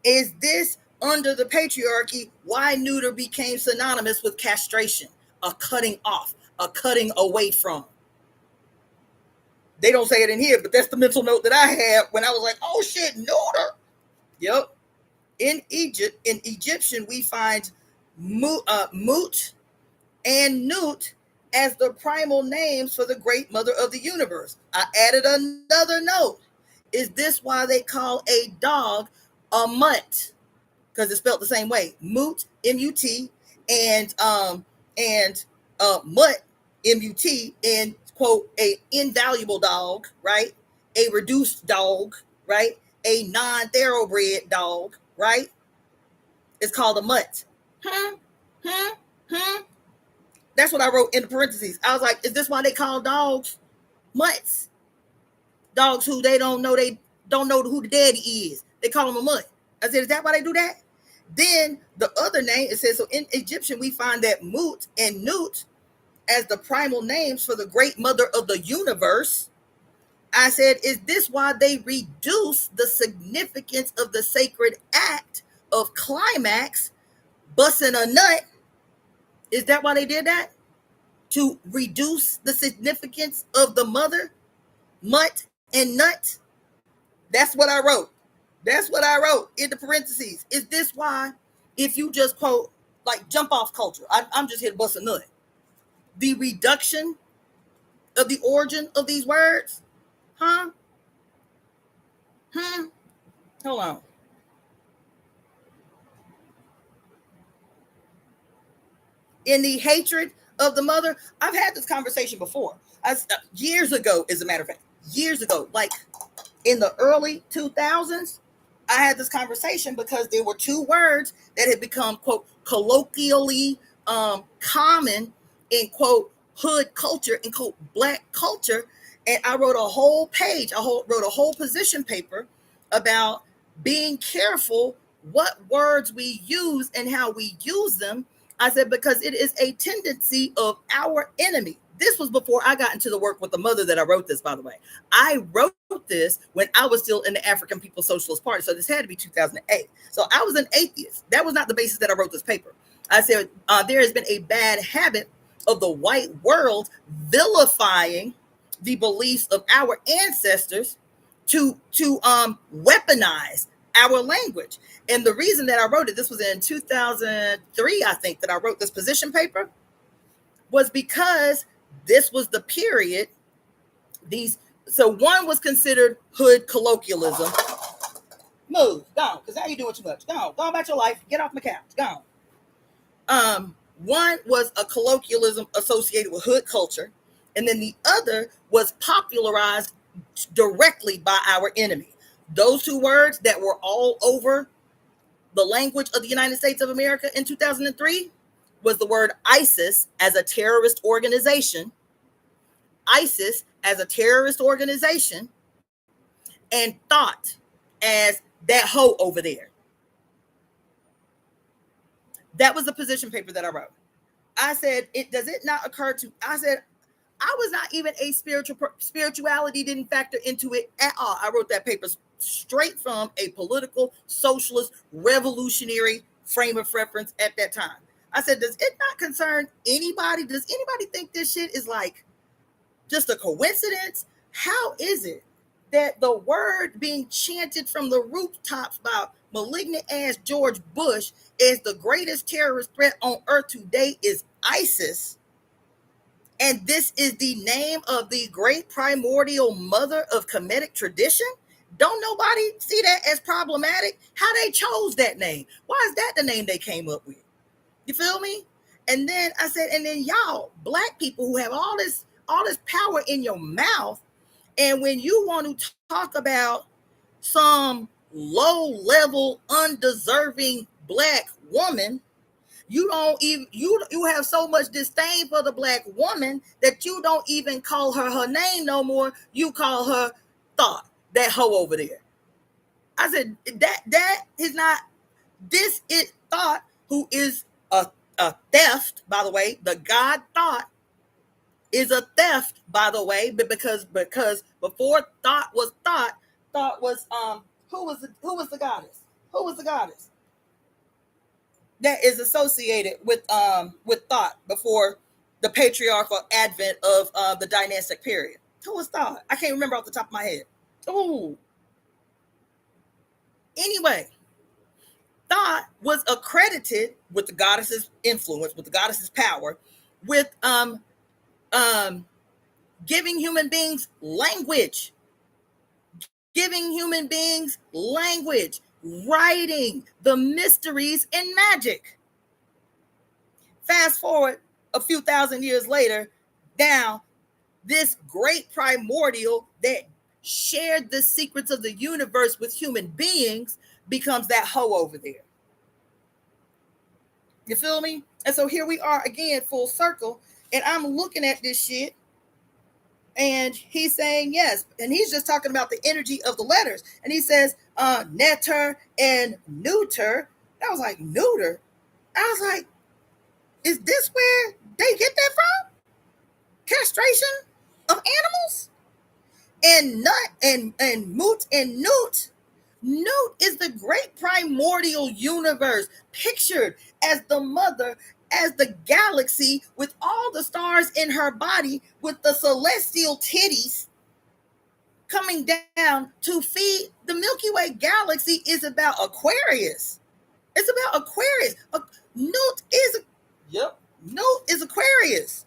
Is this under the patriarchy why neuter became synonymous with castration, a cutting off, a cutting away from? They don't say it in here, but that's the mental note that I had when I was like, oh shit, neuter. Yep. In Egyptian, we find Mut and Nut as the primal names for the great mother of the universe. I added another note. Is this why they call a dog a mutt? Because it's spelled the same way. Mut, M-U-T, and mutt, M-U-T, and quote, a invaluable dog, right? A reduced dog, right? A non-thoroughbred dog, right? It's called a mutt. That's what I wrote in the parentheses. I was like, is this why they call dogs mutts? dogs who they don't know who the daddy is. They call him a mutt. I said, is that why they do that? Then the other name, it says, so in Egyptian, we find that Mut and Nut as the primal names for the great mother of the universe. I said, is this why they reduce the significance of the sacred act of climax, busting a nut? Is that why they did that? To reduce the significance of the mother, mutt, and nut? That's what I wrote. That's what I wrote in the parentheses. Is this why, if you just quote, like jump off culture, I'm just here to bust a nut, the reduction of the origin of these words? Huh? Hold on. In the hatred of the mother, I've had this conversation before. Years ago, as a matter of fact, years ago, like in the early 2000s, I had this conversation because there were two words that had become, quote, colloquially common in, quote, hood culture, in, quote, black culture. And I wrote a whole page, wrote a whole position paper about being careful what words we use and how we use them. I said, because it is a tendency of our enemy. This was before I got into the work with the mother that I wrote this, by the way. I wrote this when I was still in the African People's Socialist Party. So this had to be 2008. So I was an atheist. That was not the basis that I wrote this paper. I said, there has been a bad habit of the white world vilifying the beliefs of our ancestors to weaponize our language. And the reason that I wrote it, this was in 2003, I think, that I wrote this position paper, was because this was the period. So one was considered hood colloquialism. Move, go, because now you're doing too much. Go about your life. Get off my couch. Go. One was a colloquialism associated with hood culture, and then the other was popularized directly by our enemy. Those two words that were all over the language of the United States of America in 2003 was the word ISIS as a terrorist organization, ISIS as a terrorist organization, and thought as that hoe over there. That was the position paper that I wrote. I said, does it not occur to, I said, I was not even a spirituality didn't factor into it at all. I wrote that paper straight from a political, socialist, revolutionary frame of reference at that time. I said, does it not concern anybody? Does anybody think this shit is like just a coincidence? How is it that the word being chanted from the rooftops by malignant ass George Bush as the greatest terrorist threat on earth today is ISIS? And this is the name of the great primordial mother of Kemetic tradition? Don't nobody see that as problematic? How they chose that name? Why is that the name they came up with? You feel me? And then I said, and then y'all, black people who have all this power in your mouth, and when you want to talk about some low-level, undeserving black woman, you don't even you have so much disdain for the black woman that you don't even call her name no more. You call her thought, that hoe over there. I said that is not. This is thought, who is a theft, by the way. The god thought is a theft, by the way, but because before thought was who was the goddess? Who was the goddess that is associated with thought before the patriarchal advent of the dynastic period? Who was thought? I can't remember off the top of my head. Oh, anyway, thought was accredited with the goddess's influence, with the goddess's power, with giving human beings language, writing the mysteries in magic. Fast forward a few thousand years later, now this great primordial that shared the secrets of the universe with human beings becomes that hoe over there. You feel me? And so here we are again, full circle, and I'm looking at this shit, And he's saying yes, and he's just talking about the energy of the letters. And he says netter and neuter. I was like, neuter? I was like, is this where they get that from? Castration of animals? And nut and moot and newt. Newt is the great primordial universe, pictured as the mother, as the galaxy with all the stars in her body, with the celestial titties coming down to feed the Milky Way galaxy. Is about Aquarius. It's about Aquarius. Newt is, yep, Newt is Aquarius.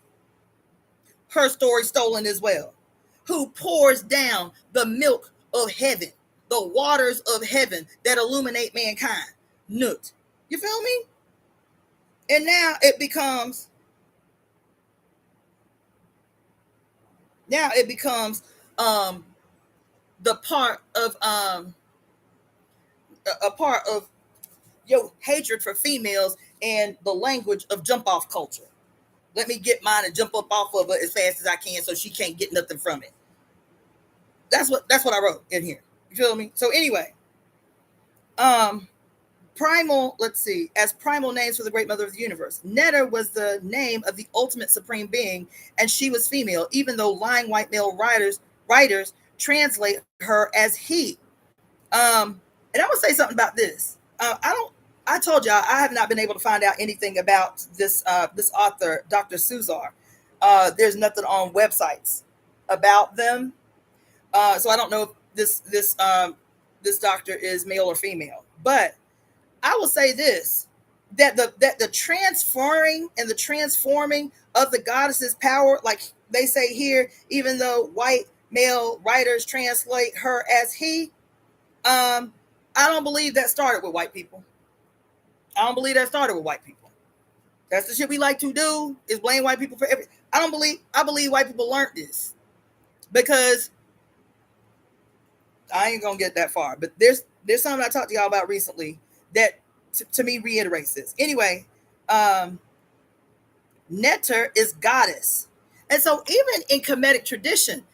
Her story stolen as well. Who pours down the milk of heaven, the waters of heaven that illuminate mankind. Newt. You feel me? And now it becomes um the part of a part of your hatred for females and the language of jump off culture. Let me get mine and jump up off of it as fast as I can so she can't get nothing from it. That's what I wrote in here. You feel me? So anyway, um primal, let's see, as primal names for the great mother of the universe. Netter was the name of the ultimate supreme being, and she was female, even though lying white male writers translate her as he. And I would say something about this. I told y'all I have not been able to find out anything about this author, Dr. Suzar. There's nothing on websites about them. So I don't know if this doctor is male or female. But I will say this, that the transferring and the transforming of the goddess's power, like they say here, even though white male writers translate her as he, I don't believe that started with white people. I don't believe that started with white people. That's the shit we like to do, is blame white people for everything. I believe white people learned this, because I ain't gonna get that far. But there's something I talked to y'all about recently that to me reiterates this. Anyway, netter is goddess. And so even in Kemetic tradition,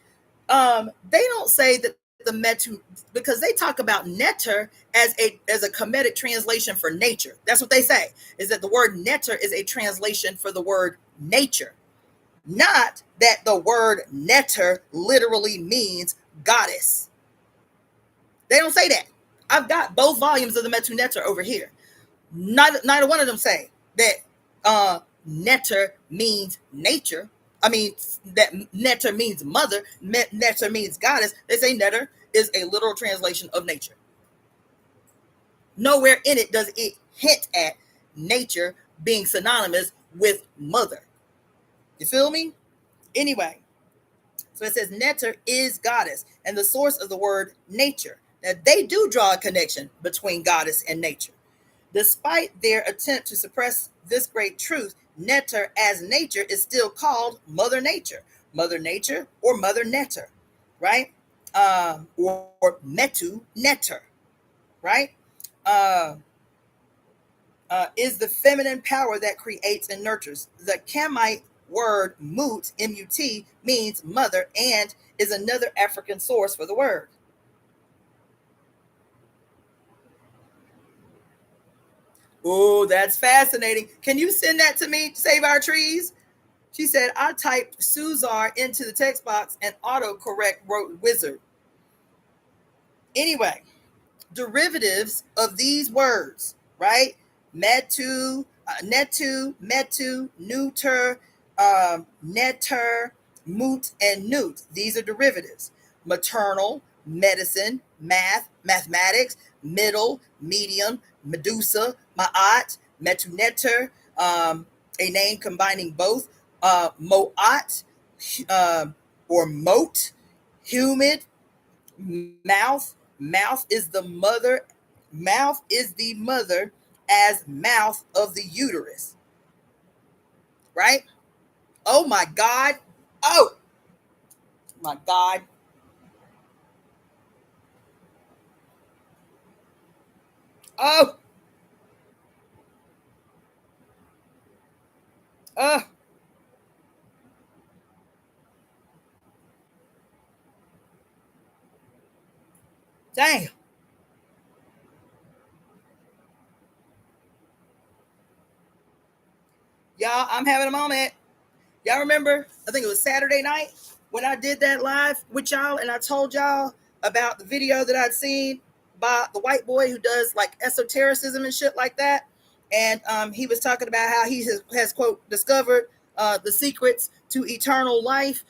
they don't say that the metu, because they talk about netter as a Kemetic translation for nature. That's what they say, is that the word netter is a translation for the word nature, not that the word netter literally means goddess. They don't say that. I've got both volumes of the Metu Netter over here. Neither one of them say that netter means nature. I mean, that netter means mother, netter means goddess. They say netter is a literal translation of nature. Nowhere in it does it hint at nature being synonymous with mother. You feel me? Anyway, so it says netter is goddess and the source of the word nature. Now, they do draw a connection between goddess and nature. Despite their attempt to suppress this great truth, netter as nature is still called Mother Nature, or Mother Netter, right? Or Metu Netter, right? Is the feminine power that creates and nurtures. The Kamite word mut, M-U-T, means mother and is another African source for the word. Oh, that's fascinating. Can you send that to me, Save Our Trees? She said, I typed Suzar into the text box and autocorrect wrote wizard. Anyway, derivatives of these words, right? Metu, metu, neuter, netter, moot, and newt. These are derivatives. Maternal, medicine, mathematics, middle, medium, Medusa, Ma'at, Metunetter, a name combining both, Moat, or moat, humid, mouth. Mouth is the mother as mouth of the uterus, right? Oh my God. Oh my God. Oh, uh, Damn. Y'all, I'm having a moment. Y'all remember, I think it was Saturday night when I did that live with y'all and I told y'all about the video that I'd seen by the white boy who does like esotericism and shit like that. And he was talking about how he has quote, discovered the secrets to eternal life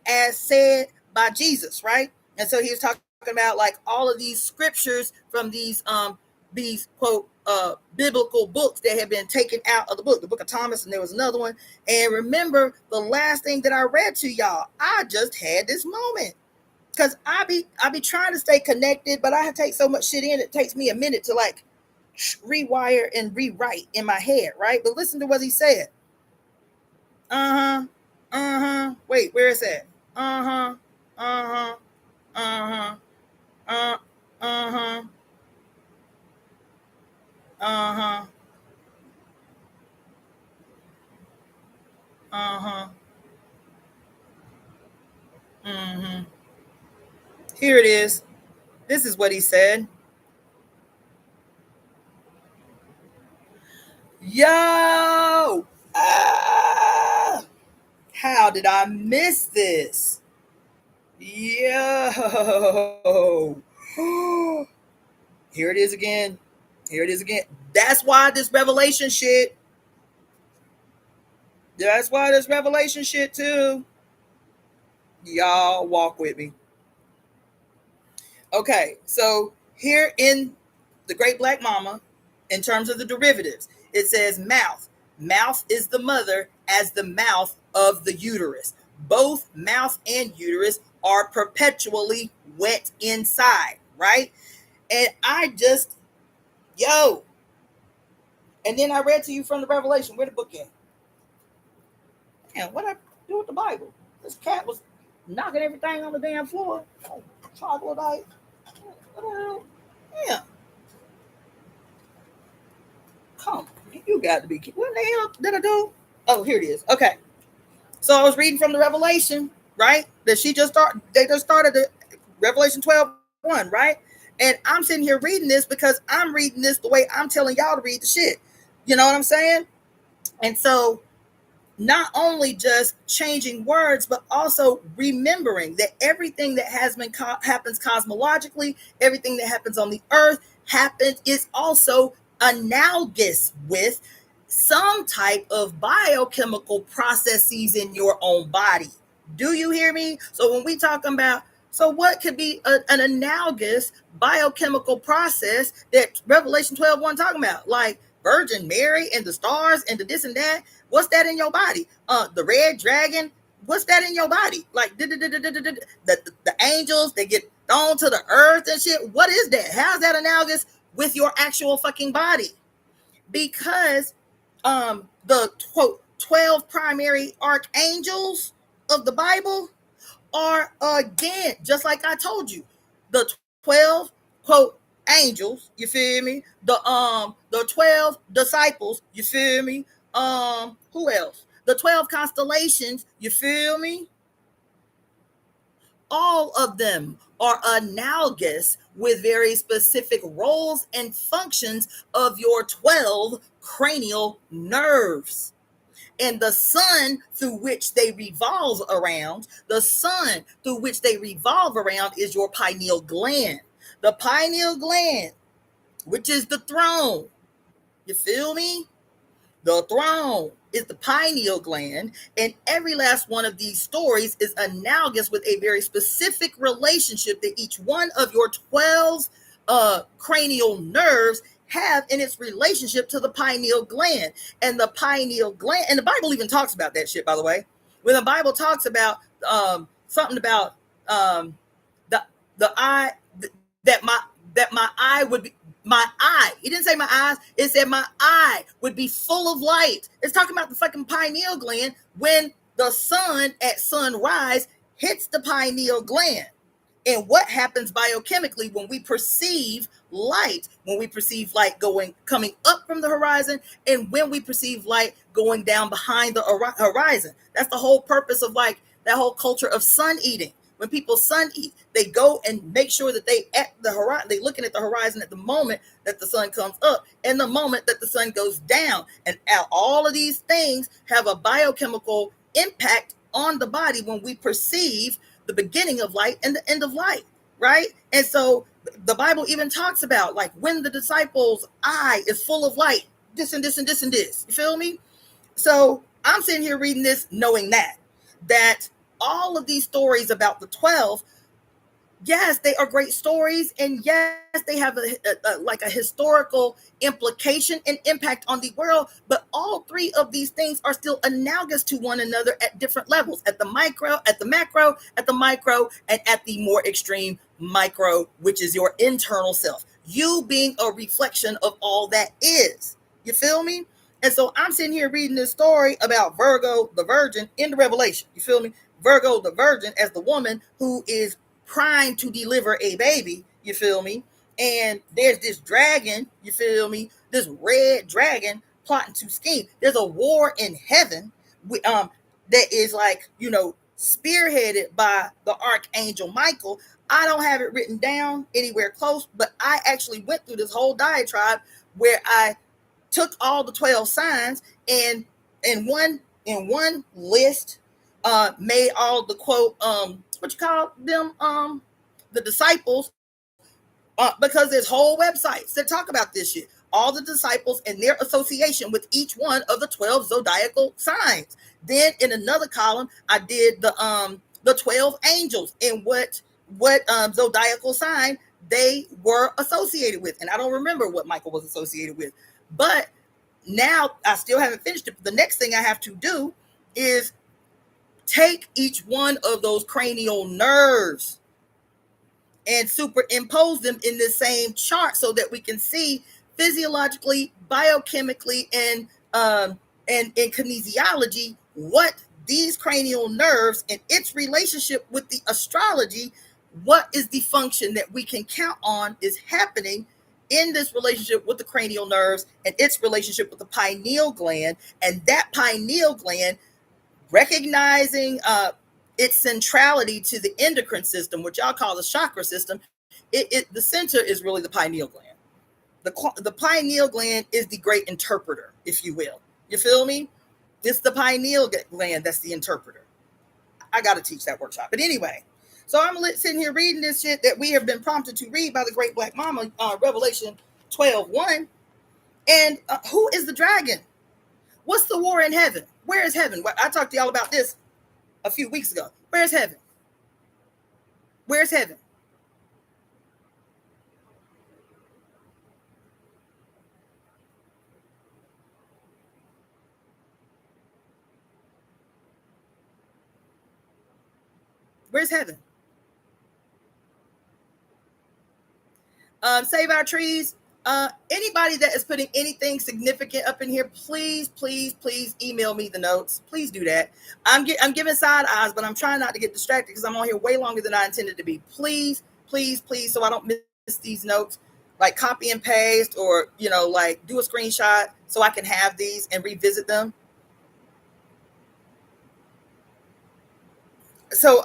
as said by Jesus, right? And so he was talking about like all of these scriptures from these quote biblical books that have been taken out of the book of Thomas, and there was another one. And remember the last thing that I read to y'all, I just had this moment because I be trying to stay connected, but I have to take so much shit in, it takes me a minute to like rewire and rewrite in my head, right? But listen to what he said. Wait, where is that? Uh-huh. Uh-huh. Uh-huh. Uh-huh. Uh-huh. Uh-huh. Mm-hmm. Here it is. This is what he said. Yo! Ah! How did I miss this? Yo! Here it is again. Here it is again. That's why this revelation shit. That's why this revelation shit too. Y'all walk with me. Okay, so here in the Great Black Mama, in terms of the derivatives, it says mouth. Mouth is the mother as the mouth of the uterus. Both mouth and uterus are perpetually wet inside, right? And I just, yo. And then I read to you from the Revelation. Where the book at? Damn, what I do with the Bible? This cat was knocking everything on the damn floor. Oh, troglodyte. What the hell? Yeah. Come, you got to be kidding. What the hell did I do? Oh, here it is. Okay. So I was reading from the Revelation, right? That she just started, they just started the Revelation 12:1, right? And I'm sitting here reading this because I'm reading this the way I'm telling y'all to read the shit. You know what I'm saying? And so not only just changing words, but also remembering that everything that has been happens cosmologically, everything that happens on the earth happens is also analogous with some type of biochemical processes in your own body. Do you hear me? So when we talking about, so what could be an analogous biochemical process that Revelation 12:1 talking about? Like Virgin Mary and the stars and the this and that. What's that in your body? The red dragon. What's that in your body? Like the angels, they get thrown to the earth and shit. What is that? How's that analogous with your actual fucking body? Because the quote 12 primary archangels of the Bible are, again, just like I told you, the 12 quote angels, you feel me? The 12 disciples, you feel me? Who else? The 12 constellations, you feel me? All of them are analogous with very specific roles and functions of your 12 cranial nerves. And the sun through which they revolve around, is your pineal gland. The pineal gland, which is the throne. You feel me? The throne is the pineal gland, and every last one of these stories is analogous with a very specific relationship that each one of your 12 cranial nerves have in its relationship to the pineal gland. And the pineal gland, and the Bible even talks about that shit, by the way. When the Bible talks about something about the eye, that my eye would be, my eye, it didn't say my eyes, it said my eye would be full of light. It's talking about the fucking pineal gland when the sun at sunrise hits the pineal gland. And what happens biochemically when we perceive light, coming up from the horizon, and when we perceive light going down behind the horizon. That's the whole purpose of like that whole culture of sun eating. When people sun eat, they go and make sure that they at the horizon, they looking at the horizon at the moment that the sun comes up and the moment that the sun goes down. And all of these things have a biochemical impact on the body when we perceive the beginning of light and the end of light, right? And so the Bible even talks about like when the disciples' eye is full of light, this and this and this and this. You feel me? So I'm sitting here reading this knowing that all of these stories about the 12, yes, they are great stories, and yes, they have like a historical implication and impact on the world, but all three of these things are still analogous to one another at different levels, at the micro, at the macro, at the micro, and at the more extreme micro, which is your internal self, you being a reflection of all that is. You feel me? And so I'm sitting here reading this story about Virgo, the virgin, in the Revelation. You feel me? Virgo, the virgin, as the woman who is primed to deliver a baby. You feel me? And there's this dragon, you feel me? This red dragon plotting to scheme. There's a war in heaven that is like, spearheaded by the archangel Michael. I don't have it written down anywhere close, but I actually went through this whole diatribe where I took all the 12 signs and in one list made all the quote what you call them the disciples, because there's whole websites that talk about this shit, all the disciples and their association with each one of the 12 zodiacal signs. Then in another column I did the 12 angels and what zodiacal sign they were associated with, and I don't remember what Michael was associated with. But now I still haven't finished it. The next thing I have to do is take each one of those cranial nerves and superimpose them in the same chart so that we can see physiologically, biochemically, and in kinesiology what these cranial nerves and its relationship with the astrology, what is the function that we can count on is happening in this relationship with the cranial nerves and its relationship with the pineal gland. And that pineal gland, recognizing its centrality to the endocrine system, which y'all call the chakra system, the center is really the pineal gland. The pineal gland is the great interpreter, if you will. You feel me? It's the pineal gland that's the interpreter. I got to teach that workshop. But anyway, so I'm sitting here reading this shit that we have been prompted to read by the great Black Mama, Revelation 12:1. And who is the dragon? What's the war in heaven? Where is heaven? I talked to y'all about this a few weeks ago. Where's heaven? Where's heaven? Where's heaven? Save our trees. Anybody that is putting anything significant up in here, please email me the notes. Please do that. I'm giving side eyes, but I'm trying not to get distracted because I'm on here way longer than I intended to be. Please, so I don't miss these notes. Like copy and paste, or like do a screenshot so I can have these and revisit them. So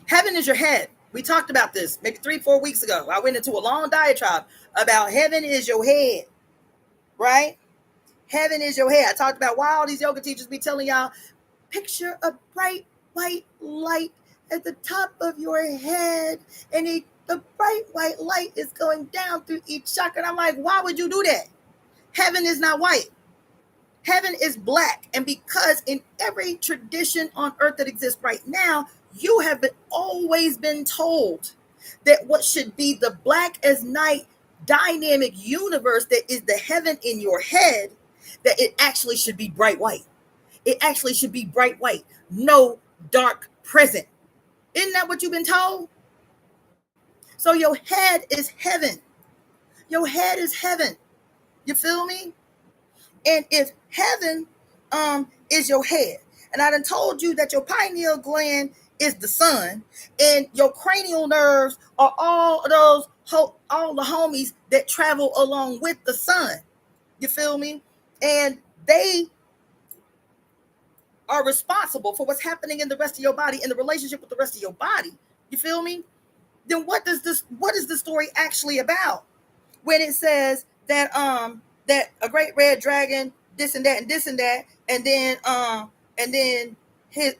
heaven is your head. We talked about this maybe 3-4 weeks ago. I went into a long diatribe about heaven is your head, right? Heaven is your head. I talked about why all these yoga teachers be telling y'all, picture a bright white light at the top of your head, and the bright white light is going down through each chakra. And I'm like, why would you do that? Heaven is not white. Heaven is black. And because in every tradition on earth that exists right now, you have always been told that what should be the black as night dynamic universe that is the heaven in your head, that it actually should be bright white. It actually should be bright white. No dark present. Isn't that what you've been told? So your head is heaven. Your head is heaven. You feel me? And if heaven is your head, and I done told you that your pineal gland is the sun, and your cranial nerves are all the homies that travel along with the sun. You feel me? And they are responsible for what's happening in the rest of your body, in the relationship with the rest of your body, you feel me? Then what is the story actually about? When it says that that a great red dragon, this and that and this and that, and then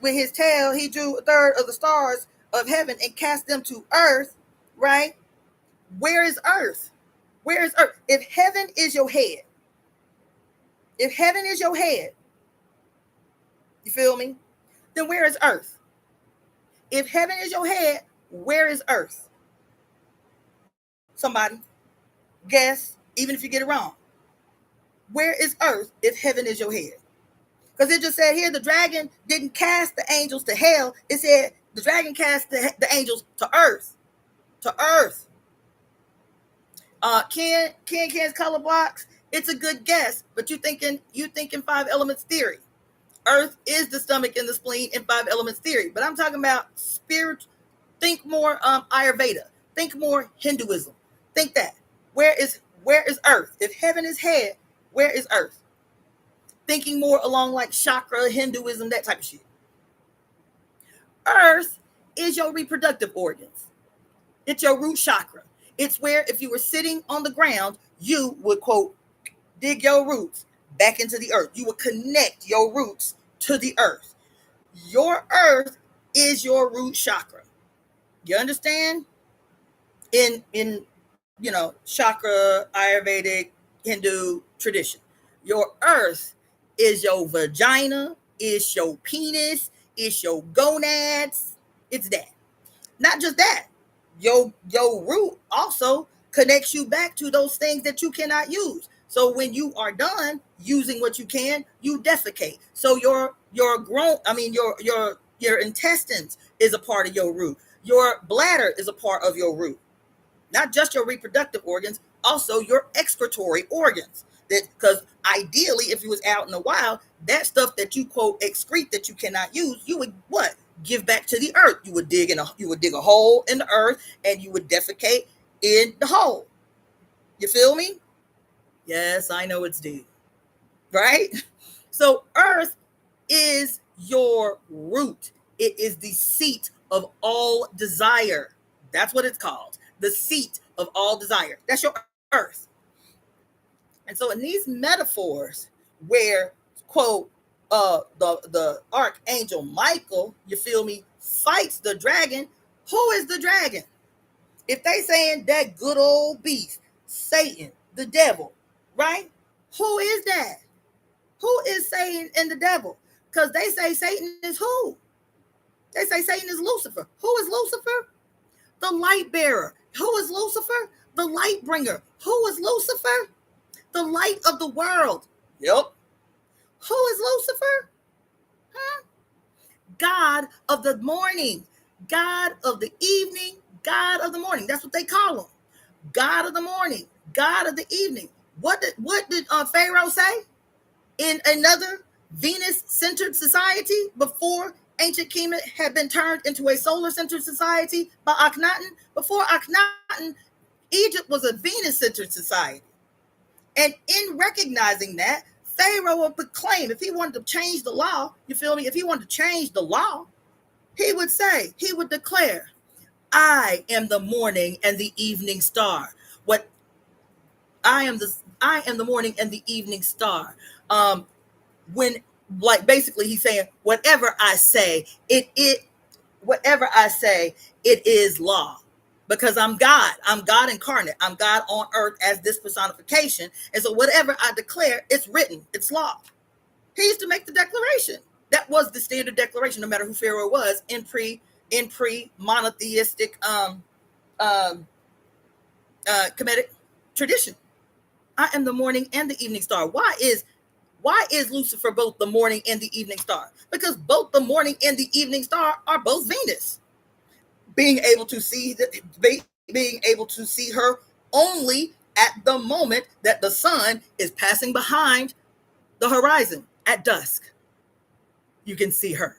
with his tail he drew a third of the stars of heaven and cast them to earth, right? Where is earth? Where is earth? If heaven is your head, if heaven is your head, you feel me? Then where is earth? If heaven is your head, where is earth? Somebody guess, even if you get it wrong. Where is earth if heaven is your head? Because it just said here the dragon didn't cast the angels to hell. It said the dragon cast the angels to earth. To earth. Ken's color box. It's a good guess, but you thinking five elements theory. Earth is the stomach and the spleen in five elements theory. But I'm talking about spirit. Think more Ayurveda. Think more Hinduism. Think that. Where is earth? If heaven is head, where is earth? Thinking more along like chakra, Hinduism, that type of shit. Earth is your reproductive organs. It's your root chakra. It's where if you were sitting on the ground, you would, quote, dig your roots back into the earth. You would connect your roots to the earth. Your earth is your root chakra. You understand? In chakra, Ayurvedic, Hindu tradition. Your earth is your vagina, is your penis, is your gonads. It's that. Not just that. Your root also connects you back to those things that you cannot use. So when you are done using what you can, you defecate. So your intestines is a part of your root. Your bladder is a part of your root. Not just your reproductive organs, also your excretory organs. That because ideally, if you was out in the wild, that stuff that you quote excrete that you cannot use, you would what? Give back to the earth. You would dig a hole in the earth and you would defecate in the hole. You feel me? Yes, I know it's deep. Right? So earth is your root. It is the seat of all desire. That's what it's called. The seat of all desire. That's your earth. And so in these metaphors where, quote, the archangel Michael, you feel me, fights the dragon, who is the dragon? If they saying that good old beast, Satan, the devil, right? Who is that? Who is Satan and the devil? Because they say Satan is who? They say Satan is Lucifer. Who is Lucifer? The light bearer. Who is Lucifer? The light bringer. Who is Lucifer? The light of the world. Yep. Who is Lucifer? Huh? God of the morning, God of the evening, God of the morning. That's what they call him. God of the morning, God of the evening. What did Pharaoh say? In another Venus-centered society before ancient Kemet had been turned into a solar-centered society by Akhenaten. Before Akhenaten, Egypt was a Venus-centered society. And in recognizing that, Pharaoh would proclaim, if he wanted to change the law, you feel me? If he wanted to change the law, he would declare, I am the morning and the evening star. What I am the morning and the evening star. When like basically he's saying, whatever I say, it is law. Because I'm God incarnate. I'm God on earth as this personification. And so whatever I declare, it's written, it's law. He used to make the declaration. That was the standard declaration, no matter who Pharaoh was in pre monotheistic Kemetic tradition. I am the morning and the evening star. Why is Lucifer both the morning and the evening star? Because both the morning and the evening star are both Venus. Being able to see her only at the moment that the sun is passing behind the horizon at dusk. You can see her.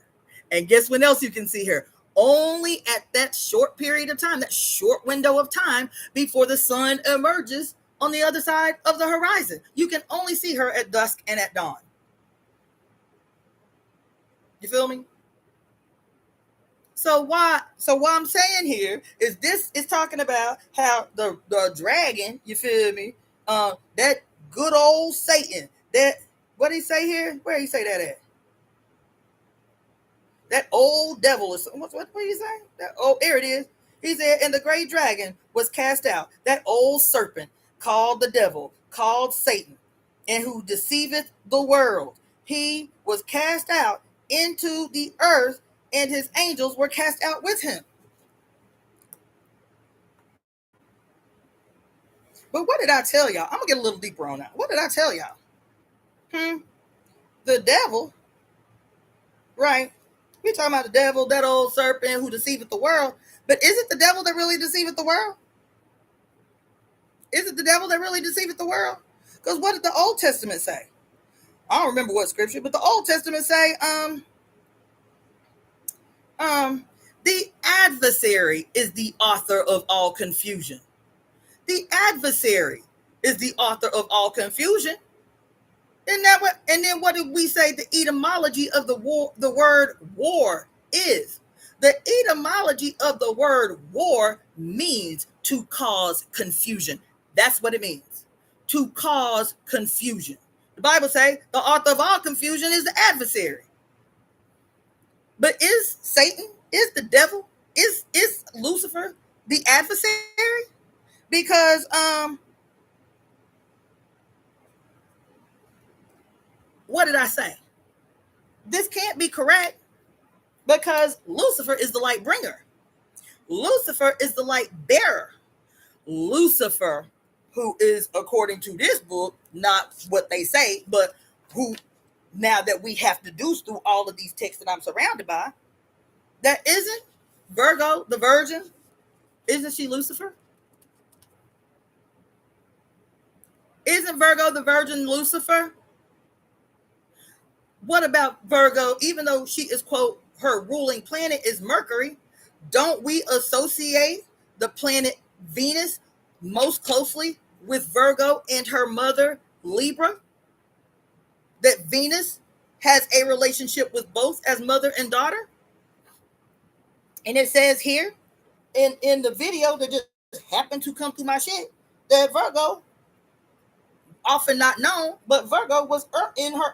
And guess when else you can see her? Only at that short period of time, that short window of time before the sun emerges on the other side of the horizon. You can only see her at dusk and at dawn. You feel me? So what I'm saying here is this is talking about how the dragon, you feel me? That good old Satan, that what did he say here? Where did he say that at? That old devil is what did he say? That there it is. He said, and the great dragon was cast out, that old serpent called the devil, called Satan, and who deceiveth the world. He was cast out into the earth, and his angels were cast out with him. But what did I tell y'all? I'm gonna get a little deeper on that. What did I tell y'all? The devil, right? We're talking about the devil, that old serpent who deceiveth the world. But is it the devil that really deceiveth the world? Is it the devil that really deceiveth the world? Because what did the Old Testament say? I don't remember what scripture, but the Old Testament say, the adversary is the author of all confusion. The adversary is the author of all confusion. Isn't that what? And then what did we say the etymology of the word war is? The etymology of the word war means to cause confusion. That's what it means. To cause confusion. The Bible says the author of all confusion is the adversary. But is Satan, is the devil, is Lucifer the adversary? Because what did I say? This can't be correct because Lucifer is the light bringer. Lucifer is the light bearer. Lucifer, who is, according to this book, not what they say, but who, now that we have deduced through all of these texts that I'm surrounded by, that isn't Virgo, the virgin, isn't she Lucifer? Isn't Virgo the virgin Lucifer? What about Virgo? Even though she is, quote, her ruling planet is Mercury, don't we associate the planet Venus most closely with Virgo and her mother Libra? That Venus has a relationship with both as mother and daughter? And it says here in the video that just happened to come through my shit that Virgo, often not known, but Virgo was in the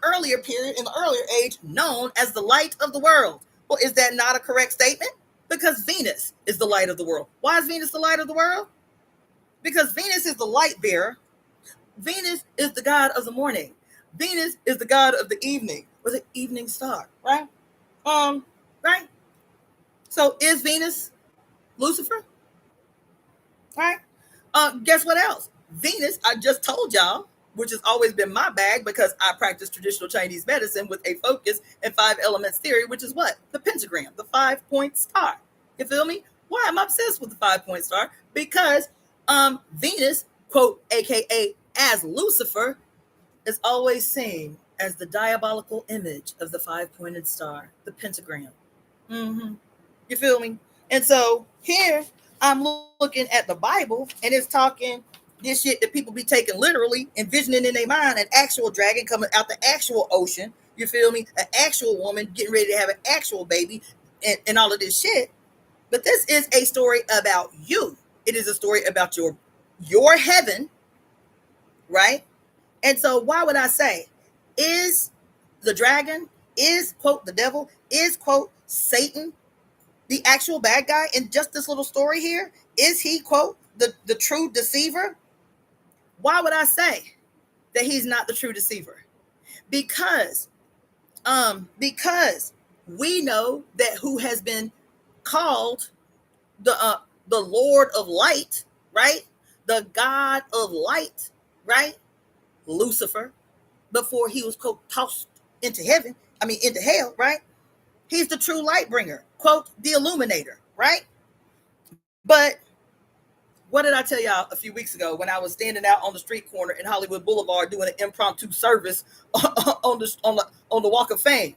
earlier period, in the earlier age, known as the light of the world. Well, is that not a correct statement? Because Venus is the light of the world. Why is Venus the light of the world? Because Venus is the light bearer. Venus is the god of the morning. Venus is the god of the evening, or the evening star, right? Right? So is Venus Lucifer? Right? Guess what else? Venus, I just told y'all, which has always been my bag because I practice traditional Chinese medicine with a focus and 5 elements theory, which is what? The pentagram, the 5-point star. You feel me? Why am I obsessed with the 5-point star? Because Venus, quote, aka as Lucifer, is always seen as the diabolical image of the 5-pointed star, the pentagram. You feel me? And so here I'm looking at the Bible, and it's talking this shit that people be taking literally, envisioning in their mind an actual dragon coming out the actual ocean. You feel me? An actual woman getting ready to have an actual baby, and all of this shit. But this is a story about you. It is a story about your heaven, right? And so why would I say, is the dragon, is, quote, the devil, is, quote, Satan, the actual bad guy in just this little story here? Is he, quote, the true deceiver? Why would I say that he's not the true deceiver? Because we know that who has been called the Lord of Light, right? The God of Light, right? Lucifer, before he was, quote, tossed into hell, right? He's the true light bringer, quote, the illuminator, right? But what did I tell y'all a few weeks ago when I was standing out on the street corner in Hollywood Boulevard doing an impromptu service on the Walk of Fame?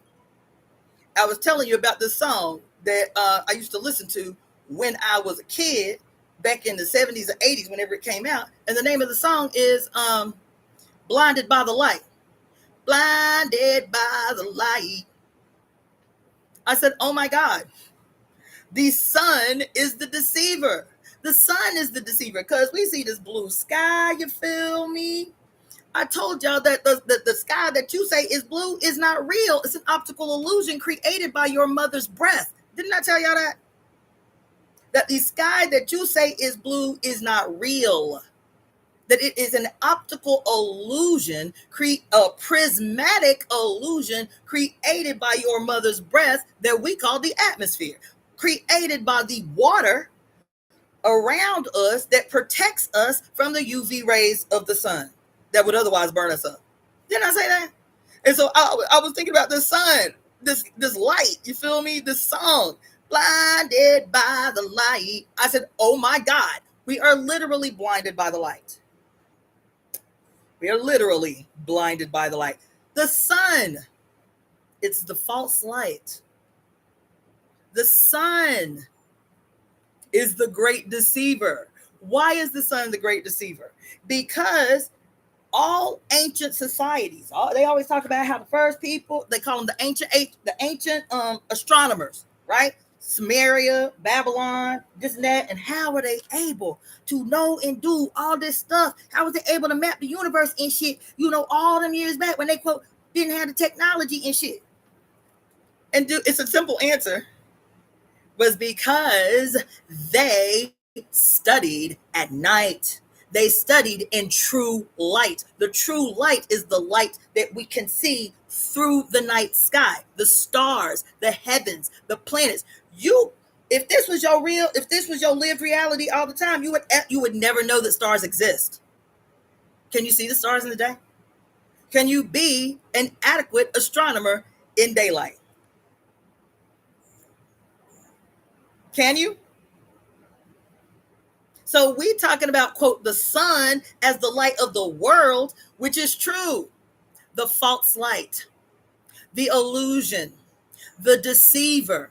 I was telling you about this song that I used to listen to when I was a kid back in the 70s or 80s, whenever it came out. And the name of the song is Blinded by the Light. Blinded by the light. I said, oh my God, the sun is the deceiver. The sun is the deceiver because we see this blue sky, you feel me? I told y'all that the sky that you say is blue is not real. It's an optical illusion created by your mother's breath. Didn't I tell y'all that? That the sky that you say is blue is not real. That it is an optical illusion, a prismatic illusion created by your mother's breath that we call the atmosphere, created by the water around us that protects us from the UV rays of the sun that would otherwise burn us up. Didn't I say that? And so I was thinking about the sun, this light, you feel me? This song, blinded by the light. I said, oh my God, we are literally blinded by the light. We are literally blinded by the light. The sun, it's the false light. The sun is the great deceiver. Why is the sun the great deceiver? Because all ancient societies, they always talk about how the first people, they call them the ancient astronomers, right? Sumeria, Babylon, this and that, and how were they able to know and do all this stuff? How was they able to map the universe and shit, all them years back when they, quote, didn't have the technology and shit? And it's a simple answer, was because they studied at night. They studied in true light. The true light is the light that we can see through the night sky, the stars, the heavens, the planets. If this was your lived reality all the time, you would never know that stars exist. Can you see the stars in the day? Can you be an adequate astronomer in daylight? Can you? So we talking about, quote, the sun as the light of the world, which is true. The false light, the illusion, the deceiver,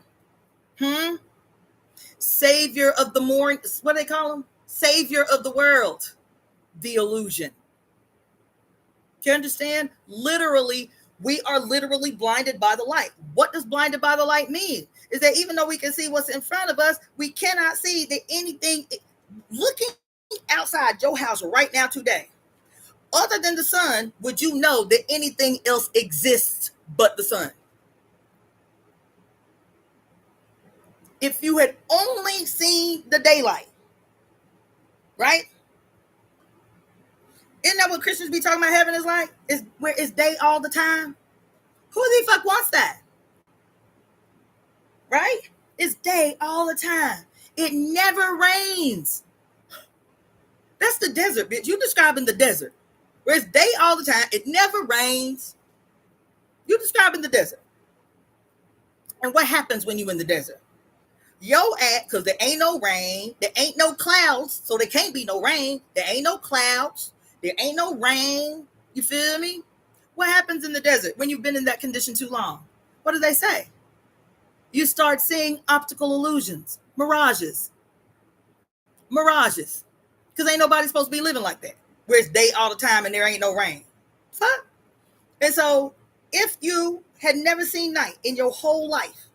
savior of the morning. What do they call him? Savior of the world, the illusion. Do you understand? Literally, we are literally blinded by the light. What does blinded by the light mean? Is that even though we can see what's in front of us, we cannot see that anything. Looking outside your house right now today, other than the sun, would you know that anything else exists but the sun? If you had only seen the daylight, right? Isn't that what Christians be talking about heaven is like? Is where it's day all the time? Who the fuck wants that? Right? It's day all the time. It never rains. That's the desert, bitch. You describing the desert. Where it's day all the time. It never rains. You describing the desert. And what happens when you in the desert? Because there ain't no rain. There ain't no clouds. So there can't be no rain. There ain't no clouds. There ain't no rain. You feel me? What happens in the desert when you've been in that condition too long? What do they say? You start seeing optical illusions, mirages. Because ain't nobody supposed to be living like that, where it's day all the time and there ain't no rain. Fuck. And so if you had never seen night in your whole life,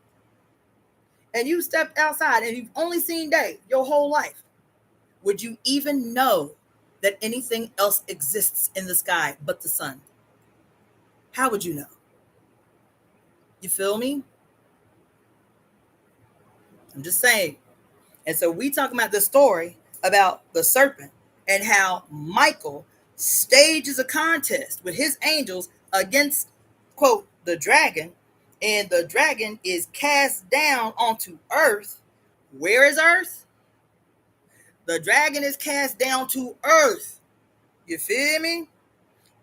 and you stepped outside and you've only seen day your whole life, would you even know that anything else exists in the sky but the sun? How would you know? You feel me? I'm just saying. And so we talking about the story about the serpent and how Michael stages a contest with his angels against, quote, the dragon, and the dragon is cast down onto earth. Where is earth? The dragon is cast down to earth. You feel me?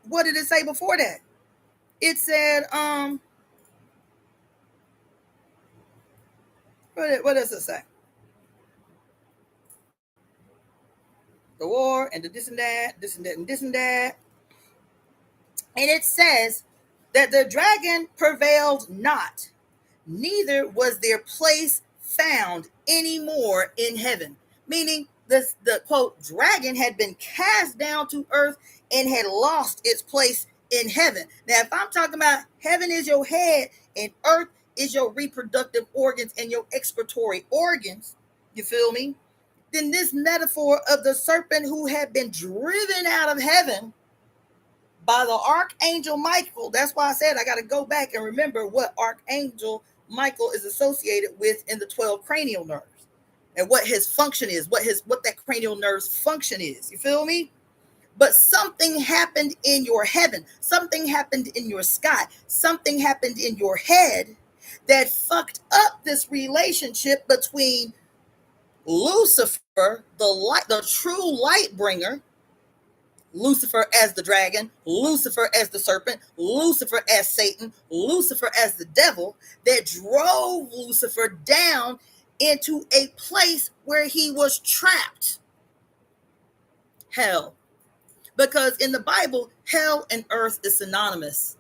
What did it say before that? It said, what does it say? The war and the this and that, this and that, and this and that. And it says that the dragon prevailed not, neither was their place found anymore in heaven. Meaning the quote, dragon had been cast down to earth and had lost its place in heaven. Now, if I'm talking about heaven is your head and earth is your reproductive organs and your excretory organs, you feel me? Then this metaphor of the serpent who had been driven out of heaven by the archangel Michael. That's why I said I got to go back and remember what archangel Michael is associated with in the 12 cranial nerves and what his function is, what that cranial nerve's function is. You feel me? But something happened in your heaven, something happened in your sky, something happened in your head that fucked up this relationship between Lucifer, the true light bringer, Lucifer as the dragon, Lucifer as the serpent, Lucifer as Satan, Lucifer as the devil, that drove Lucifer down into a place where he was trapped. Hell. Because in the Bible, hell and earth is synonymous.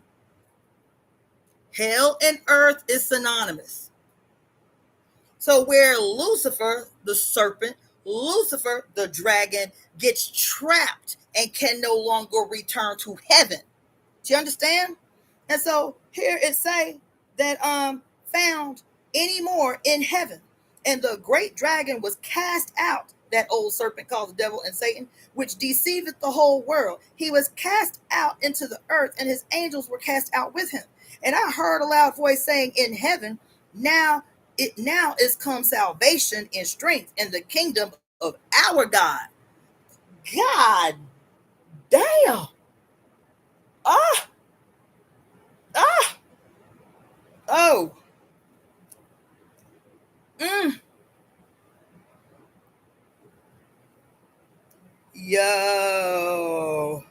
Hell and earth is synonymous. So where Lucifer, the serpent, Lucifer, the dragon, gets trapped and can no longer return to heaven. Do you understand? And so here it say that found any more in heaven. And the great dragon was cast out, that old serpent called the devil and Satan, which deceiveth the whole world. He was cast out into the earth, and his angels were cast out with him. And I heard a loud voice saying in heaven, now is come salvation and strength in the kingdom of our God. God damn. Oh. Yo.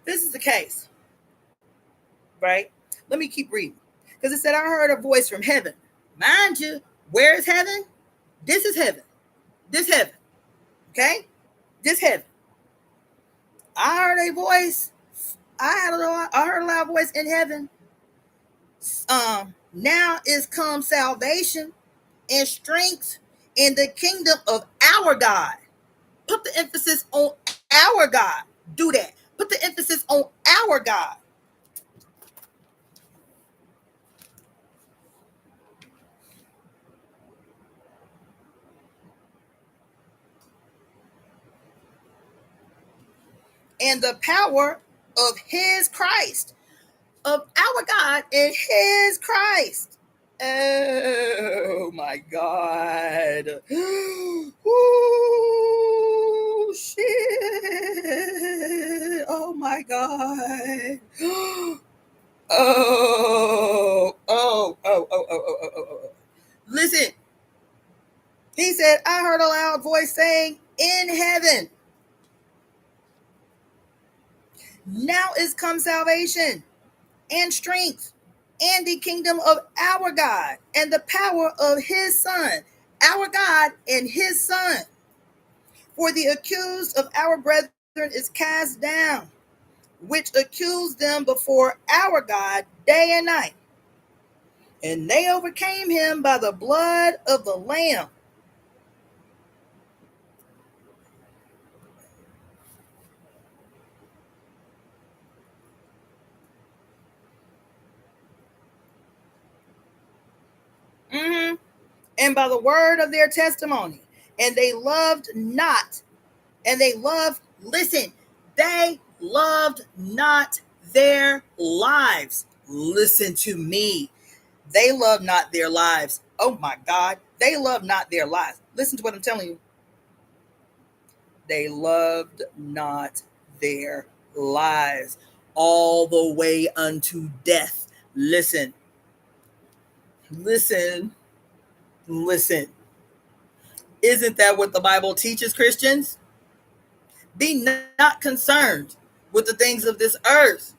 This is the case, right? Let me keep reading. Because it said, I heard a voice from heaven. Mind you, where is heaven? This is heaven. This heaven. Okay? This heaven. I heard a voice. I heard a loud voice in heaven. Now is come salvation and strength in the kingdom of our God. Put the emphasis on our God. Do that. Put the emphasis on our God. And the power of his Christ, of our God and his Christ. Oh my God. Ooh, shit. Oh my God. Oh. Listen. He said, I heard a loud voice saying in heaven, now is come salvation and strength and the kingdom of our God and the power of his Son, our God and his Son. For the accused of our brethren is cast down, which accused them before our God day and night. And they overcame him by the blood of the Lamb. And by the word of their testimony. And they loved not. And they loved, listen, they loved not their lives. Listen to me. They loved not their lives. Oh my God. They loved not their lives. Listen to what I'm telling you. They loved not their lives all the way unto death. Listen. Isn't that what the Bible teaches Christians? Be not concerned with the things of this earth.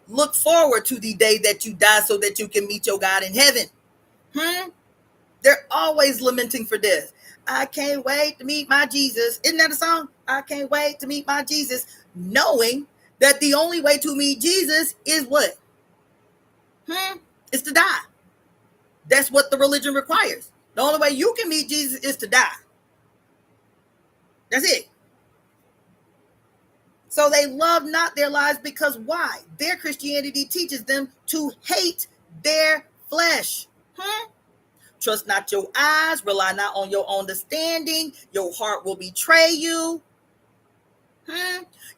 Look forward to the day that you die so that you can meet your God in heaven. They're always lamenting for death. I can't wait to meet my Jesus. Isn't that a song? I can't wait to meet my Jesus. Knowing that the only way to meet Jesus is what? It's to die. That's what the religion requires. The only way you can meet Jesus is to die. That's it. So they love not their lives because why? Their Christianity teaches them to hate their flesh. Trust not your eyes, rely not on your understanding. Your heart will betray you.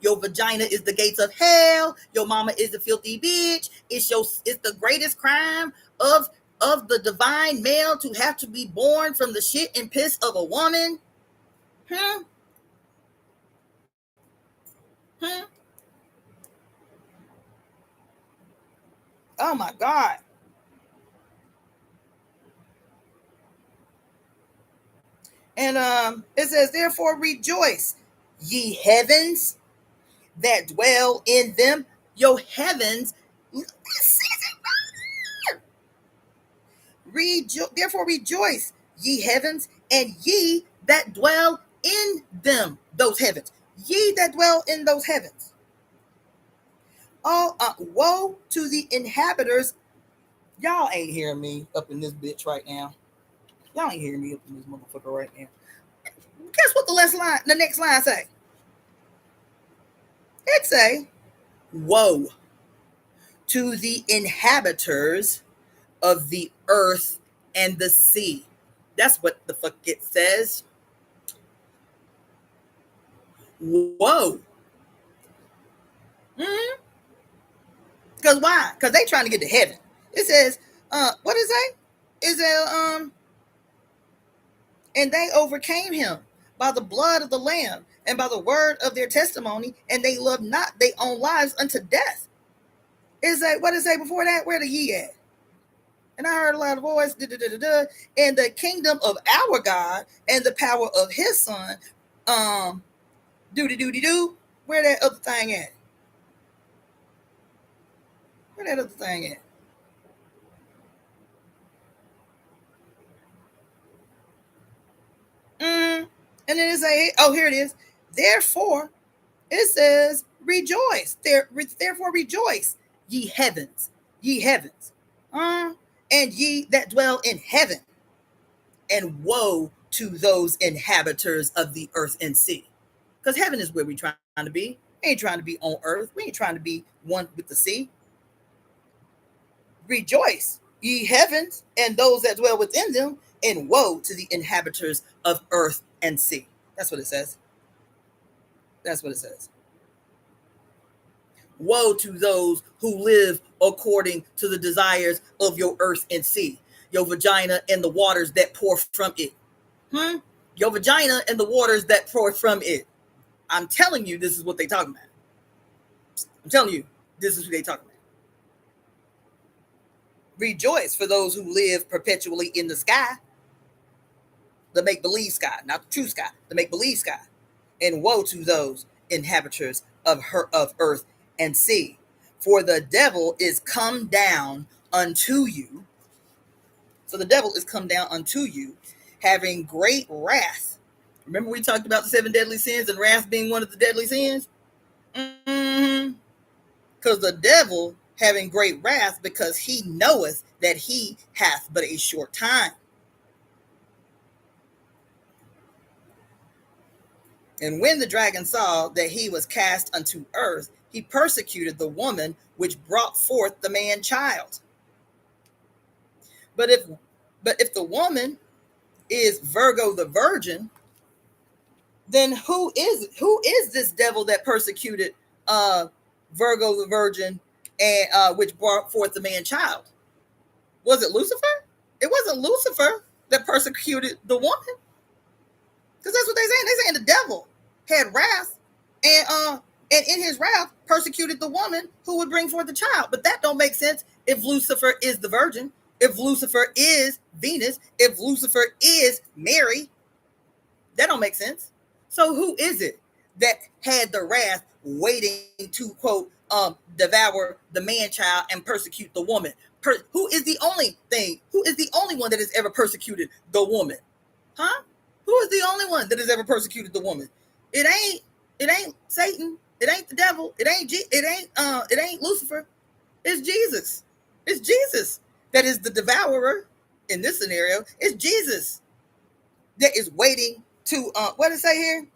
Your vagina is the gates of hell. Your mama is the filthy bitch. It's the greatest crime of the divine male to have to be born from the shit and piss of a woman. Oh my God. And it says, therefore rejoice, ye heavens that dwell in them. Your heavens. Therefore rejoice, ye heavens, and ye that dwell in them, those heavens. Ye that dwell in those heavens. Oh, woe to the inhabitants. Y'all ain't hearing me up in this bitch right now. Y'all ain't hearing me up in this motherfucker right now. Guess what the next line say? It say, woe to the inhabitants of the earth and the sea. That's what the fuck it says. Whoa. Because why? Because they trying to get to heaven. It says, what is that? Is it and they overcame him by the blood of the Lamb and by the word of their testimony, and they loved not their own lives unto death. Is that what is it before that? Where the ye at? And I heard a loud voice, and the kingdom of our God and the power of his son, do. Where that other thing at? Where that other thing at? And then it say, oh, here it is. Therefore, it says, rejoice. Therefore, rejoice, ye heavens, and ye that dwell in heaven. And woe to those inhabitants of the earth and sea. Because heaven is where we're trying to be. We ain't trying to be on earth. We ain't trying to be one with the sea. Rejoice, ye heavens, and those that dwell within them, and woe to the inhabitants of earth and sea. That's what it says. That's what it says. Woe to those who live according to the desires of your earth and sea, your vagina and the waters that pour from it. Your vagina and the waters that pour from it. I'm telling you, this is what they talking about. I'm telling you, this is what they talking about. Rejoice for those who live perpetually in the sky, the make-believe sky, not the true sky, the make-believe sky. And woe to those inhabitants of earth and sea. For the devil is come down unto you. So the devil is come down unto you, having great wrath. Remember we talked about the 7 deadly sins and wrath being one of the deadly sins? Because the devil having great wrath, because he knoweth that he hath but a short time. And when the dragon saw that he was cast unto earth, he persecuted the woman which brought forth the man child. But if the woman is Virgo the virgin, then who is this devil that persecuted Virgo the virgin and which brought forth the man child? Was it Lucifer? It wasn't Lucifer that persecuted the woman. Because that's what they're saying. They're saying the devil had wrath and in his wrath persecuted the woman who would bring forth the child. But that don't make sense if Lucifer is the virgin, if Lucifer is Venus, if Lucifer is Mary. That don't make sense. So who is it that had the wrath waiting to, quote, devour the man child and persecute the woman? Who is the only one that has ever persecuted the woman? Who is the only one that has ever persecuted the woman? It ain't Satan. It ain't the devil. It ain't Lucifer. It's Jesus. It's Jesus that is the devourer. in this scenario, it's Jesus that is waiting to, what does it say here?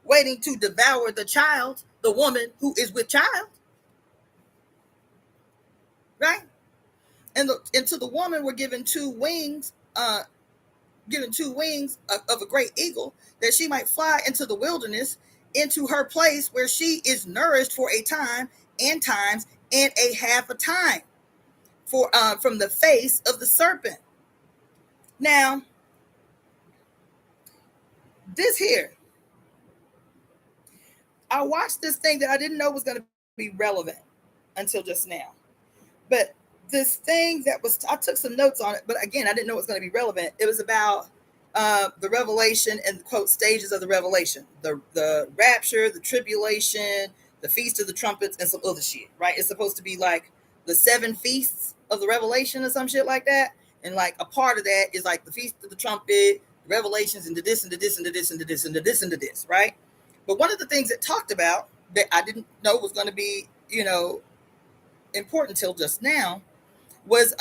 Waiting to devour the child, the woman who is with child, right? And to the woman were given two wings, of a great eagle, that she might fly into the wilderness, into her place where she is nourished for a time and times and a half a time, from the face of the serpent. Now, this here, I watched this thing that I didn't know was going to be relevant until just now. But this thing I took some notes on it, but again, I didn't know it was going to be relevant. It was about the revelation and, quote, stages of the revelation, the rapture, the tribulation, the feast of the trumpets, and some other shit, right? It's supposed to be like the 7 feasts of the revelation or some shit like that. And like a part of that is like the feast of the trumpet, revelations, and the this and the this and the this and the this and the this and the this, right? But one of the things it talked about that I didn't know was going to be, important till just now was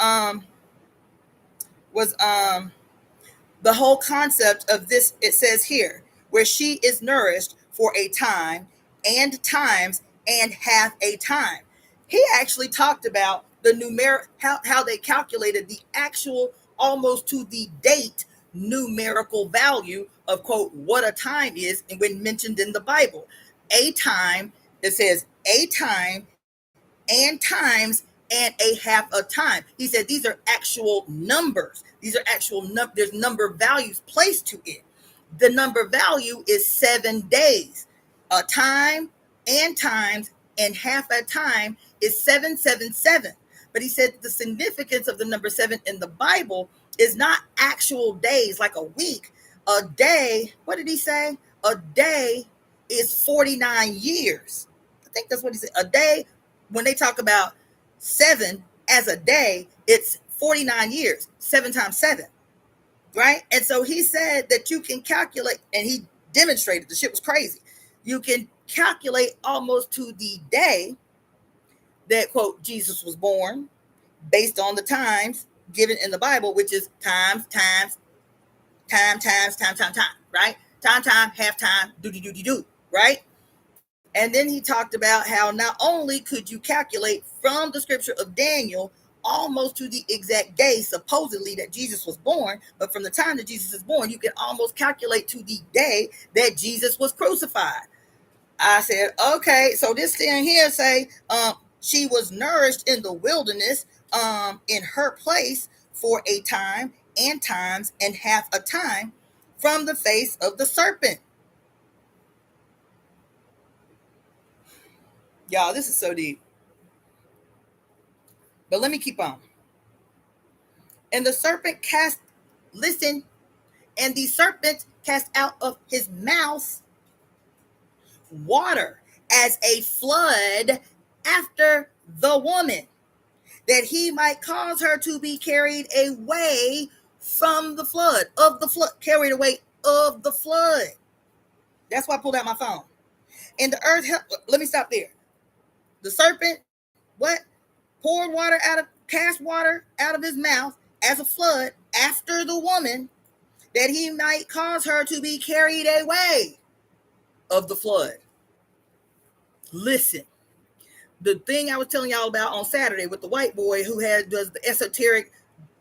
the whole concept of this. It says here, where she is nourished for a time and times and half a time. He actually talked about the numeric, how they calculated the actual, almost to the date, numerical value of, quote, what a time is, and when mentioned in the Bible. A time, it says a time and times and a half a time. He said these are actual numbers. These are actual there's number values placed to it. The number value is 7 days. A time and times and half a time is 777. But he said the significance of the number 7 in the Bible is not actual days like a week. A day, what did he say? A day is 49 years. I think that's what he said. A day, when they talk about 7 as a day, it's 49 years, 7 times 7, right? And so he said that you can calculate, and he demonstrated, the shit was crazy. You can calculate almost to the day that, quote, Jesus was born, based on the times given in the Bible, which is time, right? Time, half time, do, right? And then he talked about how not only could you calculate from the scripture of Daniel almost to the exact day, supposedly, that Jesus was born, but from the time that Jesus is born, you can almost calculate to the day that Jesus was crucified. I said, okay, so this thing here say, she was nourished in the wilderness, in her place for a time and times and half a time from the face of the serpent. Y'all, this is so deep. But let me keep on. And the serpent and the serpent cast out of his mouth water as a flood after the woman, that he might cause her to be carried away from the flood, carried away of the flood. That's why I pulled out my phone. And the earth, let me stop there. The serpent, what? Cast water out of his mouth as a flood after the woman, that he might cause her to be carried away of the flood. Listen, the thing I was telling y'all about on Saturday with the white boy who does the esoteric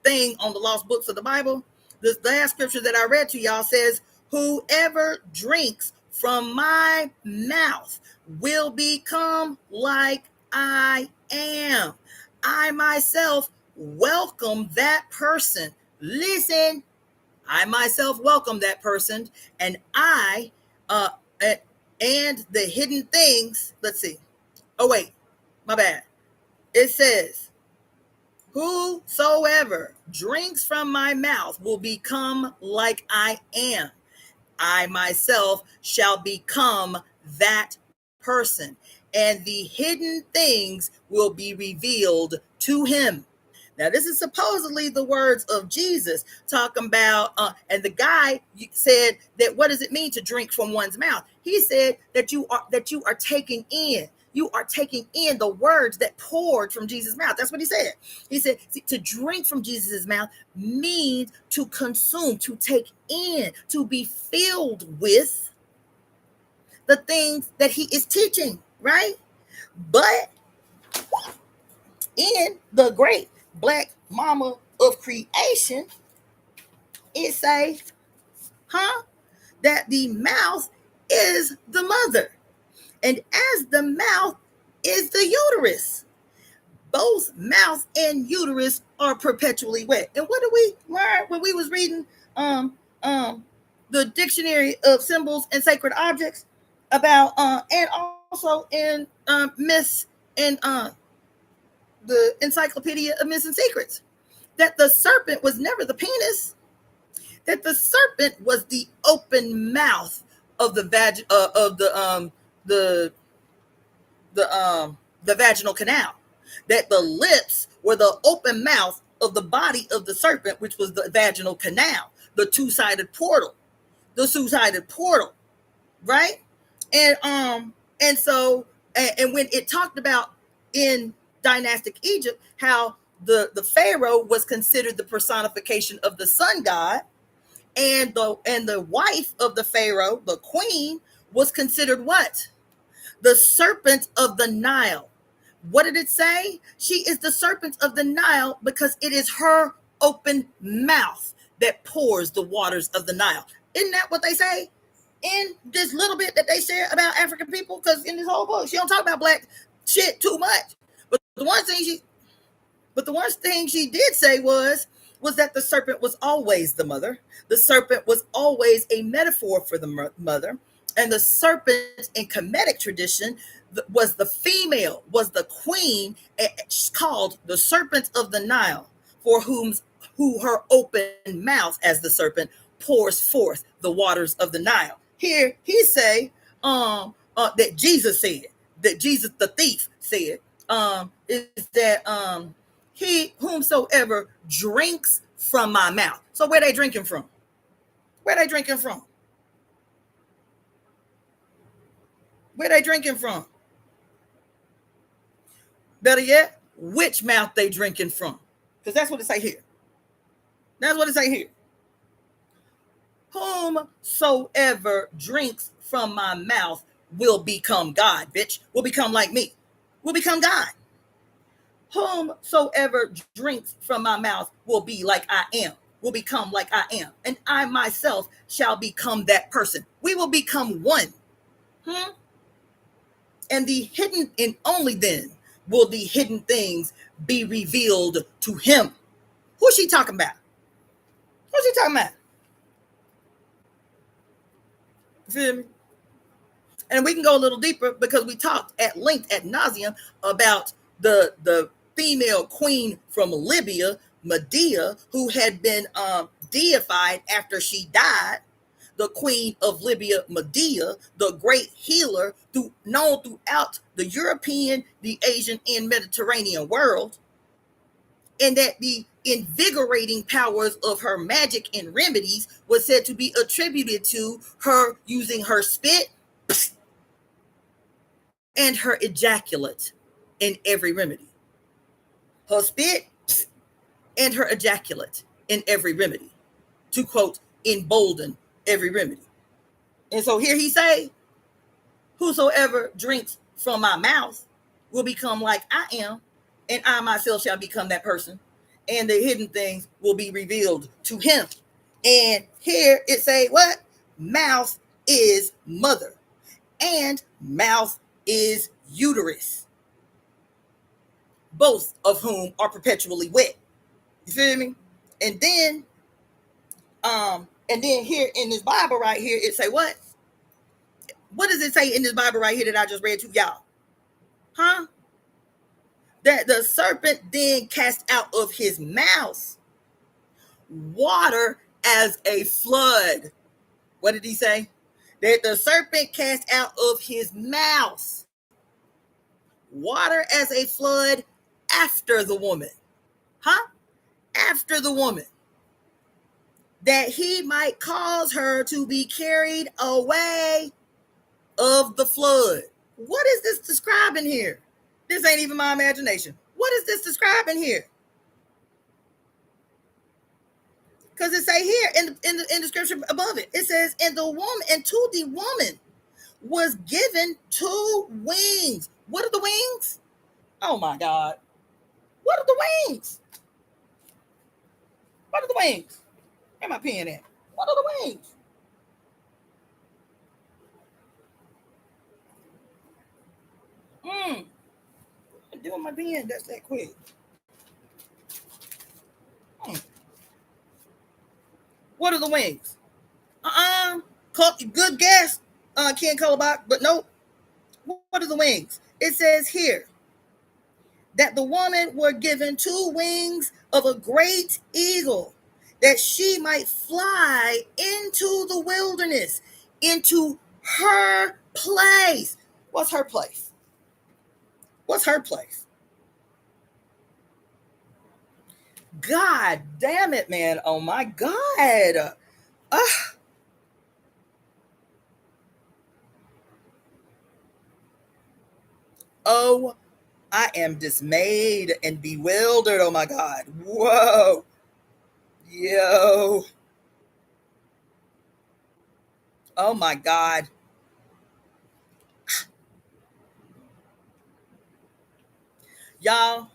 thing on the lost books of the Bible, this last scripture that I read to y'all says, whoever drinks from my mouth will become like I am. I myself welcome that person. Listen, I myself welcome that person, and and the hidden things. Let's see. Oh, wait, my bad. It says, whosoever drinks from my mouth will become like I am. I myself shall become that person, and the hidden things will be revealed to him. Now, this is supposedly the words of Jesus talking about, and the guy said that, what does it mean to drink from one's mouth? He said that you are taking in. You are taking in the words that poured from Jesus' mouth. That's what he said. He said, see, to drink from Jesus' mouth means to consume, to take in, to be filled with the things that he is teaching, right? But in the great Black Mama of Creation, it say, that the mouth is the mother. And as the mouth is the uterus, both mouth and uterus are perpetually wet. And what did we learn when we was reading the dictionary of symbols and sacred objects about and also in myths and the Encyclopedia of Myths and Secrets, that the serpent was never the penis, that the serpent was the open mouth of the the vaginal canal, that the lips were the open mouth of the body of the serpent, which was the vaginal canal, the two-sided portal, right? And so when it talked about in dynastic Egypt how the pharaoh was considered the personification of the sun god, and the wife of the pharaoh, the queen, was considered what? The serpent of the Nile. What did it say? She is the serpent of the Nile because it is her open mouth that pours the waters of the Nile. Isn't that what they say in this little bit that they share about African people? Because in this whole book, she don't talk about black shit too much. But the one thing she did say was that the serpent was always the mother. The serpent was always a metaphor for the mother. And the serpent in Kemetic tradition was the female, was the queen, called the serpent of the Nile, for who her open mouth as the serpent pours forth the waters of the Nile. Here he say that Jesus said, that Jesus the thief said, is that he whomsoever drinks from my mouth. So where they drinking from? Where they drinking from? Where they drinking from? Better yet, which mouth they drinking from? Because that's what it say here. That's what it say here. Whomsoever drinks from my mouth will become God, bitch. Will become like me. Will become God. Whomsoever drinks from my mouth will be like I am. Will become like I am. And I myself shall become that person. We will become one. And the hidden, and only then will the hidden things be revealed to him. Who's she talking about? Who's she talking about? You feel me? And we can go a little deeper because we talked at length, ad nauseum, about the female queen from Libya, Medea, who had been deified after she died. The queen of Libya, Medea, the great healer, known throughout the European, the Asian, and Mediterranean world. And that the invigorating powers of her magic and remedies was said to be attributed to her using her spit and her ejaculate in every remedy. Her spit and her ejaculate in every remedy. To quote, embolden every remedy. And so here he say, whosoever drinks from my mouth will become like I am, and I myself shall become that person, and the hidden things will be revealed to him. And here it say what? Mouth is mother, and mouth is uterus, both of whom are perpetually wet. You feel me? And then here in this Bible right here, it say what? What does it say in this Bible right here that I just read to y'all? That the serpent then cast out of his mouth water as a flood. What did he say? That the serpent cast out of his mouth water as a flood after the woman. After the woman. That he might cause her to be carried away of the flood. What is this describing here? This ain't even my imagination. What is this describing here? Because it say here in the scripture above it, it says, and to the woman was given 2 wings. What are the wings? Oh my God. What are the wings? What are the wings? Where my pen at? What are the wings? I'm doing my pen. That's that quick. What are the wings? Good guess, Ken Colabach, but nope. What are the wings? It says here that the woman were given 2 wings of a great eagle, that she might fly into the wilderness, into her place. What's her place? What's her place? God damn it, man. Oh my God. Oh, I am dismayed and bewildered. Oh my God. Whoa. Yo. Oh my God. Y'all,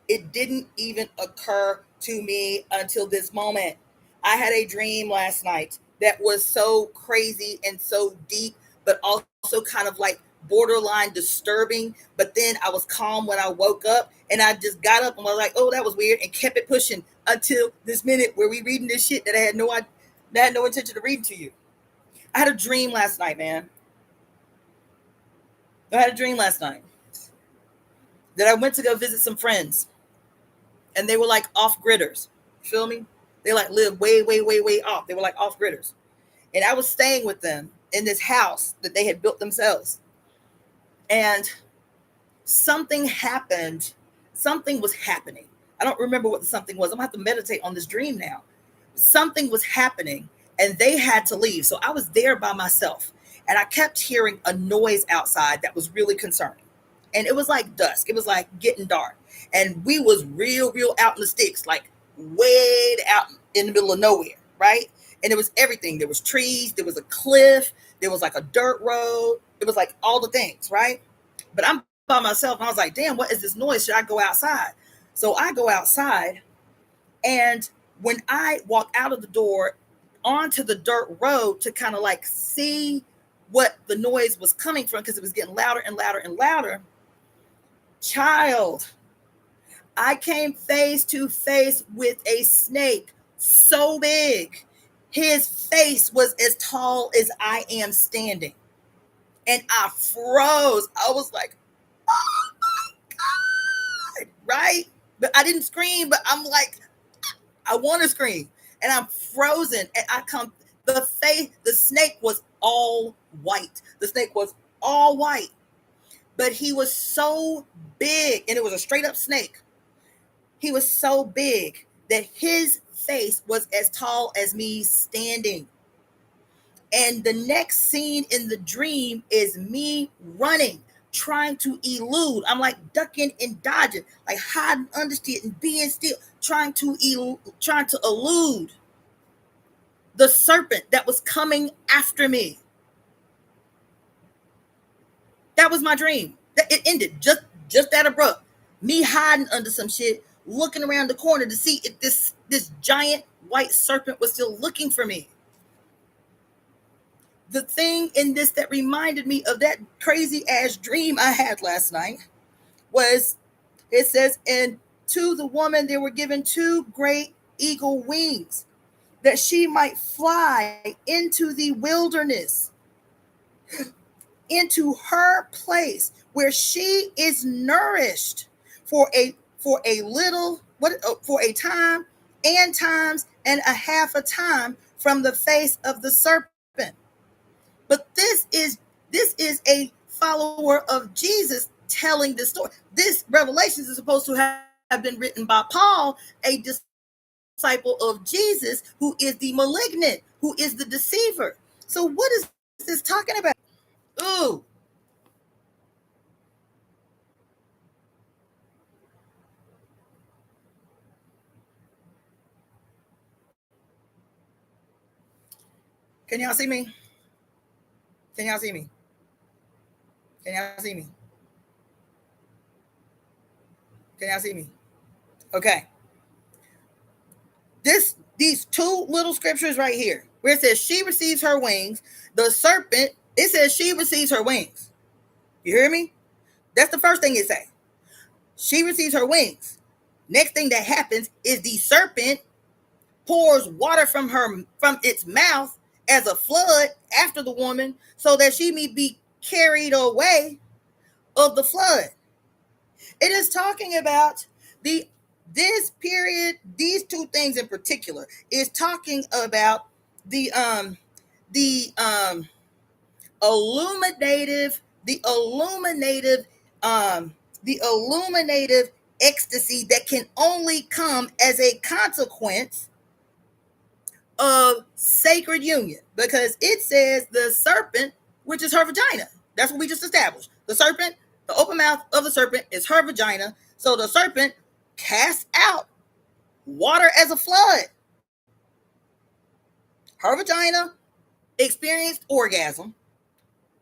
it didn't even occur to me until this moment. I had a dream last night that was so crazy and so deep, but also kind of like borderline disturbing. But then I was calm when I woke up, and I just got up and was like, oh, that was weird, and kept it pushing until this minute where we reading this shit that I had no intention of reading to you. I had a dream last night, man. I had a dream last night that I went to go visit some friends, and they were like off gridders. Feel me? They like live way, way, way, way off. They were like off gridders. And I was staying with them in this house that they had built themselves. And something happened. Something was happening. I don't remember what the something was. I'm gonna have to meditate on this dream now. Something was happening and they had to leave. So I was there by myself, and I kept hearing a noise outside that was really concerning. And it was like dusk. It was like getting dark. And we was real out in the sticks, like way out in the middle of nowhere, right? And it was everything. There was trees, there was a cliff, there was like a dirt road. It was like all the things, right? But I'm by myself, and I was like, damn, what is this noise? Should I go outside? So I go outside, and when I walk out of the door onto the dirt road to kind of like see what the noise was coming from, because it was getting louder and louder and louder, child, I came face to face with a snake so big. His face was as tall as I am standing. And I froze. I was like, oh my God, right? But I didn't scream, but I'm like, I want to scream. And I'm frozen. And the snake was all white. The snake was all white. But he was so big, and it was a straight up snake. He was so big that his face was as tall as me standing. And the next scene in the dream is me running, trying to elude. I'm like ducking and dodging, like hiding under shit and being still, trying to elude the serpent that was coming after me. That was my dream. It ended just that abrupt. Me hiding under some shit, looking around the corner to see if this giant white serpent was still looking for me. The thing in this that reminded me of that crazy ass dream I had last night was, it says, and to the woman there were given 2 great eagle wings, that she might fly into the wilderness, into her place where she is nourished for a time and times and a half a time from the face of the serpent. But this is a follower of Jesus telling this story. This Revelations is supposed to have been written by Paul, a disciple of Jesus, who is the malignant, who is the deceiver. So what is this talking about? Ooh. Can y'all see me? Can y'all see me? Can y'all see me? Can y'all see me? Okay. These two little scriptures right here, where it says she receives her wings, the serpent, it says she receives her wings. You hear me? That's the first thing it says. She receives her wings. Next thing that happens is the serpent pours water from its mouth as a flood after the woman, so that she may be carried away of the flood. It is talking about this period. These two things in particular is talking about the the illuminative the illuminative the illuminative ecstasy that can only come as a consequence of sacred union, because it says the serpent, which is her vagina. That's what we just established. The serpent, the open mouth of the serpent is her vagina. So the serpent casts out water as a flood. Her vagina experienced orgasm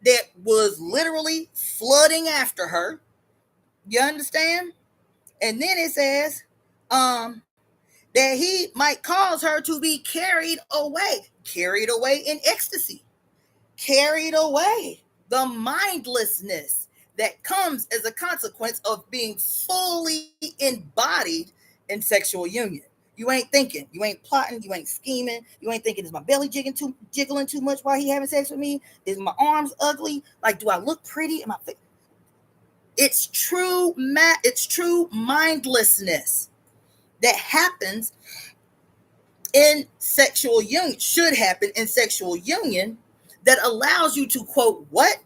that was literally flooding after her. You understand? And then it says that he might cause her to be carried away in ecstasy, carried away. The mindlessness that comes as a consequence of being fully embodied in sexual union. You ain't thinking, you ain't plotting, you ain't scheming, you ain't thinking, is my belly jiggling too much while he having sex with me? Is my arms ugly? Like, do I look pretty? Am I? It's true mindlessness that happens in sexual union, should happen in sexual union, that allows you to quote, what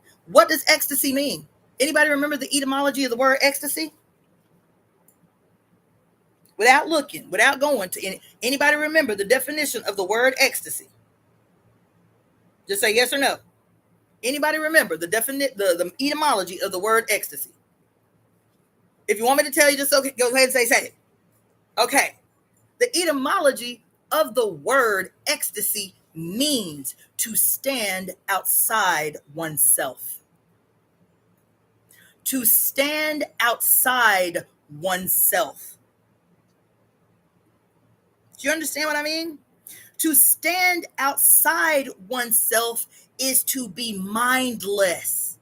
does ecstasy mean? Anybody remember the etymology of the word ecstasy? Without looking, without going to anybody remember the definition of the word ecstasy? Just say yes or no. Anybody remember the etymology of the word ecstasy? If you want me to tell you, just okay, go ahead and say it. Okay. The etymology of the word ecstasy means to stand outside oneself. To stand outside oneself. Do you understand what I mean? To stand outside oneself is to be mindless,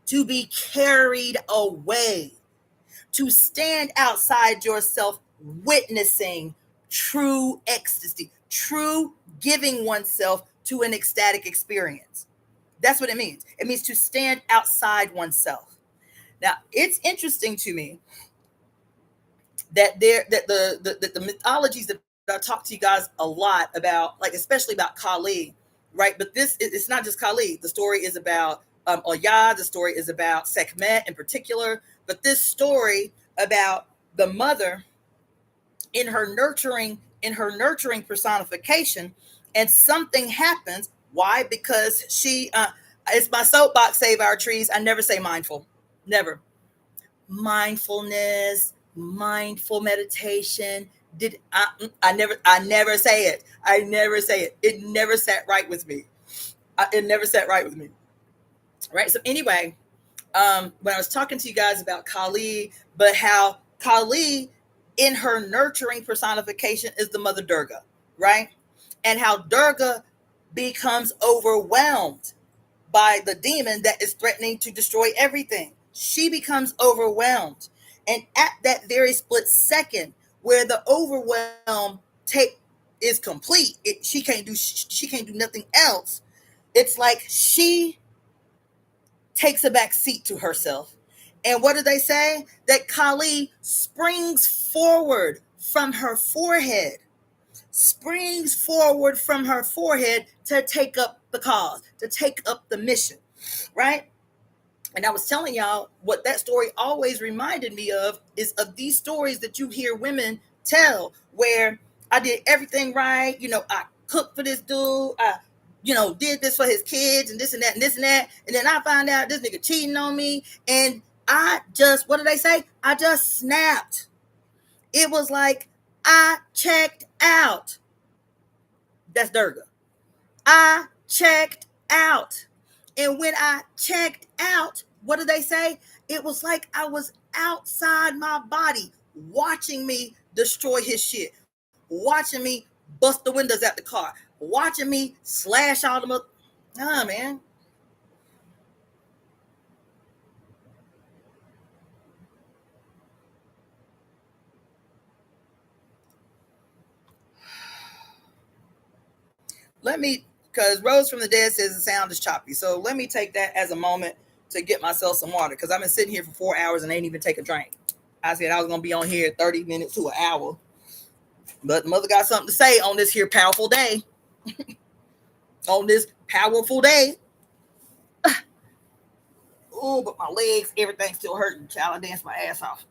to be carried away, to stand outside yourself, witnessing true ecstasy, true giving oneself to an ecstatic experience. That's what it means. It means to stand outside oneself. Now, it's interesting to me that the mythologies that I talk to you guys a lot about, like especially about Kali, right? But it's not just Kali. The story is about Oya. The story is about Sekhmet in particular. But this story about the mother in her nurturing personification, and something happens. Why? Because she it's my soapbox, save our trees. I never say mindful. Never. Mindfulness, mindful meditation. I never say it. I never say it. It never sat right with me. It never sat right with me. Right. So anyway, when I was talking to you guys about Kali, but how Kali in her nurturing personification is the mother Durga, right? And how Durga becomes overwhelmed by the demon that is threatening to destroy everything. She becomes overwhelmed. And at that very split second where the overwhelm is complete, she can't do nothing else. It's like she takes a back seat to herself. And what do they say? That Kali springs forward from her forehead, to take up the cause, to take up the mission, right? And I was telling y'all what that story always reminded me of is of these stories that you hear women tell, where I did everything right. I cooked for this dude. did this for his kids and this and that and this and that. And then I find out this nigga cheating on me. And what did they say? I just snapped. It was like, I checked out. That's Durga. I checked out. And when I checked out, what did they say? It was like I was outside my body watching me destroy his shit, watching me bust the windows out the car, watching me slash all them up. Nah, man. Because Rose from the Dead says the sound is choppy. So let me take that as a moment to get myself some water, because I've been sitting here for 4 hours and ain't even take a drink. I said I was going to be on here 30 minutes to an hour. But mother got something to say on this here powerful day. On this powerful day. Oh, but my legs, everything's still hurting. Child, I danced my ass off.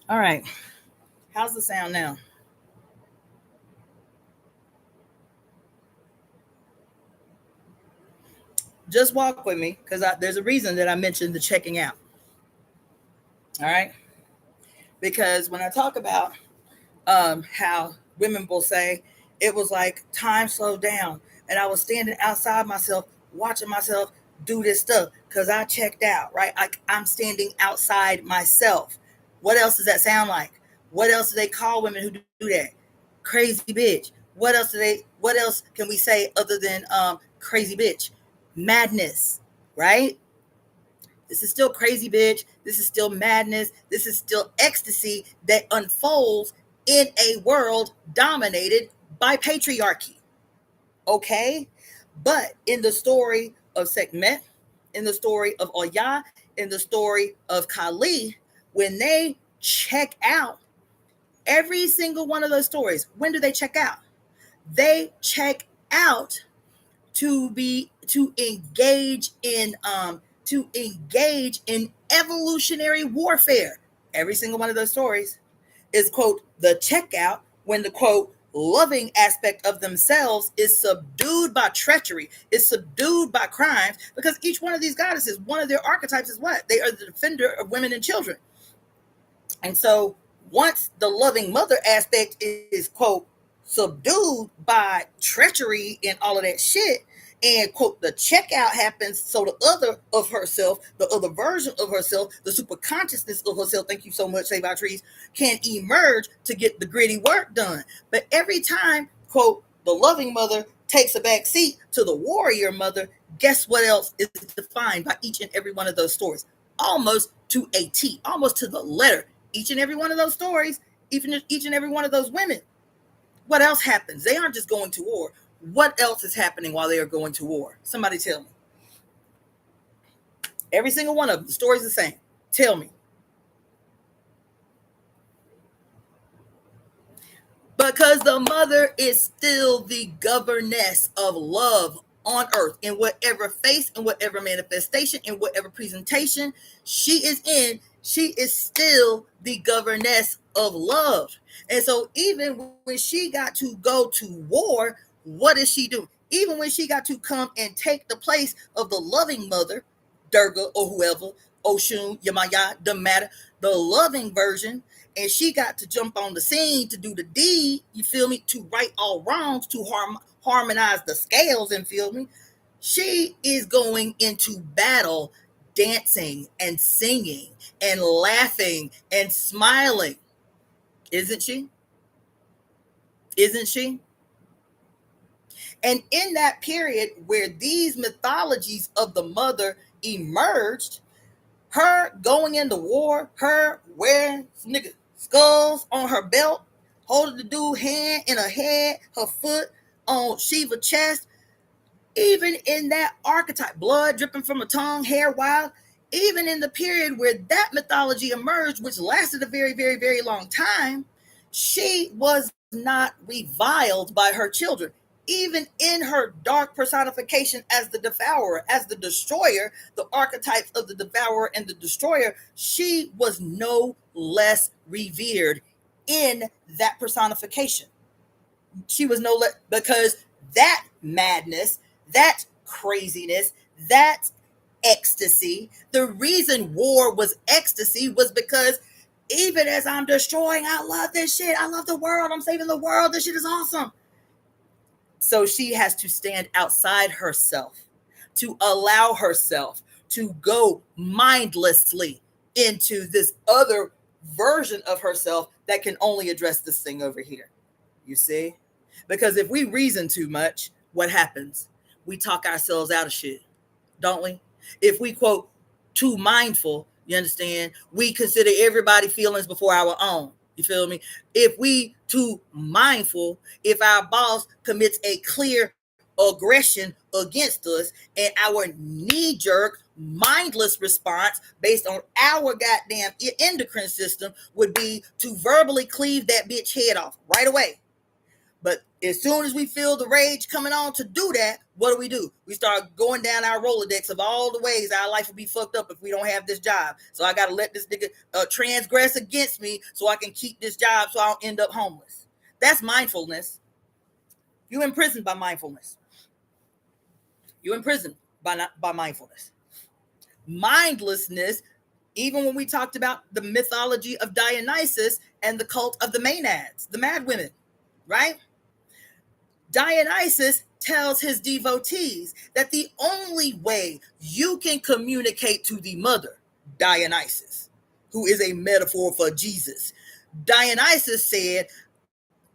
All right. How's the sound now? Just walk with me, because there's a reason that I mentioned the checking out. All right. Because when I talk about how women will say it was like time slowed down and I was standing outside myself, watching myself do this stuff because I checked out, right? I'm standing outside myself. What else does that sound like? What else do they call women who do that? Crazy bitch. What else can we say other than crazy bitch? Madness, right? This is still crazy bitch. This is still madness. This is still ecstasy that unfolds in a world dominated by patriarchy. Okay? But in the story of Sekhmet, in the story of Oya, in the story of Kali, when they check out, every single one of those stories, when do they check out? They check out to engage in evolutionary warfare. Every single one of those stories is, quote, the checkout when the, quote, loving aspect of themselves is subdued by treachery, is subdued by crimes, because each one of these goddesses, one of their archetypes is what? They are the defender of women and children. And so once the loving mother aspect is, quote, subdued by treachery and all of that shit, and, quote, the checkout happens, so the other of herself, the other version of herself, the super consciousness of herself, thank you so much, Save Our Trees, can emerge to get the gritty work done. But every time, quote, the loving mother takes a back seat to the warrior mother, guess what else is defined by each and every one of those stories? Almost to a T, almost to the letter. Each and every one of those stories, even each and every one of those women. What else happens? They aren't just going to war. What else is happening while they are going to war? Somebody tell me. Every single one of them, the story's the same. Tell me. Because the mother is still the governess of love on earth, in whatever face, in whatever manifestation, in whatever presentation she is in, she is still the governess of love. And so even when she got to go to war, what does she do? Even when she got to come and take the place of the loving mother, Durga or whoever, Oshun, Yamaya, doesn't matter, the loving version, and she got to jump on the scene to do the deed, you feel me, to right all wrongs, to harmonize the scales, and feel me, she is going into battle dancing and singing and laughing and smiling. Isn't she? Isn't she? And in that period where these mythologies of the mother emerged, her going into war, her wearing skulls on her belt, holding the dude's hand in her head, her foot on Shiva's chest, even in that archetype, blood dripping from her tongue, hair wild, even in the period where that mythology emerged, which lasted a very, very, very long time, she was not reviled by her children. Even in her dark personification as the devourer, as the destroyer, the archetypes of the devourer and the destroyer, she was no less revered in that personification. She was no less, because that madness, that craziness, that ecstasy, the reason war was ecstasy was because even as I'm destroying, I love this shit. I love the world. I'm saving the world. This shit is awesome. So she has to stand outside herself to allow herself to go mindlessly into this other version of herself that can only address this thing over here. You see? Because if we reason too much, what happens? We talk ourselves out of shit, don't we? If we quote too mindful, you understand? We consider everybody's feelings before our own. You feel me? If we too mindful, if our boss commits a clear aggression against us and our knee-jerk, mindless response based on our goddamn endocrine system would be to verbally cleave that bitch head off right away. But as soon as we feel the rage coming on to do that, what do? We start going down our Rolodex of all the ways our life will be fucked up if we don't have this job. So I got to let this nigga transgress against me so I can keep this job so I don't end up homeless. That's mindfulness. You imprisoned by mindfulness. You imprisoned by mindfulness. Mindlessness, even when we talked about the mythology of Dionysus and the cult of the Maenads, the mad women, right? Dionysus tells his devotees that the only way you can communicate to the mother, Dionysus, who is a metaphor for Jesus, Dionysus said,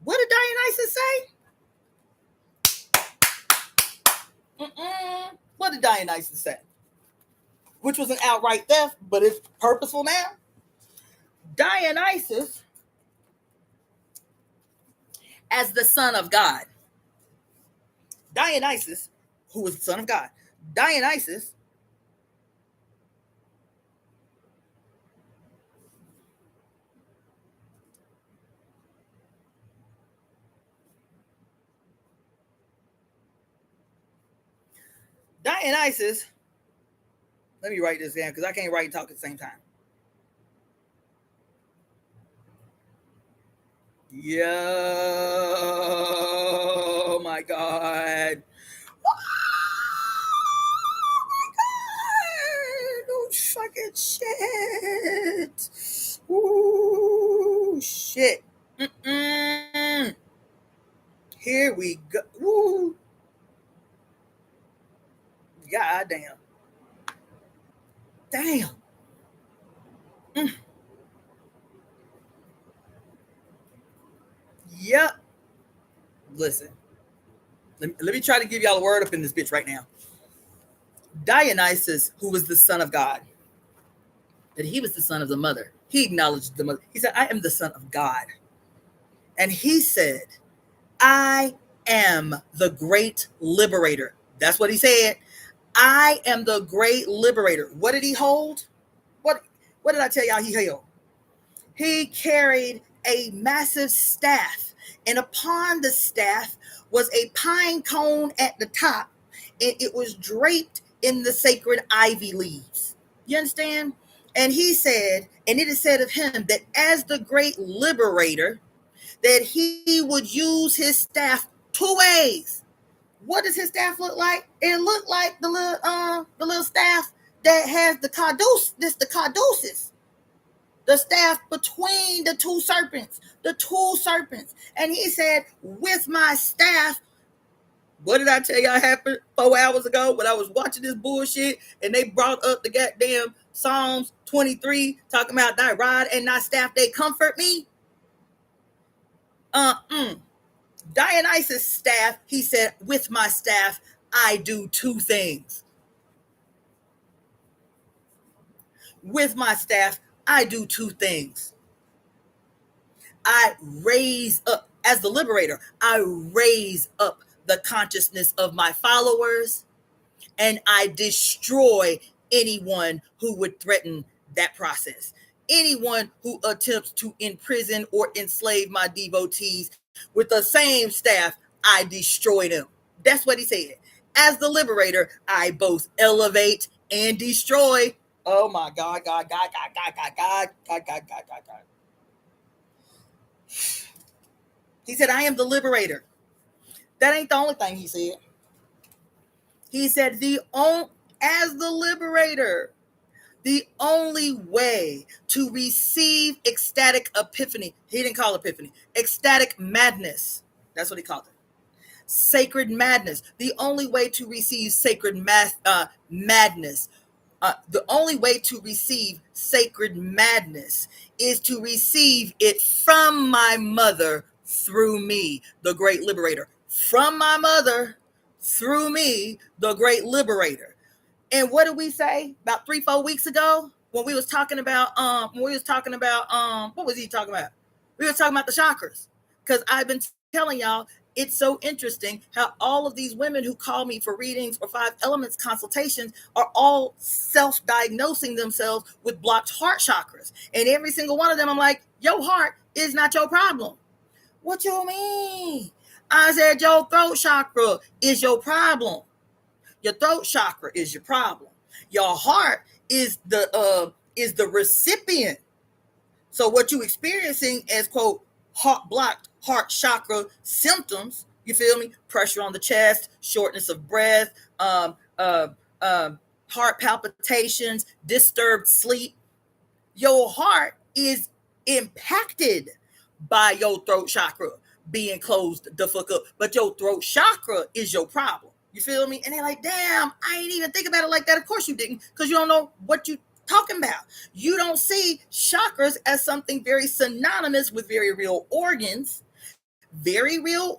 what did Dionysus say? What did Dionysus say? Which was an outright theft, but it's purposeful now. Dionysus, as the son of God, Dionysus, who was the son of God, Dionysus let me write this down because I can't write and talk at the same time. Yo, my God. Oh, fucking shit. Ooh, shit. Here we go. Ooh. God damn. Damn. Yep. Listen. Let me try to give y'all a word up in this bitch right now. Dionysus, who was the son of God, that he was the son of the mother. He acknowledged the mother. He said, I am the son of God. And he said, I am the great liberator. That's what he said. I am the great liberator. What did he hold? What did I tell y'all he held? He carried a massive staff, and upon the staff was a pine cone at the top, and it was draped in the sacred ivy leaves. You understand? And he said, and it is said of him that as the great liberator, that he would use his staff two ways. What does his staff look like? It looked like the little staff that has the caduceus, the staff between the two serpents, And he said, with my staff, what did I tell y'all happened 4 hours ago when I was watching this bullshit and they brought up the goddamn Psalms 23 talking about thy rod and thy staff, they comfort me? Dionysus' staff, he said, with my staff, I do two things. With my staff, I do two things. I raise up, as the liberator, I raise up the consciousness of my followers, and I destroy anyone who would threaten that process. Anyone who attempts to imprison or enslave my devotees with the same staff, I destroy them. That's what he said. As the liberator, I both elevate and destroy. Oh my God, God. He said, I am the liberator. That ain't the only thing he said. He said, as the liberator, the only way to receive ecstatic epiphany, he didn't call epiphany, ecstatic madness. That's what he called it. Sacred madness. The only way to receive sacred madness. The only way to receive sacred madness is to receive it from my mother through me, the great liberator. From my mother through me, the great liberator. And what did we say about 3-4 weeks ago when we was talking about what was he talking about? We were talking about the chakras. Because I've been telling y'all, it's so interesting how all of these women who call me for readings or 5 elements consultations are all self-diagnosing themselves with blocked heart chakras. And every single one of them, I'm like, your heart is not your problem. What you mean? I said, your throat chakra is your problem. Your throat chakra is your problem. Your heart is the recipient. So what you experiencing as, quote, blocked heart chakra symptoms, you feel me? Pressure on the chest, shortness of breath, heart palpitations, disturbed sleep. Your heart is impacted by your throat chakra being closed the fuck up. But your throat chakra is your problem. You feel me? And they're like, damn, I ain't even think about it like that. Of course you didn't, because you don't know what you talking about. You don't see chakras as something very synonymous with very real organs, very real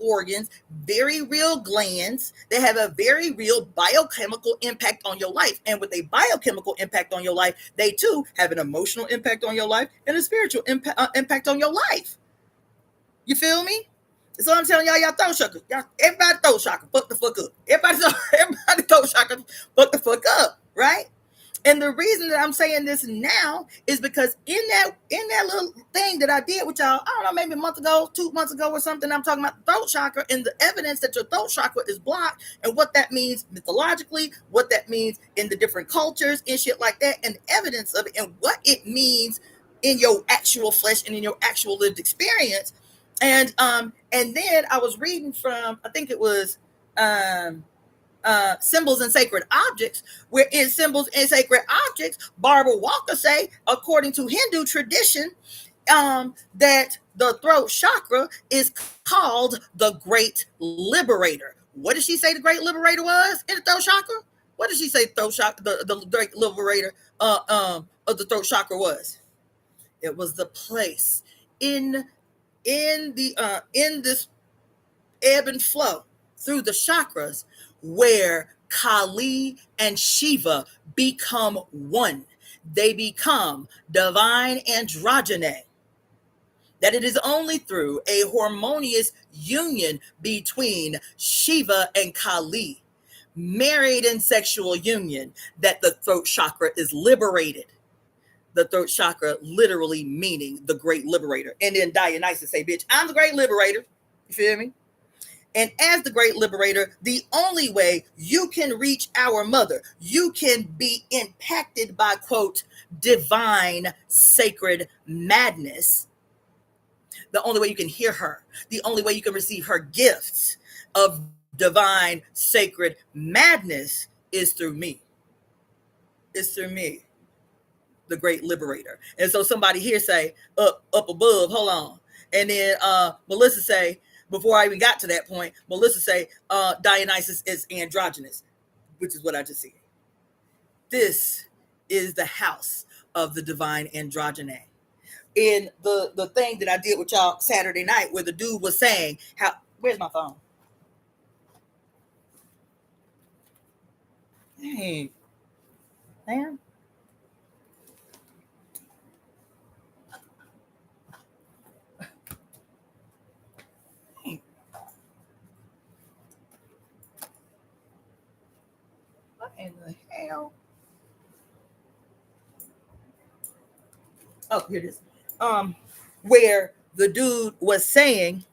glands that have a very real biochemical impact on your life. And with a biochemical impact on your life, they too have an emotional impact on your life and a spiritual impact on your life. You feel me? So I'm telling y'all throat chakra. Everybody throat chakra, fuck the fuck up. Everybody throat chakra, fuck the fuck up, right? And the reason that I'm saying this now is because in that little thing that I did with y'all, I don't know, maybe a month ago, 2 months ago or something, I'm talking about the throat chakra and the evidence that your throat chakra is blocked and what that means mythologically, what that means in the different cultures and shit like that, and the evidence of it and what it means in your actual flesh and in your actual lived experience. And then I was reading from, I think it was Symbols and Sacred Objects, where in Symbols and Sacred Objects, Barbara Walker say, according to Hindu tradition, that the throat chakra is called the Great Liberator. What did she say the Great Liberator was in the throat chakra? What did she say throat chakra, the Great Liberator of the throat chakra was? It was the place in this ebb and flow through the chakras where Kali and Shiva become one. They become divine androgyny. that it is only through a harmonious union between Shiva and Kali, married in sexual union, that the throat chakra is liberated. The throat chakra literally meaning the great liberator. And then Dionysus say, bitch, I'm the great liberator. You feel me? And as the great liberator, the only way you can reach our mother, you can be impacted by, quote, divine sacred madness. The only way you can hear her, the only way you can receive her gifts of divine sacred madness is through me. It's through me, the great liberator. And so somebody here say, up above, hold on. And then Melissa say, before I even got to that point, Melissa say, Dionysus is androgynous, which is what I just said. This is the house of the divine androgyny. In the thing that I did with y'all Saturday night, where the dude was saying how, where's my phone? Hey, man. What in the hell? Oh, here it is. Where the dude was saying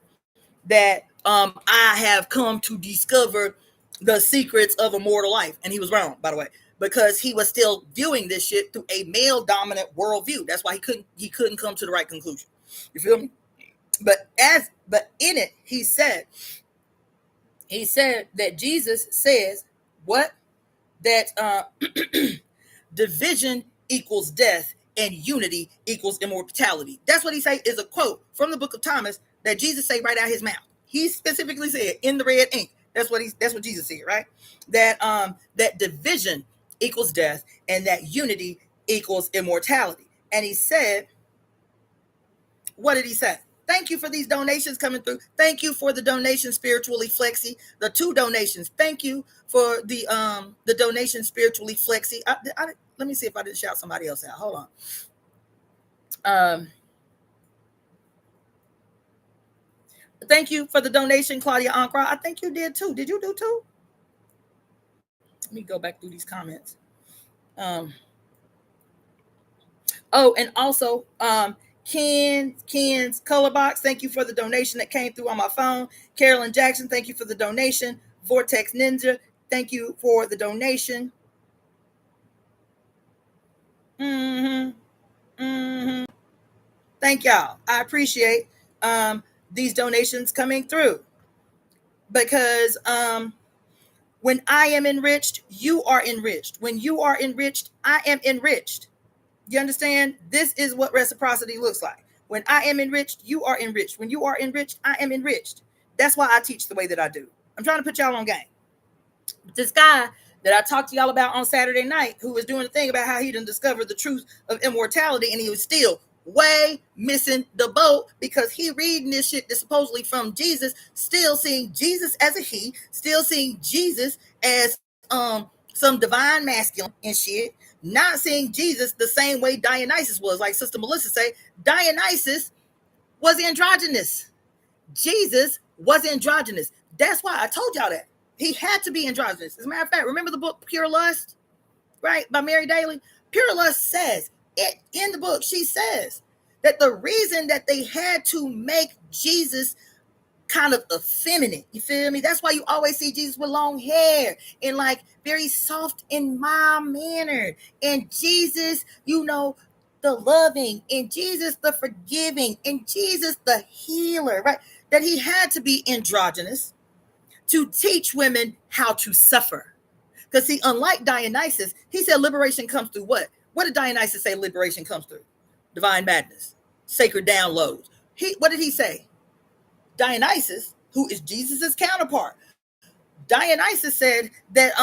that I have come to discover the secrets of immortal life. And he was wrong, by the way, because he was still viewing this shit through a male dominant worldview. That's why he couldn't come to the right conclusion. You feel me? But in it, he said that Jesus says what? That division equals death and unity equals immortality. That's what he say is a quote from the book of Thomas that Jesus say right out his mouth. He specifically said in the red ink. That's what Jesus said, right? That division equals death and that unity equals immortality. And he said, what did he say? Thank you for these donations coming through. Thank you for the donation, Spiritually Flexi. The 2 donations. Thank you for the donation, Spiritually Flexi. Let me see if I didn't shout somebody else out. Hold on. Thank you for the donation, Claudia Ankra. I think you did too. Did you do too? Let me go back through these comments. Oh, and also, Ken's Color Box, thank you for the donation that came through on my phone. Carolyn Jackson, thank you for the donation. Vortex Ninja, thank you for the donation. Thank y'all. I appreciate these donations coming through, because when I am enriched, you are enriched. When you are enriched, I am enriched. You understand? This is what reciprocity looks like. When I am enriched, you are enriched. When you are enriched, I am enriched. That's why I teach the way that I do. I'm trying to put y'all on game. But this guy that I talked to y'all about on Saturday night, who was doing the thing about how he done discovered the truth of immortality, and he was still way missing the boat, because he reading this shit that's supposedly from Jesus, still seeing Jesus as a he, still seeing Jesus as some divine masculine and shit, not seeing Jesus the same way Dionysus was. Like Sister Melissa say, Dionysus was androgynous. Jesus was androgynous. That's why I told y'all that. He had to be androgynous. As a matter of fact, remember the book Pure Lust, right, by Mary Daly? Pure Lust says, in the book, she says that the reason that they had to make Jesus kind of effeminate, you feel me? That's why you always see Jesus with long hair and like very soft and mild mannered. And Jesus, the loving, and Jesus, the forgiving, and Jesus, the healer, right? That he had to be androgynous to teach women how to suffer. Because see, unlike Dionysus, he said liberation comes through what? What did Dionysus say liberation comes through? Divine madness, sacred downloads. What did he say? Dionysus, who is Jesus's counterpart, Dionysus said that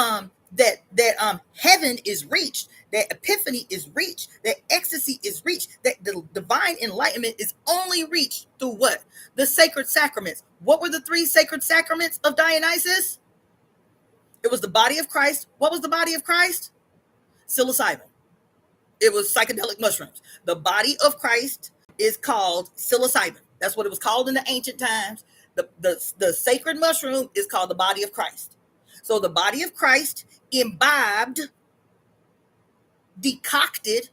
heaven is reached, that epiphany is reached, that ecstasy is reached, that the divine enlightenment is only reached through what? The sacred sacraments. What were the 3 sacred sacraments of Dionysus? It was the body of Christ. What was the body of Christ? Psilocybin. It was psychedelic mushrooms. The body of Christ is called psilocybin. That's what it was called in the ancient times. The sacred mushroom is called the body of Christ. So the body of Christ imbibed, decocted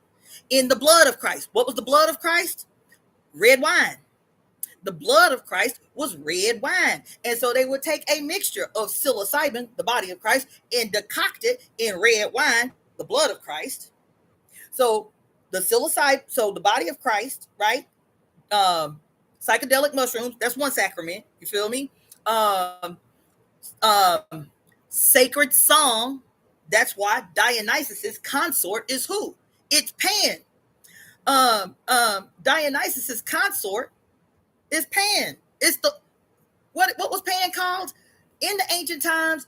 in the blood of Christ. What was the blood of Christ? Red wine. The blood of Christ was red wine. And so they would take a mixture of psilocybin, the body of Christ, and decoct it in red wine, the blood of Christ. So the psilocybin, so the body of Christ, right? Psychedelic mushrooms, that's one sacrament. You feel me? Sacred song, that's why Dionysus's consort is who? It's Pan. Dionysus's consort is Pan. It's the what was Pan called in the ancient times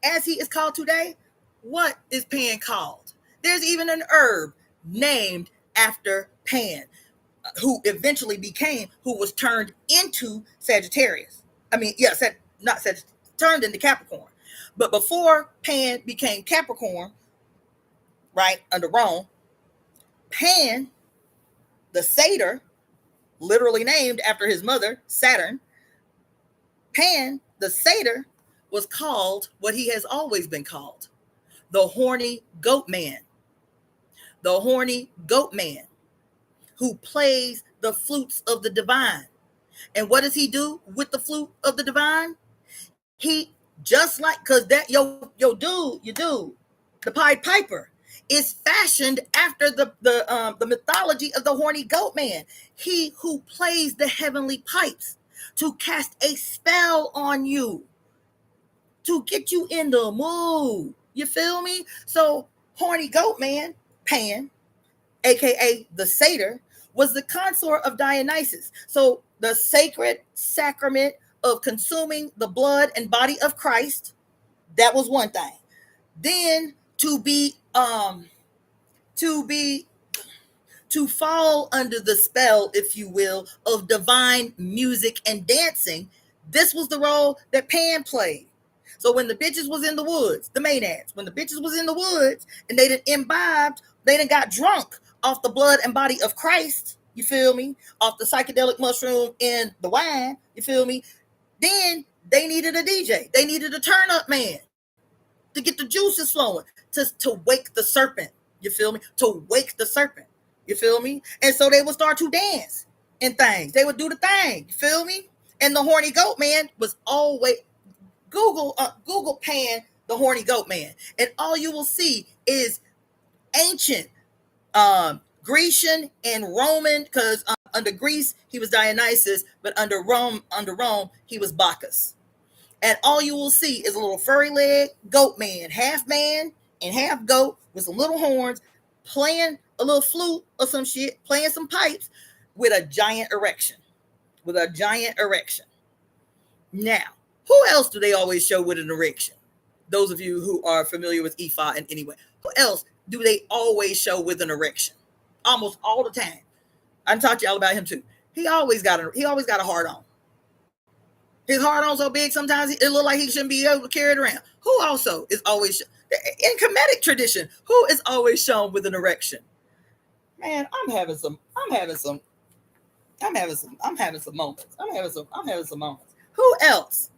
as he is called today? What is Pan called? There's even an herb named after Pan, who eventually who was turned into Sagittarius. I mean, yeah, not Sagittarius, turned into Capricorn. But before Pan became Capricorn, right, under Rome, Pan, the satyr, literally named after his mother, Saturn, Pan, the satyr, was called what he has always been called, the horny goat man. The horny goat man who plays the flutes of the divine. And what does he do with the flute of the divine? He just like, because that your dude, the Pied Piper, is fashioned after the mythology of the horny goat man. He who plays the heavenly pipes to cast a spell on you, to get you in the mood. You feel me? So horny goat man, Pan, aka the satyr, was the consort of Dionysus. So the sacred sacrament of consuming the blood and body of Christ, that was one thing. Then to fall under the spell, if you will, of divine music and dancing, this was the role that Pan played. So when the bitches was in the woods, the Maenads, when the bitches was in the woods and they done imbibed, they done got drunk off the blood and body of Christ, you feel me? Off the psychedelic mushroom and the wine, you feel me? Then they needed a DJ. They needed a turn up man to get the juices flowing, to wake the serpent, you feel me? To wake the serpent, you feel me? And so they would start to dance and things. They would do the thing, you feel me? And the horny goat man was always, Google Pan, the horny goat man, and all you will see is ancient Grecian and Roman, because under Greece he was Dionysus, but under Rome he was Bacchus. And all you will see is a little furry leg goat man and half goat with some little horns, playing a little flute or some shit, playing some pipes with a giant erection. Now, who else do they always show with an erection? Those of you who are familiar with Ifa in any way, who else do they always show with an erection? Almost all the time. I talked to y'all about him too. He always got a hard on. His hard on so big sometimes it look like he shouldn't be able to carry it around. Who also is always in Kemetic tradition? Who is always shown with an erection? Man, I'm having some moments. Who else?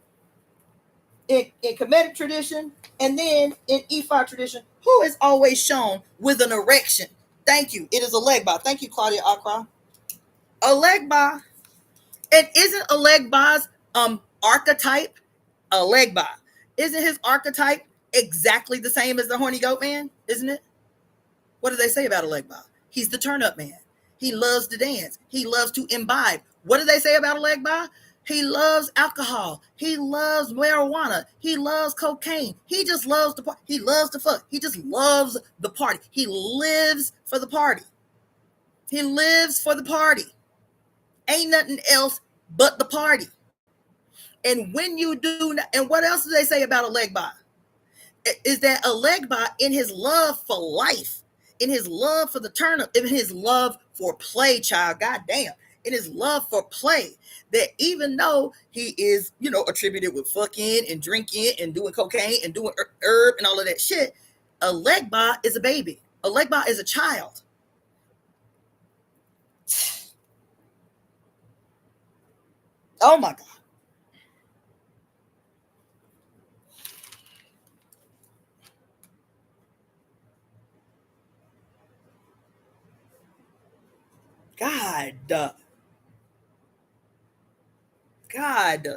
In Kemetic tradition, and then in Ifa tradition, who is always shown with an erection? Thank you. It is Alegba. Thank you, Claudia Accra. Alegba. And isn't Alegba's archetype Alegba? Isn't his archetype exactly the same as the horny goat man? Isn't it? What do they say about Alegba? He's the turn up man. He loves to dance. He loves to imbibe. What do they say about Alegba? He loves alcohol. He loves marijuana. He loves cocaine. He just loves the party. He loves to fuck. He just loves the party. He lives for the party. He lives for the party. Ain't nothing else but the party. And when you do, and what else do they say about Alegba? Is that Alegba, in his love for life, in his love for the turnip, in his love for play, child, goddamn, in his love for play, that even though he is, attributed with fucking and drinking and doing cocaine and doing herb and all of that shit, Alegba is a baby. Alegba is a child. Oh my God. God. God.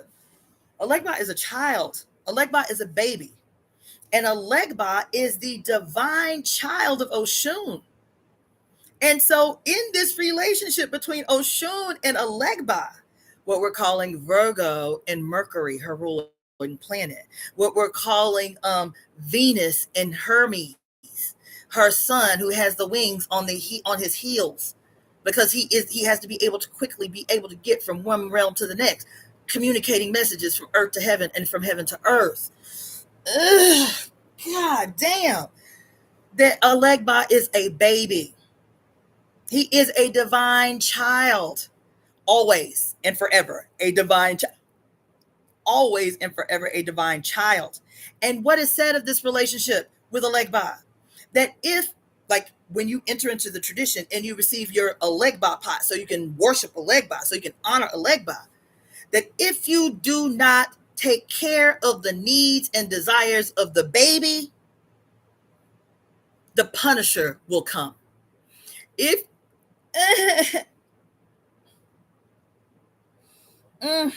Alegba is a child. Alegba is a baby. And Alegba is the divine child of Oshun. And so, in this relationship between Oshun and Alegba, what we're calling Virgo and Mercury, her ruling planet, what we're calling Venus and Hermes, her son who has the wings on his heels, because he has to be able to quickly be able to get from one realm to the next, communicating messages from earth to heaven and from heaven to earth. Ugh, God damn, that Alegba is a baby. He is a divine child, always and forever a divine child. Always and forever a divine child. And what is said of this relationship with Alegba? That if, like, when you enter into the tradition and you receive your Alegba pot, so you can worship Alegba, so you can honor Alegba, that if you do not take care of the needs and desires of the baby, the Punisher will come. If mm,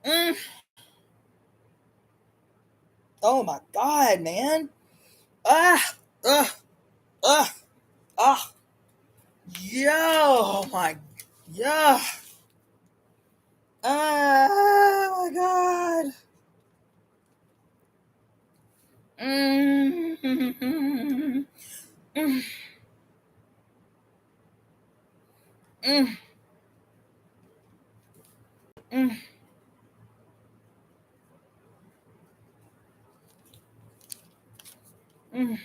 mm, oh my God, man. Ah, ah, ah, yo, oh my, yeah. Oh my God. Mm, mm, mm, mm, mm, mm, mm.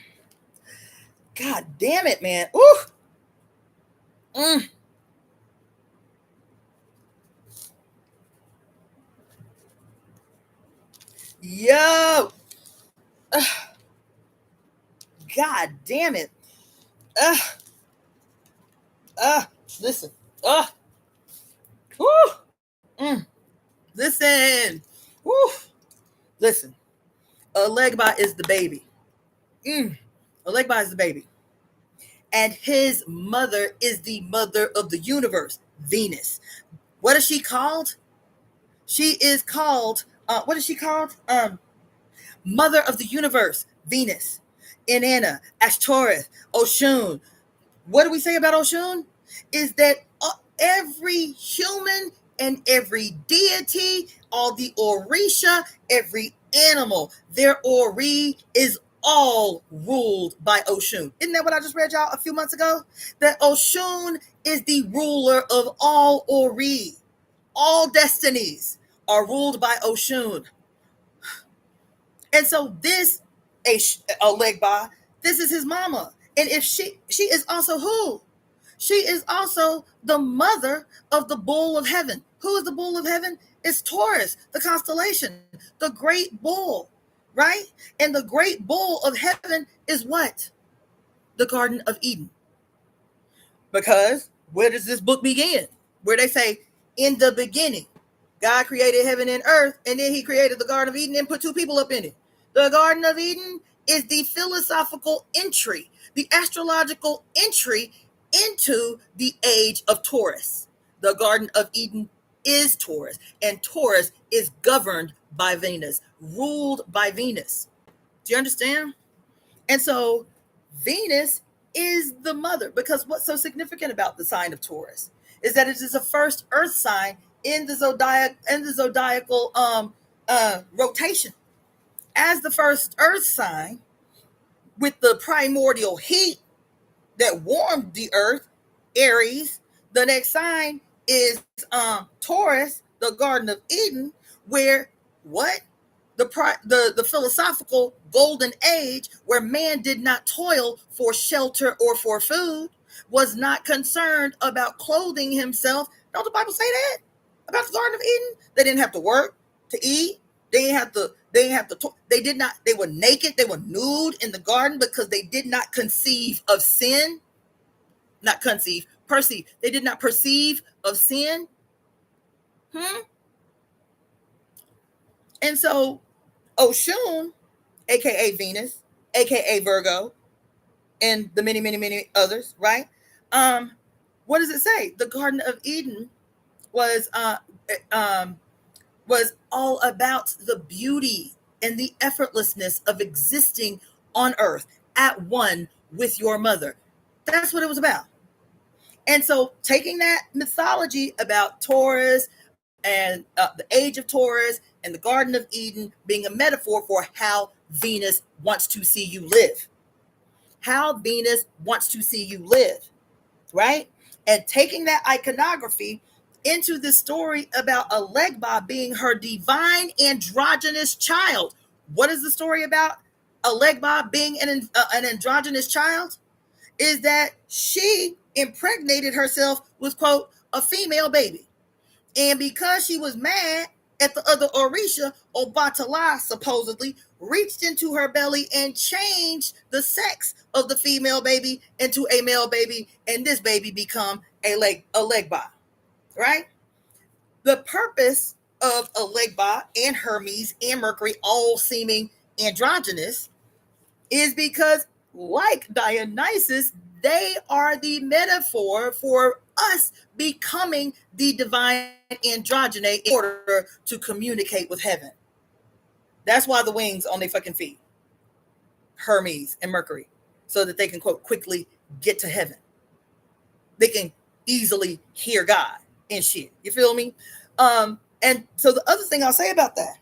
God damn it, man. Ooh. Mm. Yo. God damn it. Uh, uh, listen. Woo. Mm. Listen. Woo. Listen. Alegba is the baby. Alegba is the baby. And his mother is the mother of the universe, Venus. What is she called? She is called, what is she called? Mother of the universe, Venus. Inanna, Ashtoreth, Oshun. What do we say about Oshun? Is that every human and every deity, all the Orisha, every animal, their Ori is all ruled by Oshun. Isn't that what I just read y'all a few months ago? That Oshun is the ruler of all Ori. All destinies are ruled by Oshun. And so this Alegba, this is his mama. And if she is also who? She is also the mother of the bull of heaven. Who is the bull of heaven? It's Taurus, the constellation, the great bull, right? And the great bull of heaven is what? The Garden of Eden. Because where does this book begin? Where they say, in the beginning, God created heaven and earth, and then he created the Garden of Eden and put two people up in it. The Garden of Eden is the philosophical entry, the astrological entry into the age of Taurus. The Garden of Eden is Taurus, and Taurus is governed by Venus, ruled by Venus. Do you understand? And so Venus is the mother, because what's so significant about the sign of Taurus is that it is the first earth sign in the zodiacal rotation. As the first earth sign, with the primordial heat that warmed the earth, Aries, the next sign is Taurus, the Garden of Eden, where what? The philosophical golden age, where man did not toil for shelter or for food, was not concerned about clothing himself. Don't the Bible say that about the Garden of Eden? They didn't have to work to eat. They didn't have to. They didn't have to. They did not. They were naked. They were nude in the garden because they did not conceive of sin. Not conceive, perceive. They did not perceive of sin. And so Oshun, aka Venus, aka Virgo, and the many, many, many others, right? What does it say? The Garden of Eden was was all about the beauty and the effortlessness of existing on earth at one with your mother. That's what it was about. And so taking that mythology about Taurus and the age of Taurus and the Garden of Eden being a metaphor for how Venus wants to see you live. How Venus wants to see you live, right? And taking that iconography into the story about Alegba being her divine androgynous child. What is the story about Alegba being an androgynous child? Is that she impregnated herself with, quote, a female baby. And because she was mad at the other Orisha, Obatala supposedly reached into her belly and changed the sex of the female baby into a male baby, and this baby become a Legba, right? The purpose of Alegba and Hermes and Mercury all seeming androgynous is because, like Dionysus, they are the metaphor for us becoming the divine androgyny in order to communicate with heaven. That's why the wings on their fucking feet, Hermes and Mercury, so that they can, quote, quickly get to heaven. They can easily hear God and shit. You feel me? And so the other thing I'll say about that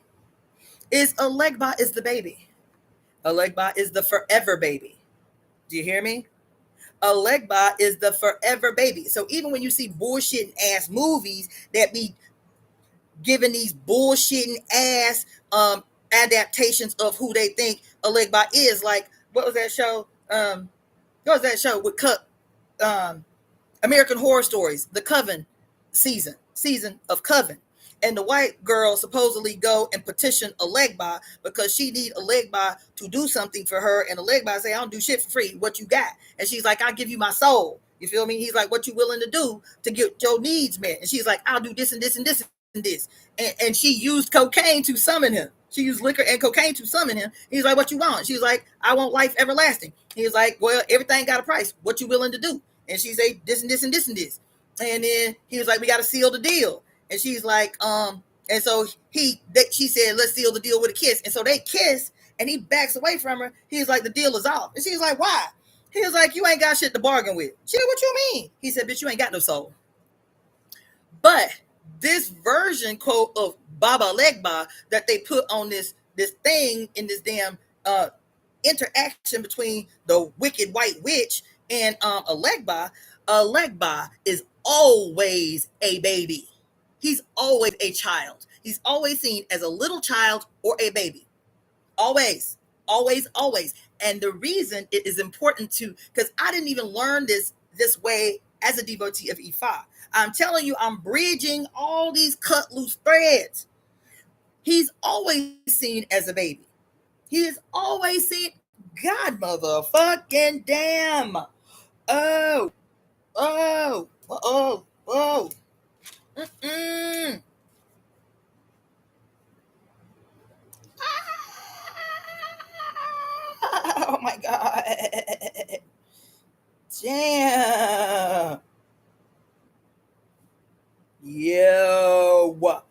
is Alegba is the baby. Alegba is the forever baby. Do you hear me? Alegba is the forever baby. So even when you see bullshitting ass movies that be giving these bullshitting ass adaptations of who they think Alegba is, like what was that show? What was that show with American Horror Stories, the Coven season of Coven. And the white girl supposedly go and petition Alegba because she need Alegba to do something for her. And Alegba say, I don't do shit for free. What you got? And she's like, I'll give you my soul. You feel me? He's like, what you willing to do to get your needs met? And she's like, I'll do this and this and this and this. And she used cocaine to summon him. She used liquor and cocaine to summon him. He's like, what you want? She's like, I want life everlasting. He's like, well, everything got a price. What you willing to do? And she say, this and this and this and this. And then he was like, we got to seal the deal. And she's like, and so she said, let's seal the deal with a kiss. And so they kiss, and he backs away from her. He's like, the deal is off. And she's like, why? He was like, you ain't got shit to bargain with. She said, what you mean? He said, bitch, you ain't got no soul. But this version, quote, of Baba Legba that they put on this thing in this damn interaction between the wicked white witch and Alegba is always a baby. He's always a child. He's always seen as a little child or a baby. Always, always, always. And the reason it is important to, because I didn't even learn this way as a devotee of Ifa. I'm telling you, I'm bridging all these cut loose threads. He's always seen as a baby. He is always seen, God motherfucking damn. Oh. Mm-mm. Oh my God. Damn. Yo.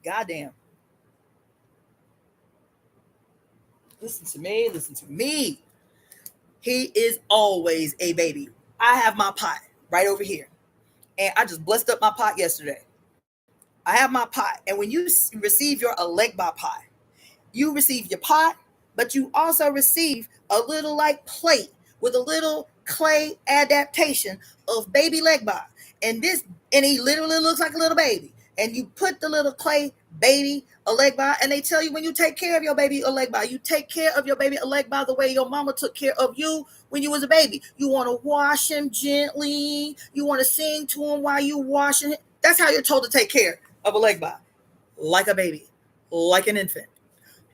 Goddamn. Listen to me. He is always a baby. I have my pot right over here. And I just blessed up my pot yesterday. I have my pot. And when you receive your Alegba pot, you receive your pot, but you also receive a little like plate with a little clay adaptation of baby Legba. And he literally looks like a little baby. and you put the little clay baby Olegba, and they tell you when you take care of your baby Olegba, you take care of your baby Olegba the way your mama took care of you when you was a baby. You want to wash him gently. You want to sing to him while you washing him. That's how you're told to take care of Olegba, like a baby, like an infant.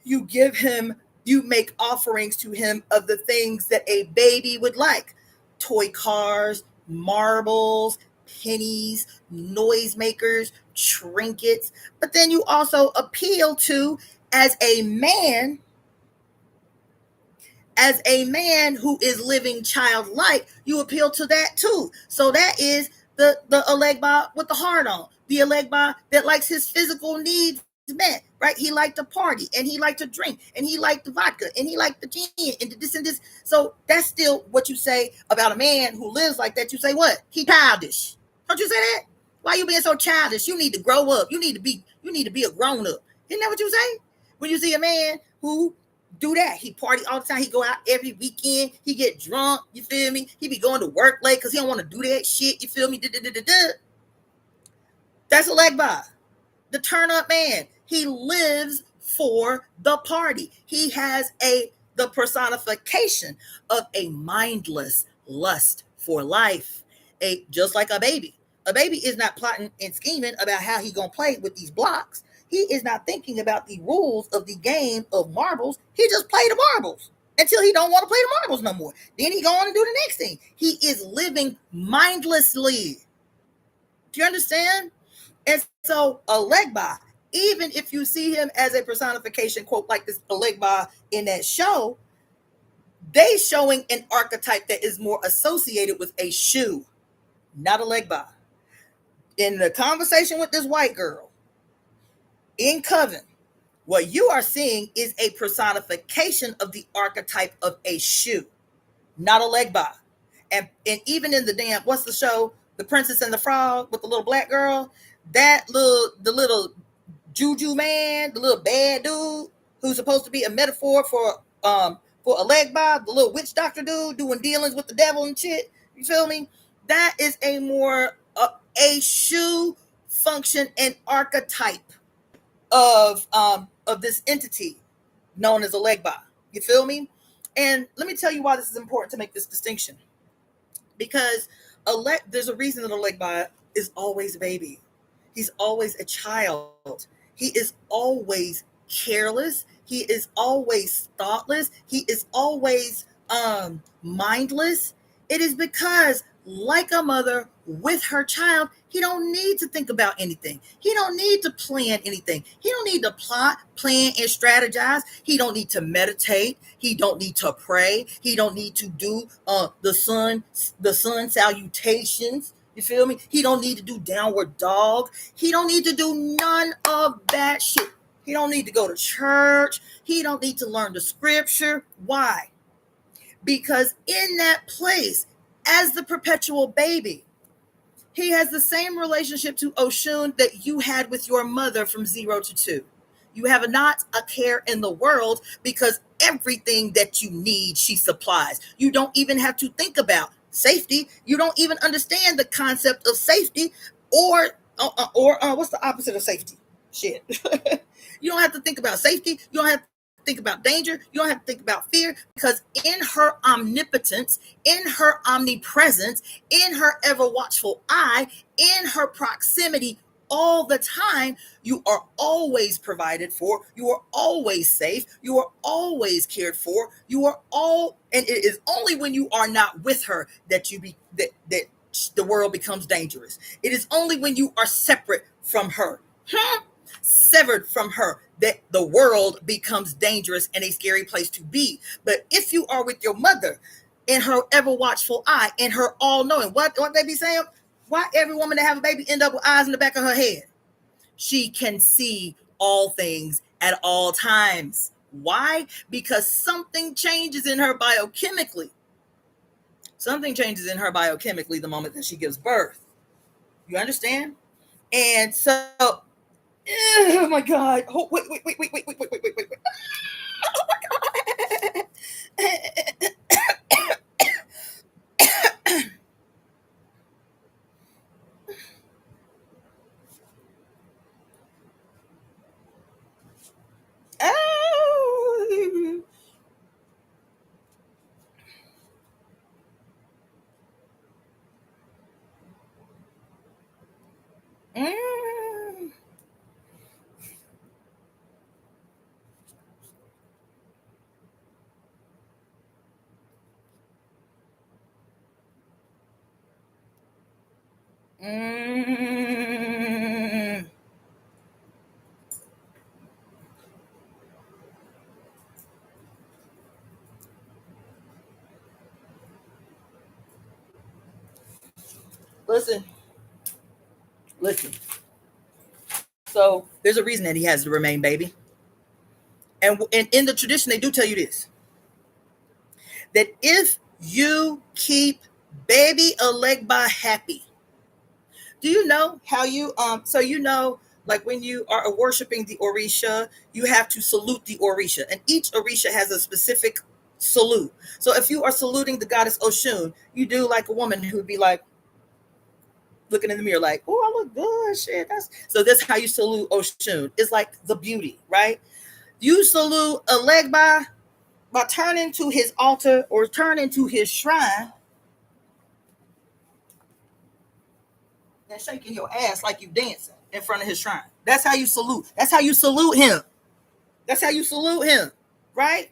You give him, you make offerings to him of the things that a baby would like: toy cars, marbles, pennies, noisemakers, trinkets. But then you also appeal to, as a man, as a man who is living childlike, you appeal to that too. So that is the Alegba with the heart on, the Alegba that likes his physical needs met, right? He liked to party, and he liked to drink, and he liked the vodka, and he liked the gin, and this and this. So that's still what you say about a man who lives like that. You say what? He childish. Don't you say that? Why you being so childish? You need to grow up. You need to be a grown up. Isn't that what you say? When you see a man who do that, he party all the time. He go out every weekend. He get drunk. You feel me? He be going to work late because he don't want to do that shit. You feel me? That's a leg by the turn up man. He lives for the party. He has the personification of a mindless lust for life. Just like a baby. A baby is not plotting and scheming about how he gonna play with these blocks. He is not thinking about the rules of the game of marbles. He just play the marbles until he don't want to play the marbles no more. Then he go on and do the next thing. He is living mindlessly. Do you understand? And so Alegba, even if you see him as a personification, quote, like this Alegba in that show, they showing an archetype that is more associated with a shoe, not a Alegba. In the conversation with this white girl in Coven, what you are seeing is a personification of the archetype of a shoe, not a Legba. And even in the damn, what's the show? The Princess and the Frog with the little black girl, the little juju man, the little bad dude who's supposed to be a metaphor for a Legba, the little witch doctor dude doing dealings with the devil and shit. You feel me? That is a more a shoe function and archetype of this entity known as a Legba. You feel me? And let me tell you why this is important to make this distinction. Because there's a reason that a Legba is always a baby. He's always a child. He is always careless. He is always thoughtless. He is always mindless. It is because, like a mother with her child, he don't need to think about anything. He don't need to plan anything. He don't need to plot, plan, and strategize. He don't need to meditate. He don't need to pray. He don't need to do the sun salutations. You feel me? He don't need to do downward dog. He don't need to do none of that shit. He don't need to go to church. He don't need to learn the scripture. Why? Because in that place, as the perpetual baby, he has the same relationship to Oshun that you had with your mother from 0 to 2. You have not a care in the world because everything that you need, she supplies. You don't even have to think about safety. You don't even understand the concept of safety or what's the opposite of safety? Shit. You don't have to think about safety. You don't have to think about danger. You don't have to think about fear, because in her omnipotence, in her omnipresence, in her ever watchful eye, in her proximity all the time, you are always provided for. You are always safe. You are always cared for. You are and it is only when you are not with her that that the world becomes dangerous. It is only when you are separate from her, severed from her, that the world becomes dangerous and a scary place to be. But if you are with your mother, in her ever watchful eye, in her all knowing, what they be saying? Why every woman that have a baby end up with eyes in the back of her head? She can see all things at all times. Why? Because something changes in her biochemically. Something changes in her biochemically the moment that she gives birth. You understand? And so, oh my God. Oh, wait. Oh my God. Mm. Listen, listen. So there's a reason that he has to remain baby. And in the tradition, they do tell you this, that if you keep baby Alegba happy, do you know how you so you know, like when you are worshiping the Orisha, you have to salute the Orisha, and each Orisha has a specific salute. So if you are saluting the goddess Oshun, you do like a woman who would be like looking in the mirror like, oh, I look good, shit. That's how you salute Oshun. It's like the beauty, right? You salute Alegba by turning to his altar or turning to his shrine and shaking your ass like you dancing in front of his shrine. That's how you salute. That's how you salute him. That's how you salute him, right?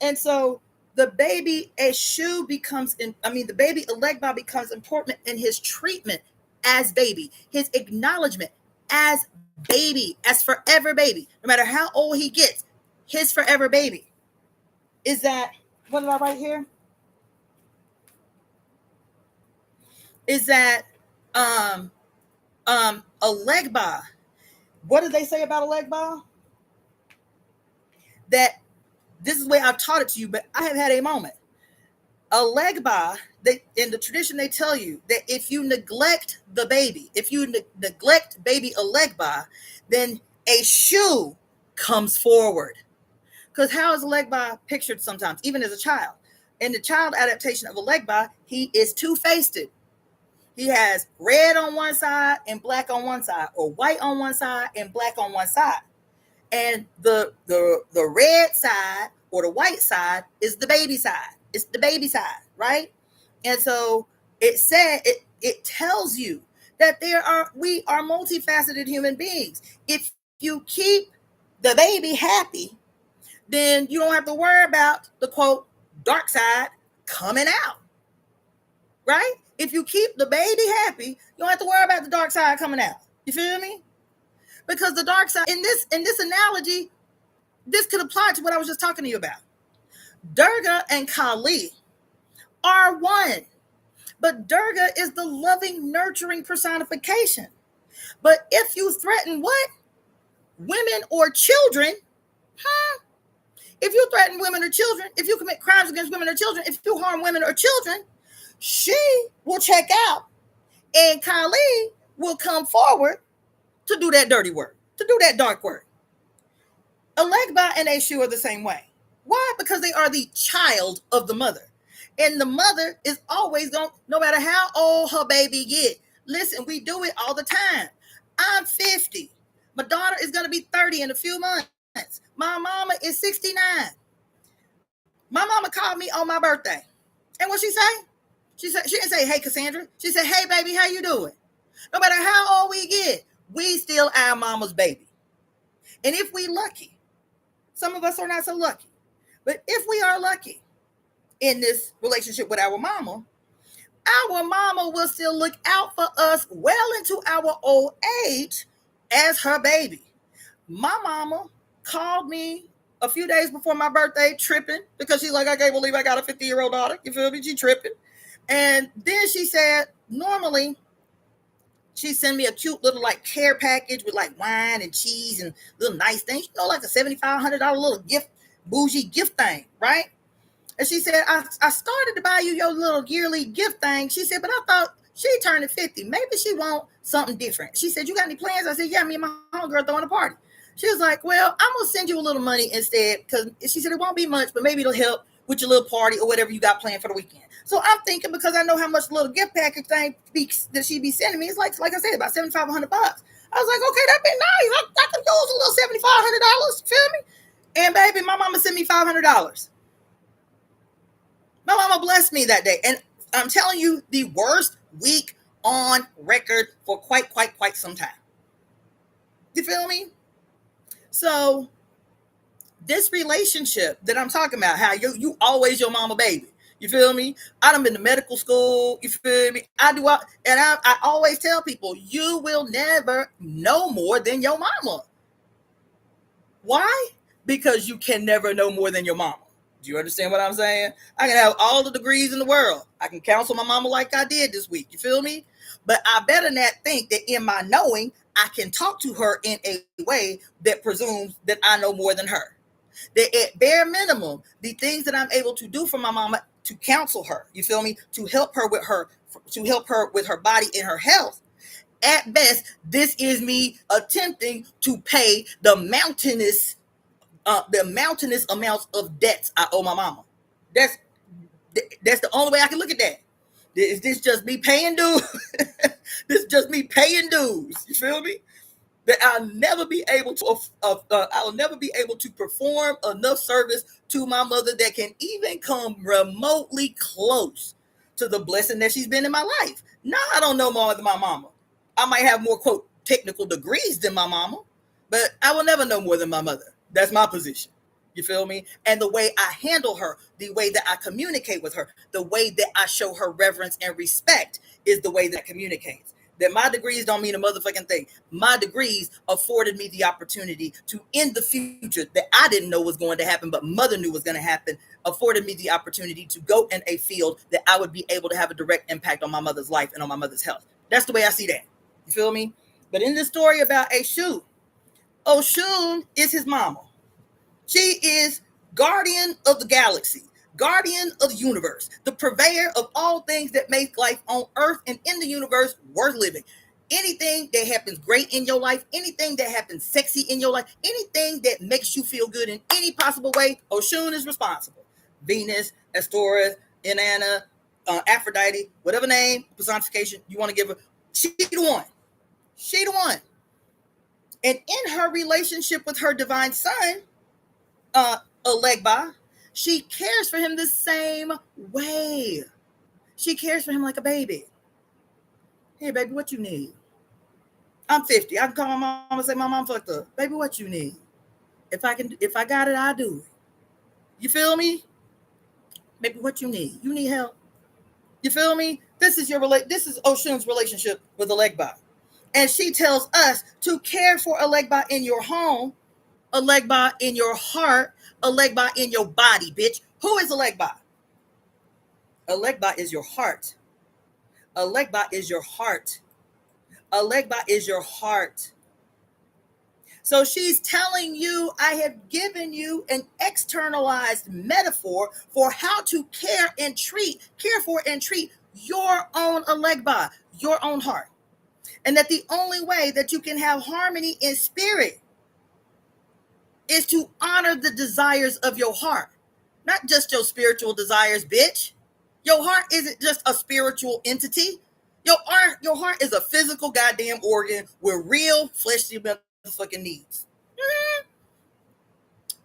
And so the baby Eshu becomes, the baby Alegba becomes important in his treatment as baby, his acknowledgement as baby, as forever baby. No matter how old he gets, his forever baby is that, what did I write here? Is that Alegba. What did they say about Alegba? That this is the way I've taught it to you, but I have had a moment. Alegba, in the tradition, they tell you that if you neglect the baby, if you neglect baby Alegba, then a shoe comes forward. Because how is Alegba pictured sometimes, even as a child? In the child adaptation of Alegba, he is two-faced. He has red on one side and black on one side, or white on one side and black on one side. And the red side or the white side is the baby side. It's the baby side, right? And so it tells you that we are multifaceted human beings. If you keep the baby happy, then you don't have to worry about the quote dark side coming out, right? If you keep the baby happy, you don't have to worry about the dark side coming out. You feel me? Because the dark side in this analogy, this could apply to what I was just talking to you about. Durga and Kali are one, but Durga is the loving, nurturing personification. But if you threaten what? Women or children, if you threaten women or children, if you commit crimes against women or children, if you harm women or children, she will check out and Kali will come forward to do that dirty work, to do that dark work. Alegba and Eshu are the same way. Why? Because they are the child of the mother. And the mother is always going, no matter how old her baby get. Listen, we do it all the time. I'm 50. My daughter is going to be 30 in a few months. My mama is 69. My mama called me on my birthday. And what she say? She didn't say, hey, Cassandra. She said, hey, baby, how you doing? No matter how old we get, we still our mama's baby. And if we lucky, some of us are not so lucky, but if we are lucky in this relationship with our mama will still look out for us well into our old age as her baby. My mama called me a few days before my birthday tripping because she's like, I can't believe I got a 50-year-old daughter. You feel me? She tripping. And then she said, normally she send me a cute little like care package with like wine and cheese and little nice things, like a $7,500 little gift, bougie gift thing, right? And she said, I started to buy you your little yearly gift thing. She said, but I thought she turned 50. Maybe she want something different. She said, you got any plans? I said, yeah, me and my homegirl throwing a party. She was like, well, I'm going to send you a little money instead, because she said it won't be much, but maybe it'll help with your little party or whatever you got planned for the weekend. So I'm thinking, because I know how much the little gift package thing that she be sending me, it's like I said, about $7,500. I was like, okay, that'd be nice. I could use a little $7,500. Feel me? And baby, my mama sent me $500. My mama blessed me that day. And I'm telling you, the worst week on record for quite some time. You feel me? So this relationship that I'm talking about, how you always your mama baby. You feel me? I done been to medical school. You feel me? I always tell people, you will never know more than your mama. Why? Because you can never know more than your mama. Do you understand what I'm saying? I can have all the degrees in the world. I can counsel my mama like I did this week. You feel me? But I better not think that in my knowing, I can talk to her in a way that presumes that I know more than her. That at bare minimum, the things that I'm able to do for my mama to counsel her, you feel me? To help her with her body and her health. At best, this is me attempting to pay the mountainous amounts of debts I owe my mama. That's that's the only way I can look at that. Is this just me paying dues? This is just me paying dues. You feel me? That I'll never be able to perform enough service to my mother that can even come remotely close to the blessing that she's been in my life. Now I don't know more than my mama. I might have more quote technical degrees than my mama, but I will never know more than my mother. That's my position. You feel me? And the way I handle her, the way that I communicate with her, the way that I show her reverence and respect is the way that communicates. That my degrees don't mean a motherfucking thing. My degrees afforded me the opportunity to, in the future, that I didn't know was going to happen, but mother knew was going to happen, afforded me the opportunity to go in a field that I would be able to have a direct impact on my mother's life and on my mother's health. That's the way I see that. You feel me? But in this story about Eshu, Oshun is his mama. She is guardian of the galaxy, guardian of the universe, the purveyor of all things that make life on earth and in the universe worth living. Anything that happens great in your life, anything that happens sexy in your life, anything that makes you feel good in any possible way, Oshun is responsible. Venus, Astoreth, Inanna, Aphrodite, whatever name, personification you want to give her, she the one. She the one. And in her relationship with her divine son, Olegba, she cares for him the same way. She cares for him like a baby. Hey, baby, what you need? I'm 50. I can call my mom and say, my mom fucked up. Baby, what you need? If I got it, I'll do it. You feel me? Baby, what you need? You need help. You feel me? This is Oshun's relationship with Olegba. And she tells us to care for Olegba in your home, Olegba in your heart, Olegba in your body, bitch. Who is Olegba? Olegba is your heart. Olegba is your heart. Olegba is your heart. So she's telling you, I have given you an externalized metaphor for how to care for and treat your own Olegba, your own heart. And that the only way that you can have harmony in spirit is to honor the desires of your heart. Not just your spiritual desires, bitch. Your heart isn't just a spiritual entity. Your heart is a physical goddamn organ with real fleshly motherfucking needs.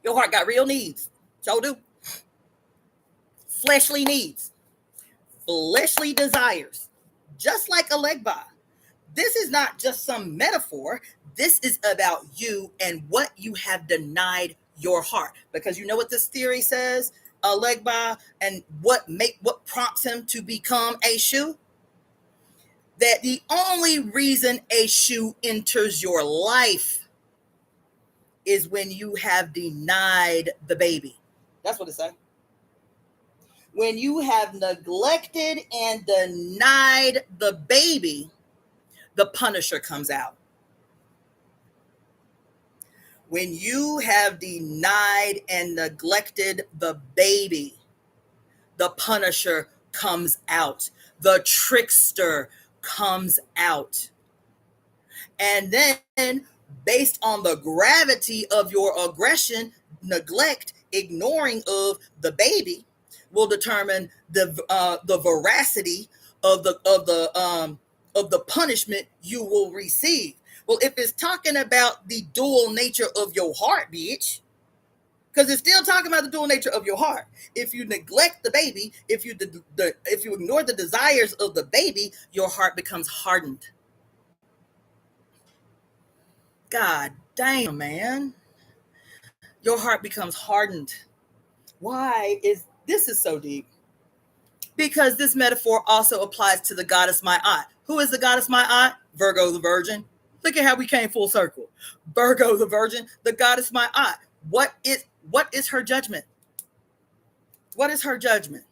Your heart got real needs. So do. Fleshly needs. Fleshly desires. Just like Olegba. This is not just some metaphor. This is about you and what you have denied your heart. Because you know what this theory says, Olegba, and what prompts him to become Eshu? That the only reason Eshu enters your life is when you have denied the baby. That's what it says. When you have neglected and denied the baby, the Punisher comes out. When you have denied and neglected the baby, the Punisher comes out. The trickster comes out. And then, based on the gravity of your aggression, neglect, ignoring of the baby, will determine the veracity of the punishment you will receive. Well, if it's talking about the dual nature of your heart, bitch, because it's still talking about the dual nature of your heart. If you neglect the baby, if you ignore the desires of the baby, your heart becomes hardened. God damn, man. Your heart becomes hardened. Why is this so deep? because this metaphor also applies to the goddess Ma'at. Who is the goddess Ma'at? Virgo the Virgin. Look at how we came full circle. Virgo the Virgin, the goddess Ma'at. What is her judgment? What is her judgment?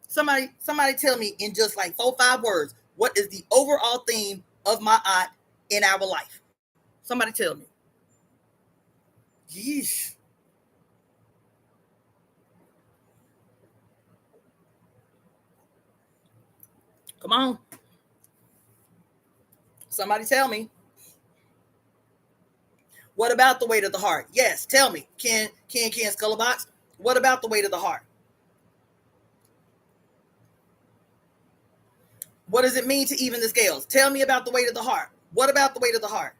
Somebody tell me in just like 4-5 words, what is the overall theme of Ma'at in our life? Somebody tell me. Yeesh. Come on. Somebody tell me. What about the weight of the heart? Yes, tell me. Can Scullabox? What about the weight of the heart? What does it mean to even the scales? Tell me about the weight of the heart. What about the weight of the heart?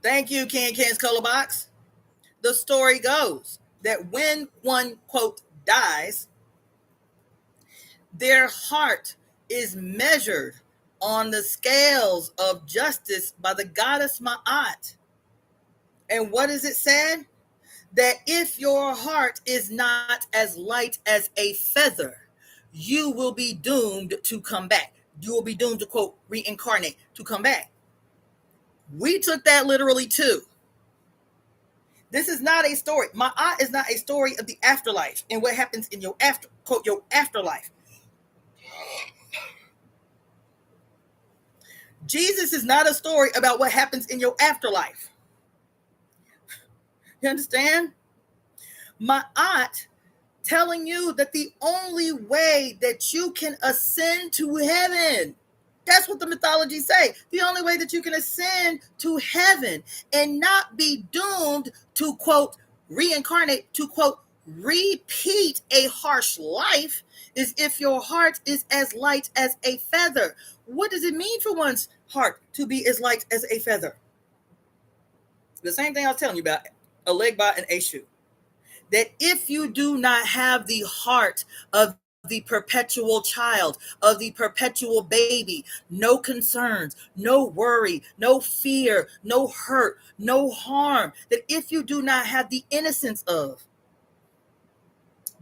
Thank you, Can's Color Box. The story goes that when one, quote, dies, their heart is measured on the scales of justice by the goddess Ma'at. And what is it said? That if your heart is not as light as a feather, you will be doomed to come back. You will be doomed to, quote, reincarnate, to come back. We took that literally too. This is not a story. Ma'at is not a story of the afterlife and what happens in your quote, your afterlife. Jesus is not a story about what happens in your afterlife. You understand? Ma'at telling you that the only way that you can ascend to heaven, that's what the mythology say. The only way that you can ascend to heaven and not be doomed to, quote, reincarnate, to, quote, repeat a harsh life is if your heart is as light as a feather. What does it mean for one's heart to be as light as a feather? The same thing I was telling you about a leg by and a shoe. That if you do not have the heart of the perpetual child, of the perpetual baby, no concerns, no worry, no fear, no hurt, no harm, that if you do not have the innocence of,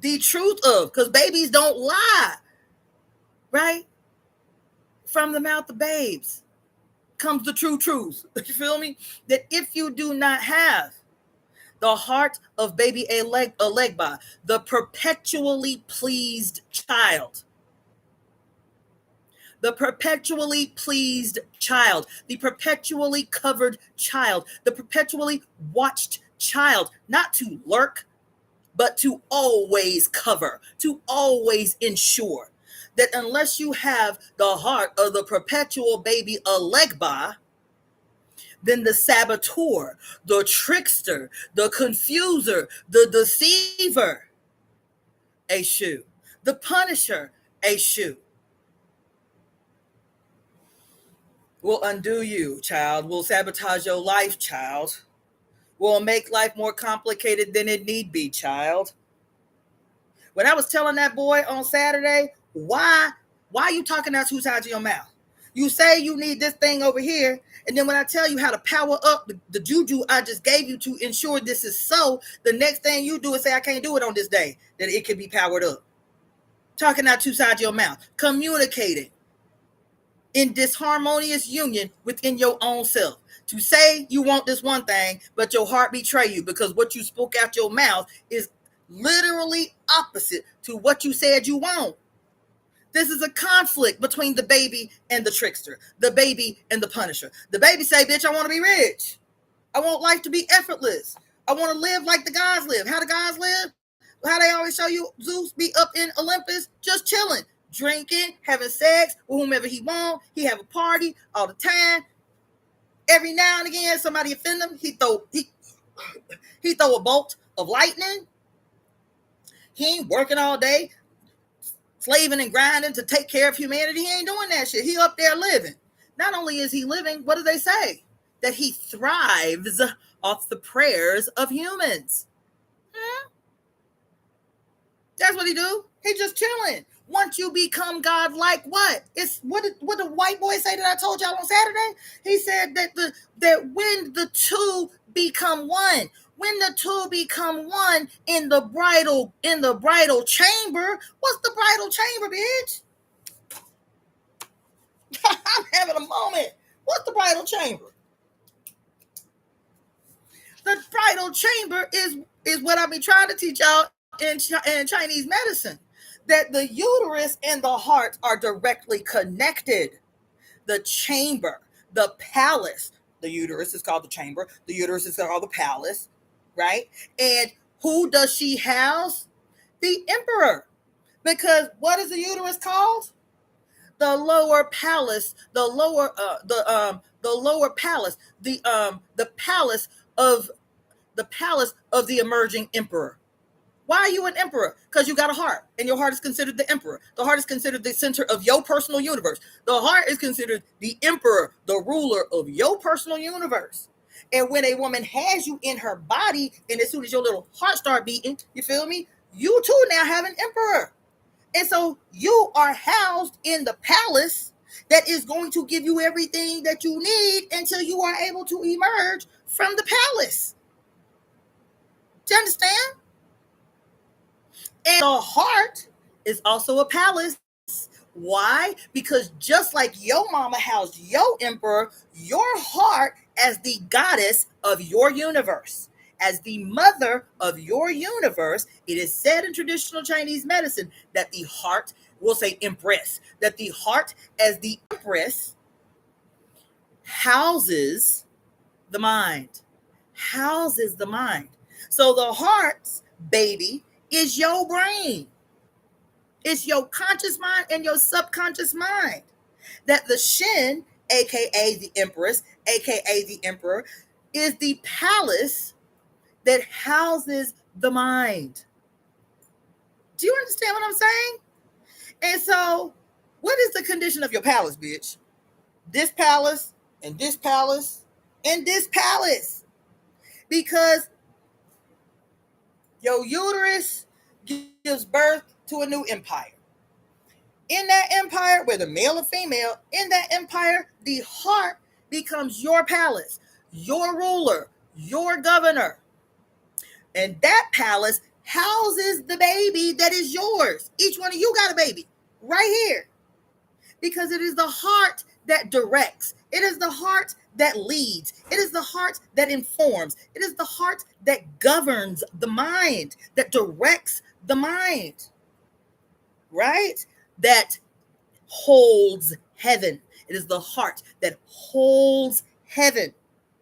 the truth of, because babies don't lie, right? From the mouth of babes comes the true truth. You feel me? That if you do not have the heart of baby Elegba, the perpetually pleased child, the perpetually pleased child, the perpetually covered child, the perpetually watched child, not to lurk, but to always cover, to always ensure that unless you have the heart of the perpetual baby Elegba, then the saboteur, the trickster, the confuser, the deceiver, a shoe, the punisher, a shoe, will undo you, child, will sabotage your life, child, will make life more complicated than it need be, child. When I was telling that boy on Saturday, why are you talking out two sides of your mouth? You say you need this thing over here, and then when I tell you how to power up the juju I just gave you to ensure this is so, the next thing you do is say I can't do it on this day, that it can be powered up. Talking out two sides of your mouth, communicating in disharmonious union within your own self. To say you want this one thing, but your heart betray you because what you spoke out your mouth is literally opposite to what you said you want. This is a conflict between the baby and the trickster, the baby and the punisher. The baby say, bitch, I want to be rich. I want life to be effortless. I want to live like the gods live. How the gods live? How they always show you Zeus be up in Olympus, just chilling, drinking, having sex with whomever he want. He have a party all the time. Every now and again, somebody offend him. He throw a bolt of lightning. He ain't working all day, slaving and grinding to take care of humanity. He ain't doing that shit. He up there living. Not only is he living, what do they say? That he thrives off the prayers of humans. That's what he do. He just chilling. One heart you become God like what? It's what the white boy say that I told y'all on Saturday? He said that when the two become one, when the two become one in the bridal chamber. What's the bridal chamber, bitch? I'm having a moment. What's the bridal chamber? The bridal chamber is what I've been trying to teach y'all in Chinese medicine, that the uterus and the heart are directly connected. The chamber, the palace, the uterus is called the chamber, the uterus is called the palace, right? And who does she house? The emperor. Because what is the uterus called? The lower palace, the lower palace, the palace of the emerging emperor. Why are you an emperor? Because you got a heart, and your heart is considered the emperor. The heart is considered the center of your personal universe. The heart is considered the emperor, the ruler of your personal universe. And when a woman has you in her body, and as soon as your little heart start beating, you feel me? You too now have an emperor. And so you are housed in the palace that is going to give you everything that you need until you are able to emerge from the palace. Do you understand? And the heart is also a palace. Why? Because just like your mama housed your emperor, your heart as the goddess of your universe, as the mother of your universe, it is said in traditional Chinese medicine that the heart, we'll say empress, that the heart as the empress houses the mind. Houses the mind. So the heart's baby is your brain. It's your conscious mind and your subconscious mind. That the Shin, aka the Empress, aka the Emperor, is the palace that houses the mind. Do you understand what I'm saying? And so, what is the condition of your palace, bitch? This palace, and this palace, and this palace. Because your uterus gives birth to a new empire. In that empire, whether male or female, in that empire, the heart becomes your palace, your ruler, your governor. And that palace houses the baby that is yours. Each one of you got a baby right here. Because it is the heart that directs. It is the heart that leads. It is the heart that informs. It is the heart that governs the mind, that directs the mind. Right? That holds heaven. It is the heart that holds heaven.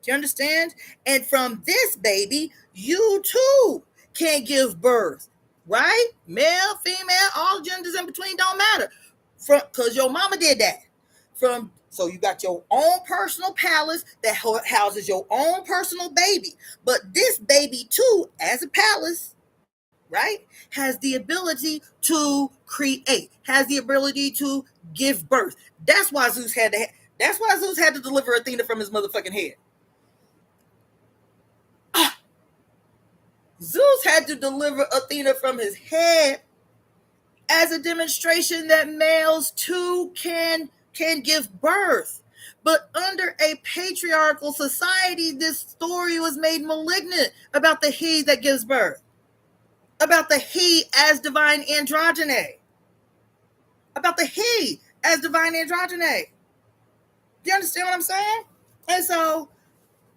Do you understand? And from this baby, you too can give birth, right? Male, female, all genders in between don't matter. Because your mama did that. So you got your own personal palace that houses your own personal baby. But this baby too, as a palace, right, has the ability to create, has the ability to give birth. That's why Zeus had to deliver Athena from his motherfucking head. Zeus had to deliver Athena from his head as a demonstration that males too can give birth. But under a patriarchal society, this story was made malignant about the he that gives birth, about the he as divine androgyny, about the he as divine androgyny. Do you understand what I'm saying? And so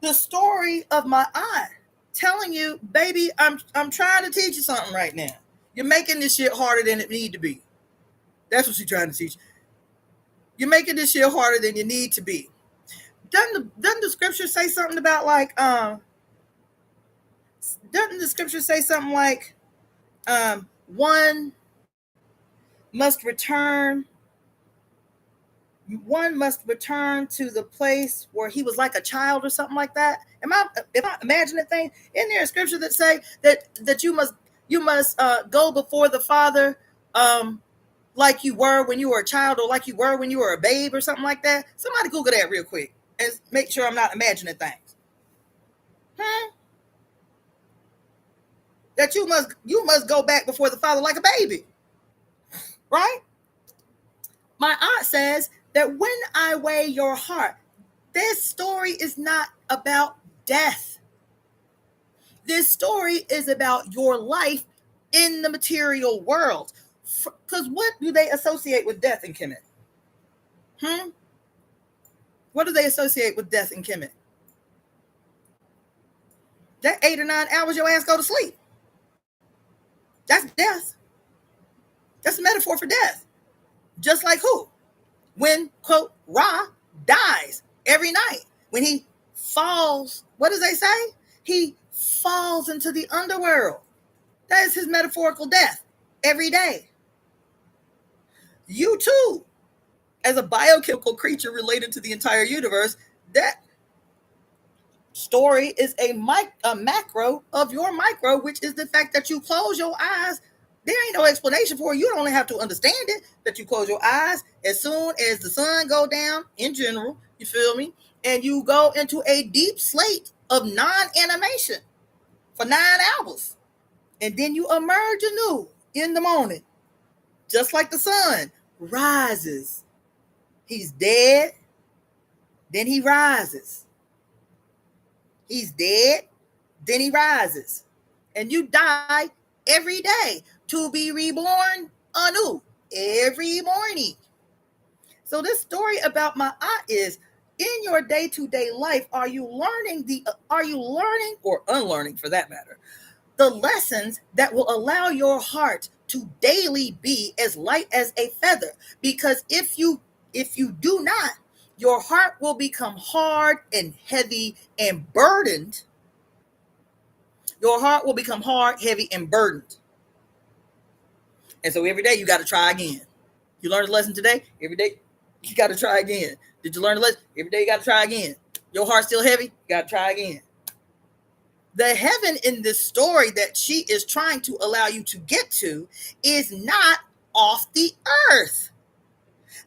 the story of my aunt telling you, baby, I'm trying to teach you something right now. You're making this shit harder than it need to be. That's what she's trying to teach you. You're making this shit harder than you need to be. Doesn't the scripture say something about like doesn't the scripture say something like one must return to the place where he was like a child or something like that? Am I imagining things? Isn't there a scripture that say that you must go before the Father like you were when you were a child, or like you were when you were a babe, or something like that? Somebody Google that real quick and make sure I'm not imagining things. That you must go back before the Father like a baby, right? My aunt says that when I weigh your heart, this story is not about death. This story is about your life in the material world. Because what do they associate with death in Kemet? What do they associate with death in Kemet? That 8 or 9 hours your ass go to sleep. That's death. That's a metaphor for death. Just like who? When, quote, Ra dies every night. When he falls, what does they say? He falls into the underworld. That is his metaphorical death every day. You too, as a biochemical creature related to the entire universe, that story is a macro of your micro, which is the fact that you close your eyes. There ain't no explanation for it. You don't only have to understand it, that you close your eyes as soon as the sun go down in general, you feel me? And you go into a deep slate of non-animation for 9 hours. And then you emerge anew in the morning, just like the sun rises. He's dead, then he rises. He's dead, then he rises. And you die every day to be reborn anew every morning. So this story about my aunt is, in your day-to-day life, are you learning or unlearning, for that matter, the lessons that will allow your heart to daily be as light as a feather? Because if you do not, your heart will become hard and heavy and burdened. Your heart will become hard, heavy, and burdened. And so every day you got to try again. You learned a lesson today, every day you got to try again. Did you learn a lesson? Every day you got to try again. Your heart's still heavy, you got to try again. The heaven in this story that she is trying to allow you to get to is not off the earth.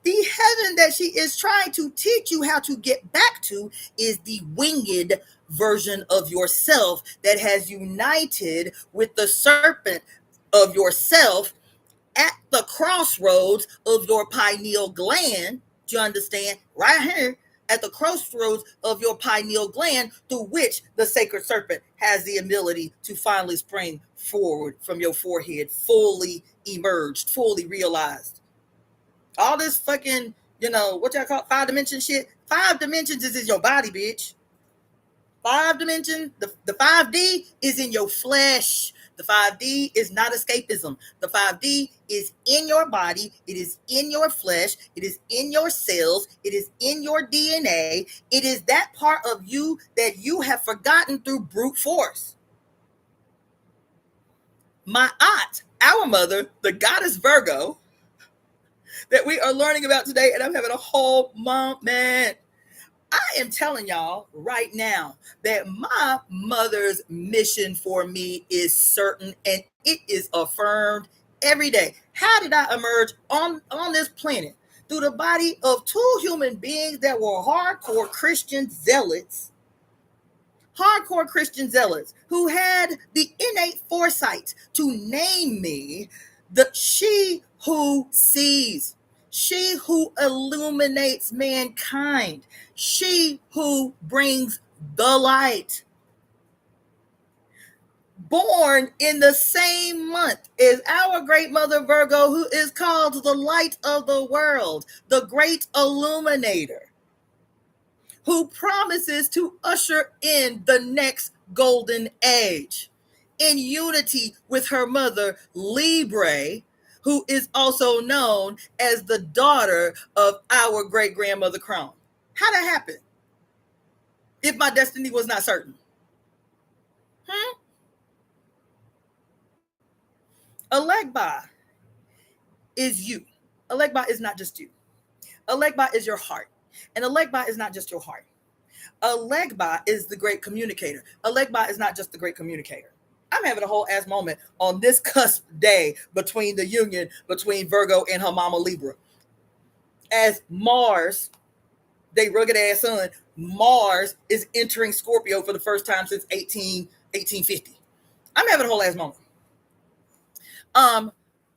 The heaven that she is trying to teach you how to get back to is the winged version of yourself that has united with the serpent of yourself at the crossroads of your pineal gland. Do you understand? Right here at the crossroads of your pineal gland, through which the sacred serpent has the ability to finally spring forward from your forehead, fully emerged, fully realized. All this fucking, what y'all call 5-dimension shit? 5 dimensions is in your body, bitch. 5 dimension, the 5D is in your flesh. The 5D is not escapism. The 5D is in your body. It is in your flesh. It is in your cells. It is in your DNA. It is that part of you that you have forgotten through brute force. My aunt, our mother, the goddess Virgo, that we are learning about today, and I'm having a whole moment. I am telling y'all right now that my mother's mission for me is certain, and it is affirmed every day. How did I emerge on this planet? Through the body of 2 human beings that were hardcore Christian zealots who had the innate foresight to name me the she who sees, she who illuminates mankind, she who brings the light. Born in the same month as our great mother Virgo, who is called the light of the world, the great illuminator, who promises to usher in the next golden age in unity with her mother Libre, who is also known as the daughter of our great grandmother Crone. How'd that happen? If my destiny was not certain. Elegba is you. Elegba is not just you. Elegba is your heart. And Elegba is not just your heart. Elegba is the great communicator. Elegba is not just the great communicator. I'm having a whole ass moment on this cusp day between the union between Virgo and her mama Libra. As Mars, they rugged ass sun, Mars is entering Scorpio for the first time since 1850. I'm having a whole ass moment.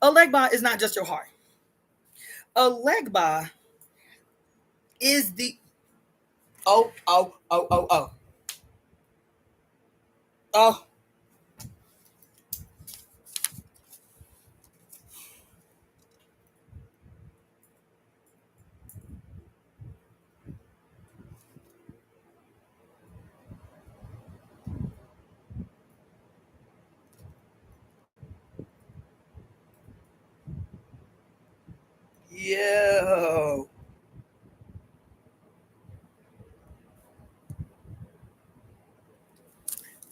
Elegba is not just your heart. Alegba is the oh yo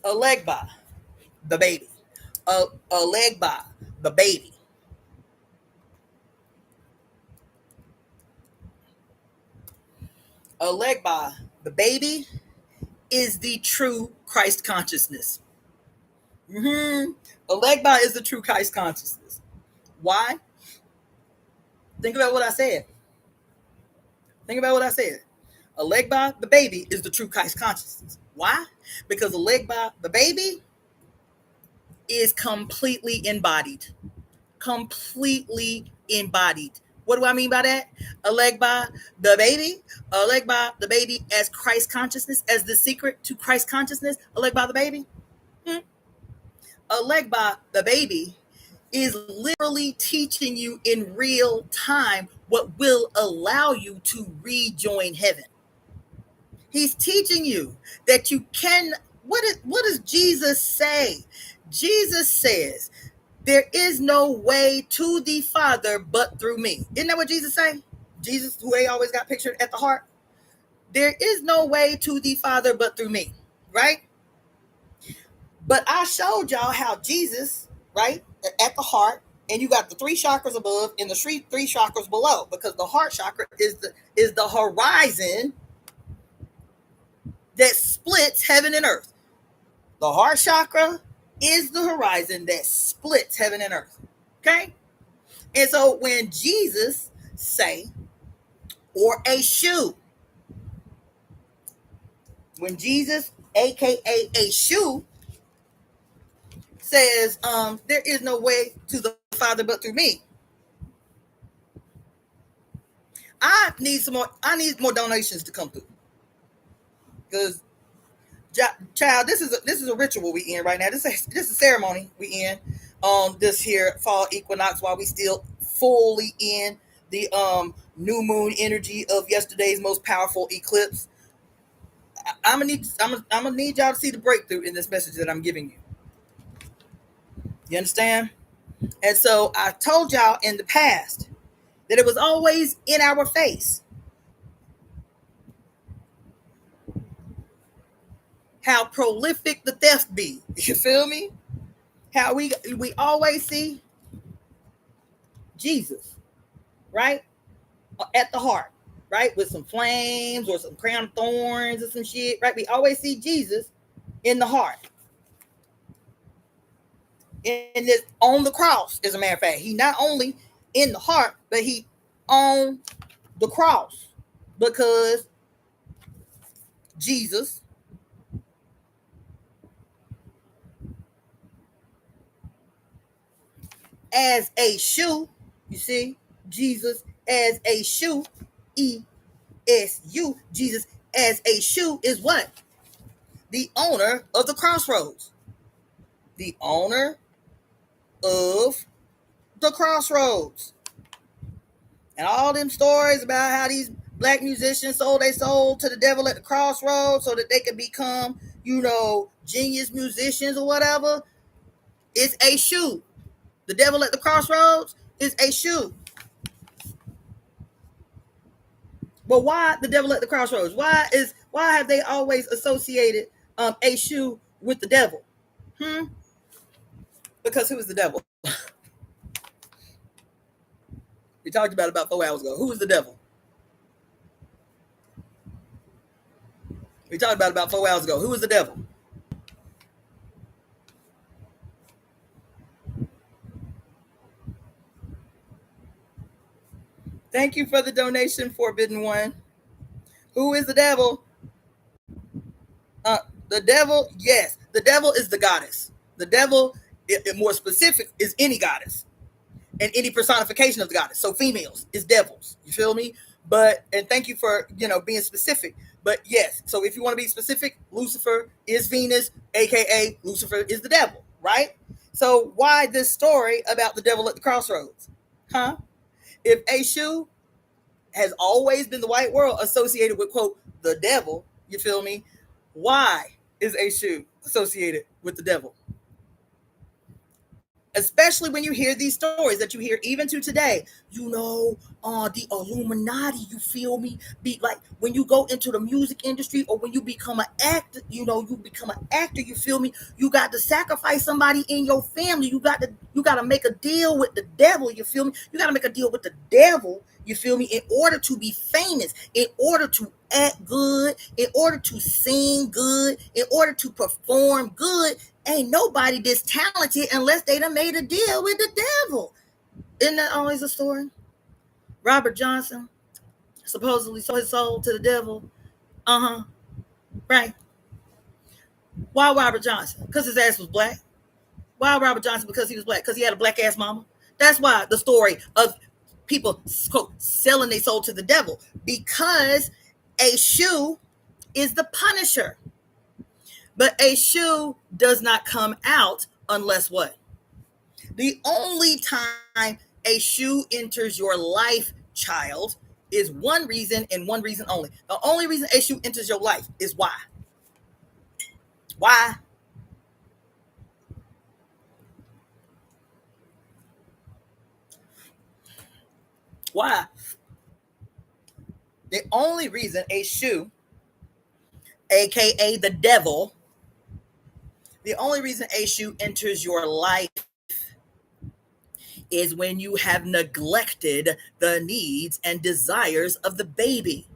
Alegba, the baby. Alegba, the baby. Alegba, the baby, is the true Christ consciousness. Alegba is the true Christ consciousness. Why? Think about what I said. Think about what I said. Alegba, the baby, is the true Christ consciousness. Why? Because Alegba, the baby, is completely embodied. Completely embodied. What do I mean by that? Alegba, the baby, Alegba, the baby, as Christ consciousness, as the secret to Christ consciousness. Alegba, the baby. Alegba, the baby, is literally teaching you in real time what will allow you to rejoin heaven. He's teaching you that you can. What does Jesus say? Jesus says, there is no way to the Father but through me. Isn't that what Jesus say? Jesus, who they always got pictured at the heart. There is no way to the Father but through me, right? But I showed y'all how Jesus, right, at the heart, and you got the three chakras above and the three chakras below, because the heart chakra is the horizon that splits heaven and earth. The heart chakra is the horizon that splits heaven and earth. Okay? And so when Jesus say, or a shoe, when Jesus, aka a shoe, says, there is no way to the Father but through me. I need more donations to come through. Because child, this is a ritual we in right now. This is a ceremony we in on this here fall equinox, while we still fully in the new moon energy of yesterday's most powerful eclipse. I'm gonna need y'all to see the breakthrough in this message that I'm giving you. You understand? And so I told y'all in the past that it was always in our face. How prolific the theft be. You feel me? How we always see Jesus, right? At the heart, right? With some flames or some crown of thorns or some shit, right? We always see Jesus in the heart. And this on the cross, as a matter of fact. He not only in the heart, but he on the cross. Because Jesus as a shoe, you see, Jesus as a shoe, ESU, Jesus as a shoe is what? The owner of the crossroads. The owner of the crossroads. And all them stories about how these black musicians sold their soul to the devil at the crossroads so that they could become, genius musicians or whatever. It's a shoe. The devil at the crossroads is a shoe. But why the devil at the crossroads? Why have they always associated a shoe with the devil? Because who is the devil? We talked about 4 hours ago. Who is the devil? We talked about 4 hours ago. Who is the devil? Thank you for the donation, Forbidden One. Who is the devil? The devil, yes. The devil is the goddess. The devil, more specific, is any goddess. and any personification of the goddess. So females is devils. You feel me? But, and thank you for, being specific. But yes, so if you want to be specific, Lucifer is Venus, aka Lucifer is the devil, right? So why this story about the devil at the crossroads? Huh? If Eshu has always been the white world associated with, quote, the devil, you feel me? Why is Eshu associated with the devil? Especially when you hear these stories that you hear even to today, the Illuminati, you feel me? Be like when you go into the music industry or when you become an actor, you feel me? You got to sacrifice somebody in your family. You got to make a deal with the devil, you feel me? You got to make a deal with the devil, you feel me? In order to be famous, in order to act good, in order to sing good, in order to perform good. Ain't nobody this talented unless they done made a deal with the devil. Isn't that always a story? Robert Johnson supposedly sold his soul to the devil. Right. Why Robert Johnson? Because his ass was black. Why Robert Johnson? Because he was black. Because he had a black ass mama. That's why the story of people, quote, selling their soul to the devil. Because Eshu is the punisher. But Eshu does not come out unless what? The only time Eshu enters your life, child, is one reason and one reason only. The only reason Eshu enters your life is why? Why? Why? The only reason Eshu, aka the devil, the only reason Eshu enters your life is when you have neglected the needs and desires of the baby.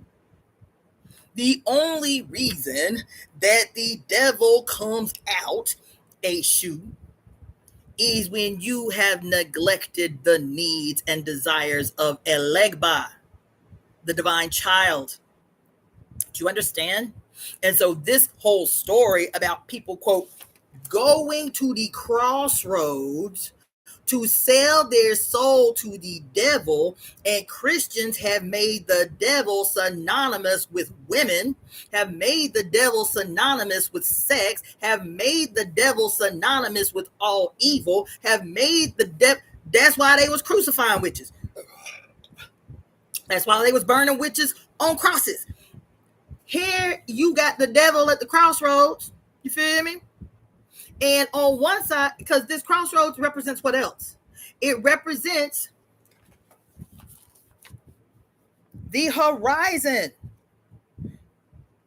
The only reason that the devil comes out, Eshu, is when you have neglected the needs and desires of Elegba, the divine child. Do you understand? And so this whole story about people, quote, going to the crossroads to sell their soul to the devil, and Christians have made the devil synonymous with women, have made the devil synonymous with sex, have made the devil synonymous with all evil, have made the devil. That's why they was crucifying witches. That's why they was burning witches on crosses. Here you got the devil at the crossroads. You feel me? And on one side, because this crossroads represents what else? It represents the horizon.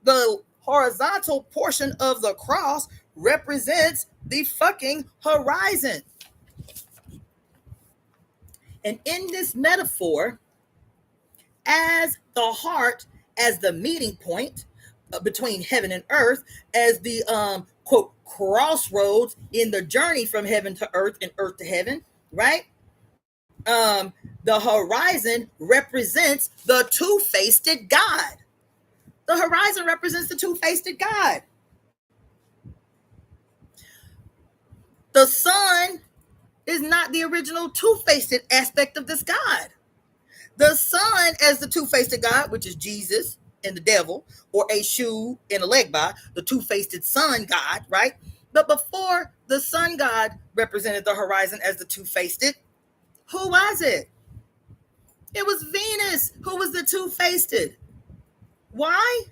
The horizontal portion of the cross represents the fucking horizon. And in this metaphor, as the heart, as the meeting point between heaven and earth, as the quote crossroads in the journey from heaven to earth and earth to heaven, right? The horizon represents the two-faced God. The horizon represents the two-faced God. The sun is not the original two-faced aspect of this God. The sun as the two-faced God, which is Jesus and the devil, or Eshu and Elegba, the two-faced sun God, right? But before the sun God represented the horizon as the two-faced, who was it? It was Venus who was the two-faced. Why?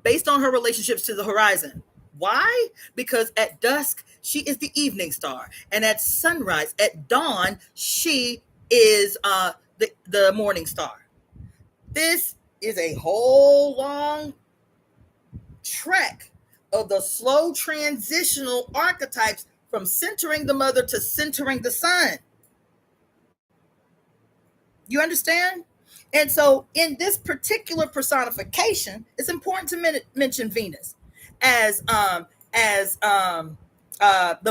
Based on her relationships to the horizon. Why? Because at dusk, she is the evening star. And at sunrise, at dawn, she is the morning star. This is a whole long trek of the slow transitional archetypes from centering the mother to centering the sun. You understand? And so in this particular personification, it's important to mention Venus as the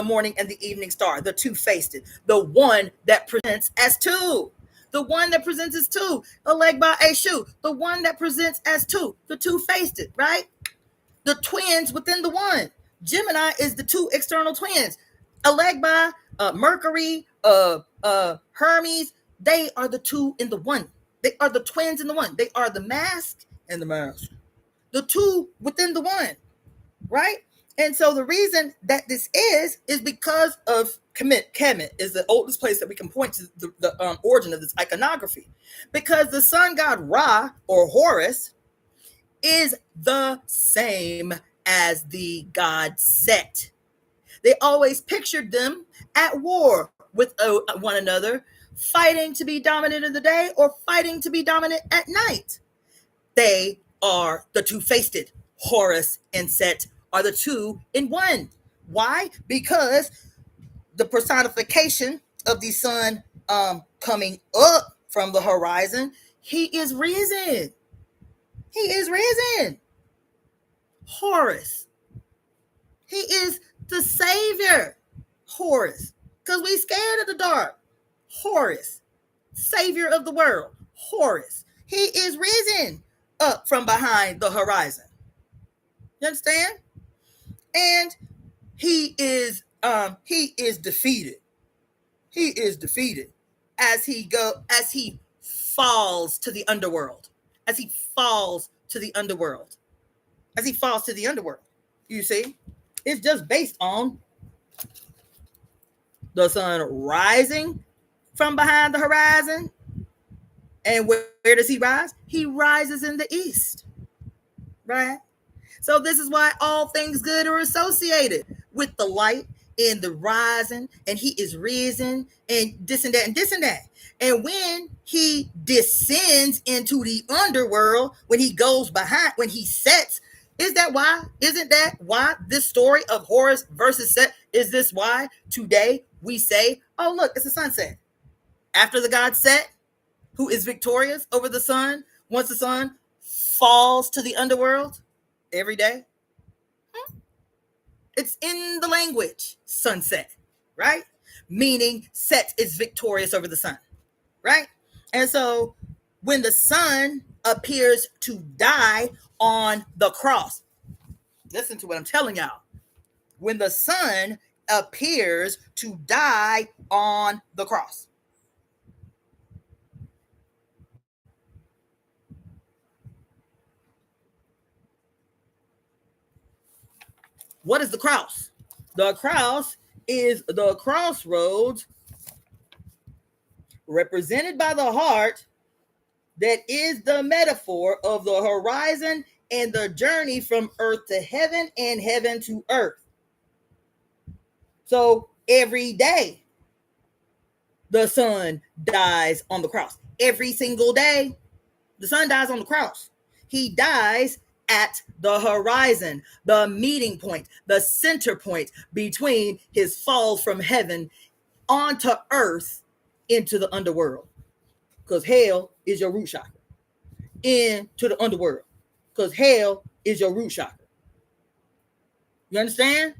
morning and the evening star, the two-faced, the one that presents as two. The one that presents as two, Elegba Eshu, the one that presents as two, the two-faced, right? The twins within the one. Gemini is the two external twins. Elegba, Mercury, Hermes, they are the two in the one. They are the twins in the one. They are the mask and the mask. The two within the one, right? And so the reason that this is because of Kemet is the oldest place that we can point to the origin of this iconography. Because the sun god Ra, or Horus, is the same as the god Set. They always pictured them at war with one another, fighting to be dominant in the day or fighting to be dominant at night. They are the two-faced. Horus and Set are the two in one. Why? Because the personification of the sun coming up from the horizon, he is risen. He is risen. Horus. He is the savior. Horus. Because we scared of the dark. Horus. Savior of the world. Horus. He is risen up from behind the horizon. You understand? And he is defeated. He is defeated as he falls to the underworld. As he falls to the underworld. As he falls to the underworld. You see? It's just based on the sun rising from behind the horizon. And where does he rise? He rises in the east. Right? So this is why all things good are associated with the light and the rising, and he is risen, and this and that and this and that. And when he descends into the underworld, when he goes behind, when he sets, isn't that why this story of Horus versus Set, is this why today we say, oh, look, it's a sunset. After the god Set, who is victorious over the sun, once the sun falls to the underworld every day. It's in the language, sunset, right? Meaning Set is victorious over the sun, right? And so when the sun appears to die on the cross, listen to what I'm telling y'all. When the sun appears to die on the cross, what is the cross? The cross is the crossroads represented by the heart that is the metaphor of the horizon and the journey from earth to heaven and heaven to earth. So every day, the sun dies on the cross. Every single day, the sun dies on the cross. He dies at the horizon, the meeting point, the center point between his fall from heaven onto earth into the underworld. Because hell is your root chakra. Into the underworld. Because hell is your root chakra. You understand?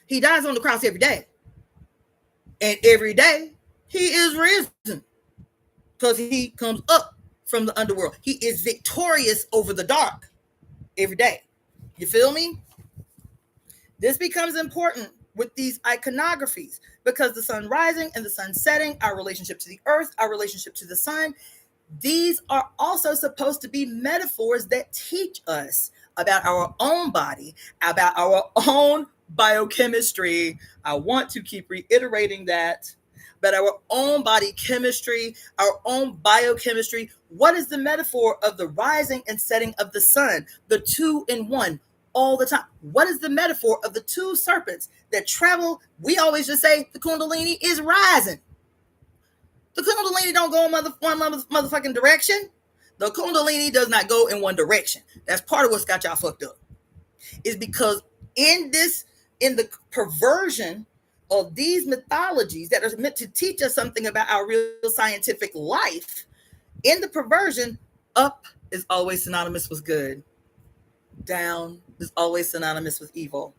He dies on the cross every day. And every day, he is risen. Because he comes up from the underworld. He is victorious over the dark every day. You feel me? This becomes important with these iconographies because the sun rising and the sun setting, our relationship to the earth, our relationship to the sun, these are also supposed to be metaphors that teach us about our own body, about our own biochemistry. I want to keep reiterating that. But our own body chemistry, our own biochemistry. What is the metaphor of the rising and setting of the sun? The two in one all the time. What is the metaphor of the two serpents that travel? We always just say the Kundalini is rising. The Kundalini don't go in one motherfucking direction. The Kundalini does not go in one direction. That's part of what's got y'all fucked up. Is because in the perversion of these mythologies that are meant to teach us something about our real scientific life, in the perversion, up is always synonymous with good. Down is always synonymous with evil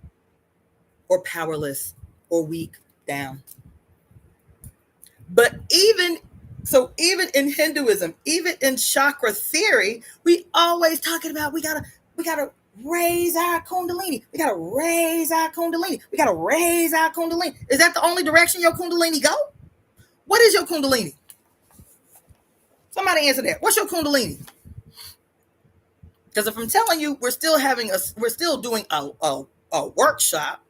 or powerless or weak. Down. But even in Hinduism, even in chakra theory, we always talking about we gotta raise our Kundalini. We gotta raise our Kundalini. We gotta raise our Kundalini. Is that the only direction your Kundalini go? What is your kundalini? Somebody answer that. What's your kundalini? Because if I'm telling you, we're still doing a workshop.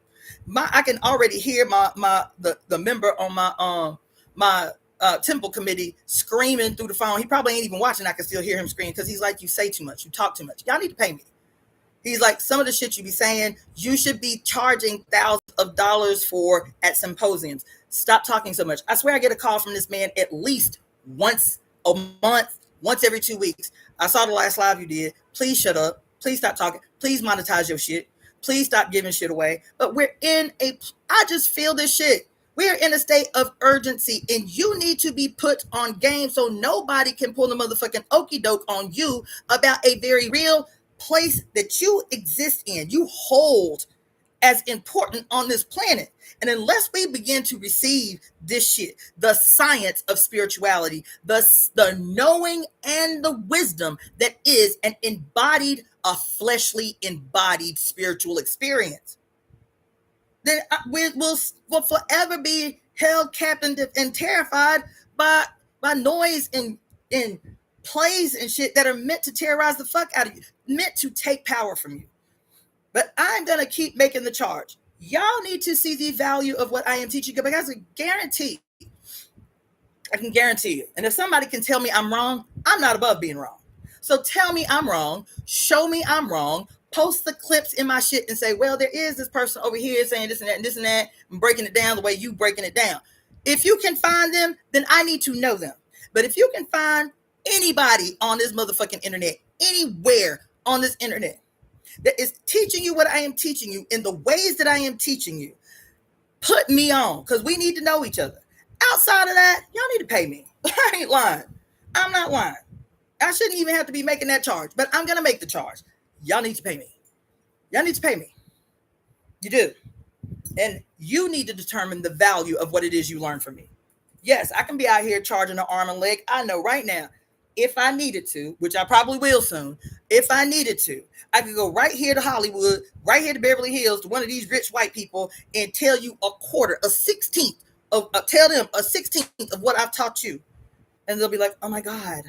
I can already hear the member on my temple committee screaming through the phone. He probably ain't even watching. I can still hear him scream because he's like, you say too much, you talk too much. Y'all need to pay me. He's like, some of the shit you be saying, you should be charging thousands of dollars for at symposiums. Stop talking so much. I swear I get a call from this man at least once a month, once every 2 weeks. I saw the last live you did. Please shut up. Please stop talking. Please monetize your shit. Please stop giving shit away. But I just feel this shit. We are in a state of urgency, and you need to be put on game so nobody can pull the motherfucking okie doke on you about a very real place that you exist in, you hold as important on this planet. And unless we begin to receive this shit, the science of spirituality, the knowing and the wisdom that is a fleshly embodied spiritual experience, then we'll forever be held captive and terrified by noise and plays and shit that are meant to terrorize the fuck out of you, meant to take power from you. But I'm going to keep making the charge. Y'all need to see the value of what I am teaching, because I can guarantee you. And if somebody can tell me I'm wrong, I'm not above being wrong. So tell me I'm wrong, show me I'm wrong, post the clips in my shit and say, well, there is this person over here saying this and that and this and that, and breaking it down the way you breaking it down. If you can find them, then I need to know them. But if you can find anybody on this motherfucking internet, anywhere on this internet, that is teaching you what I am teaching you in the ways that I am teaching you, put me on, because we need to know each other. Outside of that, y'all need to pay me. I ain't lying. I'm not lying. I shouldn't even have to be making that charge, but I'm going to make the charge. Y'all need to pay me. Y'all need to pay me. You do. And you need to determine the value of what it is you learn from me. Yes, I can be out here charging an arm and leg. I know right now, if I needed to, which I probably will soon, if I needed to, I could go right here to Hollywood, right here to Beverly Hills, to one of these rich white people, and tell you a 16th of what I've taught you. And they'll be like, oh my God,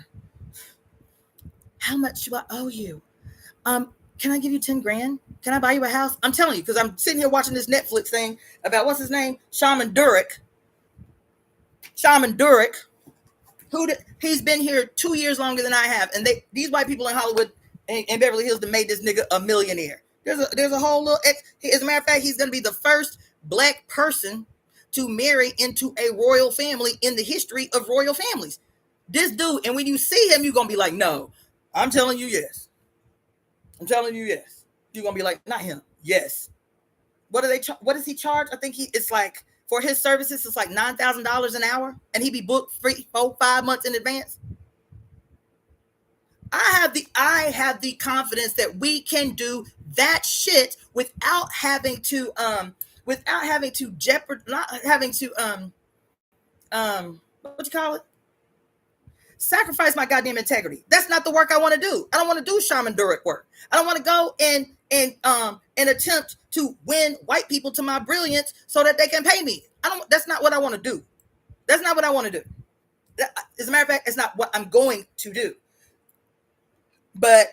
how much do I owe you? Can I give you 10 grand? Can I buy you a house? I'm telling you, because I'm sitting here watching this Netflix thing about, what's his name? Shaman Durek, he's been here 2 years longer than I have. And these white people in Hollywood and Beverly Hills that made this nigga a millionaire. There's a whole little, as a matter of fact, he's going to be the first black person to marry into a royal family in the history of royal families. This dude, and when you see him, you're going to be like, no, I'm telling you yes. I'm telling you yes. You're going to be like, not him. Yes. What does he charge? I think it's like, for his services, it's like $9,000 an hour, and he be booked 4-5 months in advance. I have the confidence that we can do that shit without having to sacrifice my goddamn integrity. That's not the work I want to do. I don't want to do Shaman Durek work. I don't want to go and attempt to win white people to my brilliance so that they can pay me. That's not what I want to do. That's not what I want to do. As a matter of fact, it's not what I'm going to do. But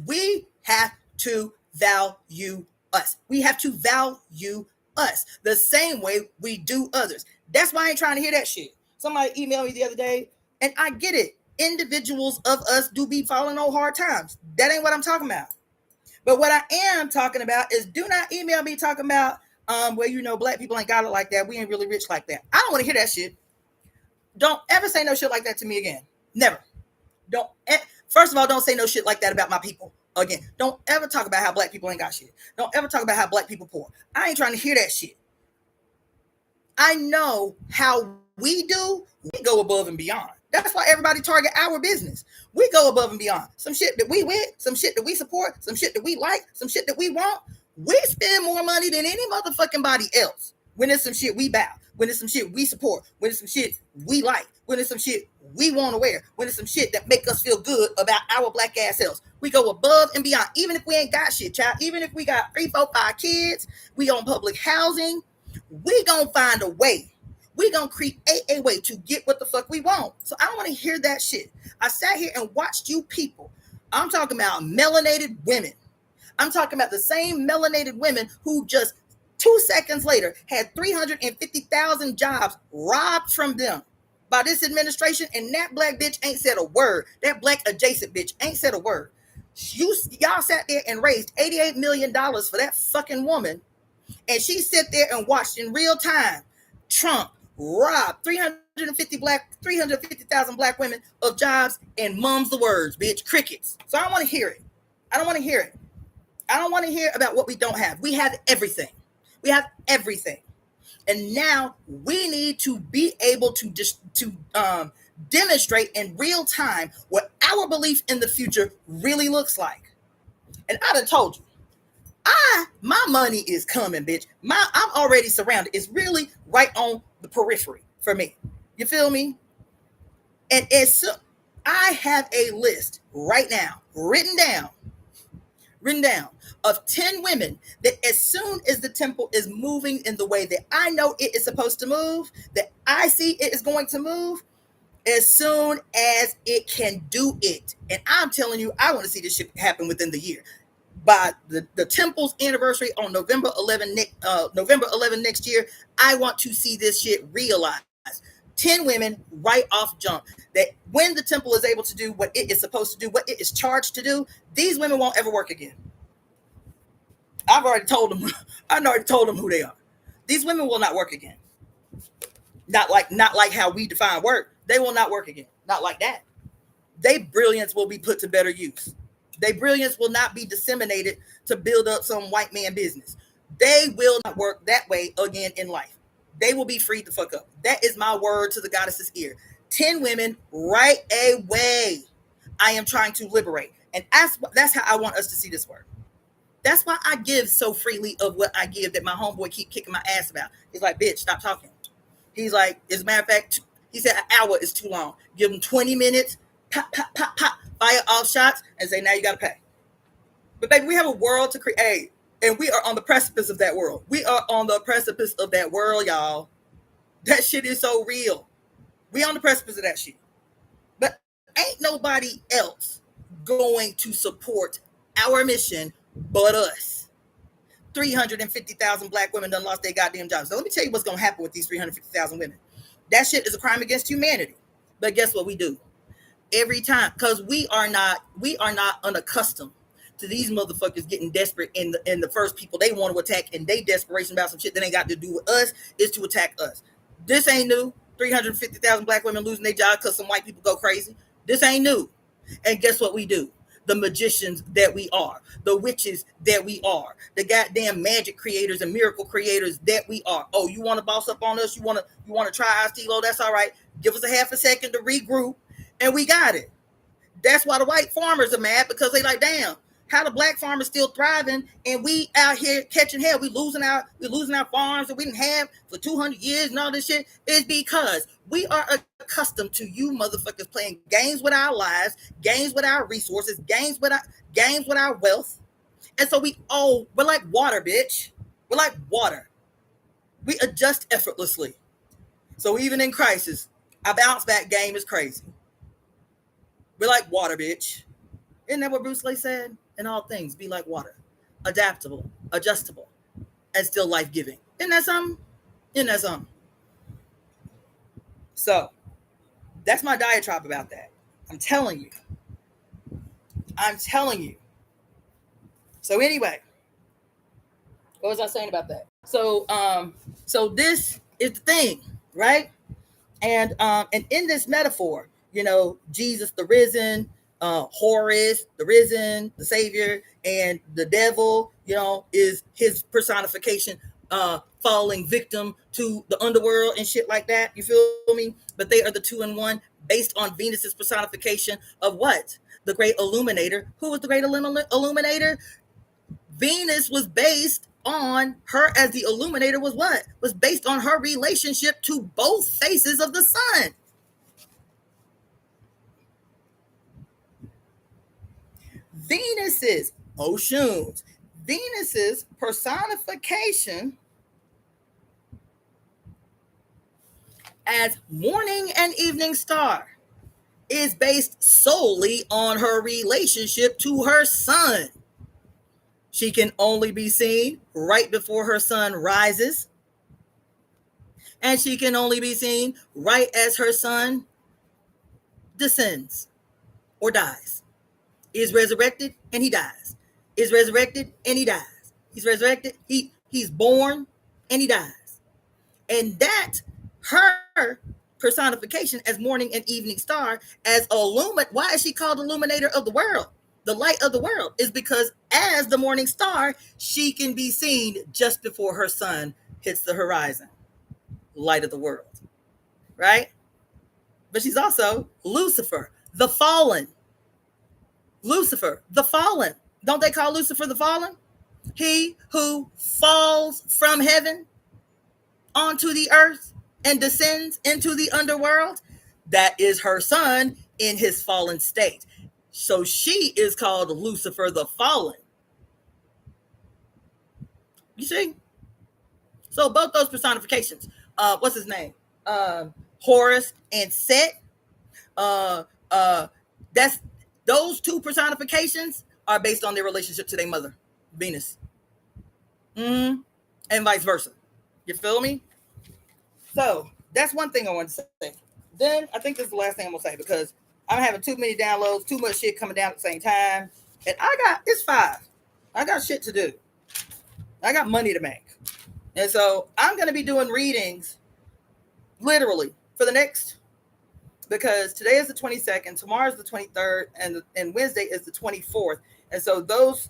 we have to value us. We have to value us the same way we do others. That's why I ain't trying to hear that shit. Somebody emailed me the other day, and I get it. Individuals of us do be falling on hard times. That ain't what I'm talking about. But what I am talking about is, do not email me talking about, black people ain't got it like that. We ain't really rich like that. I don't want to hear that shit. Don't ever say no shit like that to me again. Never. First of all, don't say no shit like that about my people again. Don't ever talk about how black people ain't got shit. Don't ever talk about how black people poor. I ain't trying to hear that shit. I know how we do. We go above and beyond. That's why everybody target our business. We go above and beyond. Some shit that we with, some shit that we support, some shit that we like, some shit that we want. We spend more money than any motherfucking body else. When there's some shit we bow, when there's some shit we support, when there's some shit we like, when there's some shit we want to wear, when there's some shit that make us feel good about our black ass selves. We go above and beyond. Even if we ain't got shit, child. Even if we got 3, 4, 5 kids, we on public housing, we gonna find a way. We gonna create a way to get what the fuck we want. So I don't want to hear that shit. I sat here and watched you people. I'm talking about melanated women. I'm talking about the same melanated women who just 2 seconds later had 350,000 jobs robbed from them by this administration, and that black bitch ain't said a word. That black adjacent bitch ain't said a word. Y'all sat there and raised $88 million for that fucking woman, and she sat there and watched in real time Trump rob 350,000 black women of jobs, and mum's the words, bitch, crickets. So I don't want to hear it. I don't want to hear it. I don't want to hear about what we don't have. We have everything. We have everything. And now we need to be able to demonstrate in real time what our belief in the future really looks like. And I done told you, my money is coming, bitch. I'm already surrounded. It's really right on the periphery for me. You feel me? And I have a list right now, written down of 10 women that as soon as the temple is moving in the way that I know it is supposed to move, that I see it is going to move, as soon as it can do it. And I'm telling you, I want to see this shit happen within the year. By the temple's anniversary on November 11 next year, I want to see this shit realized. 10 women right off jump, that when the temple is able to do what it is supposed to do, what it is charged to do, these women won't ever work again. I've already told them who they are. These women will not work again. Not like how we define work. They will not work again. Not like that. Their brilliance will be put to better use. Their brilliance will not be disseminated to build up some white man business. They will not work that way again in life. They will be freed the fuck up. That is my word to the goddess's ear. 10 women right away. I am trying to liberate. And that's how I want us to see this work. That's why I give so freely of what I give, that my homeboy keep kicking my ass about. He's like, bitch, stop talking. He's like, as a matter of fact, he said an hour is too long. Give him 20 minutes, pop, pop, pop, pop, fire off shots, and say, now you got to pay. But baby, we have a world to create, and we are on the precipice of that world. We are on the precipice of that world, y'all. That shit is so real. We on the precipice of that shit. But ain't nobody else going to support our mission but us. 350,000 black women done lost their goddamn jobs. So let me tell you what's going to happen with these 350,000 women. That shit is a crime against humanity. But guess what we do? Every time, because we are not unaccustomed to these motherfuckers getting desperate, and the first people they want to attack, and they desperation about some shit that ain't got to do with us, is to attack us. This ain't new. 350,000 black women losing their jobs because some white people go crazy. This ain't new. And guess what we do? The magicians that we are, the witches that we are, the goddamn magic creators and miracle creators that we are. Oh, you want to boss up on us? You want to try our stilo? That's all right. Give us a half a second to regroup, and we got it. That's why the white farmers are mad, because they like, damn, how the black farmers still thriving, and we out here catching hell. We losing our farms that we didn't have for 200 years and all this shit. Is because we are accustomed to you motherfuckers playing games with our lives, games with our resources, games with our wealth. And so we're like water, bitch. We're like water. We adjust effortlessly. So even in crisis, our bounce back game is crazy. We're like water, bitch. Isn't that what Bruce Lee said? In all things, be like water. Adaptable, adjustable, and still life-giving. Isn't that something? So, that's my diatribe about that. I'm telling you. So anyway, what was I saying about that? So this is the thing, right? And in this metaphor, Jesus the risen, Horus the risen, the savior, and the devil, is his personification, falling victim to the underworld and shit like that. You feel me? But they are the two in one, based on Venus's personification of what? The great illuminator. Who was the great illuminator? Venus was based on her as the illuminator. Was what? Was based on her relationship to both faces of the sun. Venus's personification as morning and evening star is based solely on her relationship to her sun. She can only be seen right before her sun rises, and she can only be seen right as her sun descends or dies. Is resurrected and he dies. Is resurrected and he dies. He's resurrected. He's born and he dies. And that her personification as morning and evening star as why is she called illuminator of the world? The light of the world is because as the morning star, she can be seen just before her sun hits the horizon. Light of the world, right? But she's also Lucifer, the fallen. Lucifer, the fallen. Don't they call Lucifer the fallen? He who falls from heaven onto the earth and descends into the underworld. That is her son in his fallen state. So she is called Lucifer the fallen. You see? So both those personifications, what's his name? Horus and Set. That's those two personifications are based on their relationship to their mother, Venus. And vice versa. You feel me? So that's one thing I want to say. Then I think this is the last thing I'm gonna say because I'm having too many downloads, too much shit coming down at the same time. And it's 5. I got shit to do. I got money to make. And so I'm gonna be doing readings literally for the next, because today is the 22nd, tomorrow is the 23rd, and Wednesday is the 24th. And so those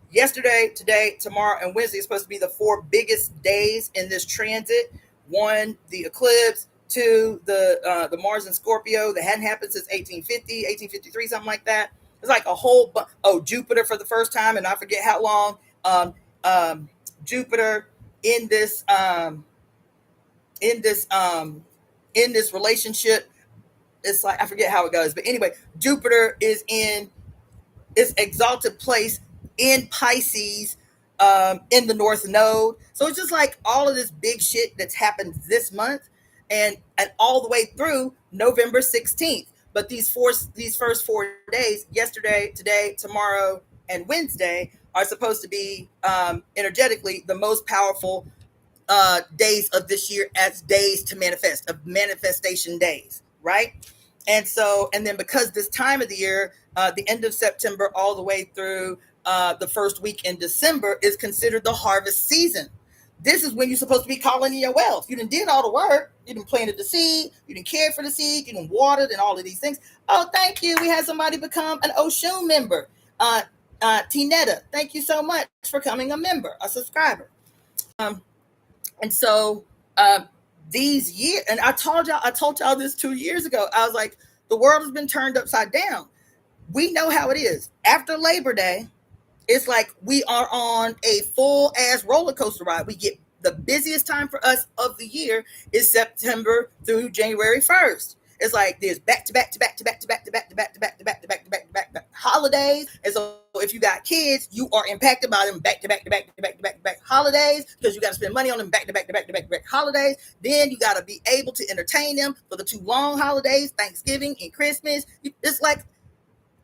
yesterday, today, tomorrow, and Wednesday is supposed to be the 4 biggest days in this transit. 1, the eclipse. 2, the Mars in Scorpio that hadn't happened since 1850, 1853, something like that. It's like a whole Jupiter for the first time, and I forget how long. Jupiter in this relationship. It's like I forget how it goes, but anyway, Jupiter is in its exalted place in Pisces, in the North Node. So it's just like all of this big shit that's happened this month, and all the way through November 16th. But these first 4 days, yesterday, today, tomorrow, and Wednesday, are supposed to be energetically the most powerful days of this year as days to manifest, of manifestation days, right? And so, and then because this time of the year, the end of September all the way through the first week in December is considered the harvest season. This is when you're supposed to be calling in your wealth. You done did all the work. You done planted the seed. You done cared for the seed. You done watered and all of these things. Oh, thank you. We had somebody become an Oshun member. Tinetta, thank you so much for becoming a member, a subscriber. And so these years, and I told y'all this 2 years ago. I was like, the world has been turned upside down. We know how it is. After Labor Day, it's like we are on a full ass roller coaster ride. We get the busiest time for us of the year is September through January 1st. It's like there's back to back holidays. And so if you got kids, you are impacted by them back to back holidays because you got to spend money on them back to back holidays. Then you got to be able to entertain them for the 2 long holidays, Thanksgiving and Christmas. It's like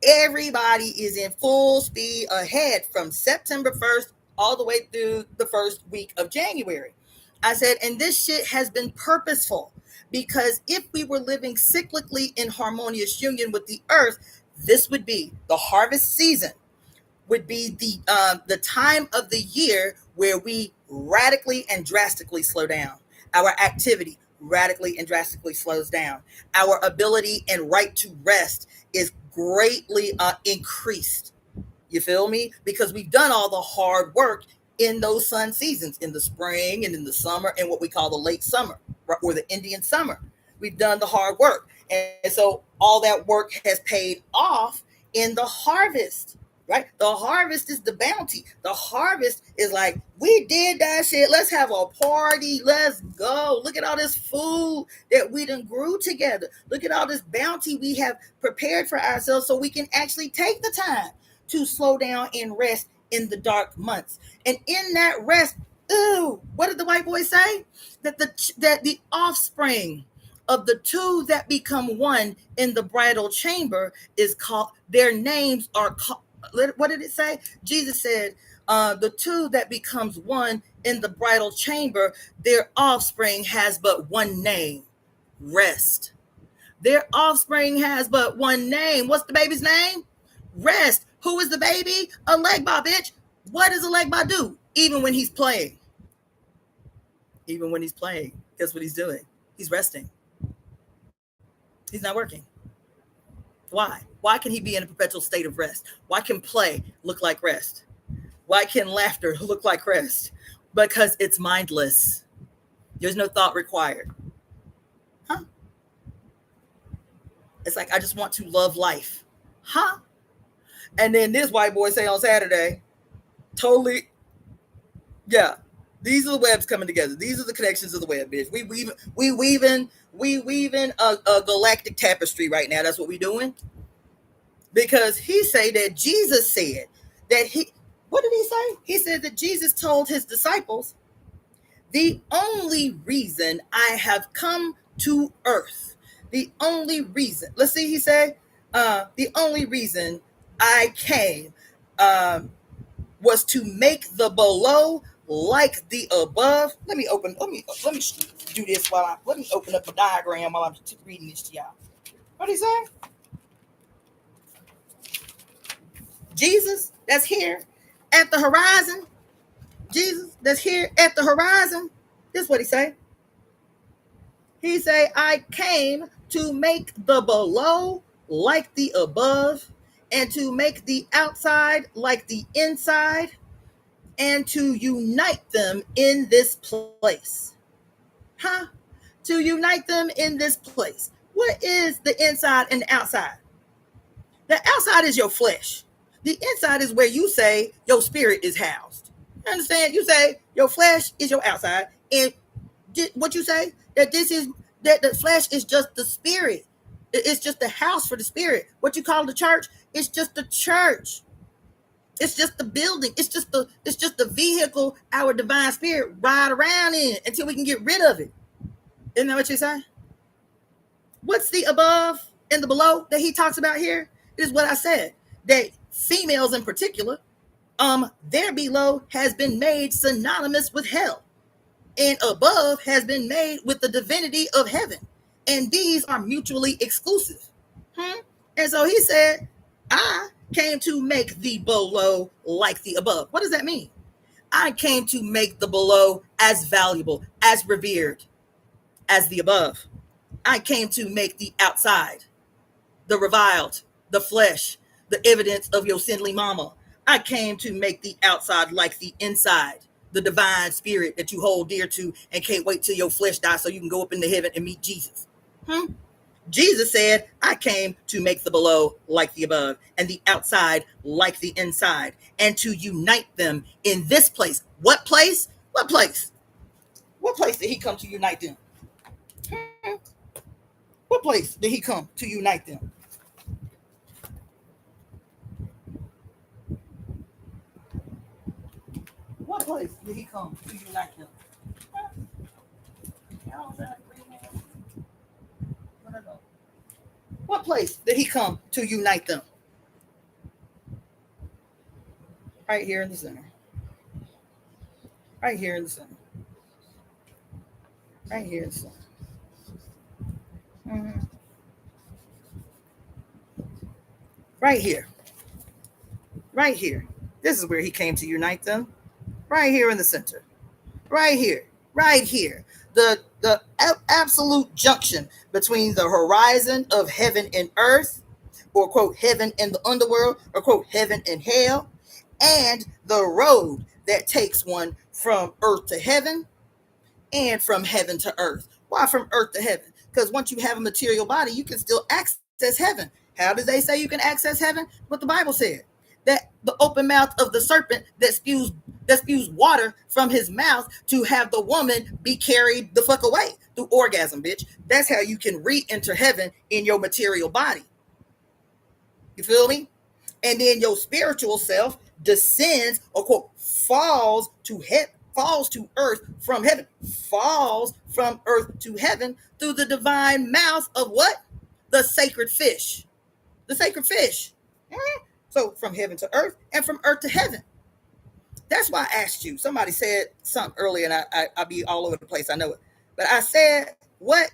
everybody is in full speed ahead from September 1st all the way through the first week of January. I said, and this shit has been purposeful, because if we were living cyclically in harmonious union with the earth, this would be the harvest season, would be the time of the year where we radically and drastically slow down. Our activity radically and drastically slows down. Our ability and right to rest is greatly increased. You feel me? Because we've done all the hard work in those sun seasons, in the spring and in the summer, and what we call the late summer, or the Indian summer. We've done the hard work. And so all that work has paid off in the harvest, right? The harvest is the bounty. The harvest is like, we did that shit. Let's have a party. Let's go. Look at all this food that we done grew together. Look at all this bounty we have prepared for ourselves so we can actually take the time to slow down and rest in the dark months. And in that rest, what did the white boy say? That the offspring of the two that become one in the bridal chamber is called, their names are called, what did it say? Jesus said, the two that becomes one in the bridal chamber, their offspring has but one name, rest. Their offspring has but one name. What's the baby's name? Rest. Who is the baby? A Legba, bitch. What does a Legba do? Even when he's playing. Even when he's playing, guess what he's doing? He's resting. He's not working. Why? Why can he be in a perpetual state of rest? Why can play look like rest? Why can laughter look like rest? Because it's mindless. There's no thought required. Huh? It's like, I just want to love life. Huh? And then this white boy say on Saturday, totally, yeah, these are the webs coming together. These are the connections of the web, bitch. We weaving a galactic tapestry right now. That's what we doing. Because he say that Jesus said that what did he say? He said that Jesus told his disciples, the only reason I have come to earth, the only reason, let's see, he said, the only reason I came was to make the below like the above. Let me do this let me open up a diagram while I'm reading this to y'all. What did he say? Jesus, that's here at the horizon. Jesus, that's here at the horizon. This is what he say. He say, I came to make the below like the above, and to make the outside like the inside, and to unite them in this place. Huh? To unite them in this place. What is the inside and the outside? The outside is your flesh. The inside is where you say your spirit is housed. You understand? You say your flesh is your outside, and what you say, that the flesh is just the spirit. It's just the house for the spirit. What you call the church, it's just the church. It's just the building. It's just the vehicle our divine spirit ride around in until we can get rid of it. Isn't that what you say? What's the above and the below that he talks about here? Is what I said, that females in particular, their below has been made synonymous with hell, and above has been made with the divinity of heaven, and these are mutually exclusive. And so he said, I came to make the below like the above. What does that mean? I came to make the below as valuable, as revered as the above. I came to make the outside, the reviled, the flesh, the evidence of your sinly mama. I came to make the outside like the inside, the divine spirit that you hold dear to and can't wait till your flesh dies so you can go up into heaven and meet Jesus. Jesus said, I came to make the below like the above, and the outside like the inside, and to unite them in this place. What place? What place? What place did he come to unite them? What place did he come to unite them? What place did he come to unite them? What place did he come to unite them? Right here in the center. Right here in the center. Right here in the center. Right here. Right here. This is where he came to unite them. Right here in the center. Right here. Right here. The absolute junction between the horizon of heaven and earth, or quote, heaven and the underworld, or quote, heaven and hell, and the road that takes one from earth to heaven and from heaven to earth. Why from earth to heaven? Because once you have a material body, you can still access heaven. How did they say you can access heaven? What the Bible said. That the open mouth of the serpent that spews water from his mouth to have the woman be carried the fuck away through orgasm, bitch. That's how you can re-enter heaven in your material body. You feel me? And then your spiritual self descends, or quote, falls to heaven. falls to earth from heaven, falls from earth to heaven through the divine mouth of what? The sacred fish. The sacred fish. So from heaven to earth and from earth to heaven. That's why I asked you. Somebody said something earlier, and I'll be all over the place. I know it. But I said, what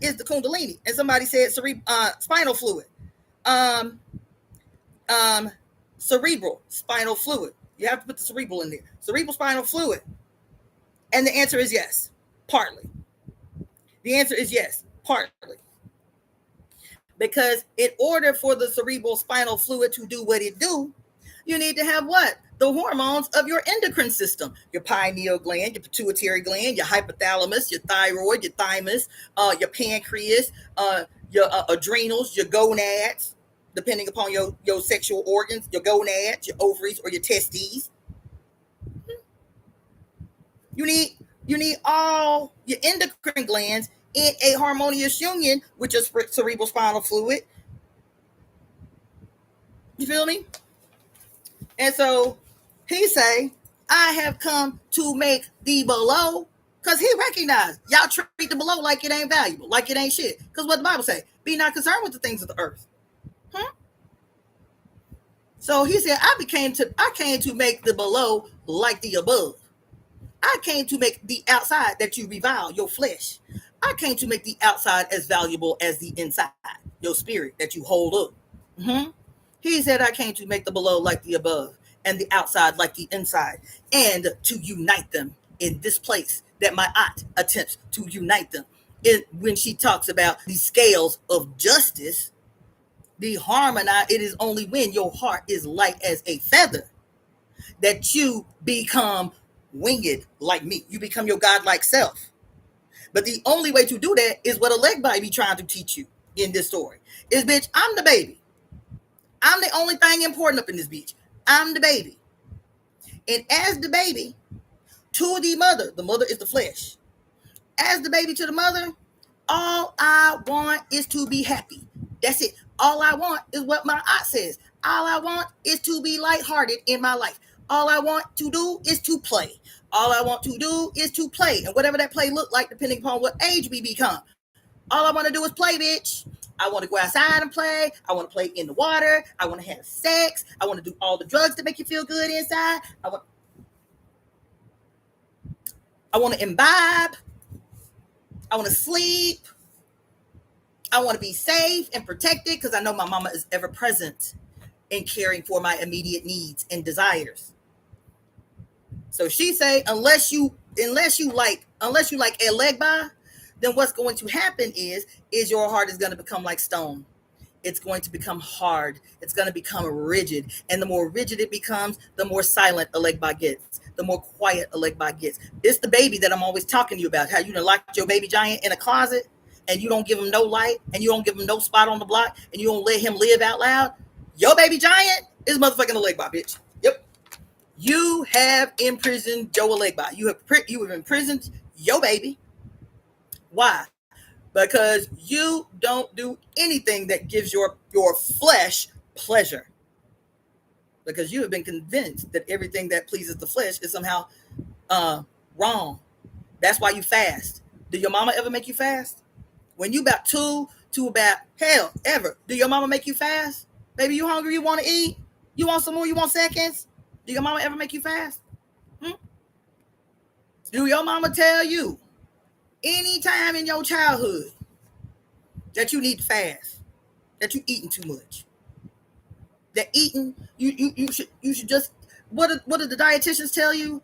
is the Kundalini? And somebody said spinal fluid. Cerebral spinal fluid. You have to put the cerebral in there. Cerebral spinal fluid. And the answer is yes, partly. The answer is yes, partly. Because in order for the cerebral spinal fluid to do what it do, you need to have what? The hormones of your endocrine system, your pineal gland, your pituitary gland, your hypothalamus, your thyroid, your thymus, your pancreas, your adrenals, your gonads, depending upon your sexual organs, your gonads, your ovaries, or your testes. You need all your endocrine glands in a harmonious union with your cerebral spinal fluid. You feel me? And so he say, I have come to make the below, because he recognized y'all treat the below like it ain't valuable, like it ain't shit. Because what the Bible say, be not concerned with the things of the earth. So he said, I came to make the below like the above. I came to make the outside that you revile, your flesh. I came to make the outside as valuable as the inside, your spirit that you hold up. He said, I came to make the below like the above and the outside like the inside, and to unite them in this place that my aunt attempts to unite them. When she talks about the scales of justice, the harmonize, it is only when your heart is light as a feather that you become winged like me. You become your godlike self. But the only way to do that is what a leg body be trying to teach you in this story. Is, bitch, I'm the baby. I'm the only thing important up in this bitch. I'm the baby. And as the baby to the mother is the flesh. As the baby to the mother, all I want is to be happy. That's it. All I want is what my aunt says. All I want is to be lighthearted in my life. All I want to do is to play. All I want to do is to play. And whatever that play look like, depending upon what age we become. All I want to do is play, bitch. I want to go outside and play. I want to play in the water. I want to have sex. I want to do all the drugs that make you feel good inside. I want to imbibe. I want to sleep. I want to be safe and protected because I know my mama is ever present in caring for my immediate needs and desires. So she say, unless you like a leg by, then what's going to happen is your heart is going to become like stone. It's going to become hard. It's going to become rigid. And the more rigid it becomes, the more silent a leg by gets, the more quiet a leg by gets. It's the baby that I'm always talking to you about, how you locked your baby giant in a closet and you don't give him no light and you don't give him no spot on the block and you don't let him live out loud. Your baby giant is motherfucking a leg by, bitch. Yep. You have imprisoned Joe Alegba. You have imprisoned your baby. Why? Because you don't do anything that gives your flesh pleasure. Because you have been convinced that everything that pleases the flesh is somehow wrong. That's why you fast. Did your mama ever make you fast? When you about 2 to about hell ever, do your mama make you fast? Baby, you hungry? You want to eat? You want some more? You want seconds? Do your mama ever make you fast? Do your mama tell you anytime in your childhood that you need to fast, that you eating too much, that eating you should just what do the dietitians tell you?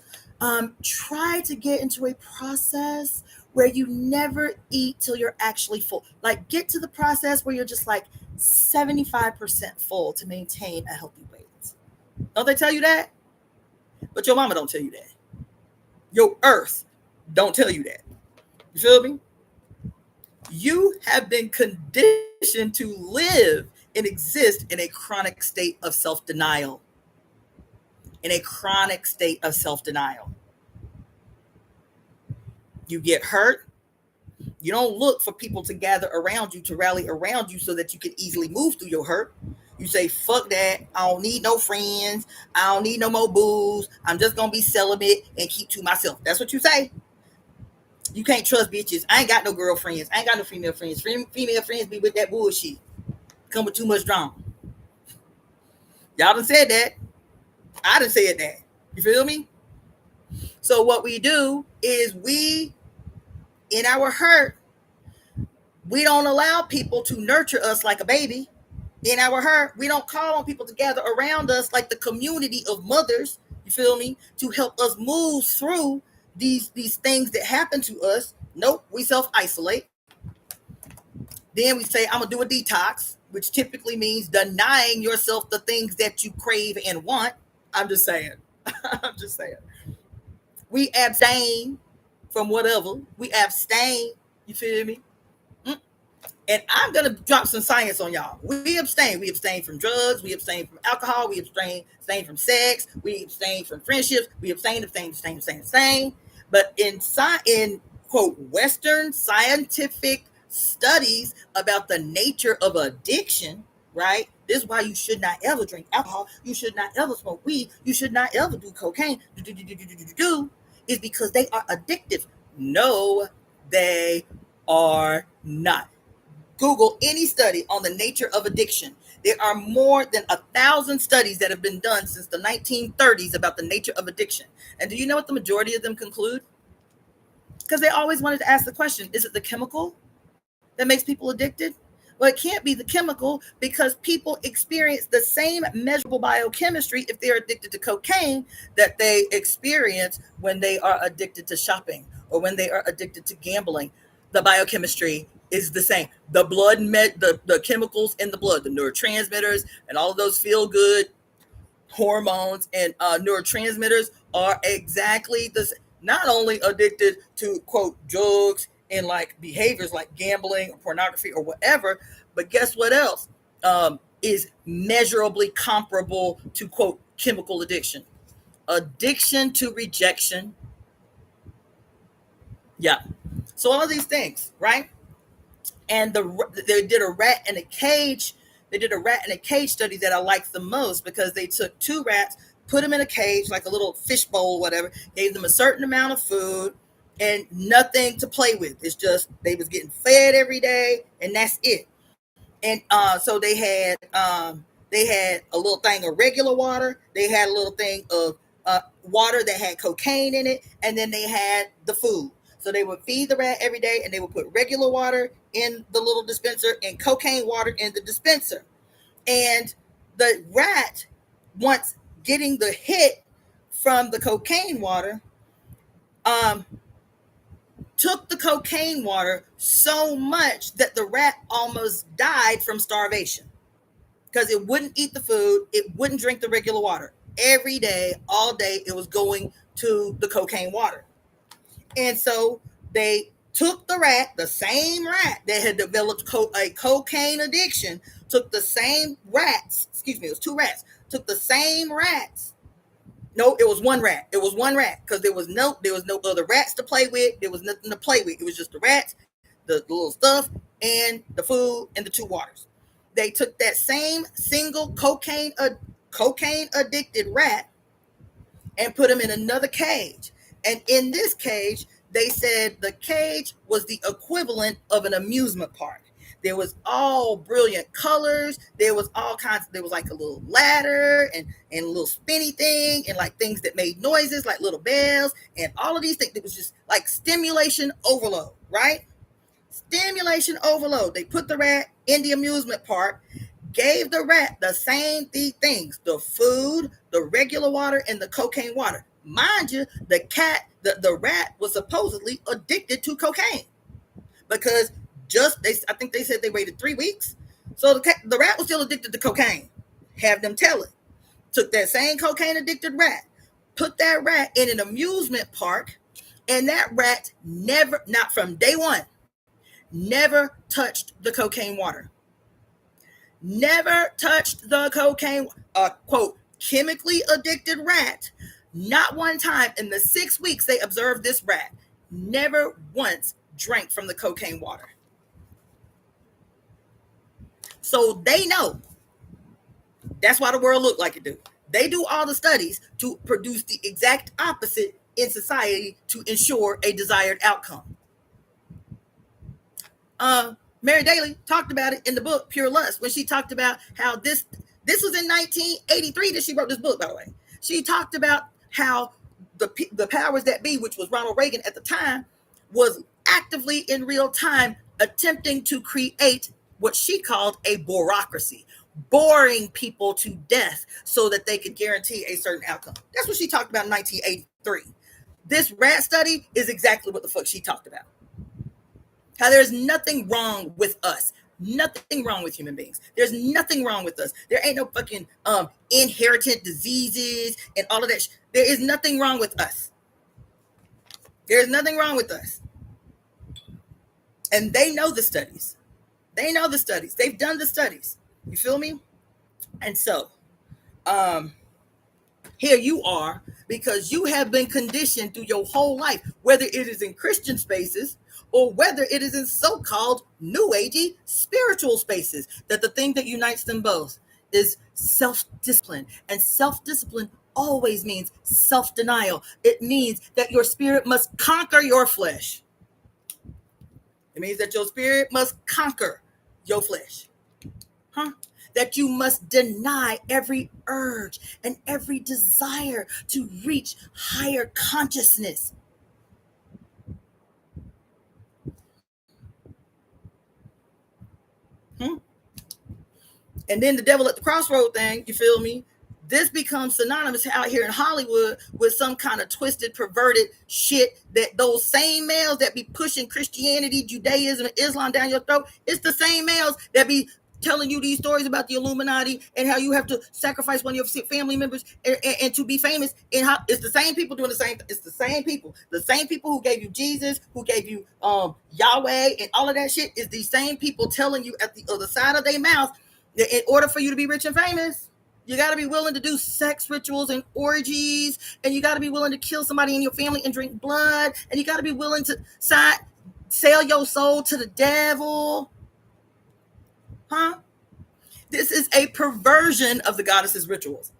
Try to get into a process where you never eat till you're actually full. Like get to the process where you're just like 75% full to maintain a healthy weight. Don't they tell you that? But your mama don't tell you that. Your earth don't tell you that. You feel me? You have been conditioned to live and exist in a chronic state of self-denial. In a chronic state of self-denial. You get hurt. You don't look for people to gather around you, to rally around you so that you can easily move through your hurt. You say, fuck that. I don't need no friends. I don't need no more booze. I'm just going to be celibate and keep to myself. That's what you say. You can't trust bitches. I ain't got no girlfriends. I ain't got no female friends. Female friends be with that bullshit. Come with too much drama. Y'all done said that. I done said that. You feel me? So what we do is we, in our hurt, we don't allow people to nurture us like a baby. In our hurt, we don't call on people to gather around us like the community of mothers, you feel me, to help us move through these things that happen to us. Nope, we self-isolate. Then we say, I'm going to do a detox, which typically means denying yourself the things that you crave and want. I'm just saying. I'm just saying. We abstain from whatever. We abstain. You feel me? And I'm going to drop some science on y'all. We abstain. We abstain from drugs. We abstain from alcohol. We abstain from sex. We abstain from friendships. We abstain. But in quote, Western scientific studies about the nature of addiction, right? This is why you should not ever drink alcohol. You should not ever smoke weed. You should not ever do cocaine. Is because they are addictive. No, they are not. Google any study on the nature of addiction. There are more than 1,000 studies that have been done since the 1930s about the nature of addiction. And do you know what the majority of them conclude? Because they always wanted to ask the question, is it the chemical that makes people addicted? Well, it can't be the chemical, because people experience the same measurable biochemistry if they're addicted to cocaine that they experience when they are addicted to shopping or when they are addicted to gambling. The biochemistry is the same. The blood, the chemicals in the blood, the neurotransmitters and all of those feel good hormones and neurotransmitters are exactly the same. Not only addicted to quote drugs and like behaviors like gambling or pornography or whatever, but guess what else is measurably comparable to quote chemical addiction? Addiction to rejection. Yeah. So all of these things, right? And they did a rat in a cage. They did a rat in a cage study that I liked the most, because they took 2 rats, put them in a cage, like a little fish bowl, whatever, gave them a certain amount of food and nothing to play with. It's just they was getting fed every day, and that's it. And so they had a little thing of regular water. They had a little thing of water that had cocaine in it, and then they had the food. So they would feed the rat every day, and they would put regular water in the little dispenser and cocaine water in the dispenser. And the rat, once getting the hit from the cocaine water, took the cocaine water so much that the rat almost died from starvation, because it wouldn't eat the food, it wouldn't drink the regular water. Every day, all day, it was going to the cocaine water. And so they took the rat, the same rat that had developed a cocaine addiction, took the same rats, excuse me, it was 2 rats, took the same rats. No, it was 1 rat. It was 1 rat, because there was no other rats to play with. There was nothing to play with. It was just the rats, the little stuff, and the food, and the 2 waters. They took that same single cocaine addicted rat and put him in another cage. And in this cage, they said the cage was the equivalent of an amusement park. There was all brilliant colors. There was all kinds. There was like a little ladder and a little spinny thing and like things that made noises like little bells and all of these things. It was just like stimulation overload, right? Stimulation overload. They put the rat in the amusement park, gave the rat the same things, the food, the regular water, and the cocaine water. Mind you, the rat was supposedly addicted to cocaine, because I think they said they waited 3 weeks. So the rat was still addicted to cocaine. Have them tell it. Took that same cocaine addicted rat, put that rat in an amusement park, and that rat never, not from day one, never touched the cocaine water. Never touched the cocaine, quote, chemically addicted rat. Not one time in the 6 weeks they observed this rat, never once drank from the cocaine water. So they know That's why the world look like it do. They do all the studies to produce the exact opposite in society to ensure a desired outcome. Mary Daly talked about it in the book Pure Lust when she talked about how this was in 1983 that she wrote this book, by the way. She talked about how the powers that be, which was Ronald Reagan at the time, was actively in real time attempting to create what she called a bureaucracy, boring people to death so that they could guarantee a certain outcome. That's what she talked about in 1983. This rat study is exactly what the fuck she talked about. How there's nothing wrong with us. Nothing wrong with human beings. There's nothing wrong with us. There ain't no fucking inherited diseases and all of that. There is nothing wrong with us. There's nothing wrong with us. And they know the studies. They know the studies. They've done the studies. You feel me? And so, here you are, because you have been conditioned through your whole life, whether it is in Christian spaces or whether it is in so-called new agey spiritual spaces, that the thing that unites them both is self-discipline. And self-discipline always means self-denial. It means that your spirit must conquer your flesh. It means that your spirit must conquer your flesh. That you must deny every urge and every desire to reach higher consciousness. And then the devil at the crossroad thing, you feel me? This becomes synonymous out here in Hollywood with some kind of twisted, perverted shit that those same males that be pushing Christianity, Judaism, and Islam down your throat, it's the same males that be telling you these stories about the Illuminati and how you have to sacrifice one of your family members and to be famous. And how it's the same people doing the same. It's the same people who gave you Jesus, who gave you Yahweh, and all of that shit is the same people telling you at the other side of their mouth that in order for you to be rich and famous, you got to be willing to do sex rituals and orgies, and you got to be willing to kill somebody in your family and drink blood, and you got to be willing to sell your soul to the devil. This is a perversion of the goddess's rituals.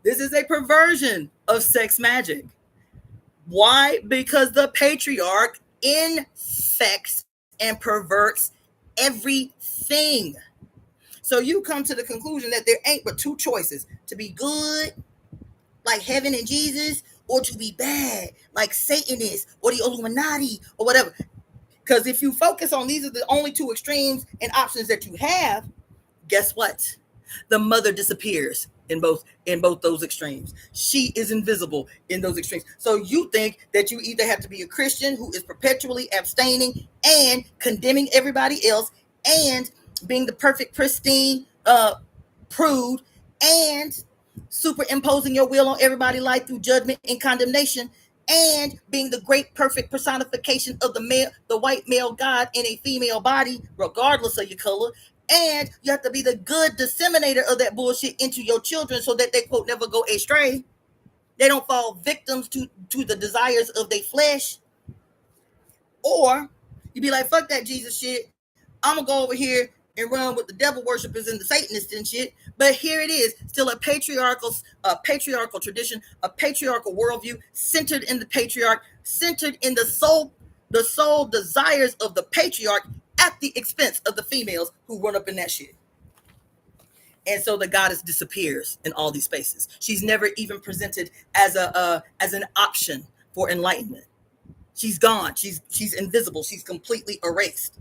This is a perversion of sex magic. Why? Because the patriarch infects and perverts everything. So you come to the conclusion that there ain't but two choices: to be good, like heaven and Jesus, or to be bad, like Satanists or the Illuminati or whatever. Because if you focus on these are the only two extremes and options that you have, guess what? The mother disappears in both those extremes. She is invisible in those extremes. So you think that you either have to be a Christian who is perpetually abstaining and condemning everybody else and being the perfect, pristine prude and superimposing your will on everybody's life through judgment and condemnation, and being the great perfect personification of the white male God in a female body, regardless of your color. And you have to be the good disseminator of that bullshit into your children so that they, quote, never go astray. They don't fall victims to the desires of their flesh. Or you be like, fuck that Jesus shit. I'm going to go over here and run with the devil worshippers and the Satanists and shit. But here it is, still a patriarchal tradition, a patriarchal worldview, centered in the patriarch, centered in the soul desires of the patriarch at the expense of the females who run up in that shit. And so the goddess disappears in all these spaces. She's never even presented as an option for enlightenment. She's gone. She's invisible. She's completely erased.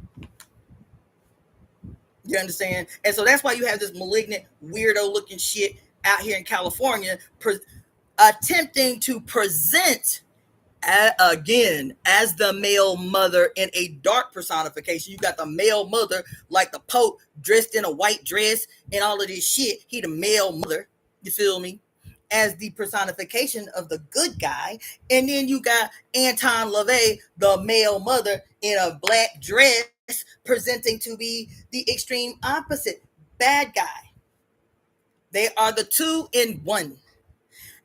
You understand? And so that's why you have this malignant, weirdo looking shit out here in California attempting to present again as the male mother in a dark personification. You got the male mother like the Pope dressed in a white dress and all of this shit. He the male mother, you feel me, as the personification of the good guy. And then you got Anton LaVey, the male mother in a black dress, presenting to be the extreme opposite, bad guy. They are the two in one.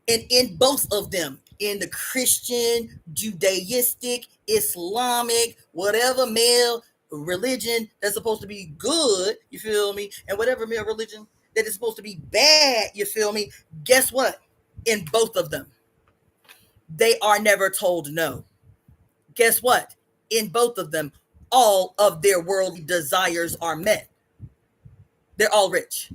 And in both of them, in the Christian, Judaistic, Islamic, whatever male religion that's supposed to be good, you feel me, and whatever male religion that is supposed to be bad, you feel me? Guess what? In both of them, they are never told no. Guess what? In both of them, all of their worldly desires are met. They're all rich.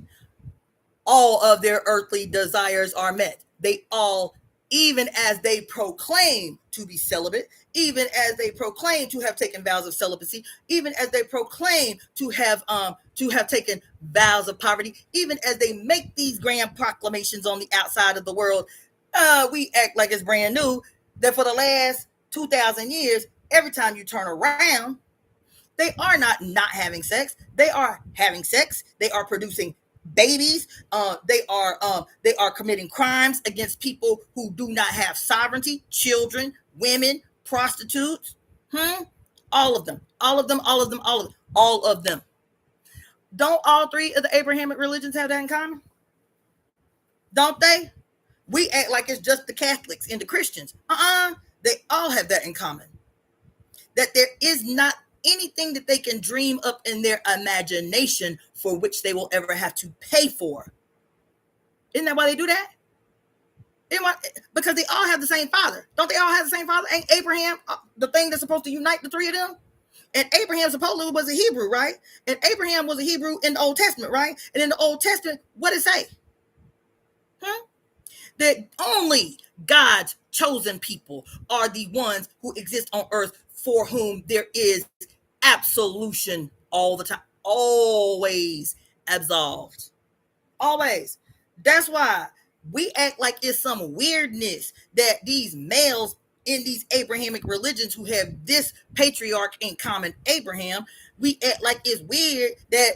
All of their earthly desires are met. They all, even as they proclaim to be celibate, even as they proclaim to have taken vows of celibacy, even as they proclaim to have taken vows of poverty, even as they make these grand proclamations on the outside of the world, we act like it's brand new. That for the last 2,000 years, every time you turn around, they are not having sex. They are having sex. They are producing babies. They are committing crimes against people who do not have sovereignty. Children, women, prostitutes. All of them. All of them. All of them. All of them. All of them. Don't all three of the Abrahamic religions have that in common? Don't they? We act like it's just the Catholics and the Christians. They all have that in common. That there is not anything that they can dream up in their imagination for which they will ever have to pay for. Isn't that why they do that? Because they all have the same father. Don't they all have the same father? Ain't Abraham the thing that's supposed to unite the three of them? And Abraham supposedly was a Hebrew, right? And Abraham was a Hebrew in the Old Testament, right? And in the Old Testament, what did it say? That only God's chosen people are the ones who exist on earth for whom there is absolution all the time. Always absolved. Always. That's why we act like it's some weirdness that these males in these Abrahamic religions who have this patriarch in common, Abraham, we act like it's weird that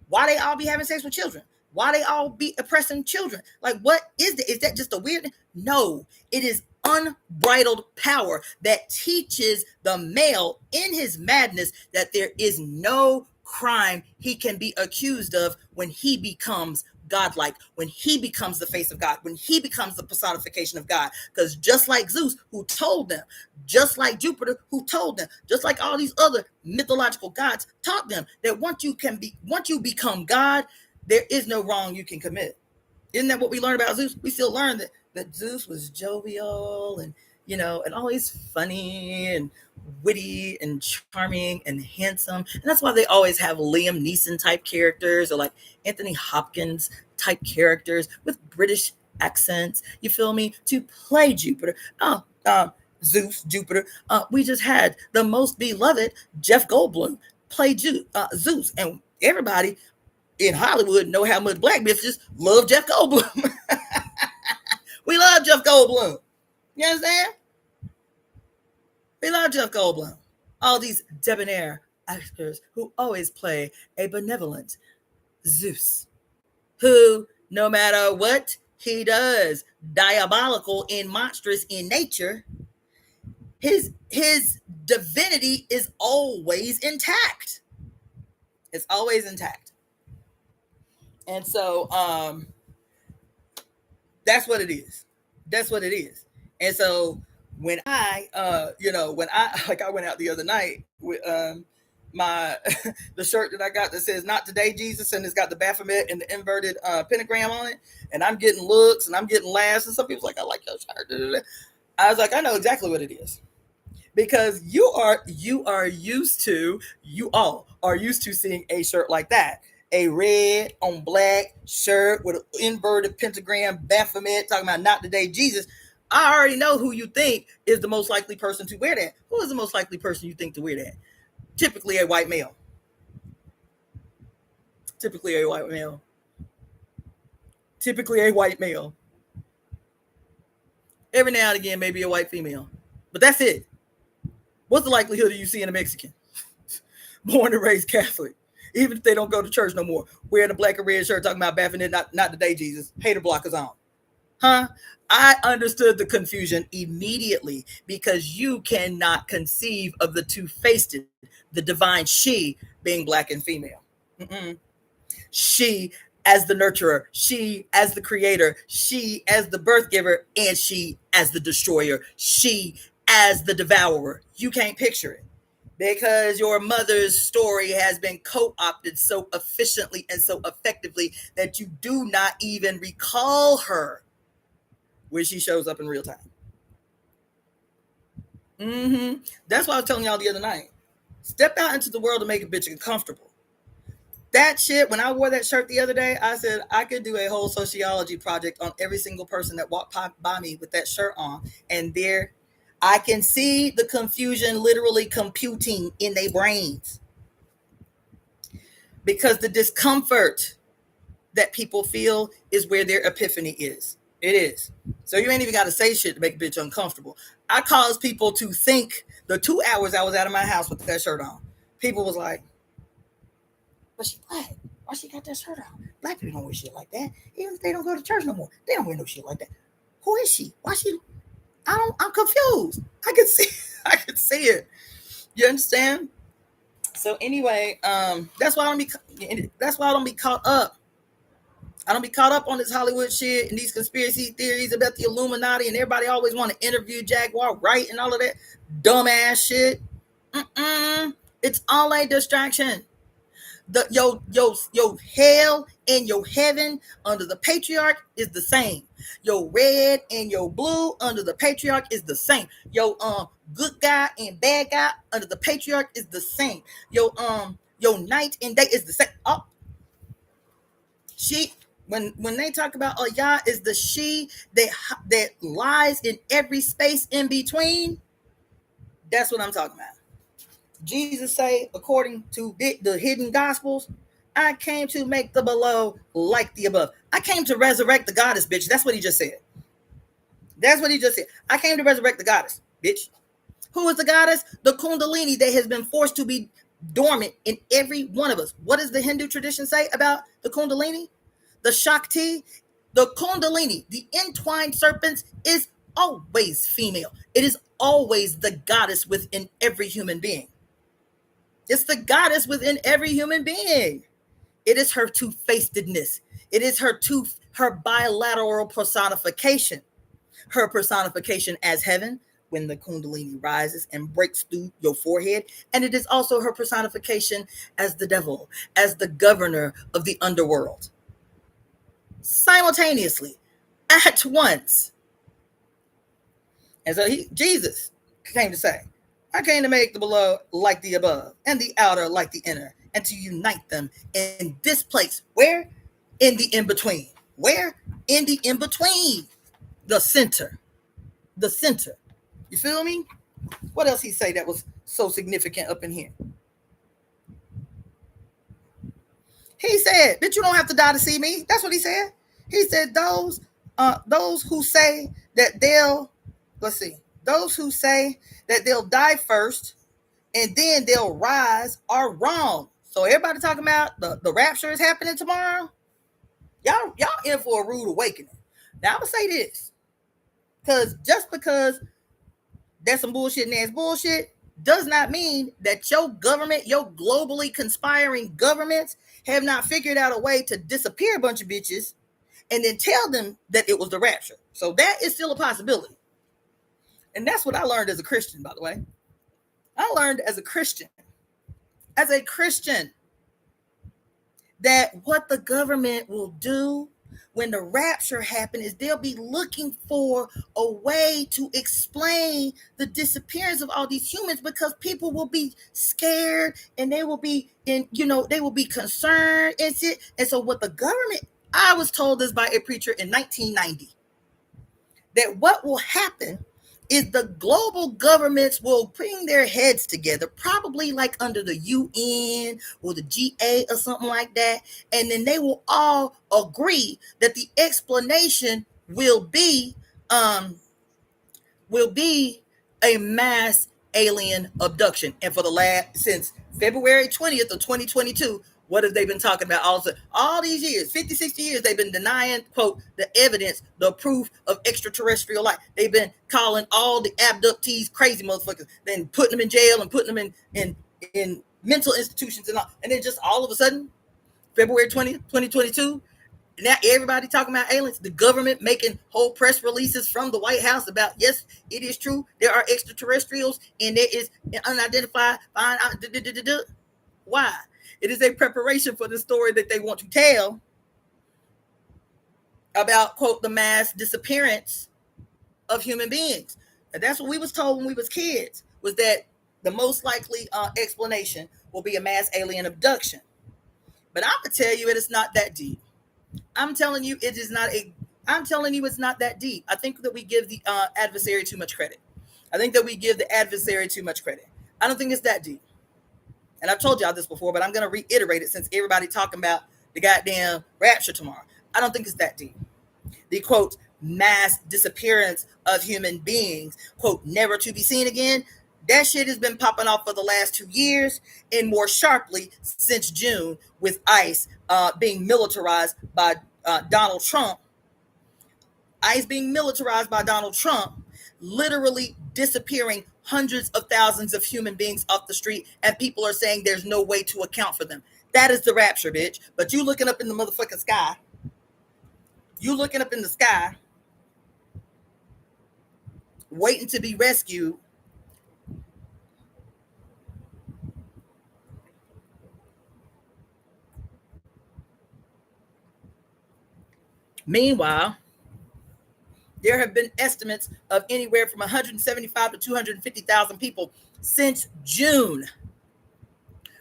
why they all be having sex with children? Why they all be oppressing children? Like, what is that? Is that just a weird? No, it is unbridled power that teaches the male in his madness that there is no crime he can be accused of when he becomes godlike, when he becomes the face of God, when he becomes the personification of God. Because just like Zeus, who told them, just like Jupiter, who told them, just like all these other mythological gods taught them that once you become God, there is no wrong you can commit. Isn't that what we learned about Zeus? We still learn that Zeus was jovial and, and always funny and witty and charming and handsome. And that's why they always have Liam Neeson type characters or like Anthony Hopkins type characters with British accents, you feel me, to play Jupiter. Zeus, Jupiter. We just had the most beloved Jeff Goldblum play Zeus. And everybody in Hollywood know how much black bitches love Jeff Goldblum. We love Jeff Goldblum. You understand? We love Jeff Goldblum. All these debonair actors who always play a benevolent Zeus, who, no matter what he does, diabolical and monstrous in nature, his divinity is always intact. It's always intact. And so that's what it is. That's what it is. And so when I went out the other night with my the shirt that I got that says "Not Today, Jesus," and it's got the Baphomet and the inverted pentagram on it, and I'm getting looks and I'm getting laughs, and some people's like, "I like your shirt." I was like, I know exactly what it is. Because you all are used to seeing a shirt like that. A red on black shirt with an inverted pentagram, Baphomet, talking about "Not Today, Jesus." I already know who you think is the most likely person to wear that. Who is the most likely person you think to wear that? Typically a white male. Typically a white male. Typically a white male. Every now and again, maybe a white female. But that's it. What's the likelihood of you seeing a Mexican? Born and raised Catholic. Even if they don't go to church no more, wearing a black and red shirt talking about Baphomet, not today, Jesus. Hater blockers on. I understood the confusion immediately because you cannot conceive of the two-faced, the divine she being black and female. She as the nurturer, she as the creator, she as the birth giver, and she as the destroyer, she as the devourer. You can't picture it. because your mother's story has been co-opted so efficiently and so effectively that you do not even recall her when she shows up in real time. That's what I was telling y'all the other night. Step out into the world and make a bitch uncomfortable. That shit, when I wore that shirt the other day, I said I could do a whole sociology project on every single person that walked by me with that shirt on. And there, I can see the confusion literally computing in their brains. Because the discomfort that people feel is where their epiphany is. It is. So you ain't even got to say shit to make a bitch uncomfortable. I caused people to think the 2 hours I was out of my house with that shirt on. People was like, but she black. Why she got that shirt on? Black people don't wear shit like that. Even if they don't go to church no more, they don't wear no shit like that. Who is she? Why she? I'm confused. I could see it. You understand? So anyway, that's why I don't be caught up. I don't be caught up on this Hollywood shit and these conspiracy theories about the Illuminati and everybody always want to interview Jaguar Wright and all of that dumbass shit. It's all a distraction. Your hell and your heaven under the patriarch is the same. Your red and your blue under the patriarch is the same. Your good guy and bad guy under the patriarch is the same. Your night and day is the same. Oh, she when they talk about Yah is the she that lies in every space in between. That's what I'm talking about. Jesus say, according to the hidden gospels, I came to make the below like the above. I came to resurrect the goddess, bitch. That's what he just said. That's what he just said. I came to resurrect the goddess, bitch. Who is the goddess? The Kundalini that has been forced to be dormant in every one of us. What does the Hindu tradition say about the Kundalini? The Shakti, the Kundalini, the entwined serpents is always female. It is always the goddess within every human being. It's the goddess within every human being. It is her two-facedness. It is her bilateral personification. Her personification as heaven when the Kundalini rises and breaks through your forehead. And it is also her personification as the devil, as the governor of the underworld. Simultaneously, at once. And so Jesus came to say, I came to make the below like the above and the outer like the inner and to unite them in this place. Where? In the in-between. Where? In the in-between. The center. The center. You feel me? What else he say that was so significant up in here? He said, bitch, you don't have to die to see me. That's what he said. He said those who say that those who say that they'll die first and then they'll rise are wrong. So everybody talking about the rapture is happening tomorrow. Y'all in for a rude awakening. Now I'm gonna say this. Because that's some bullshit and ass bullshit does not mean that your government, your globally conspiring governments have not figured out a way to disappear a bunch of bitches and then tell them that it was the rapture. So that is still a possibility. And that's what I learned as a Christian, by the way. I learned as a Christian, that what the government will do when the rapture happens is they'll be looking for a way to explain the disappearance of all these humans because people will be scared and they will be they will be concerned and shit. And so what the government, I was told this by a preacher in 1990, that what will happen is the global governments will bring their heads together, probably like under the UN or the GA or something like that. And then they will all agree that the explanation will be a mass alien abduction. And for since February 20th of 2022, what have they been talking about? All these years, 50, 60 years, they've been denying, quote, the evidence, the proof of extraterrestrial life. They've been calling all the abductees crazy motherfuckers, then putting them in jail and putting them in mental institutions and all. And then just all of a sudden, February 20th, 2022, Now everybody talking about aliens. The government making whole press releases from the White House about, yes, it is true, there are extraterrestrials and there is unidentified. Why? It is a preparation for the story that they want to tell about, quote, the mass disappearance of human beings. And that's what we was told when we was kids, was that the most likely explanation will be a mass alien abduction. But I'm gonna tell you, it is not that deep. I'm telling you, it is not a. I'm telling you, it's not that deep. I think that we give the adversary too much credit. I think that we give the adversary too much credit. I don't think it's that deep. And I've told y'all this before, but I'm going to reiterate it since everybody talking about the goddamn rapture tomorrow. I don't think it's that deep. The, quote, mass disappearance of human beings, quote, never to be seen again. That shit has been popping off for the last 2 years, and more sharply since June, with ICE being militarized by Donald Trump. ICE being militarized by Donald Trump, literally disappearing hundreds of thousands of human beings off the street, and people are saying there's no way to account for them. That is the rapture, bitch. But you looking up in the motherfucking sky. You looking up in the sky, waiting to be rescued. Meanwhile, there have been estimates of anywhere from 175 to 250,000 people since June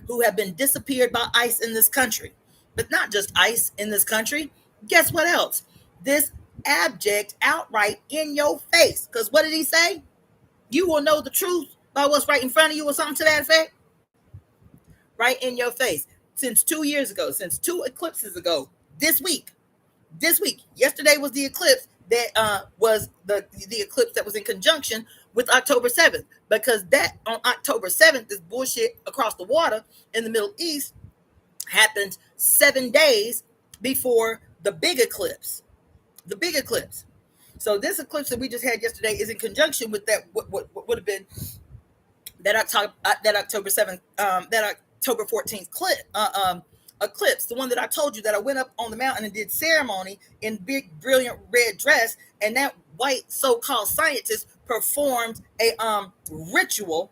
who have been disappeared by ICE in this country. But not just ICE in this country. Guess what else? This abject, outright in your face. Because what did he say? You will know the truth by what's right in front of you, or something to that effect. Right in your face. Since 2 years ago, since 2 eclipses ago, this week, yesterday was the eclipse that was the eclipse that was in conjunction with October 7th, because that on October 7th, this bullshit across the water in the Middle East happened 7 days before the big eclipse. The big eclipse. So this eclipse that we just had yesterday is in conjunction with that. What would have been that October 7th, that October 14th eclipse, the one that I told you that I went up on the mountain and did ceremony in big, brilliant red dress, and that white so-called scientist performed a ritual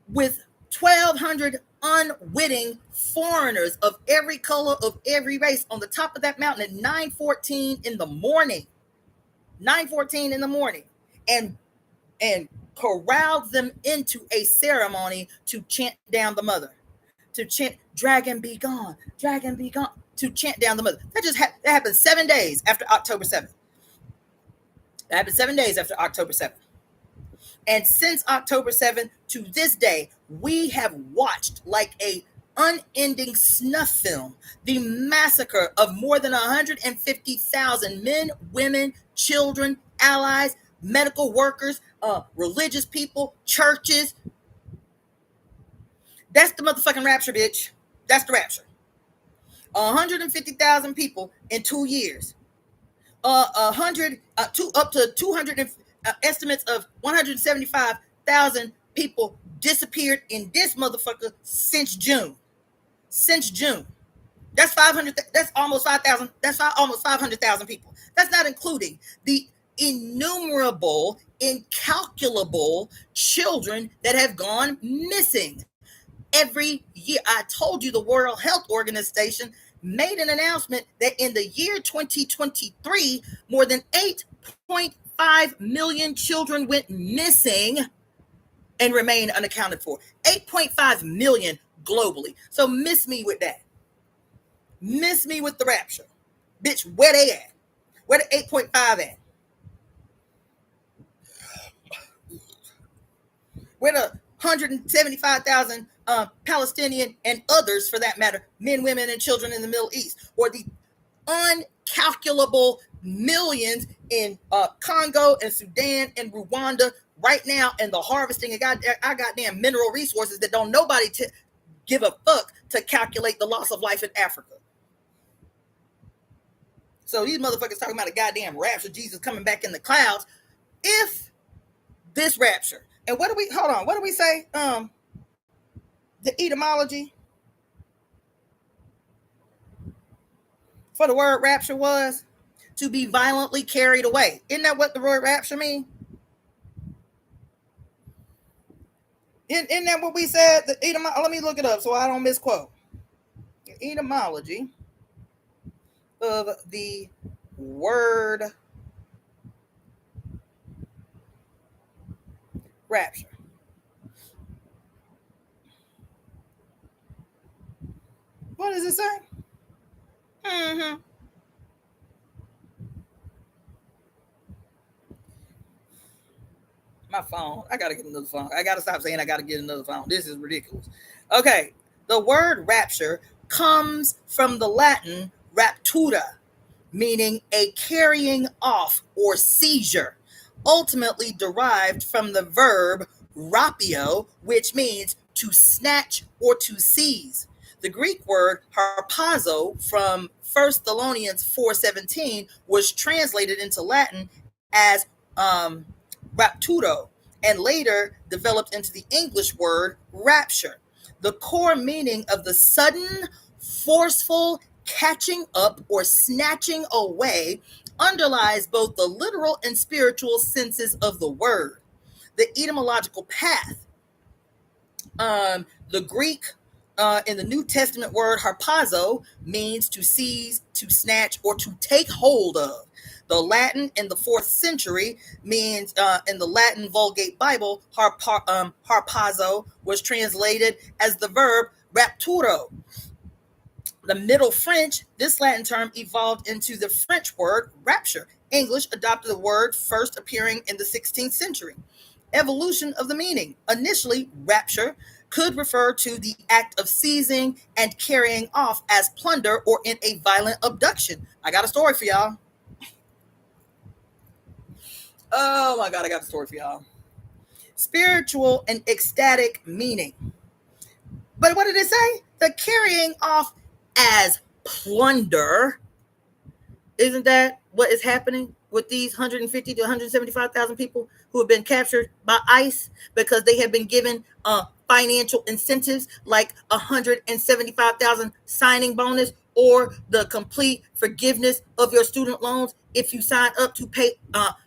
with 1,200 unwitting foreigners of every color, of every race, on the top of that mountain at 9:14 in the morning. 9:14 in the morning, and corralled them into a ceremony to chant down the mother, to chant "Dragon be gone, dragon be gone," to chant down the mother. That just that happened 7 days after October 7th. That happened 7 days after October 7th. And since October 7th to this day, we have watched, like a unending snuff film, the massacre of more than 150,000 men, women, children, allies, medical workers, religious people, churches. That's the motherfucking rapture, bitch. That's the rapture. 150,000 people in 2 years. 100 up to 200 estimates of 175,000 people disappeared in this motherfucker since June. Since June. That's 500. That's almost 5,000. That's almost 500,000 people. That's not including the innumerable, incalculable children that have gone missing every year. I told you the World Health Organization made an announcement that in the year 2023, more than 8.5 million children went missing and remain unaccounted for. 8.5 million globally. So miss me with that. Miss me with the rapture. Bitch, where they at? Where the 8.5 at? Where the 175,000 Palestinian and others, for that matter, men, women, and children in the Middle East, or the uncalculable millions in Congo and Sudan and Rwanda right now, and the harvesting of our goddamn mineral resources that don't nobody give a fuck to calculate the loss of life in Africa. So these motherfuckers talking about a goddamn rapture, Jesus coming back in the clouds. If this rapture, and what do we say? The etymology. for the word rapture was? To be violently carried away. Isn't that what the word rapture means? Isn't that what we said? Let me look it up so I don't misquote. The etymology of the word rapture. What does it say? Mm-hmm. My phone. I gotta get another phone. I gotta stop saying I gotta get another phone. This is ridiculous. Okay. The word rapture comes from the Latin raptura, meaning a carrying off or seizure, ultimately derived from the verb rapio, which means to snatch or to seize. The Greek word harpazo from 1 Thessalonians 4:17 was translated into Latin as rapturo and later developed into the English word rapture. The core meaning of the sudden, forceful catching up or snatching away underlies both the literal and spiritual senses of the word. The etymological path, the Greek in the New Testament word harpazo means to seize, to snatch, or to take hold of. The Latin in the 4th century means, in the Latin Vulgate Bible, harpazo was translated as the verb rapturo. The Middle French, this Latin term evolved into the French word rapture. English adopted the word, first appearing in the 16th century. Evolution of the meaning. Initially, rapture could refer to the act of seizing and carrying off as plunder or in a violent abduction. I got a story for y'all. Oh my God, I got a story for y'all. Spiritual and ecstatic meaning. But what did it say? The carrying off as plunder. Isn't that what is happening with these 150 to 175,000 people who have been captured by ICE because they have been given financial incentives like 175,000 signing bonus or the complete forgiveness of your student loans if you sign up to pay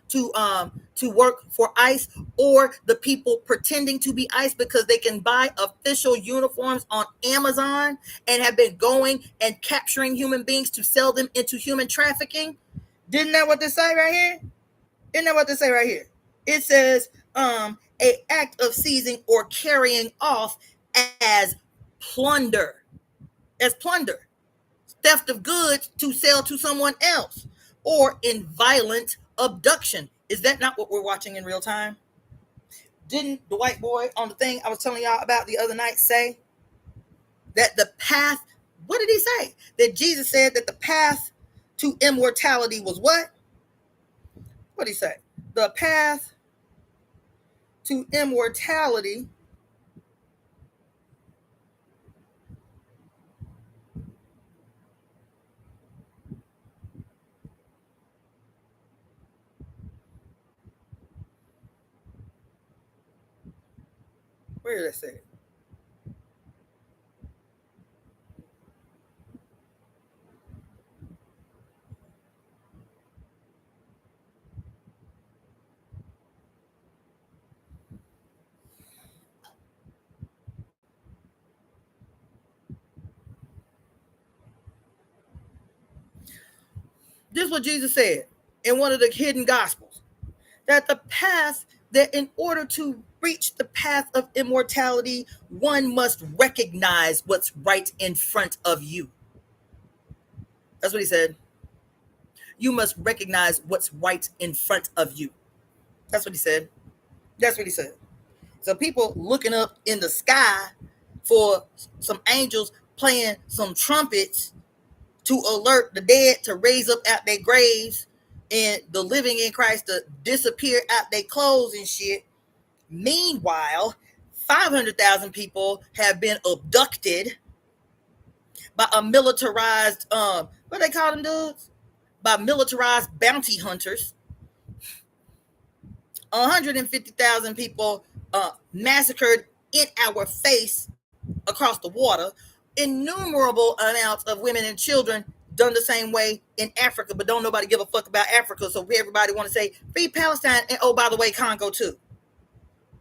to work for ICE, or the people pretending to be ICE because they can buy official uniforms on Amazon and have been going and capturing human beings to sell them into human trafficking. Didn't that what they say right here? Isn't that what they say right here? It says a act of seizing or carrying off as plunder. As plunder. Theft of goods to sell to someone else, or in violent abduction. Is that not what we're watching in real time? Didn't the white boy on the thing I was telling y'all about the other night say that the path, what did he say? That Jesus said that the path to immortality was what? What did he say? The path to immortality where did I say it? This is what Jesus said in one of the hidden gospels, that the path, that in order to reach the path of immortality, one must recognize what's right in front of you. That's what he said. You must recognize what's right in front of you. That's what he said. That's what he said. So people looking up in the sky for some angels playing some trumpets to alert the dead to raise up out their graves and the living in Christ to disappear out their clothes and shit. Meanwhile, 500,000 people have been abducted by a militarized, what they call them dudes? By militarized bounty hunters. 150,000 people massacred in our face across the water. Innumerable amounts of women and children done the same way in Africa, but don't nobody give a fuck about Africa. So everybody want to say free Palestine, and oh, by the way, Congo too.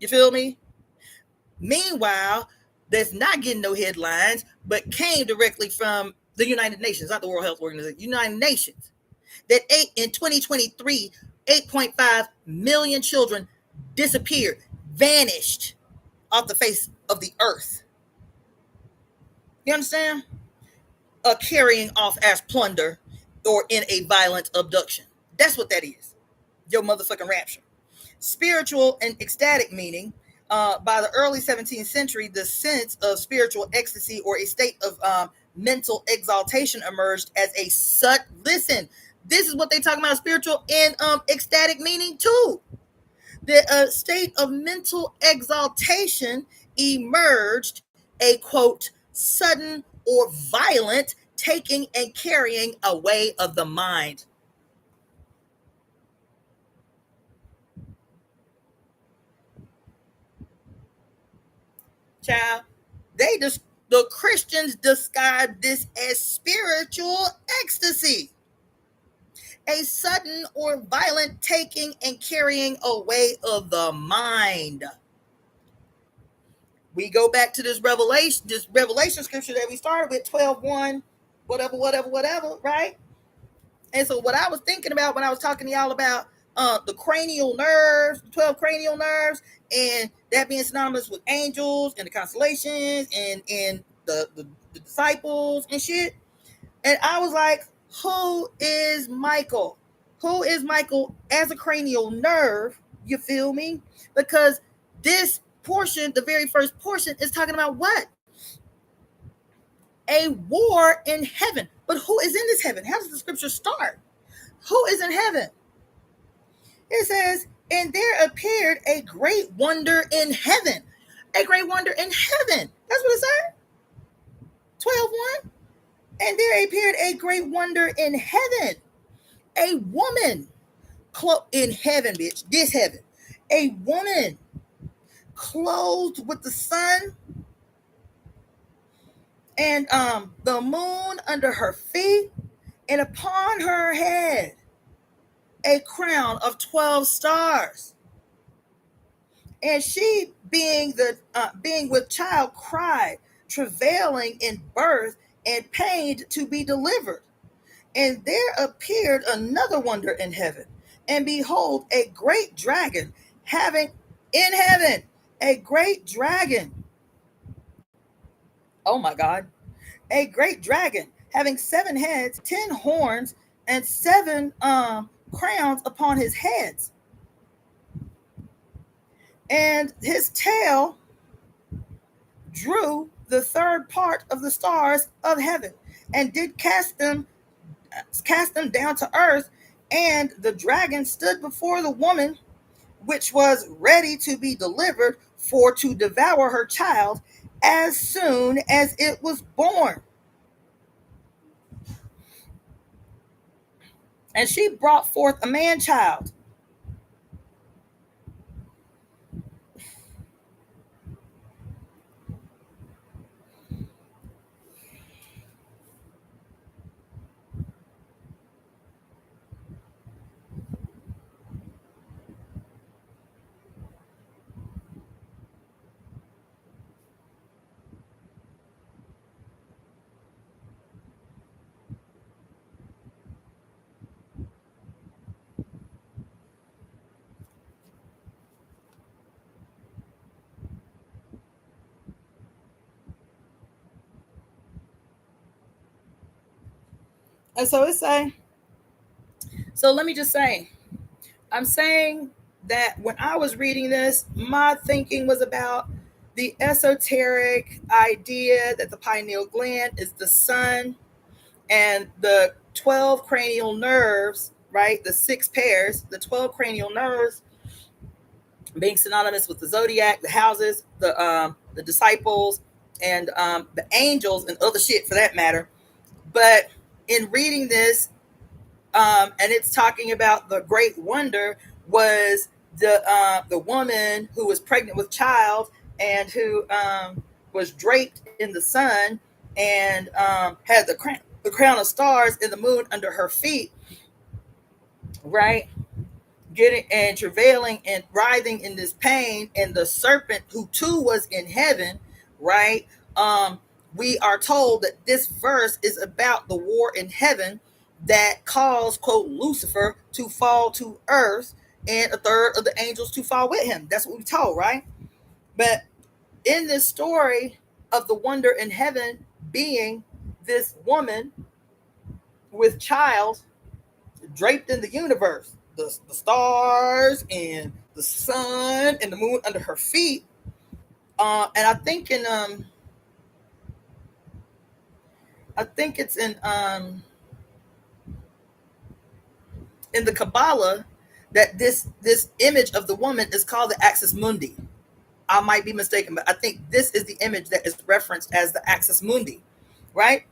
You feel me? Meanwhile, that's not getting no headlines, but came directly from the United Nations, not the World Health Organization, United Nations. That in 2023, 8.5 million children disappeared, vanished off the face of the earth. You understand? Carrying off as plunder or in a violent abduction. That's what that is. Your motherfucking rapture. Spiritual and ecstatic meaning. By the early 17th century, the sense of spiritual ecstasy or a state of mental exaltation emerged as a listen, this is what they talk about spiritual and ecstatic meaning too. The state of mental exaltation emerged, a quote, sudden or violent taking and carrying away of the mind. Child, the Christians describe this as spiritual ecstasy, a sudden or violent taking and carrying away of the mind. We go back to this revelation scripture that we started with, 12:1, whatever, right? And so what I was thinking about when I was talking to y'all about the cranial nerves, 12 cranial nerves, and that being synonymous with angels and the constellations and the disciples and shit. And I was like, who is Michael? Who is Michael as a cranial nerve? You feel me? Because this portion, the very first portion, is talking about what? A war in heaven. But who is in this heaven? How does the scripture start? Who is in heaven? It says, and there appeared a great wonder in heaven. A great wonder in heaven. That's what it said. 12:1. And there appeared a great wonder in heaven. A woman in heaven, bitch. This heaven. A woman clothed with the sun and the moon under her feet, and upon her head a crown of 12 stars. And she, being with child, cried, travailing in birth and pained to be delivered. And there appeared another wonder in heaven, and behold, a great dragon having in heaven a great dragon. Oh my God. A great dragon having 7 heads, 10 horns, and 7 crowns upon his heads. And his tail drew the third part of the stars of heaven, and did cast them down to earth. And the dragon stood before the woman, which was ready to be delivered, for to devour her child as soon as it was born. And she brought forth a man child. And so it's saying, so let me just say, I'm saying that when I was reading this, my thinking was about the esoteric idea that the pineal gland is the sun, and the 12 cranial nerves, right? The 6 pairs, the 12 cranial nerves being synonymous with the zodiac, the houses, the disciples, and the angels and other shit for that matter. But in reading this, and it's talking about the great wonder was the woman who was pregnant with child and who was draped in the sun and had the the crown of stars and the moon under her feet, right? Getting and travailing and writhing in this pain, and the serpent who too was in heaven, right? We are told that this verse is about the war in heaven that caused, quote, Lucifer to fall to earth and a third of the angels to fall with him. That's what we're told, right? But in this story of the wonder in heaven being this woman with child draped in the universe, the stars and the sun and the moon under her feet. And I think it's in the Kabbalah that this image of the woman is called the Axis Mundi. I might be mistaken, but I think this is the image that is referenced as the Axis Mundi, right?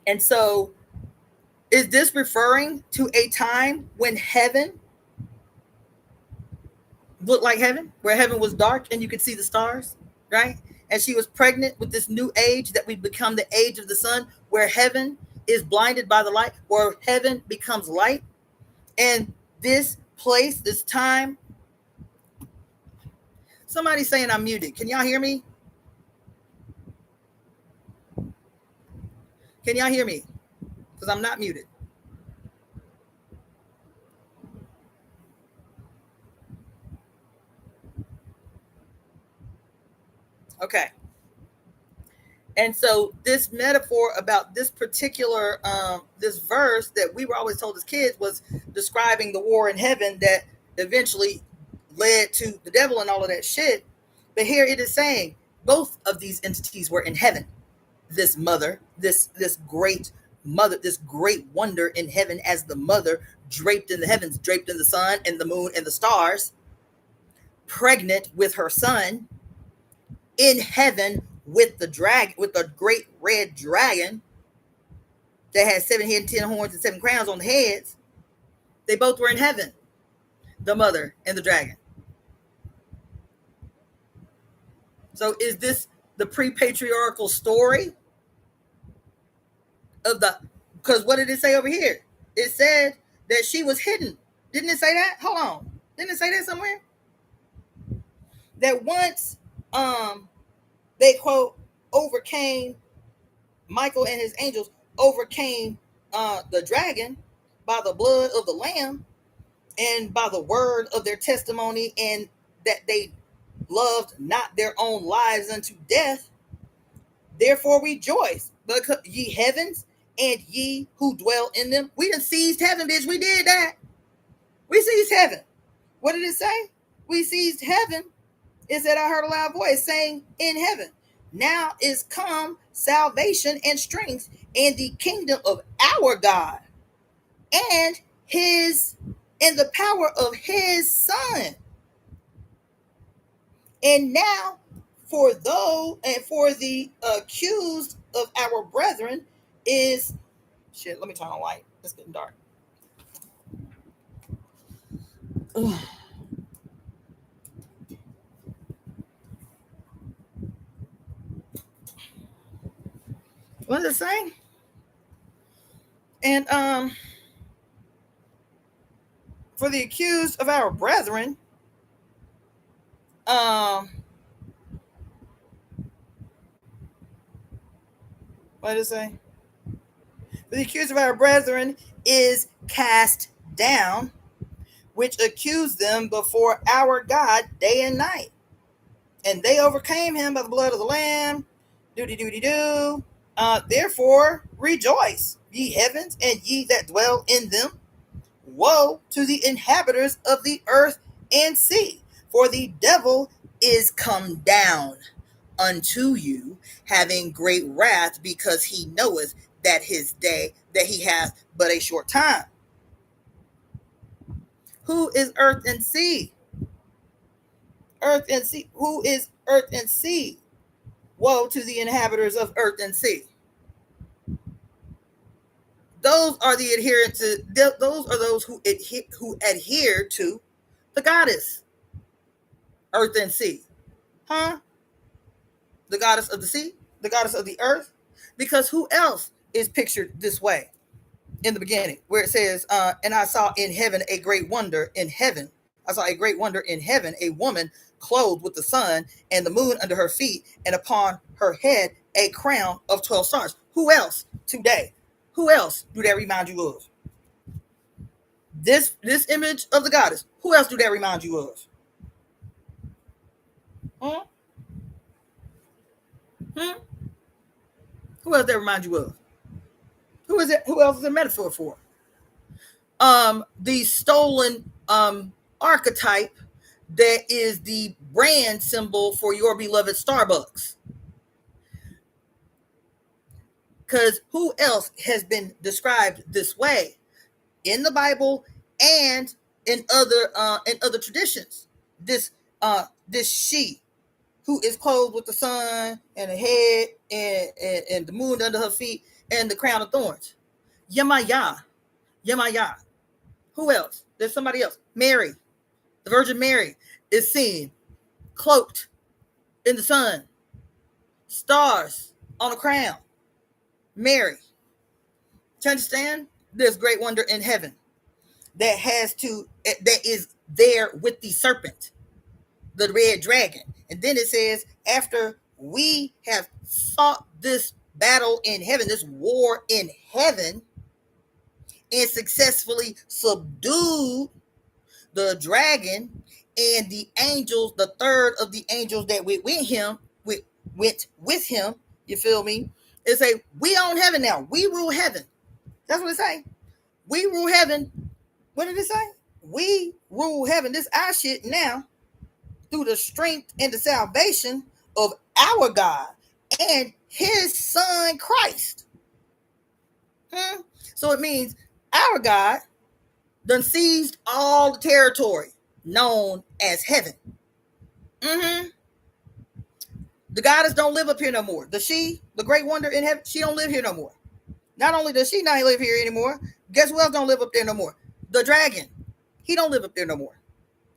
And so, is this referring to a time when heaven looked like heaven, where heaven was dark and you could see the stars, right? And she was pregnant with this new age that we become the age of the sun, where heaven is blinded by the light, where heaven becomes light. And this place, this time, somebody's saying I'm muted. Can y'all hear me? Can y'all hear me? Because I'm not muted. Okay. And so this metaphor about this particular this verse that we were always told as kids was describing the war in heaven that eventually led to the devil and all of that shit. But here it is saying both of these entities were in heaven. This mother, this great mother, this great wonder in heaven as the mother, draped in the heavens, draped in the sun and the moon and the stars, pregnant with her son in heaven with the dragon, with the great red dragon that has 7 heads, 10 horns, and 7 crowns on the heads. They both were in heaven, the mother and the dragon. So is this the pre-patriarchal story of the, because what did it say over here? It said that she was hidden. Didn't it say that? Hold on. Didn't it say that somewhere? That once they, quote, overcame, Michael and his angels overcame the dragon by the blood of the lamb and by the word of their testimony, and that they loved not their own lives unto death. Therefore rejoice, because ye heavens and ye who dwell in them. We done seized heaven, bitch. We did that. We seized heaven. What did it say? We seized heaven. It said, I heard a loud voice saying in heaven, now is come salvation and strength and the kingdom of our God and the power of his son. And now for the accused of our brethren is shit. Let me turn on light. It's getting dark. Ugh. What does it say? And for the accused of our brethren, what did it say? For the accused of our brethren is cast down, which accused them before our God day and night. And they overcame him by the blood of the Lamb. Doody-doody-doo. Therefore rejoice, ye heavens, and ye that dwell in them. Woe to the inhabitants of the earth and sea, for the devil is come down unto you, having great wrath, because he knoweth that his day, that he hath but a short time. Who is earth and sea? Earth and sea. Who is earth and sea? Woe to the inhabitants of earth and sea. Those are the adherents. Those are those who adhere to the goddess, earth and sea. Huh? The goddess of the sea, the goddess of the earth. Because who else is pictured this way in the beginning, where it says, and I saw in heaven a great wonder in heaven. I saw a great wonder in heaven, a woman clothed with the sun and the moon under her feet, and upon her head a crown of 12 stars. Who else today? Who else do that remind you of? This image of the goddess. Who else do that remind you of? Hmm? Hmm? Who else that remind you of? Who is it? Who else is a metaphor for? The stolen archetype that is the brand symbol for your beloved Starbucks. Because who else has been described this way in the Bible and in other traditions? This she who is clothed with the sun and a head and the moon under her feet and the crown of thorns. Yemaya. Who else? There's somebody else. Mary, the Virgin Mary, is seen cloaked in the sun, stars on a crown. Mary. Do you understand? There's great wonder in heaven that is there with the serpent, the red dragon. And then it says, after we have fought this battle in heaven, this war in heaven, and successfully subdued the dragon and the angels, the third of the angels that went with him, you feel me? It say, we own heaven now. We rule heaven. That's what it say. We rule heaven. What did it say? We rule heaven. This our shit now through the strength and the salvation of our God and his son Christ. So it means our God done seized all the territory known as heaven. The goddess don't live up here no more. The great wonder in heaven, she don't live here no more. Not only does she not live here anymore, guess who else don't live up there no more? The dragon. He don't live up there no more.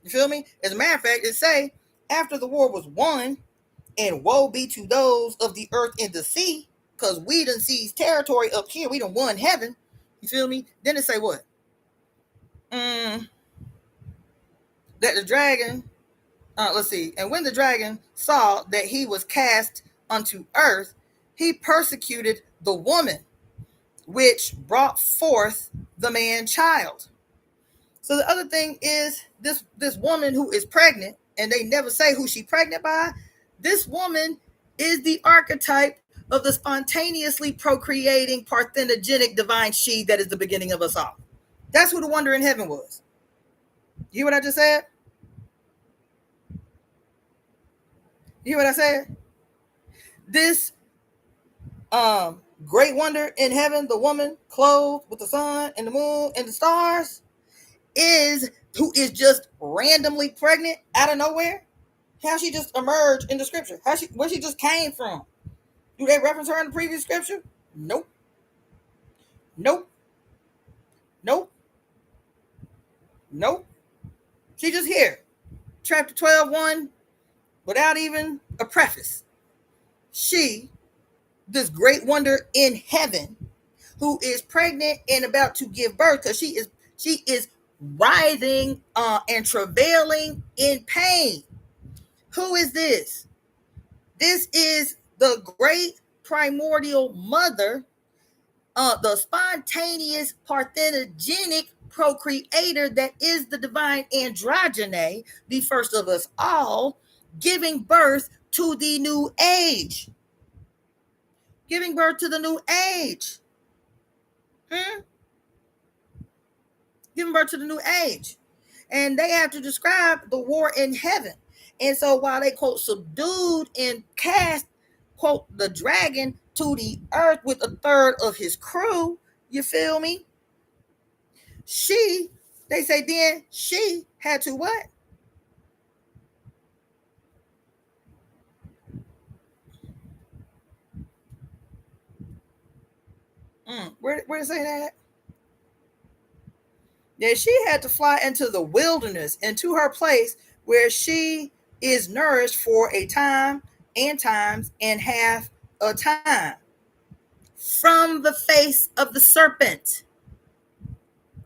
You feel me? As a matter of fact, it say, after the war was won, and woe be to those of the earth and the sea, because we done seized territory up here. We done won heaven. You feel me? Then it say what? That the dragon, let's see. And when the dragon saw that he was cast unto earth, he persecuted the woman, which brought forth the man child. So the other thing is this woman who is pregnant, and they never say who she pregnant by. This woman is the archetype of the spontaneously procreating parthenogenic divine she that is the beginning of us all. That's who the wonder in heaven was. You hear what I just said? You hear what I said? This great wonder in heaven, the woman clothed with the sun and the moon and the stars, who is just randomly pregnant out of nowhere. How she just emerged in the scripture? Where she just came from? Do they reference her in the previous scripture? Nope. She just here. Chapter 12:1, without even a preface. She, this great wonder in heaven, who is pregnant and about to give birth, because she is writhing and travailing in pain. Who is this? This is the great primordial mother, the spontaneous parthenogenic procreator that is the divine androgyny, the first of us all, giving birth to the new age. Giving birth to the new age. Giving birth to the new age. And they have to describe the war in heaven. And so while they, quote, subdued and cast, quote, the dragon to the earth with a third of his crew, you feel me? They say then she had to what? Where did it say that? Yeah, she had to fly into the wilderness, into her place where she is nourished for a time and times and half a time. from the face of the serpent.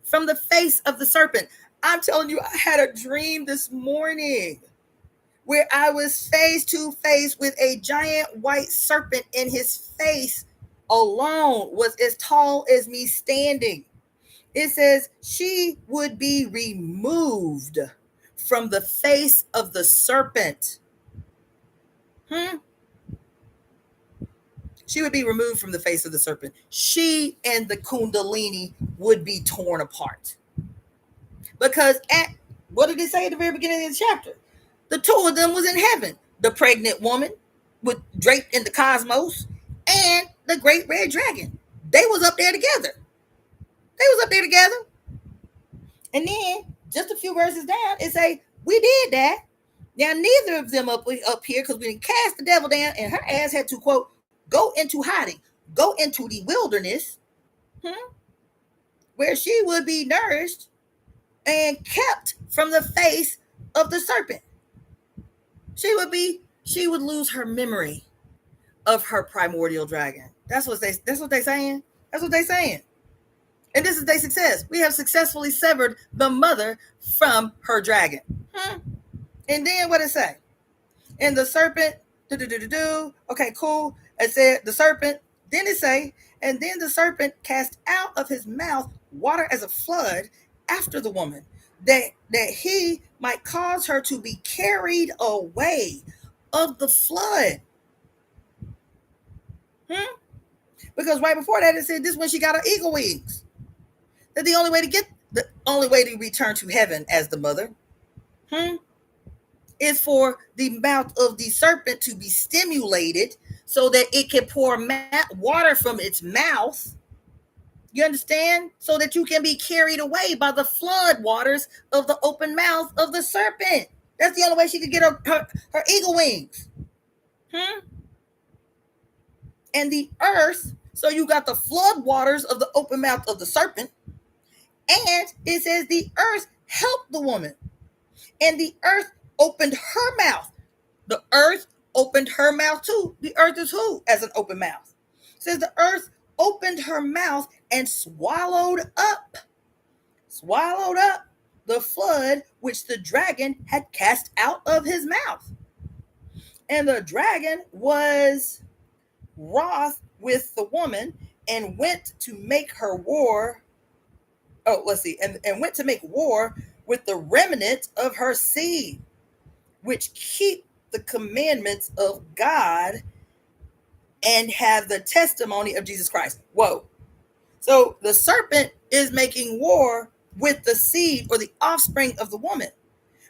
From the face of the serpent. I'm telling you, I had a dream this morning where I was face to face with a giant white serpent, and his face alone was as tall as me standing. It says she would be removed from the face of the serpent. She would be removed from the face of the serpent. She and the Kundalini would be torn apart. Because what did it say at the very beginning of the chapter? The two of them was in heaven. The pregnant woman with draped in the cosmos and the great red dragon. They was up there together. And then just a few verses down, it say, we did that. Now neither of them up here, because we cast the devil down, and her ass had to, quote, go into hiding, go into the wilderness, where she would be nourished and kept from the face of the serpent. She would lose her memory of her primordial dragon. That's what they saying. And this is their success. We have successfully severed the mother from her dragon. And then what it say? And the serpent, okay, cool. It said the serpent, then it say, and then the serpent cast out of his mouth water as a flood after the woman, that he might cause her to be carried away of the flood. Because right before that it said this when she got her eagle wings. That the only way to return to heaven as the mother is for the mouth of the serpent to be stimulated so that it can pour water from its mouth. You understand? So that you can be carried away by the flood waters of the open mouth of the serpent. That's the only way she could get her eagle wings. And the earth, so you got the flood waters of the open mouth of the serpent. And it says the earth helped the woman. And the earth opened her mouth. The earth opened her mouth too. The earth is who as an open mouth? It says the earth opened her mouth and swallowed up the flood which the dragon had cast out of his mouth. And the dragon was wroth with the woman and went to make her war. And went to make war with the remnant of her seed, which keep the commandments of God and have the testimony of Jesus Christ. Whoa. So the serpent is making war with the seed or the offspring of the woman.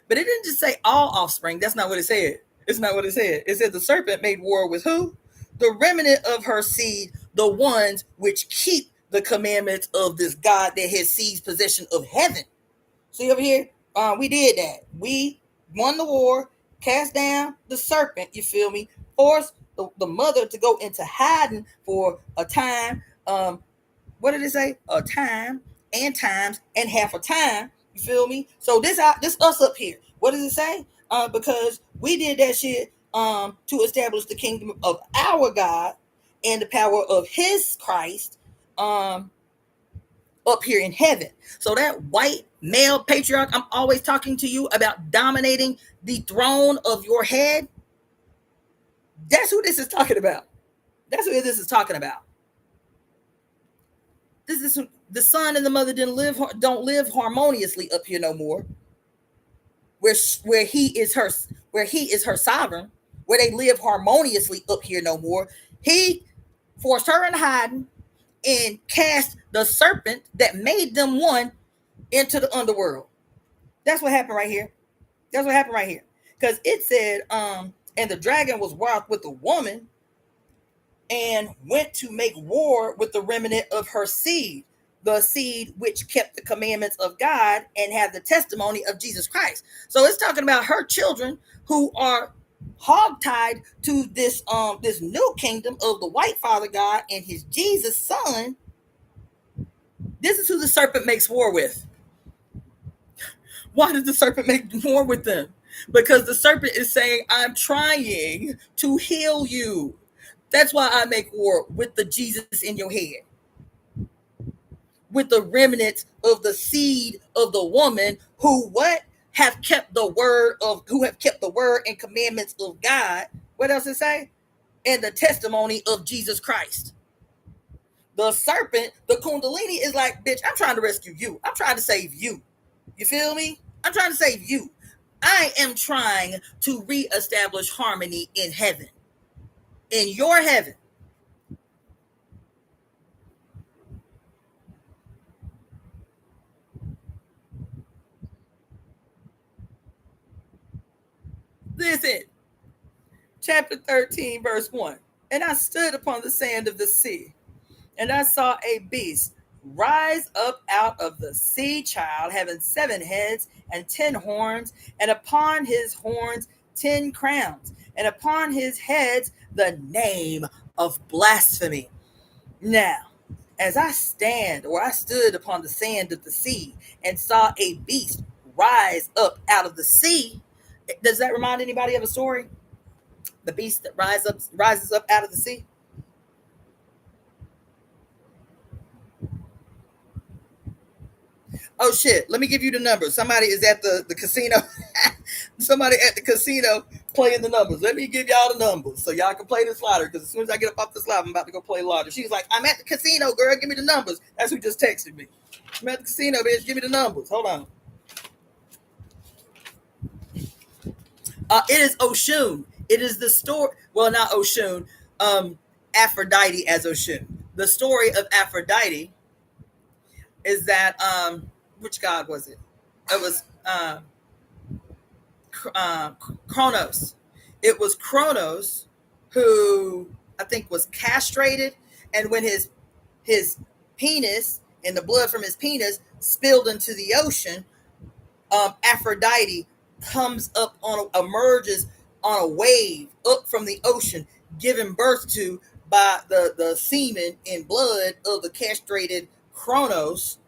But it didn't just say all offspring. That's not what it said. It's not what it said. It said the serpent made war with who? The remnant of her seed, the ones which keep the commandments of this God that has seized possession of heaven. See over here? We did that. We won the war, cast down the serpent, you feel me? Forced the mother to go into hiding for a time. What did it say? A time and times and half a time. You feel me? So this us up here. What does it say? Because we did that shit to establish the kingdom of our God and the power of his Christ up here in heaven. So that white male patriarch, I'm always talking to you about dominating the throne of your head. That's who this is talking about. This is the son and the mother don't live harmoniously up here no more. Where he is her sovereign, where they live harmoniously up here no more. He forced her in hiding and cast the serpent that made them one into the underworld. That's what happened right here. Because it said, and the dragon was wroth with the woman and went to make war with the remnant of her seed, the seed which kept the commandments of God and had the testimony of Jesus Christ. So it's talking about her children who are hogtied to this new kingdom of the white Father God and his Jesus son. This is who the serpent makes war with. Why does the serpent make war with them? Because the serpent is saying, I'm trying to heal you That's why I make war with the Jesus in your head, with the remnants of the seed of the woman who what have kept the word of who have kept the word and commandments of God. What else it say? And the testimony of Jesus Christ. The serpent, the kundalini is like, bitch, I'm trying to rescue you. I'm trying to save you. You feel me? I'm trying to save you. I am trying to reestablish harmony in heaven, in your heaven. Listen, chapter 13, verse 1. And I stood upon the sand of the sea, and I saw a beast rise up out of the sea, child, having 7 heads and 10 horns, and upon his horns 10 crowns, and upon his heads the name of blasphemy. Now, as I stood upon the sand of the sea and saw a beast rise up out of the sea. Does that remind anybody of a story? The beast that rises up out of the sea. Oh shit! Let me give you the numbers. Somebody is at the casino. Somebody at the casino playing the numbers. Let me give y'all the numbers so y'all can play this lottery. Because as soon as I get up off this live, I'm about to go play lottery. She's like, "I'm at the casino, girl. Give me the numbers." That's who just texted me. I'm at the casino, bitch. Give me the numbers. Hold on. It is Oshun. It is the story. Well, not Oshun. Aphrodite as Oshun. The story of Aphrodite is that which god was it? It was Kronos. It was Kronos who I think was castrated, and when his penis and the blood from his penis spilled into the ocean, Aphrodite emerges on a wave up from the ocean, given birth to by the semen and blood of the castrated Kronos,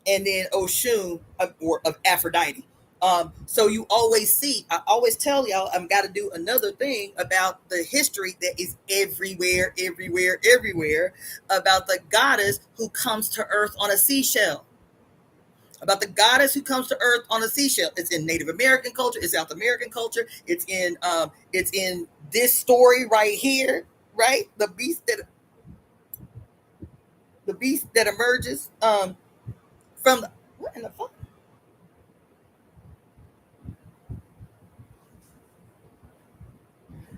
and then Oshun or of Aphrodite. So you always see, I always tell y'all, I've got to do another thing about the history that is everywhere, everywhere, everywhere, about the goddess who comes to earth on a seashell. About the goddess who comes to earth on a seashell. It's in Native American culture, it's South American culture, it's in this story right here, right? The beast that emerges from the, what in the fuck?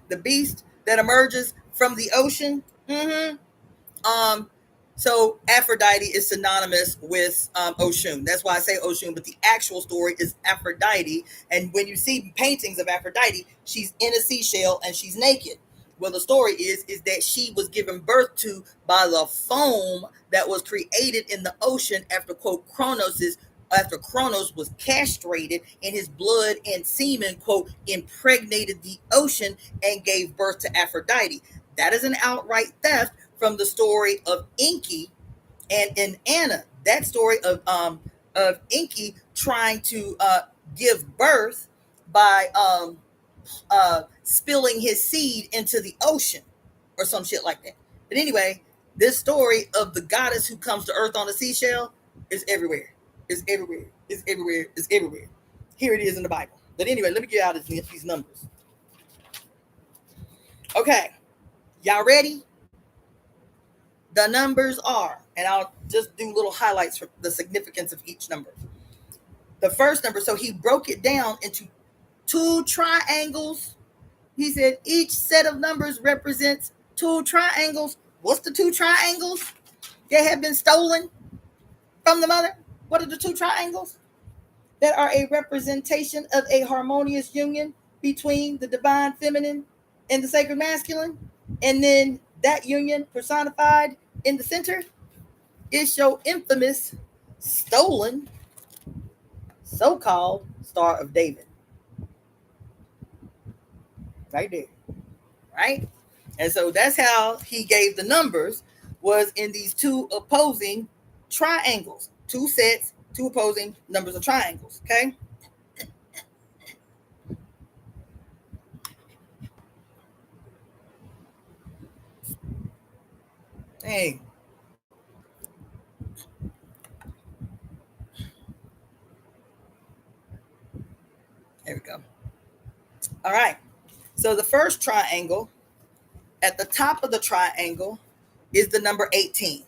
The beast that emerges from the ocean. Mm-hmm. Um, so Aphrodite is synonymous with Oshun. That's why I say Oshun, but the actual story is Aphrodite. And when you see paintings of Aphrodite, she's in a seashell and she's naked. Well, the story is that she was given birth to by the foam that was created in the ocean after quote after Kronos was castrated and his blood and semen quote impregnated the ocean and gave birth to Aphrodite. That is an outright theft from the story of Enki and Anna. That story of Enki trying to give birth by spilling his seed into the ocean or some shit like that. But anyway, this story of the goddess who comes to earth on a seashell is everywhere. It's everywhere. It's everywhere. It's everywhere. Here it is in the Bible. But anyway, let me get out of these numbers. Okay, y'all ready? The numbers are, and I'll just do little highlights for the significance of each number. The first number, so he broke it down into 2 triangles. He said each set of numbers represents 2 triangles. What's the 2 triangles that have been stolen from the mother? What are the 2 triangles? That are a representation of a harmonious union between the divine feminine and the sacred masculine. And then that union personified in the center is your infamous stolen so-called Star of David. Right there. Right? And so that's how he gave the numbers, was in these 2 opposing triangles. 2 sets, 2 opposing numbers of triangles. Okay? Dang. There we go. All right. So the first triangle, at the top of the triangle is the number 18.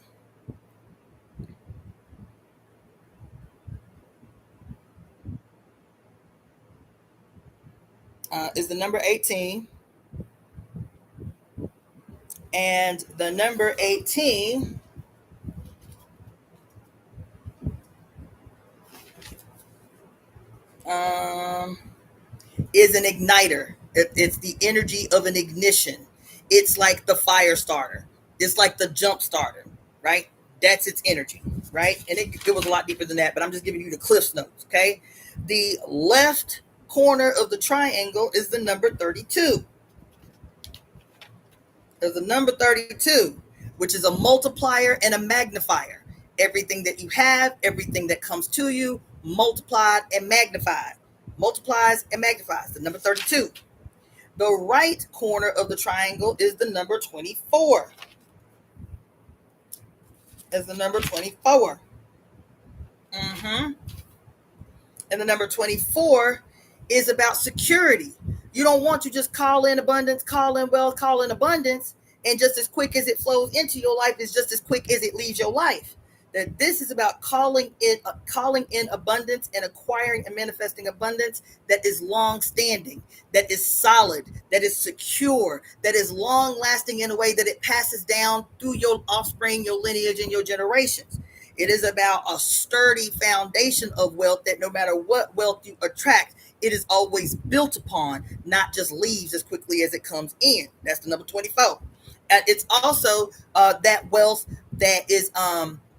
Is the number 18. And the number 18 is an igniter. It's the energy of an ignition. It's like the fire starter. It's like the jump starter, right? That's its energy, right? And it was a lot deeper than that, but I'm just giving you the Cliff's notes, okay? The left corner of the triangle is the number 32. There's a number 32, which is a multiplier and a magnifier. Everything that you have, everything that comes to you, multiplied and magnified. Multiplies and magnifies. The number 32. The right corner of the triangle is the number 24. Is the number 24. And the number 24 is about security. You don't want to just call in abundance, call in wealth, call in abundance, and just as quick as it flows into your life is just as quick as it leaves your life. That this is about calling in abundance and acquiring and manifesting abundance that is long standing, that is solid, that is secure, that is long lasting in a way that it passes down through your offspring, your lineage, and your generations. It is about a sturdy foundation of wealth that no matter what wealth you attract, it is always built upon, not just leaves as quickly as it comes in. That's the number 24. And it's also that wealth that is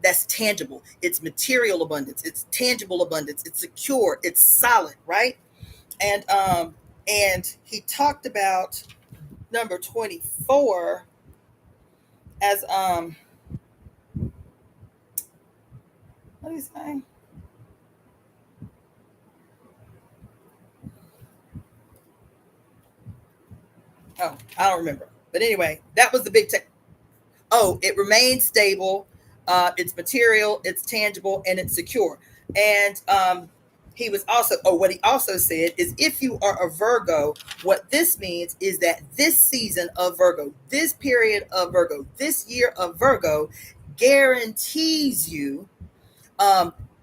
that's tangible. It's material abundance. It's tangible abundance. It's secure. It's solid, right? And he talked about number 24 as what is he saying? Oh, I don't remember. But anyway, that was the big tech. Oh, it remains stable. It's material, it's tangible, and it's secure. And he was also, what he also said is if you are a Virgo, what this means is that this season of Virgo, this period of Virgo, this year of Virgo guarantees you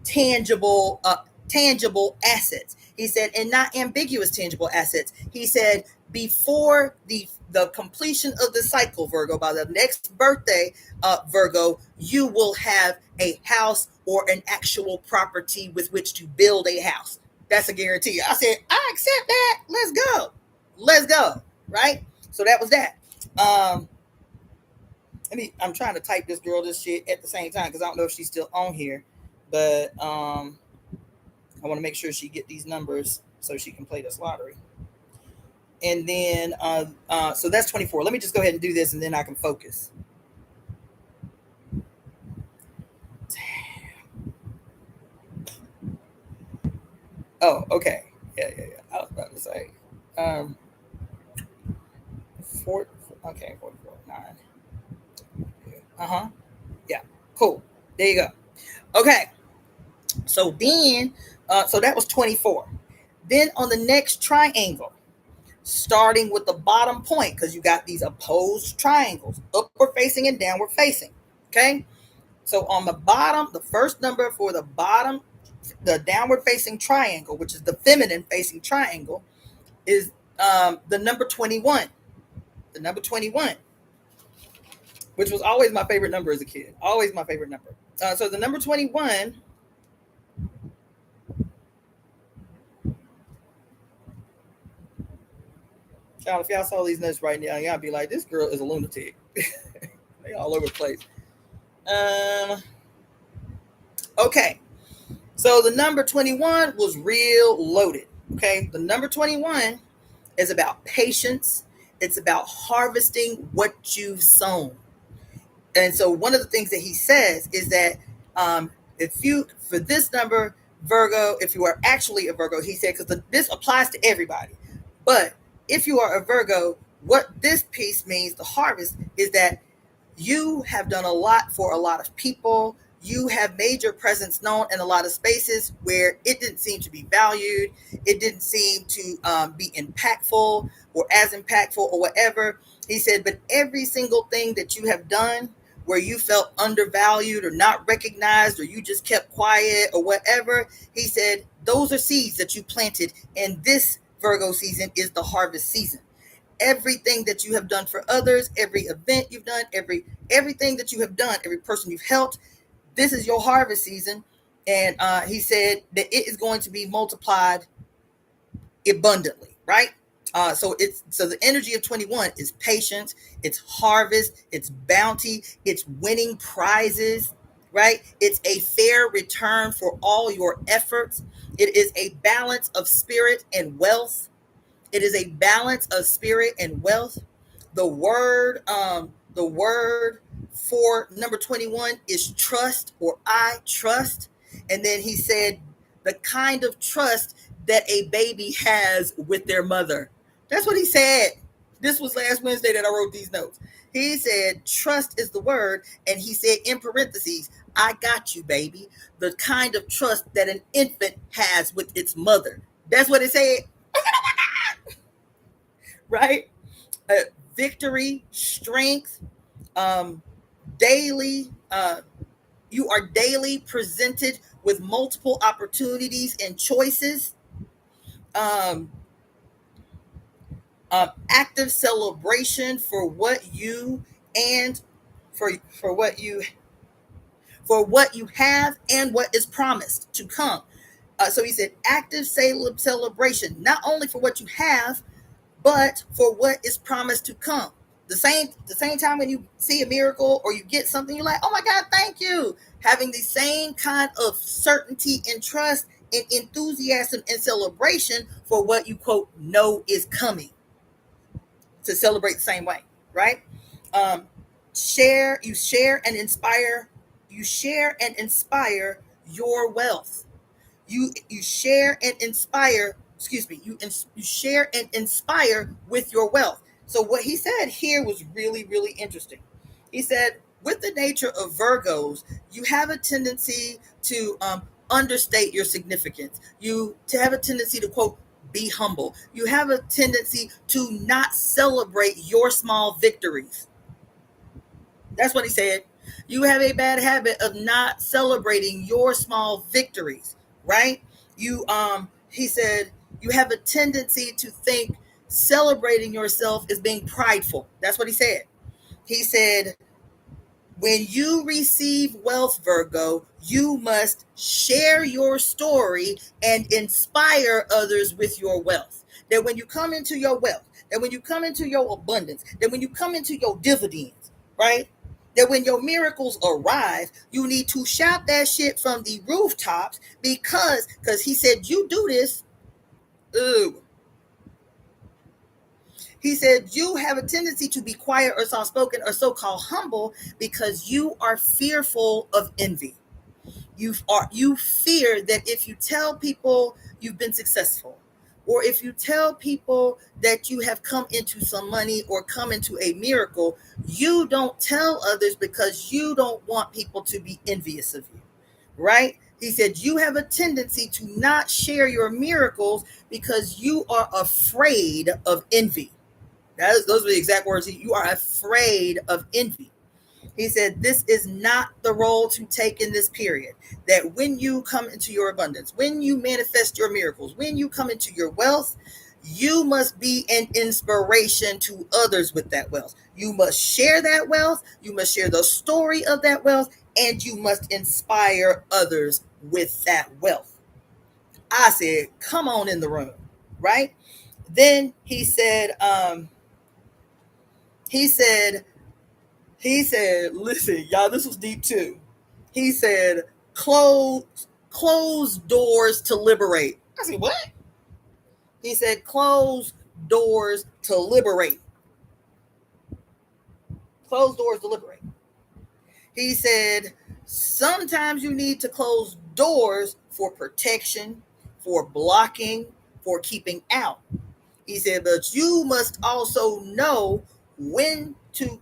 tangible tangible assets. He said, and not ambiguous tangible assets. He said, before the completion of the cycle, Virgo, by the next birthday, Virgo, you will have a house or an actual property with which to build a house. That's a guarantee. I said, I accept that. Let's go. Let's go. Right? So that was that. I'm trying to type this girl this shit at the same time because I don't know if she's still on here. But I want to make sure she get these numbers so she can play this lottery. And then, so that's 24. Let me just go ahead and do this and then I can focus. Oh, okay. Yeah. I was about to say. 4, okay, 44, 9. Yeah, cool. There you go. Okay. So then, so that was 24. Then on the next triangle, starting with the bottom point, because you got these opposed triangles, upward facing and downward facing. Okay. So on the bottom, the first number for the bottom, the downward facing triangle, which is the feminine facing triangle, is the number 21. The number 21, which was always my favorite number as a kid. Always my favorite number. So the number 21. Child, if y'all saw these notes right now, y'all be like, this girl is a lunatic. They all over the place. Okay. So the number 21 was real loaded. Okay. The number 21 is about patience. It's about harvesting what you've sown. And so one of the things that he says is that if you, for this number, Virgo, if you are actually a Virgo, he said, because this applies to everybody. But if you are a Virgo, what this piece means, the harvest, is that You have done a lot for a lot of people. You have made your presence known in a lot of spaces where it didn't seem to be valued. It didn't seem to be impactful or as impactful or whatever. He said, but every single thing that you have done where you felt undervalued or not recognized or you just kept quiet or whatever, he said, those are seeds that you planted. And this Virgo season is the harvest season. Everything that you have done for others, every event you've done, everything that you have done, every person you've helped, this is your harvest season. And he said that it is going to be multiplied abundantly, right? So the energy of 21 is patience, it's harvest, it's bounty, it's winning prizes, right? It's a fair return for all your efforts. It is a balance of spirit and wealth. It is a balance of spirit and wealth. The word for number 21 is trust, or I trust. And then he said the kind of trust that a baby has with their mother. That's what he said. This was last Wednesday that I wrote these notes. He said trust is the word, and he said in parentheses, I got you, baby. The kind of trust that an infant has with its mother. That's what it said. Right? Victory, strength, daily. You are daily presented with multiple opportunities and choices. Um, Active celebration for what you and for what you have and what is promised to come. So he said, active celebration, not only for what you have, but for what is promised to come. The same time when you see a miracle or you get something, you're like, oh my God, thank you. Having the same kind of certainty and trust and enthusiasm and celebration for what you quote know is coming, to celebrate the same way, right? Um, you share and inspire your wealth. You share and inspire, excuse me, you share and inspire with your wealth. So what he said here was really, really interesting. He said, with the nature of Virgos, you have a tendency to understate your significance. You to have a tendency to quote be humble. You have a tendency to not celebrate your small victories. That's what he said. You have a bad habit of not celebrating your small victories, right? He said you have a tendency to think celebrating yourself is being prideful. That's what he said. He said, when you receive wealth, Virgo, you must share your story and inspire others with your wealth. That when you come into your wealth, that when you come into your abundance, that when you come into your dividends, right? That when your miracles arrive, you need to shout that shit from the rooftops because he said, you do this. Ooh. He said, you have a tendency to be quiet or soft spoken or so called humble because you are fearful of envy. You fear that if you tell people you've been successful, or if you tell people that you have come into some money or come into a miracle, you don't tell others because you don't want people to be envious of you, right? He said you have a tendency to not share your miracles because you are afraid of envy. Those are the exact words. You are afraid of envy. He said, this is not the role to take in this period. That when you come into your abundance, when you manifest your miracles, when you come into your wealth, you must be an inspiration to others with that wealth. You must share that wealth. You must share the story of that wealth, and you must inspire others with that wealth. I said, come on in the room, right? Then he said, listen, y'all, this was deep too. He said, close doors to liberate. I said, what? He said, close doors to liberate. Close doors to liberate. He said, sometimes you need to close doors for protection, for blocking, for keeping out. He said, but you must also know when to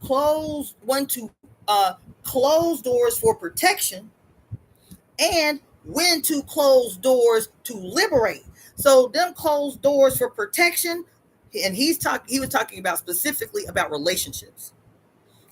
close doors for protection, and when to close doors to liberate. So them closed doors for protection, and he was talking about specifically about relationships.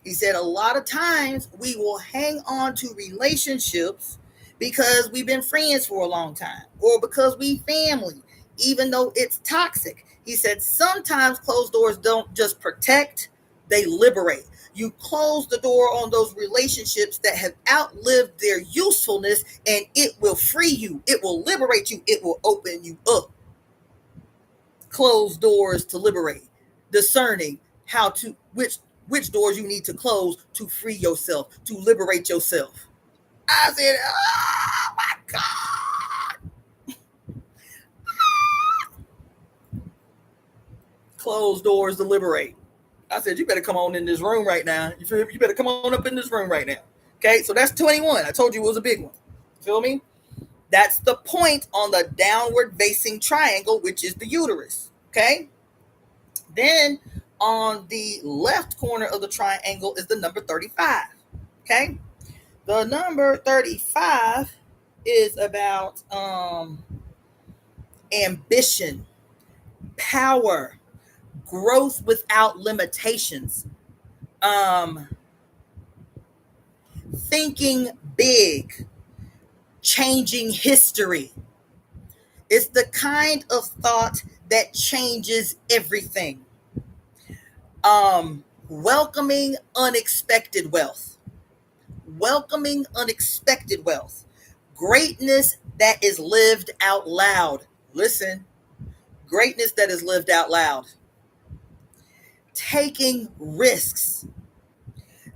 He said a lot of times we will hang on to relationships because we've been friends for a long time or because we family, even though it's toxic. He said sometimes closed doors don't just protect, they liberate. You close the door on those relationships that have outlived their usefulness, and it will free you. It will liberate you. It will open you up. Close doors to liberate. Discerning how to which doors you need to close to free yourself, to liberate yourself. I said, oh my God. Close doors to liberate. I said, you better come on in this room right now. You better come on up in this room right now. Okay, so that's 21. I told you it was a big one. Feel me? That's the point on the downward facing triangle, which is the uterus. Okay? Then on the left corner of the triangle is the number 35. Okay? The number 35 is about ambition, power, growth without limitations, thinking big, changing history. It's the kind of thought that changes everything. Welcoming unexpected wealth. Welcoming unexpected wealth. Greatness that is lived out loud. Listen, greatness that is lived out loud. Taking risks.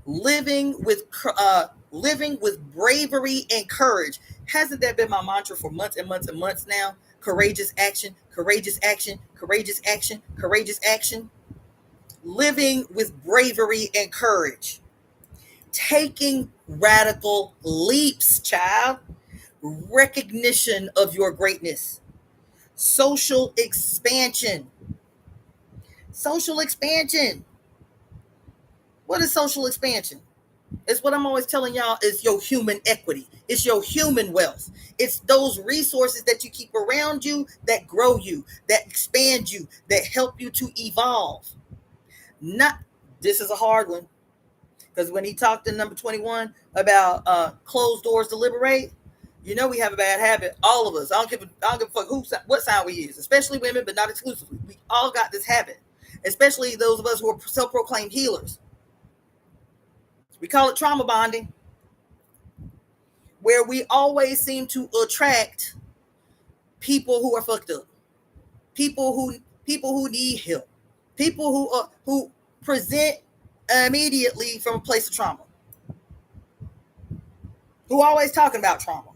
Living with bravery and courage. Hasn't that been my mantra for months and months and months now? Courageous action, courageous action, courageous action, courageous action. Living with bravery and courage. Taking radical leaps, child. Recognition of your greatness. Social expansion. Social expansion. What is social expansion? It's what I'm always telling y'all is your human equity. It's your human wealth. It's those resources that you keep around you that grow you, that expand you, that help you to evolve. Not, this is a hard one. Because when he talked in number 21 about closed doors to liberate, you know we have a bad habit. All of us. I don't give a fuck what sign we use, especially women, but not exclusively. We all got this habit, especially those of us who are self-proclaimed healers. We call it trauma bonding, where we always seem to attract people who are fucked up, people who need help, people who present immediately from a place of trauma, who are always talking about trauma.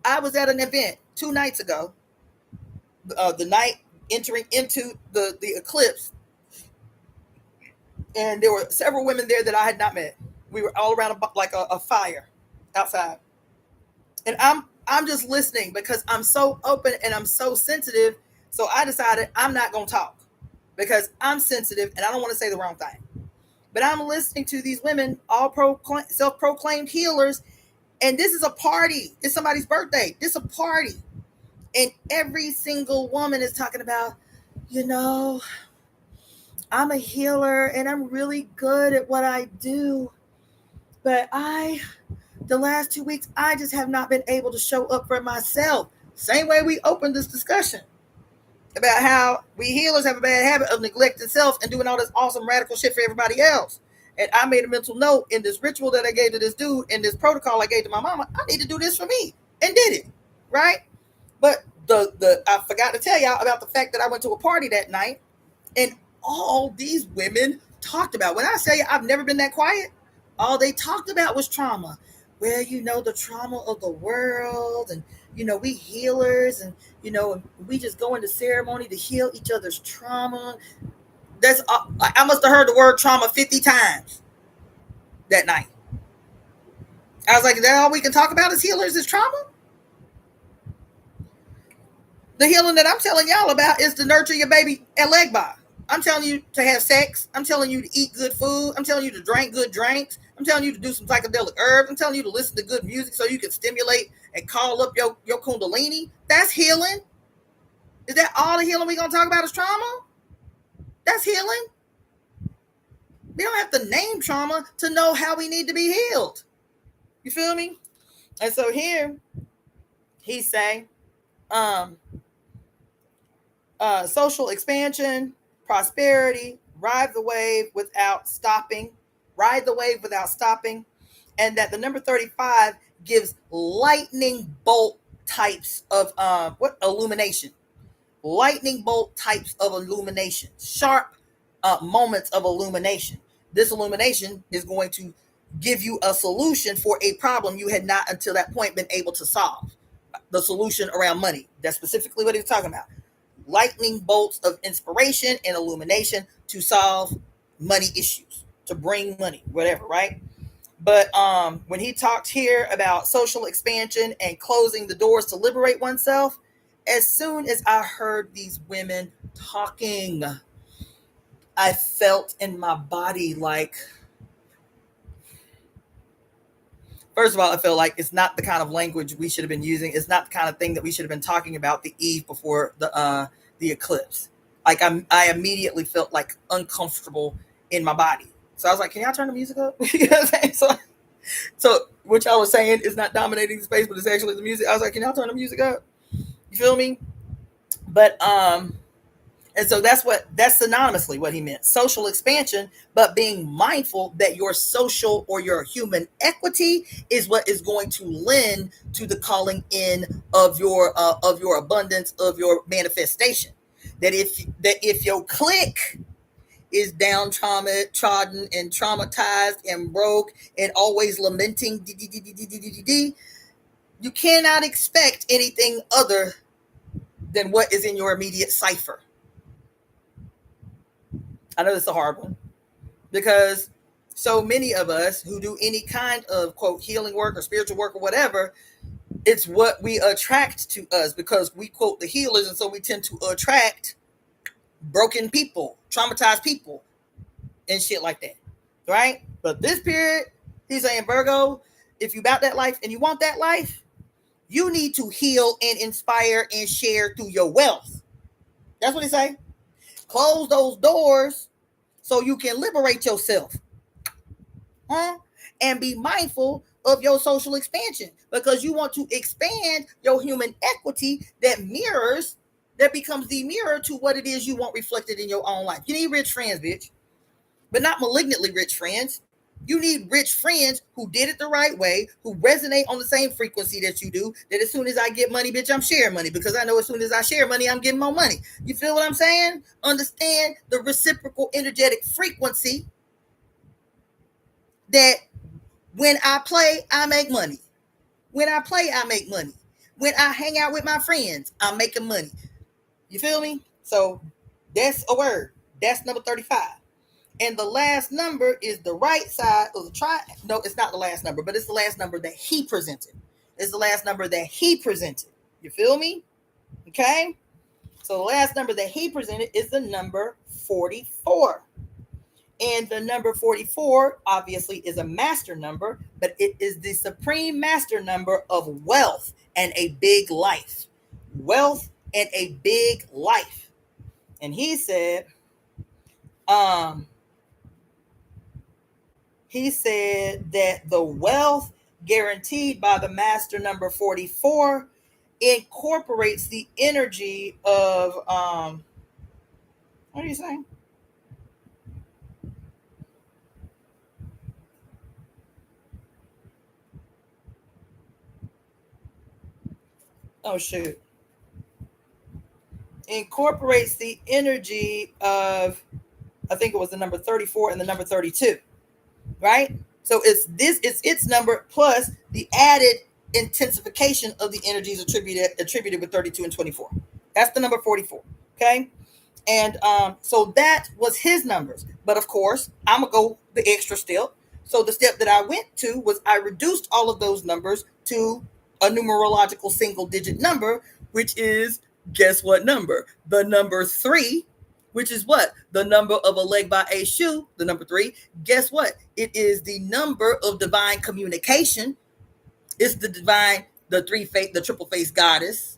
I was at an event 2 nights ago, the night entering into the Eclipse, and there were several women there that I had not met. We were all around a fire outside, and I'm just listening because I'm so open and I'm so sensitive. So I decided I'm not going to talk because I'm sensitive and I don't want to say the wrong thing. But I'm listening to these women, all self-proclaimed healers, and this is a party. It's somebody's birthday. This is a party, and every single woman is talking about, I'm a healer and I'm really good at what I do, but the last 2 weeks, I just have not been able to show up for myself. Same way we opened this discussion about how we healers have a bad habit of neglecting self and doing all this awesome radical shit for everybody else. And I made a mental note in this ritual that I gave to this dude, in this protocol I gave to my mama, I need to do this for me, and did it, right? But I forgot to tell y'all about the fact that I went to a party that night, and all these women talked about, when I tell you I've never been that quiet, all they talked about was trauma. Well, the trauma of the world, and we healers, and we just go into ceremony to heal each other's trauma. That's I must have heard the word trauma 50 times that night. I was like, is that all we can talk about as healers is trauma? The healing that I'm telling y'all about is to nurture your baby at leg by. I'm telling you to have sex. I'm telling you to eat good food. I'm telling you to drink good drinks. I'm telling you to do some psychedelic herbs. I'm telling you to listen to good music so you can stimulate and call up your kundalini. That's healing. Is that all the healing we're going to talk about is trauma? That's healing. We don't have to name trauma to know how we need to be healed. You feel me? And so here he say, social expansion, prosperity, ride the wave without stopping, and that the number 35 gives lightning bolt types of illumination, sharp moments of illumination. This illumination is going to give you a solution for a problem you had not until that point been able to solve. The solution around money. That's specifically what he was talking about. Lightning bolts of inspiration and illumination to solve money issues, to bring money, whatever, right? But when he talked here about social expansion and closing the doors to liberate oneself, as soon as I heard these women talking, I felt in my body like, first of all, I feel like it's not the kind of language we should have been using. It's not the kind of thing that we should have been talking about the eve before the eclipse. Like I immediately felt like uncomfortable in my body. So I was like, can y'all turn the music up? You know what I'm saying? So which I was saying is not dominating the space, but it's actually the music. I was like, can y'all turn the music up? You feel me? But and so that's synonymously what he meant. Social expansion, but being mindful that your social or your human equity is what is going to lend to the calling in of your abundance, of your manifestation. That if your clique is downtrodden and traumatized and broke and always lamenting, you cannot expect anything other than what is in your immediate cipher. I know it's a hard one because so many of us who do any kind of quote healing work or spiritual work or whatever, it's what we attract to us because we quote the healers, and so we tend to attract broken people, traumatized people, and shit like that, right? But this period, he's saying, Virgo, if you about that life and you want that life, you need to heal and inspire and share through your wealth. That's what he say. Close those doors so you can liberate yourself, and be mindful of your social expansion because you want to expand your human equity that becomes the mirror to what it is you want reflected in your own life. You need rich friends, bitch, but not malignantly rich friends. You need rich friends who did it the right way, who resonate on the same frequency that you do, that as soon as I get money, bitch, I'm sharing money because I know as soon as I share money, I'm getting more money. You feel what I'm saying? Understand the reciprocal energetic frequency that when I play, I make money. When I play, I make money. When I hang out with my friends, I'm making money. You feel me? So that's a word. That's number 35. And the last number is the right side of the triangle. No, it's not the last number, but it's the last number that he presented. It's the last number that he presented. You feel me? Okay? So the last number that he presented is the number 44. And the number 44 obviously is a master number, but it is the supreme master number of wealth and a big life. Wealth and a big life. And he said, that the wealth guaranteed by the master number 44 incorporates the energy of what are you saying? Oh shoot. Incorporates the energy of, I think it was the number 34 and the number 32. Right? So it's its number plus the added intensification of the energies attributed with 32 and 24. That's the number 44. Okay. And so that was his numbers. But of course, I'm going to go the extra step. So the step that I went to was I reduced all of those numbers to a numerological single digit number, which is, guess what number? The number 3 which is what? The number of a leg by a shoe, the number 3. Guess what? It is the number of divine communication. It's the divine, the the triple face goddess.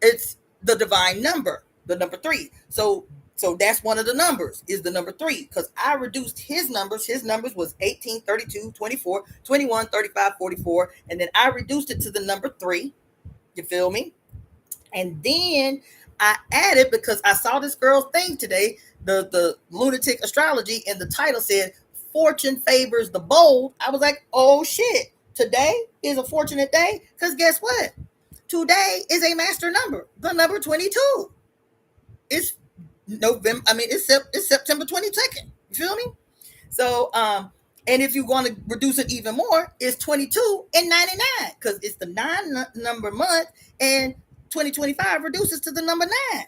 It's the divine number, the number 3. So that's one of the numbers, is the number 3, because I reduced his numbers. His numbers was 18, 32, 24, 21, 35, 44, and then I reduced it to the number 3. You feel me? And then I added, because I saw this girl's thing today, the lunatic astrology, and the title said fortune favors the bold. I was like, oh shit, today is a fortunate day, because guess what? Today is a master number, the number 22. It's November. I mean, it's September 22nd. You feel me? So, and if you want to reduce it even more, it's 22 and 99, because it's the 9 number month, and 2025 reduces to the number 9.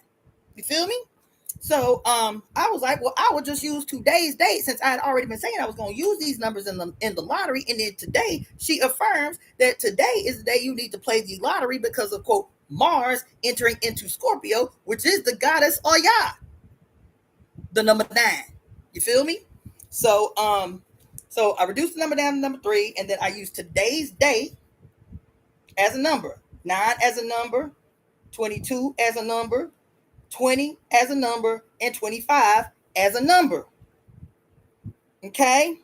You feel me? So I was like, well, I would just use today's date, since I had already been saying I was going to use these numbers in the lottery. And then today, she affirms that today is the day you need to play the lottery, because of, quote, Mars entering into Scorpio, which is the goddess Oya, the number 9. You feel me? So so I reduced the number down to number 3, and then I used today's date as a number, 9 as a number, 22 as a number, 20 as a number, and 25 as a number. Okay?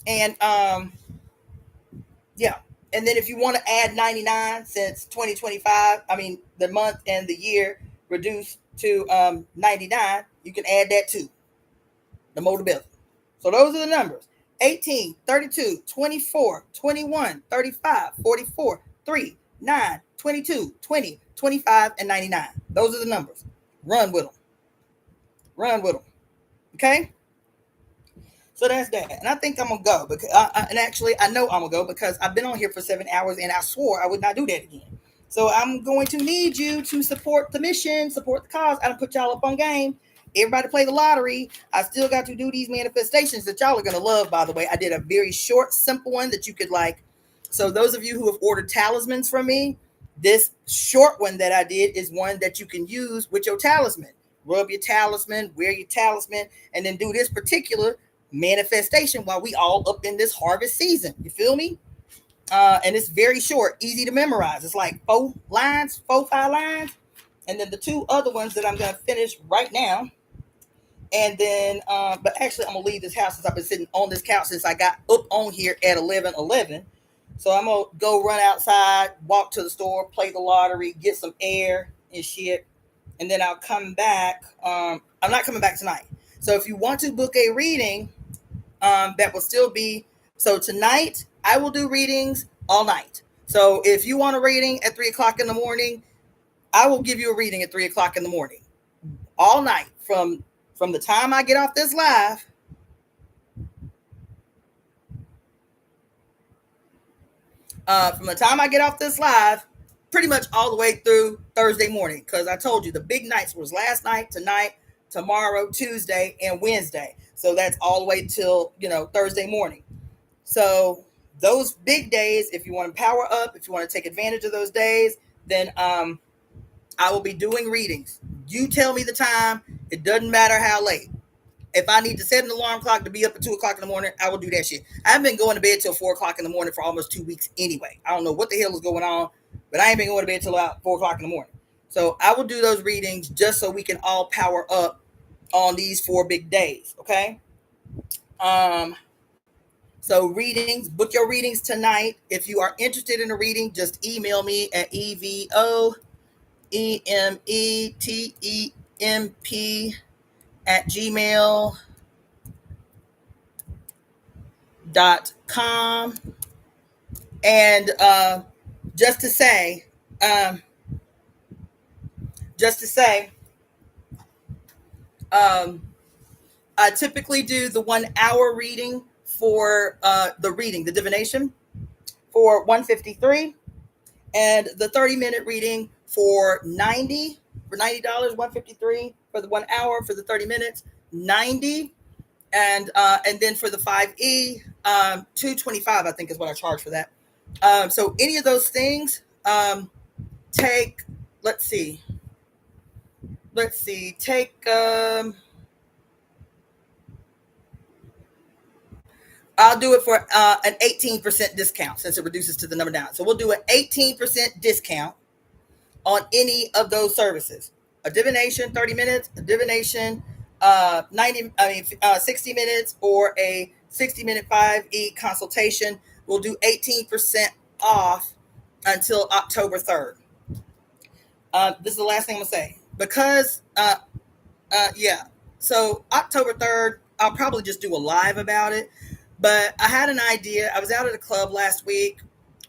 And yeah. And then if you want to add 99, since 2025, I mean the month and the year reduced to 99, you can add that too. The modality. So those are the numbers: 18, 32, 24, 21, 35, 44, 3, 9, 22, 20, 25, and 99. Those are the numbers. Run with them. Run with them. Okay? So that's that. And I think I'm going to go. Because and actually, I know I'm going to go, because I've been on here for 7 hours, and I swore I would not do that again. So I'm going to need you to support the mission, support the cause. I don't put y'all up on game. Everybody play the lottery. I still got to do these manifestations that y'all are going to love, by the way. I did a very short, simple one that you could like. So those of you who have ordered talismans from me, this short one that I did is one that you can use with your talisman. Rub your talisman, wear your talisman, and then do this particular manifestation while we all up in this harvest season. You feel me? And it's very short, easy to memorize. It's like 4 lines, 5 lines. And then the 2 other ones that I'm going to finish right now. And then, but actually, I'm going to leave this house, since I've been sitting on this couch since I got up on here at 11:11. So I'm going to go run outside, walk to the store, play the lottery, get some air and shit. And then I'll come back. I'm not coming back tonight. So if you want to book a reading, that will still be. So tonight, I will do readings all night. So if you want a reading at 3 o'clock in the morning, I will give you a reading at 3 o'clock in the morning. All night. From the time I get off this live. From the time I get off this live, pretty much all the way through Thursday morning. Because I told you the big nights was last night, tonight, tomorrow, Tuesday, and Wednesday. So that's all the way till, Thursday morning. So those big days, if you want to power up, if you want to take advantage of those days, then I will be doing readings. You tell me the time. It doesn't matter how late. If I need to set an alarm clock to be up at 2 o'clock in the morning, I will do that shit. I've been going to bed till 4 o'clock in the morning for almost 2 weeks anyway. I don't know what the hell is going on, but I ain't been going to bed till about 4 o'clock in the morning. So I will do those readings just so we can all power up on these 4 big days. Okay. So readings, book your readings tonight. If you are interested in a reading, just email me at evoemetemp@gmail.com. And just to say, I typically do the 1 hour reading for the divination for $153, and the 30-minute reading for $90, $153 for the 1 hour. For the 30 minutes, $90, and then for the 5E, $225, I think is what I charge for that. So any of those things take, let's let's see, take I'll do it for an 18% discount since it reduces to the number down. So we'll do an 18% discount on any of those services. A divination 30 minutes, a divination 60 minutes, or a 60-minute 5e consultation. We'll do 18% off until October 3rd. This is the last thing I'm gonna say because yeah. So October 3rd, I'll probably just do a live about it. But I had an idea. I was out at a club last week,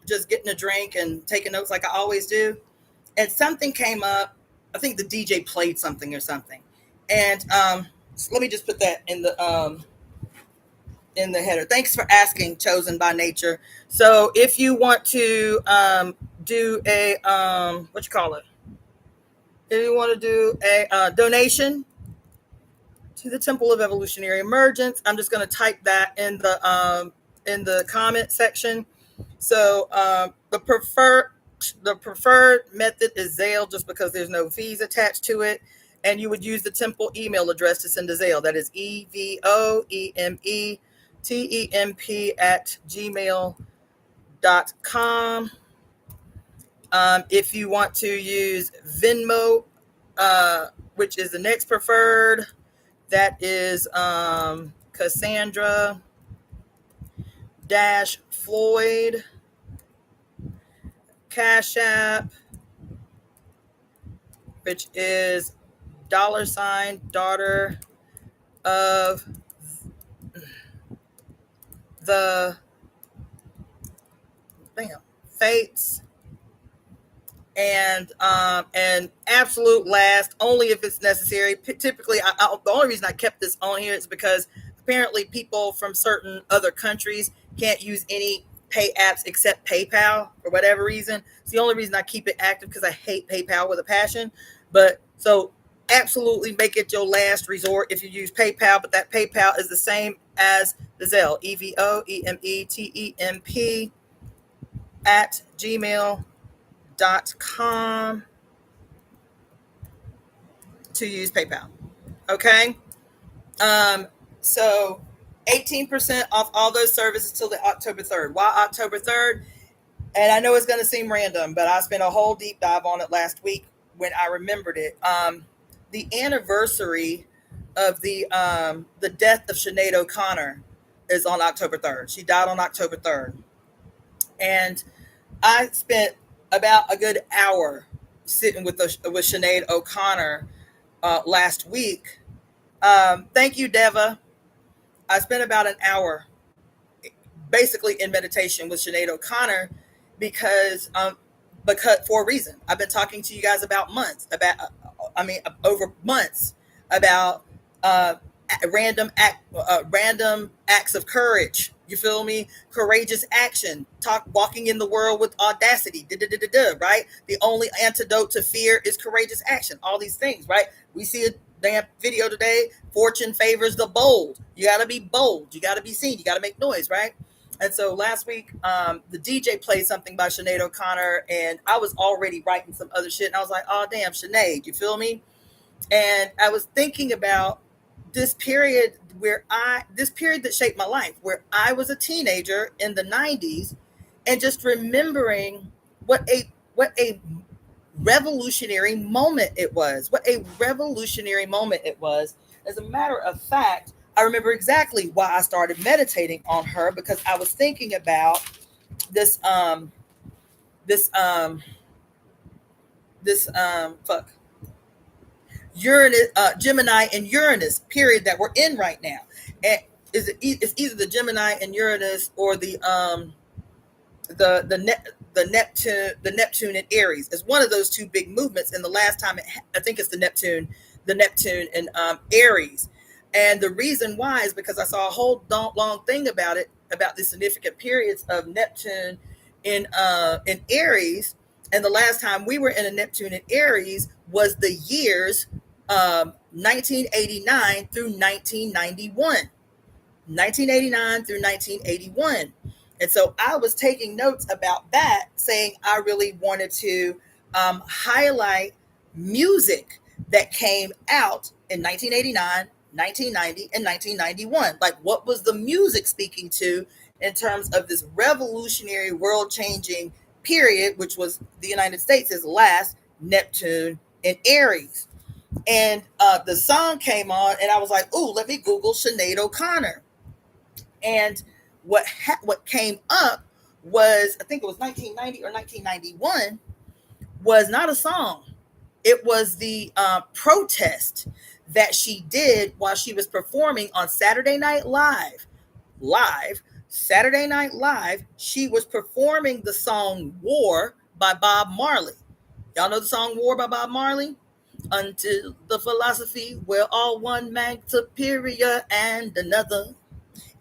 just getting a drink and taking notes like I always do. And something came up. I think the DJ played something or something. And so let me just put that in the header. Thanks for asking, Chosen by Nature. So if you want to do a what you call it? If you want to do a donation to the Temple of Evolutionary Emergence, I'm just going to type that in the comment section. So the preferred method is Zelle, just because there's no fees attached to it, and you would use the temple email address to send a Zelle. That is evoemetemp@gmail.com. If you want to use Venmo, which is the next preferred, that is Cassandra-Floyd, Cashapp, which is $daughter of the Fates, and absolute last, only if it's necessary. Typically, the only reason I kept this on here is because apparently people from certain other countries can't use any pay apps except PayPal for whatever reason. It's the only reason I keep it active, because I hate PayPal with a passion. But so absolutely make it your last resort if you use PayPal, but that PayPal is the same as the Zelle, evoemetemp at gmail.com to use PayPal. Okay. So 18% off all those services till the October 3rd. Why October 3rd? And I know it's going to seem random, but I spent a whole deep dive on it last week when I remembered it. The anniversary of the death of Chenade O'Connor is on October 3rd. She died on October 3rd. And I spent about a good hour sitting with Chenade O'Connor last week. Thank you, Deva. I spent about an hour basically in meditation with Chenade O'Connor because for a reason. I've been talking to you guys about months, over months, about random acts of courage. You feel me? Courageous action. Walking in the world with audacity. Right? The only antidote to fear is courageous action. All these things, right? We see a damn video today. Fortune favors the bold. You got to be bold. You got to be seen. You got to make noise, right? And so last week, the DJ played something by Chenade O'Connor, and I was already writing some other shit. And I was like, oh, damn, Chenade, you feel me? And I was thinking about this period that shaped my life, where I was a teenager in the 90s, and just remembering what a revolutionary moment it was. What a revolutionary moment it was. As a matter of fact, I remember exactly why I started meditating on her, because I was thinking about this Uranus, Gemini and Uranus period that we're in right now. And it's either the Gemini and Uranus or the Neptune and Aries. It's one of those two big movements. And the last time I think it's the Neptune and Aries. And the reason why is because I saw a whole long thing about it, about the significant periods of Neptune in Aries. And the last time we were in a Neptune in Aries was the years 1989 through 1991. 1989 through 1981. And so I was taking notes about that, saying I really wanted to highlight music, that came out in 1989, 1990, and 1991. Like, what was the music speaking to in terms of this revolutionary, world-changing period, which was the United States' last Neptune in Aries? And the song came on, and I was like, "Ooh, let me Google Sinead O'Connor." And what came up was, I think it was 1990 or 1991, was not a song. It was the protest that she did while she was performing on Saturday Night Live. Saturday Night Live, she was performing the song War by Bob Marley. Y'all know the song War by Bob Marley? Until the philosophy where all one man superior and another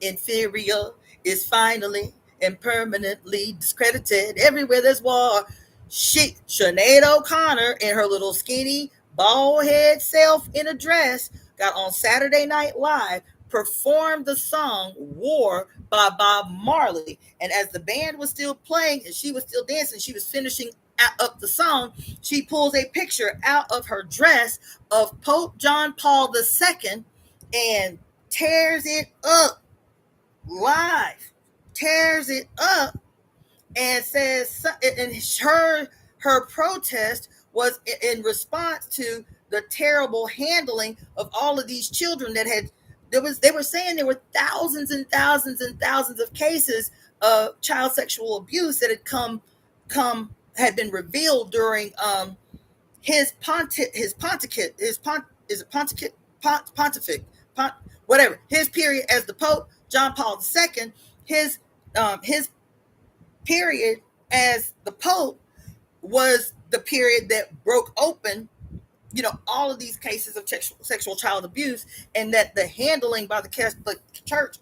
inferior is finally and permanently discredited. Everywhere there's war. Sinead O'Connor, in her little skinny bald head self in a dress, got on Saturday Night Live, performed the song War by Bob Marley. And as the band was still playing and she was still dancing, she was finishing up the song, she pulls a picture out of her dress of Pope John Paul II and tears it up live, tears it up, and says, and her protest was in response to the terrible handling of all of these children that had, they were saying there were thousands and thousands and thousands of cases of child sexual abuse that had been revealed during his pontificate, whatever, his period as the Pope John Paul II, his period as the Pope was the period that broke open, all of these cases of sexual child abuse, and that the handling by the Catholic Church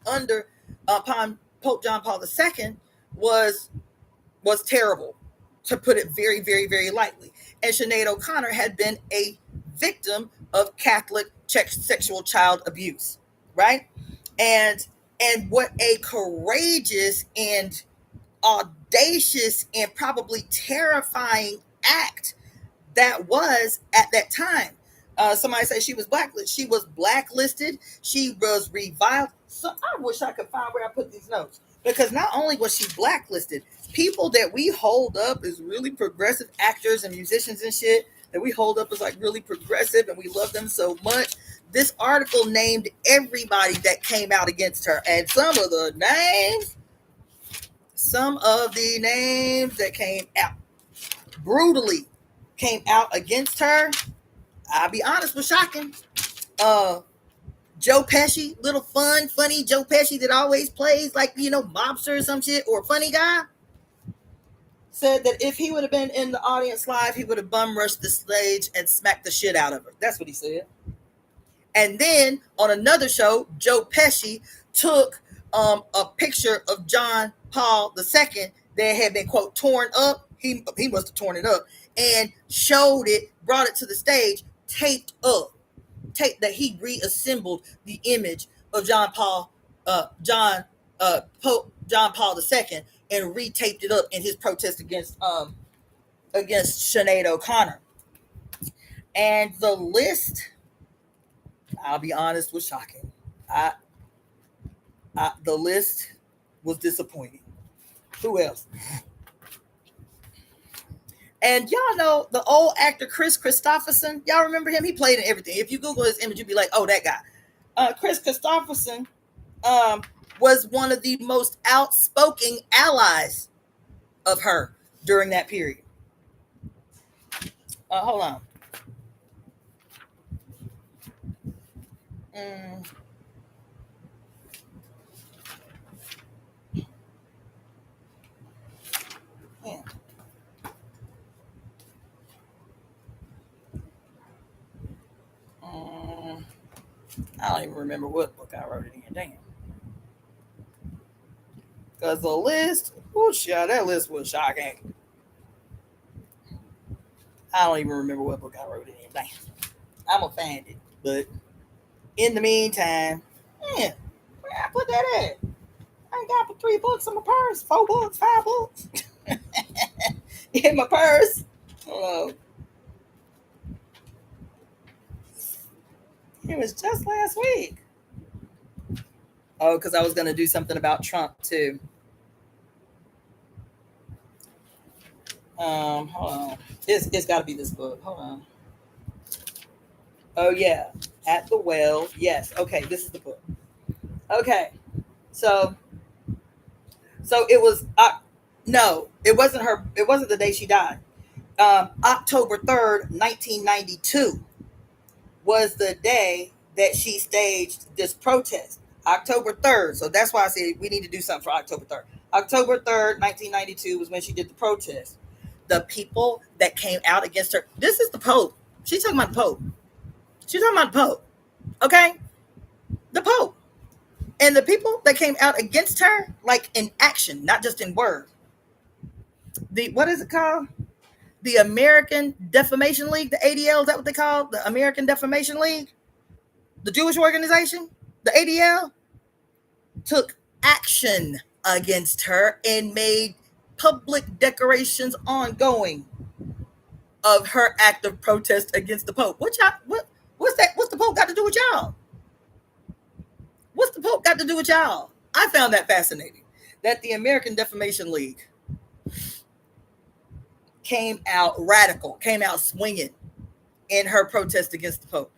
upon Pope John Paul II was terrible, to put it very, very, very lightly. And Sinead O'Connor had been a victim of Catholic sexual child abuse, right? And what a courageous and audacious and probably terrifying act that was at that time. Somebody said she was blacklisted. She was blacklisted. She was reviled. So I wish I could find where I put these notes, because not only was she blacklisted, people that we hold up as really progressive actors and musicians and shit, that we hold up as like really progressive and we love them so much, this article named everybody that came out against her. And some of the names that came out brutally came out against her, I'll be honest, was shocking. Joe Pesci, little funny Joe Pesci that always plays like, mobster or some shit, or funny guy, said that if he would have been in the audience live, he would have bum rushed the stage and smacked the shit out of her. That's what he said. And then on another show, Joe Pesci took a picture of John Paul II that had been, quote, torn up. He must have torn it up and showed it, brought it to the stage, taped that he reassembled the image of Pope John Paul II, and retaped it up in his protest against Sinead O'Connor. And the list, I'll be honest, was shocking. The list was disappointing. Who else? And y'all know the old actor Chris Christopherson. Y'all remember him? He played in everything. If you Google his image, you'd be like, oh, that guy. Chris Christopherson was one of the most outspoken allies of her during that period. Hold on. Yeah. I don't even remember what book I wrote it in. Damn. Because the list, that list was shocking. I don't even remember what book I wrote it in. Damn. I'm going to find it. But in the meantime, where I put that at? I ain't got 3 books in my purse. 4 books, 5 books. In my purse. Hello. It was just last week. Oh, because I was going to do something about Trump too. Hold on. It's got to be this book. Hold on. Oh yeah, At the Well. Yes. Okay, this is the book. Okay, so it was. No, it wasn't her. It wasn't the day she died. October 3rd, 1992, was the day that she staged this protest. October 3rd. So that's why I said we need to do something for October 3rd. October 3rd, 1992 was when she did the protest. The people that came out against her. This is the Pope. She's talking about the Pope. She's talking about the Pope. Okay? The Pope. And the people that came out against her, like in action, not just in word. What is it called? The American Defamation League, the ADL, is that what they call it? The American Defamation League? The Jewish organization, the ADL, took action against her and made public declarations ongoing of her act of protest against the Pope. What's that? What's the Pope got to do with y'all? What's the Pope got to do with y'all? I found that fascinating. That the American Defamation League came out radical, came out swinging in her protest against the Pope.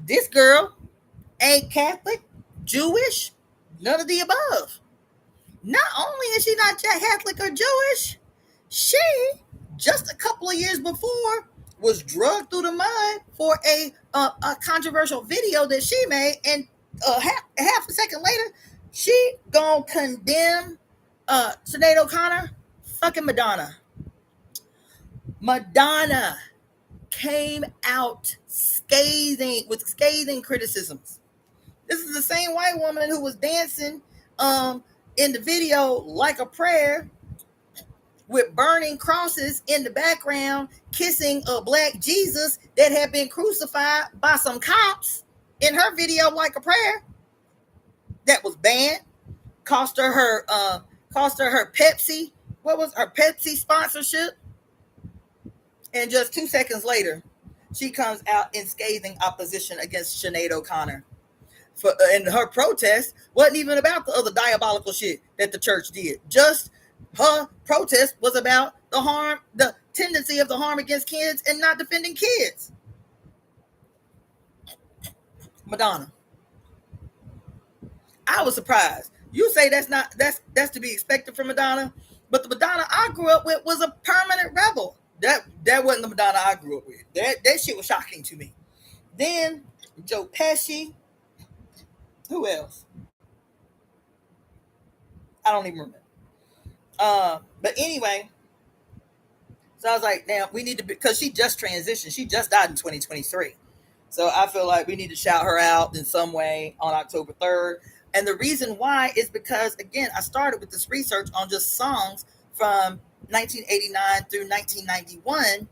This girl ain't Catholic, Jewish, none of the above. Not only is she not Catholic or Jewish, she, just a couple of years before, was drugged through the mud for a controversial video that she made, and half a second later, she gonna condemn Sinead O'Connor, fucking Madonna. Madonna came out with scathing criticisms. This is the same white woman who was dancing in the video like a prayer with burning crosses in the background, kissing a black Jesus that had been crucified by some cops in her video like a prayer. That was banned. Cost her Pepsi. What was her Pepsi sponsorship? And just 2 seconds later, she comes out in scathing opposition against Sinead O'Connor. And her protest wasn't even about the other diabolical shit that the church did. Just her protest was about the tendency of the harm against kids and not defending kids. Madonna. I was surprised. You say that's to be expected from Madonna, but the Madonna I grew up with was a permanent rebel. That wasn't the Madonna I grew up with. That shit was shocking to me. Then Joe Pesci. Who else? I don't even remember. But anyway, so I was like, damn, we need to, because she just transitioned. She just died in 2023. So I feel like we need to shout her out in some way on October 3rd. And the reason why is because, again, I started with this research on just songs from 1989 through 1991,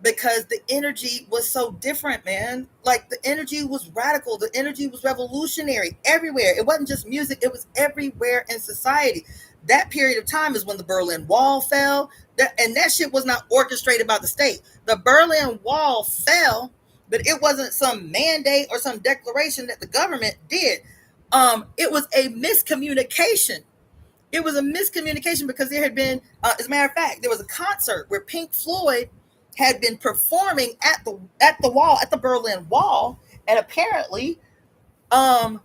because the energy was so different, man. Like, the energy was radical. The energy was revolutionary everywhere. It wasn't just music. It was everywhere in society. That period of time is when the Berlin Wall fell. And that shit was not orchestrated by the state. The Berlin Wall fell, but it wasn't some mandate or some declaration that the government did. It was a miscommunication. It was a miscommunication because there had been, as a matter of fact, there was a concert where Pink Floyd had been performing at the Berlin Wall, and apparently, the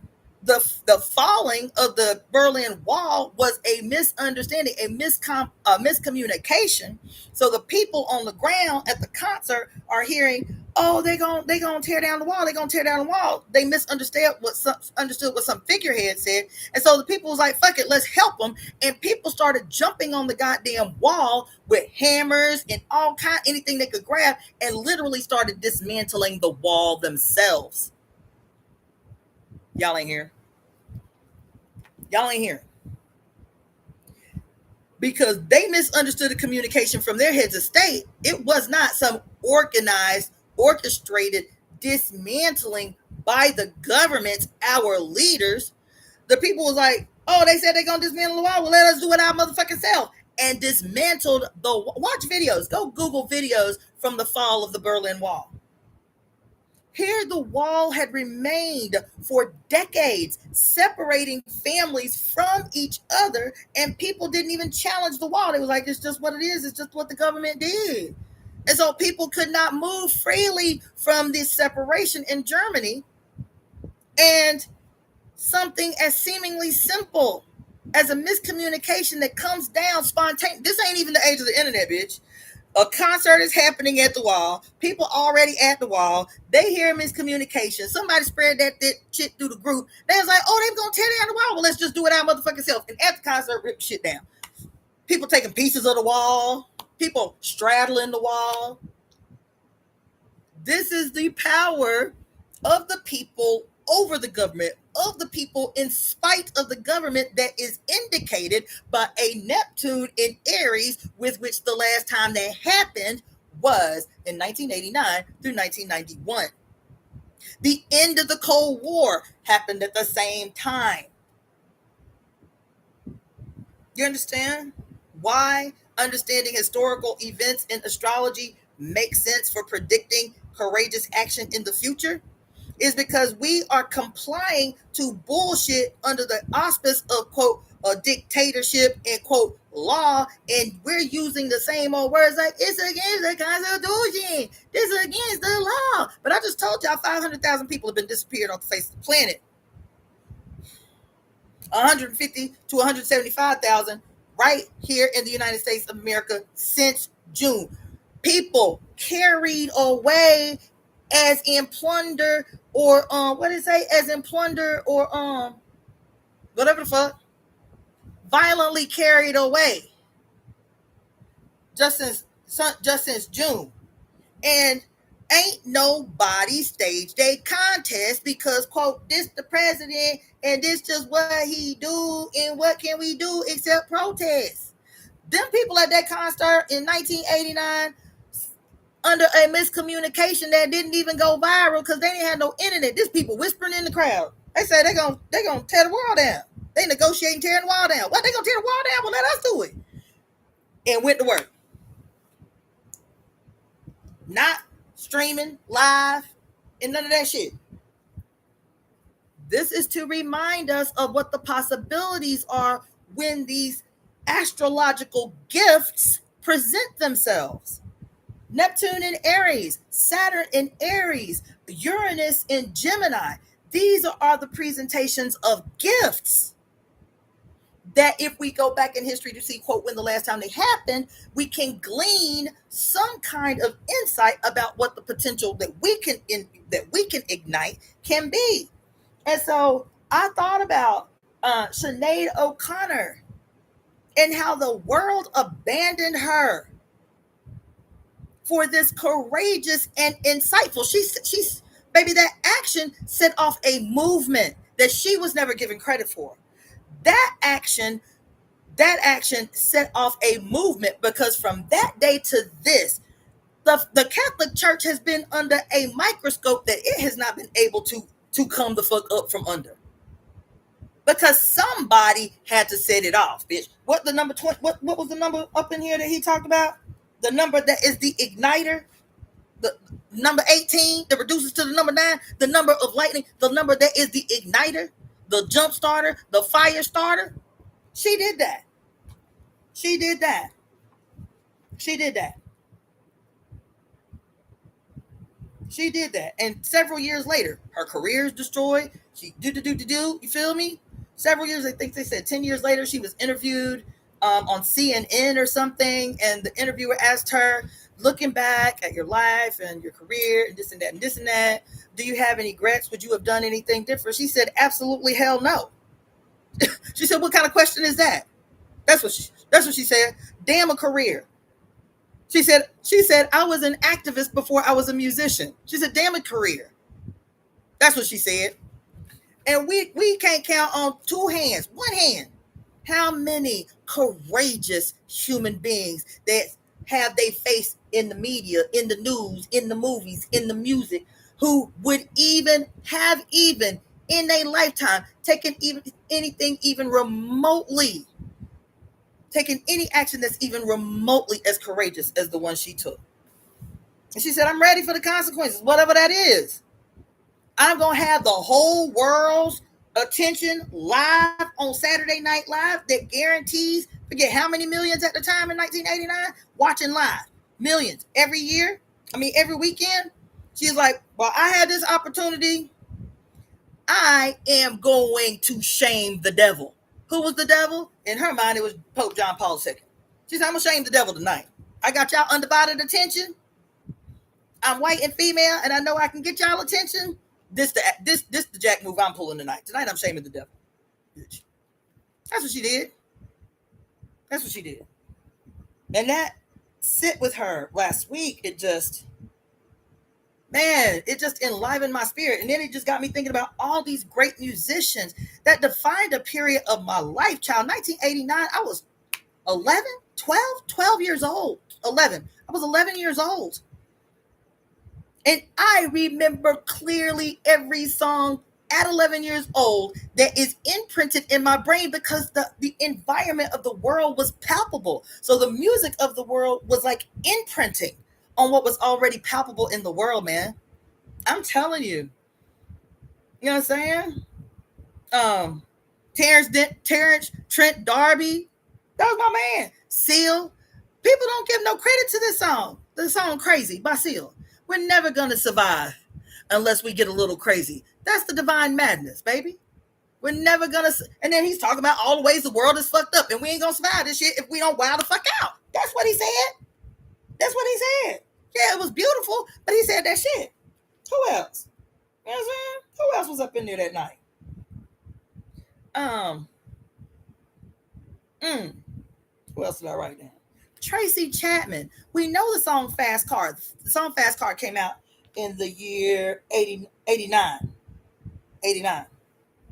falling of the Berlin Wall was a misunderstanding, a miscommunication. So the people on the ground at the concert are hearing, "Oh, they gonna tear down the wall. They gonna tear down the wall." They misunderstood what some figurehead said, and so the people was like, "Fuck it, let's help them." And people started jumping on the goddamn wall with hammers and anything they could grab, and literally started dismantling the wall themselves. Y'all ain't here. Y'all ain't here. Because they misunderstood the communication from their heads of state. It was not some organized, orchestrated dismantling by the government, our leaders. The people was like, "Oh, they said they're going to dismantle the wall. Well, let us do it our motherfucking self." And dismantled watch videos. Go Google videos from the fall of the Berlin Wall. Here, the wall had remained for decades, separating families from each other, and people didn't even challenge the wall. They were like, it's just what it is. It's just what the government did. And so people could not move freely from this separation in Germany. And something as seemingly simple as a miscommunication that comes down spontaneously. This ain't even the age of the internet, bitch. A concert is happening at the wall. People already at the wall. They hear miscommunication. Somebody spread that shit through the group. They was like, oh, they going to tear down the wall. Well, let's just do it our motherfucking self. And at the concert, rip shit down. People taking pieces of the wall. People straddling the wall. This is the power of the people over the government, of the people in spite of the government, that is indicated by a Neptune in Aries, with which the last time that happened was in 1989 through 1991. The end of the Cold War happened at the same time. You understand why understanding historical events in astrology makes sense for predicting courageous action in the future? Is because we are complying to bullshit under the auspice of, quote, a dictatorship and, quote, law, and we're using the same old words like, it's against the Constitution, this is against the law. But I just told y'all 500,000 people have been disappeared off the face of the planet. 150 to 175,000 right here in the United States of America since June. People carried away as in plunder, or as in plunder, or whatever the fuck, violently carried away just since June. And ain't nobody staged a contest because, quote, this the president and this just what he do, and what can we do except protest? Them people at that concert in 1989, under a miscommunication that didn't even go viral because they didn't have no internet. There's people whispering in the crowd. They say they're gonna tear the wall down. They negotiating tearing the wall down. What, they gonna tear the wall down? Well, let us do it. And went to work. Not streaming live and none of that shit. This is to remind us of what the possibilities are when these astrological gifts present themselves. Neptune in Aries, Saturn in Aries, Uranus in Gemini. These are the presentations of gifts that, if we go back in history to see, quote, when the last time they happened, we can glean some kind of insight about what the potential that we can ignite can be. And so I thought about Chenade O'Connor and how the world abandoned her for this courageous and insightful. She's baby, that action set off a movement that she was never given credit for. That action set off a movement, because from that day to this, the Catholic Church has been under a microscope that it has not been able to come the fuck up from under. Because somebody had to set it off, bitch. What the number 20? What was the number up in here that he talked about? The number that is the igniter, the number 18 that reduces to the number 9, the number of lightning, the number that is the igniter, the jump starter, the fire starter. She did that. She did that. She did that. She did that. And several years later, her career is destroyed. She do. You feel me? Several years, I think they said 10 years later, she was interviewed on CNN or something, and the interviewer asked her, looking back at your life and your career and this and that and this and that, do you have any regrets? Would you have done anything different? She said, absolutely hell no. She said, what kind of question is that? That's what she said. Damn a career. She said, I was an activist before I was a musician. She said, damn a career. That's what she said. And we can't count on one hand, how many courageous human beings that have their face in the media, in the news, in the movies, in the music, who would even in their lifetime taken any action that's even remotely as courageous as the one she took. And she said, I'm ready for the consequences, whatever that is. I'm going to have the whole world's attention live on Saturday Night Live that guarantees, forget how many millions at the time in 1989, watching live. Millions every year. I mean, every weekend. She's like, well, I had this opportunity. I am going to shame the devil. Who was the devil? In her mind, it was Pope John Paul II. She said, I'm going to shame the devil tonight. I got y'all undivided attention. I'm white and female, and I know I can get y'all attention. This the jack move I'm pulling tonight. Tonight I'm shaming the devil. Bitch. That's what she did. That's what she did. And that sit with her last week, it just enlivened my spirit. And then it just got me thinking about all these great musicians that defined a period of my life, child. 1989, I was 12 years old. 11. I was 11 years old. And I remember clearly every song at 11 years old that is imprinted in my brain because the environment of the world was palpable. So the music of the world was like imprinting on what was already palpable in the world, man. I'm telling you. You know what I'm saying? Terrence Trent D'Arby. That was my man. Seal. People don't give no credit to this song. The song Crazy by Seal. We're never going to survive unless we get a little crazy. That's the divine madness, baby. We're never going to. And then he's talking about all the ways the world is fucked up and we ain't going to survive this shit if we don't wow the fuck out. That's what he said. That's what he said. Yeah, it was beautiful, but he said that shit. Who else? You know what I'm saying? Who else was up in there that night? Who else did I write down? Tracy Chapman. We know the song Fast Car. The song Fast Car came out in the year 89. 89.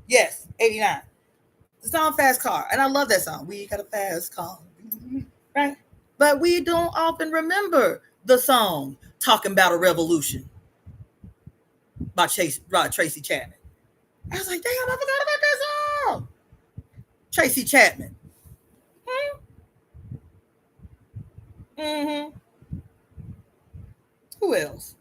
Yes, 89. The song Fast Car. And I love that song. We got a fast car. Right? But we don't often remember the song Talking About a Revolution by Tracy Chapman. I was like, damn, I forgot about that song. Tracy Chapman. Mm-hmm. Who else?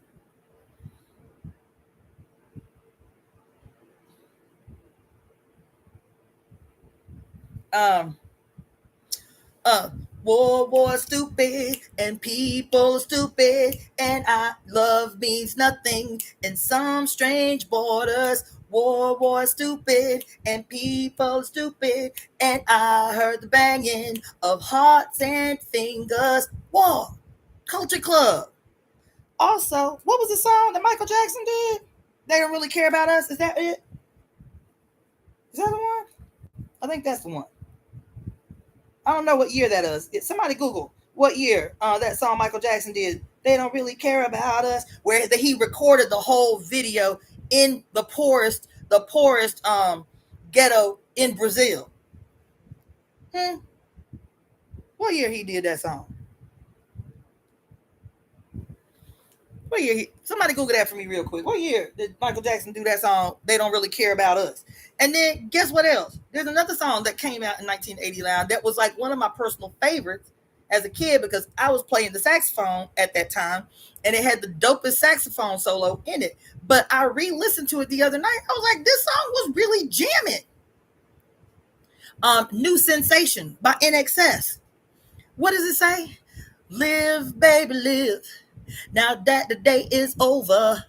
War stupid and people are stupid and love means nothing in some strange borders. War stupid and people stupid and I heard the banging of hearts and fingers. War Culture Club. Also, what was the song that Michael Jackson did? They don't really care about us. Is that it? Is that the one? I think that's the one. I don't know what year that is. Somebody Google what year that song Michael Jackson did. They don't really care about us. Where he recorded the whole video in the poorest ghetto in Brazil. What year he did that song? What year? Somebody Google that for me real quick. What year did Michael Jackson do that song? They don't really care about us. And then guess what else? There's another song that came out in 1989 that was like one of my personal favorites as a kid because I was playing the saxophone at that time and it had the dopest saxophone solo in it. But I re-listened to it the other night. I was like, this song was really jamming. New Sensation by NXS. What does it say? Live, baby, live. Now that the day is over,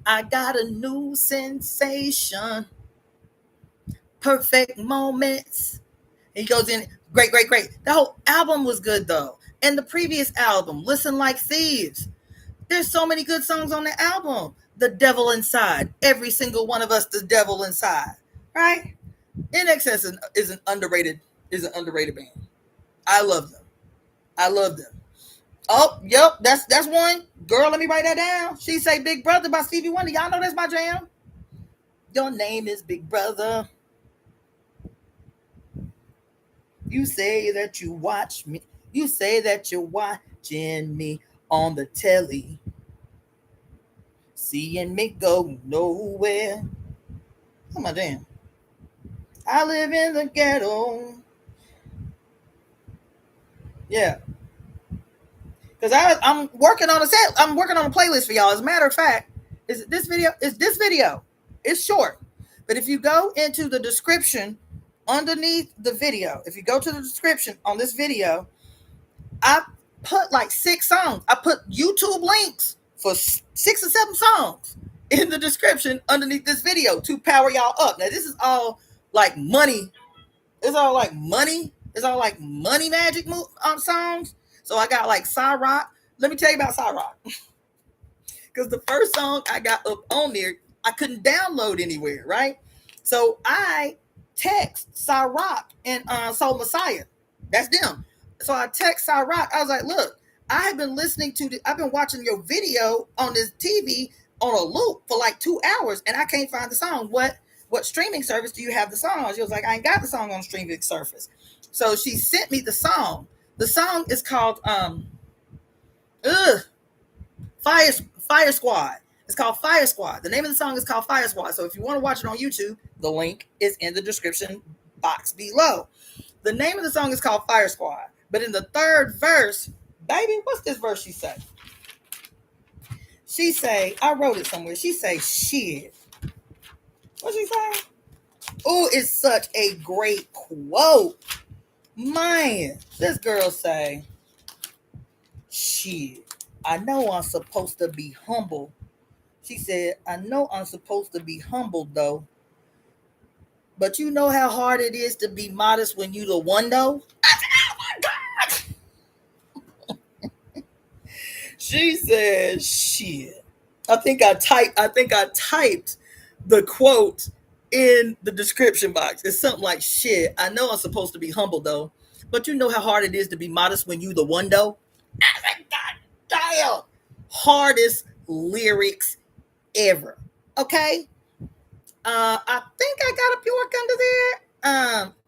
I got a new sensation. Perfect moments. He goes in, great. The whole album was good though. And the previous album, Listen Like Thieves. There's so many good songs on the album. The Devil Inside. Every single one of us, the devil inside. Right? NXS is an underrated band. I love them. Oh, yep, that's one. Girl, let me write that down. She say Big Brother by Stevie Wonder. Y'all know that's my jam. Your name is Big Brother. You say that you watch me. You say that you're watching me on the telly. Seeing me go nowhere. Oh my damn. I live in the ghetto. Yeah. Because I'm working on a playlist for y'all. As a matter of fact, Is it this video? It's this video. It's short. But if you go into the description underneath the video, if you go to the description on this video, I put like 6 songs. I put YouTube links for 6 or 7 songs in the description underneath this video to power y'all up. Now, this is all like money. It's all like money. It's all like money magic songs. So I got like Cyrock. Let me tell you about Cyrock. Because the first song I got up on there, I couldn't download anywhere, right? So I text Cyrock and Soul Messiah. That's them. So I text Cyrock. I was like, look, I have been I've been watching your video on this TV on a loop for like 2 hours, and I can't find the song. What streaming service do you have the song on? She was like, I ain't got the song on streaming service. So she sent me the song. The song is called Fire Squad. It's called Fire Squad. The name of the song is called Fire Squad. So if you want to watch it on YouTube, the link is in the description box below. The name of the song is called Fire Squad. But in the 3rd verse, baby, what's this verse she say? She say, I wrote it somewhere. She say, shit. What's she say? Oh, it's such a great quote. Man, this girl say, shit. I know I'm supposed to be humble. She said, I know I'm supposed to be humble, though. But you know how hard it is to be modest when you the one, though? I said, oh, my God. She said, shit. I think I typed the quote in the description box. It's something like, shit, I know I'm supposed to be humble, though. But you know how hard it is to be modest when you the one, though? I said, God damn. Hardest lyrics ever. Okay. I think I got a Bjork under there.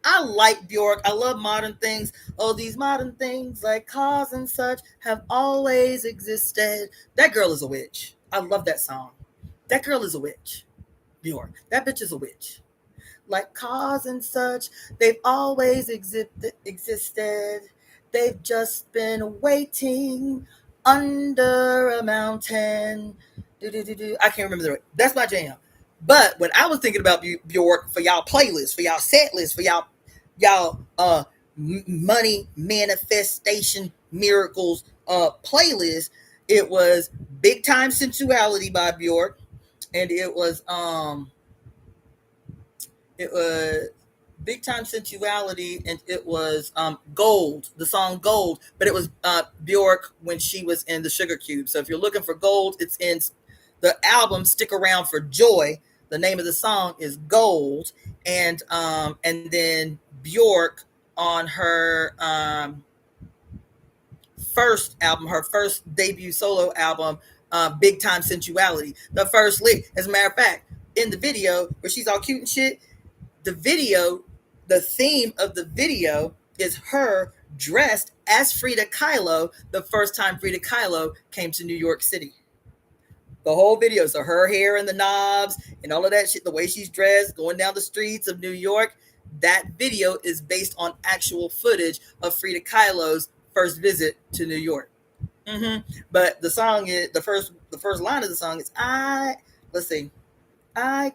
I like Bjork. I love modern things. Oh, these modern things like cars and such have always existed. That girl is a witch. I love that song. That girl is a witch. Bjork. That bitch is a witch. Like cars and such, they've always existed. They've just been waiting under a mountain. I can't remember the rest. That's my jam. But when I was thinking about Bjork for y'all playlists, for y'all set list, for y'all money manifestation miracles playlist, it was Big Time Sensuality by Bjork, and it was Big Time Sensuality, and it was Gold, the song Gold, but it was Bjork when she was in the Sugar Cube. So if you're looking for Gold, it's in the album Stick Around for Joy. The name of the song is Gold, and then Bjork on her first album, her first debut solo album, Big Time Sensuality. The first lick, as a matter of fact, in the video where she's all cute and shit, the theme of the video is her dressed as Frida Kahlo the first time Frida Kahlo came to New York City. The whole video, so her hair and the knobs and all of that shit, the way she's dressed, going down the streets of New York, that video is based on actual footage of Frida Kahlo's first visit to New York. But the song is, the first line of the song is, let's see. I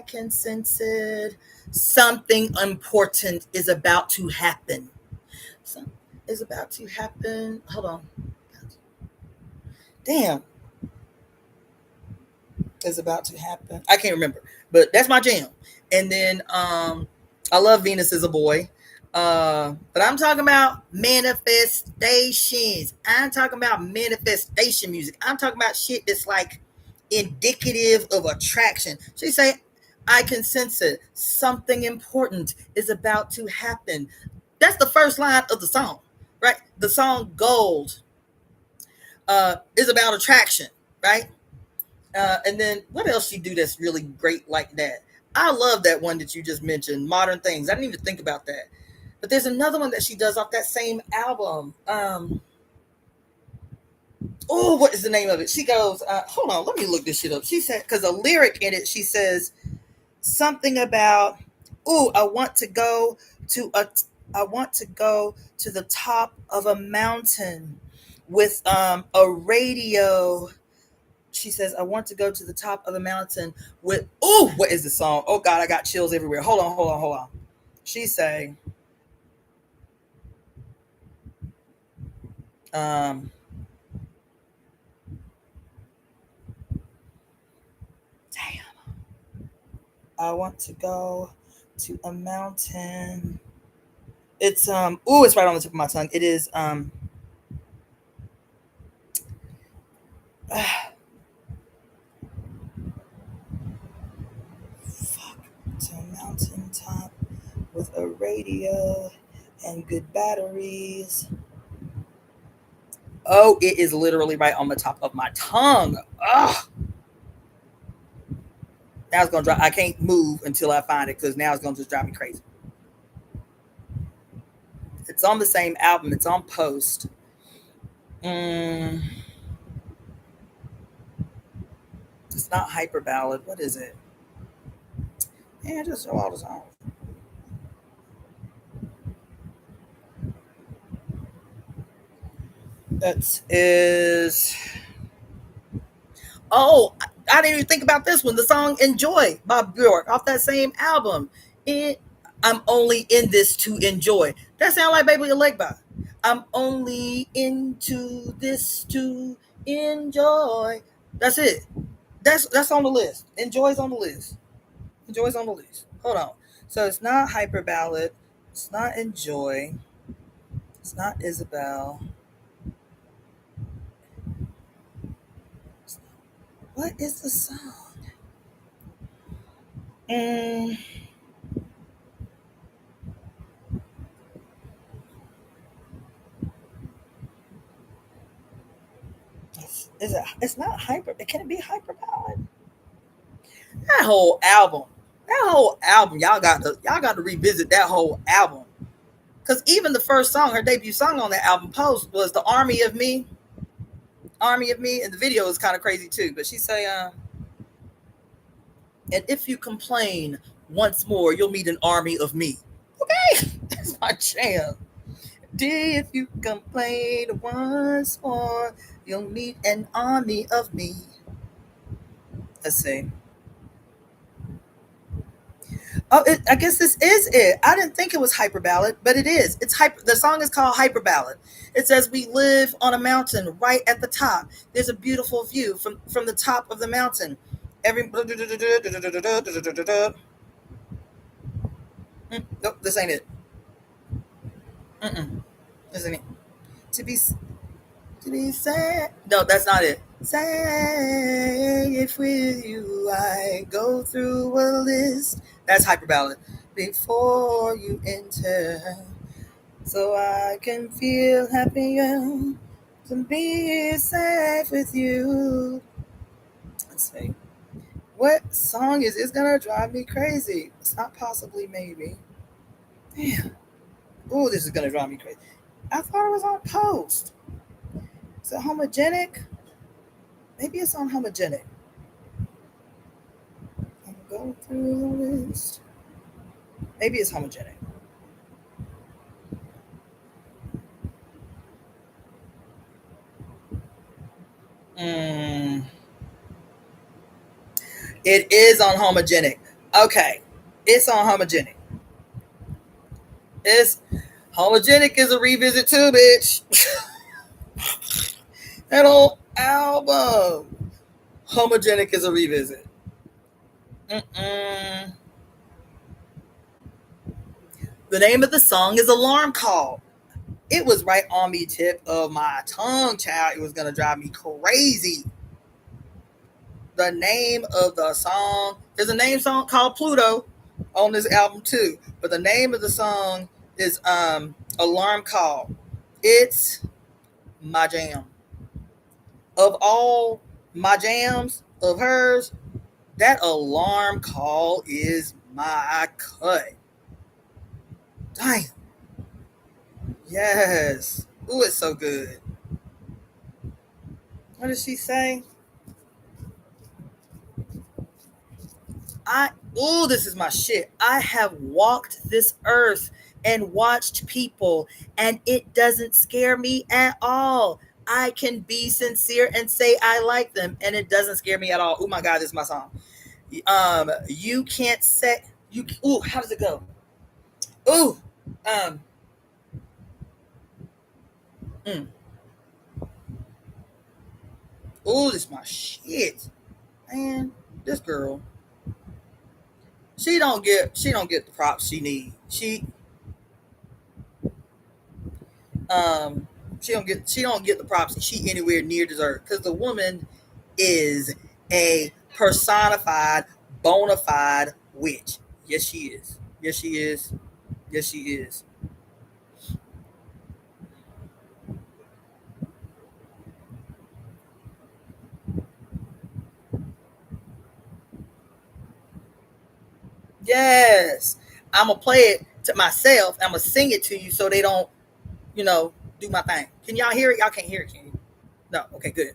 can sense it. Something important is about to happen. Something is about to happen. Hold on. Damn. Is about to happen. I can't remember, but that's my jam. And then I love Venus is a Boy. But I'm talking about manifestations. I'm talking about manifestation music. I'm talking about shit that's like indicative of attraction. She say, I can sense it. Something important is about to happen. That's the first line of the song, right? The song Gold is about attraction, right? And then what else she do that's really great like that? I love that one that you just mentioned, Modern Things. I didn't even think about that. But there's another one that she does off that same album. What is the name of it? She goes, hold on, let me look this shit up. She said, because a lyric in it, she says something about, I want to go to the top of a mountain with a radio She says, I want to go to the top of the mountain with, oh, what is the song? Oh God, I got chills everywhere. Hold on, hold on, hold on. She say, um, damn, I want to go to a mountain. It's it's right on the tip of my tongue. It is fuck, to a mountaintop with a radio and good batteries. Oh, it is literally right on the top of my tongue. Ugh. Now it's gonna drive. I can't move until I find it because now it's gonna just drive me crazy. It's on the same album. It's on Post. Mm, it's not hyper ballad. What is it? Yeah, just all the songs. That is. Oh, I didn't even think about this one. The song "Enjoy" by Bjork off that same album. It, I'm only in this to enjoy. That sounds like Baby Legba. I'm only into this to enjoy. That's it. That's on the list. Enjoy's on the list. Enjoy's on the list. Hold on. So it's not hyper ballad. It's not enjoy. It's not Isabel. What is the song? Mm, is it? It's not hyper. Can it be hyper ballad? That whole album. That whole album. Y'all got to revisit that whole album. Because even the first song, her debut song on that album, Post, was "The Army of Me." Army of Me, and the video is kind of crazy too. But she say, and if you complain once more, you'll meet an army of me. Okay, that's my jam. If you complain once more, you'll meet an army of me. Let's see. Oh, I guess this is it. I didn't think it was hyper ballad, but it is. It's hyper. The song is called Hyper Ballad. It says we live on a mountain right at the top. There's a beautiful view from the top of the mountain. Every nope, this ain't it. This ain't it. To be to be sad. No, that's not it. Safe with you, I go through a list. That's hyper ballad. Before you enter, so I can feel happier to be safe with you. Let's see. What song is it's gonna drive me crazy? It's not possibly maybe. Damn. Oh, this is gonna drive me crazy. I thought it was on Post. Is it homogenic? Maybe it's on homogenic. I'm going through the list. Maybe it's homogenic. Mm, it is on homogenic. Okay. It's on homogenic. It's homogenic is a revisit too, bitch. That whole album. Homogenic is a revisit. Mm-mm. The name of the song is Alarm Call. It was right on the tip of my tongue, child. It was gonna drive me crazy. The name of the song, there's a name song called Pluto on this album too, but the name of the song is Alarm Call. It's my jam. Of all my jams of hers, that Alarm Call is my cut. Damn. Yes. Ooh, it's so good. What did she say? This is my shit. I have walked this earth and watched people, and it doesn't scare me at all. I can be sincere and say I like them, and it doesn't scare me at all. Oh my God, this is my song. You can't say you. Ooh, how does it go? Ooh, um, mm, ooh, this is my shit, man. This girl, she don't get the props she need. Um, she don't get the props she anywhere near deserve, because the woman is a personified, bona fide witch. Yes, she is. Yes, she is. Yes, she is. Yes. I'm gonna play it to myself. I'm gonna sing it to you so they don't, you know, do my thing. Can y'all hear it? Y'all can't hear it, can you? No. Okay, good.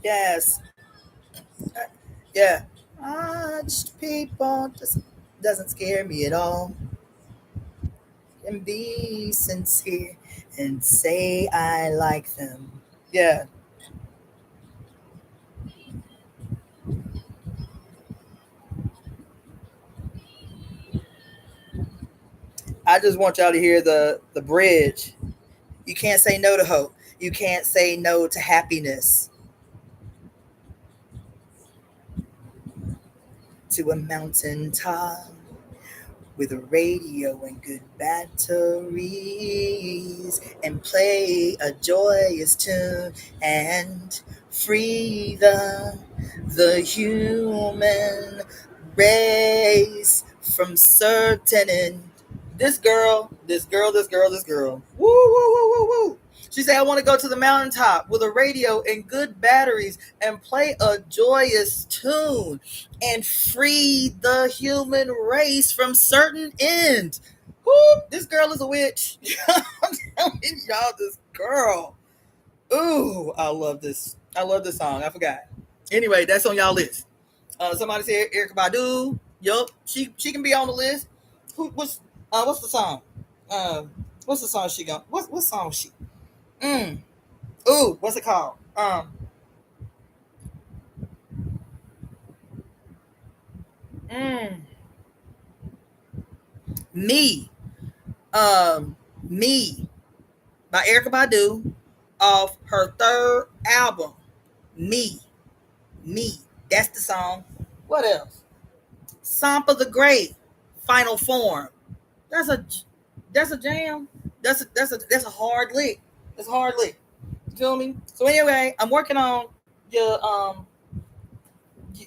Yes. Yeah. Watched people just doesn't scare me at all. And be sincere and say I like them. Yeah. I just want y'all to hear the bridge. You can't say no to hope. You can't say no to happiness. To a mountaintop with a radio and good batteries, and play a joyous tune and free the human race from certain end. This girl. Woo, woo, woo, woo, woo. She said, I want to go to the mountaintop with a radio and good batteries and play a joyous tune and free the human race from certain end. Woo, this girl is a witch. I'm telling y'all, this girl. Ooh, I love this. I love this song. I forgot. Anyway, that's on y'all list. Somebody said Erica Badu. Yup, she can be on the list. What's the song? What's the song she got? What song she? Mm. Ooh, what's it called? Mm, me. Me by Erica Badu off her third album. Me, me. That's the song. What else? Sampa the Great, Final Form. That's a that's a jam. That's a hard lick. That's a hard lick. You feel me? So anyway, I'm working on your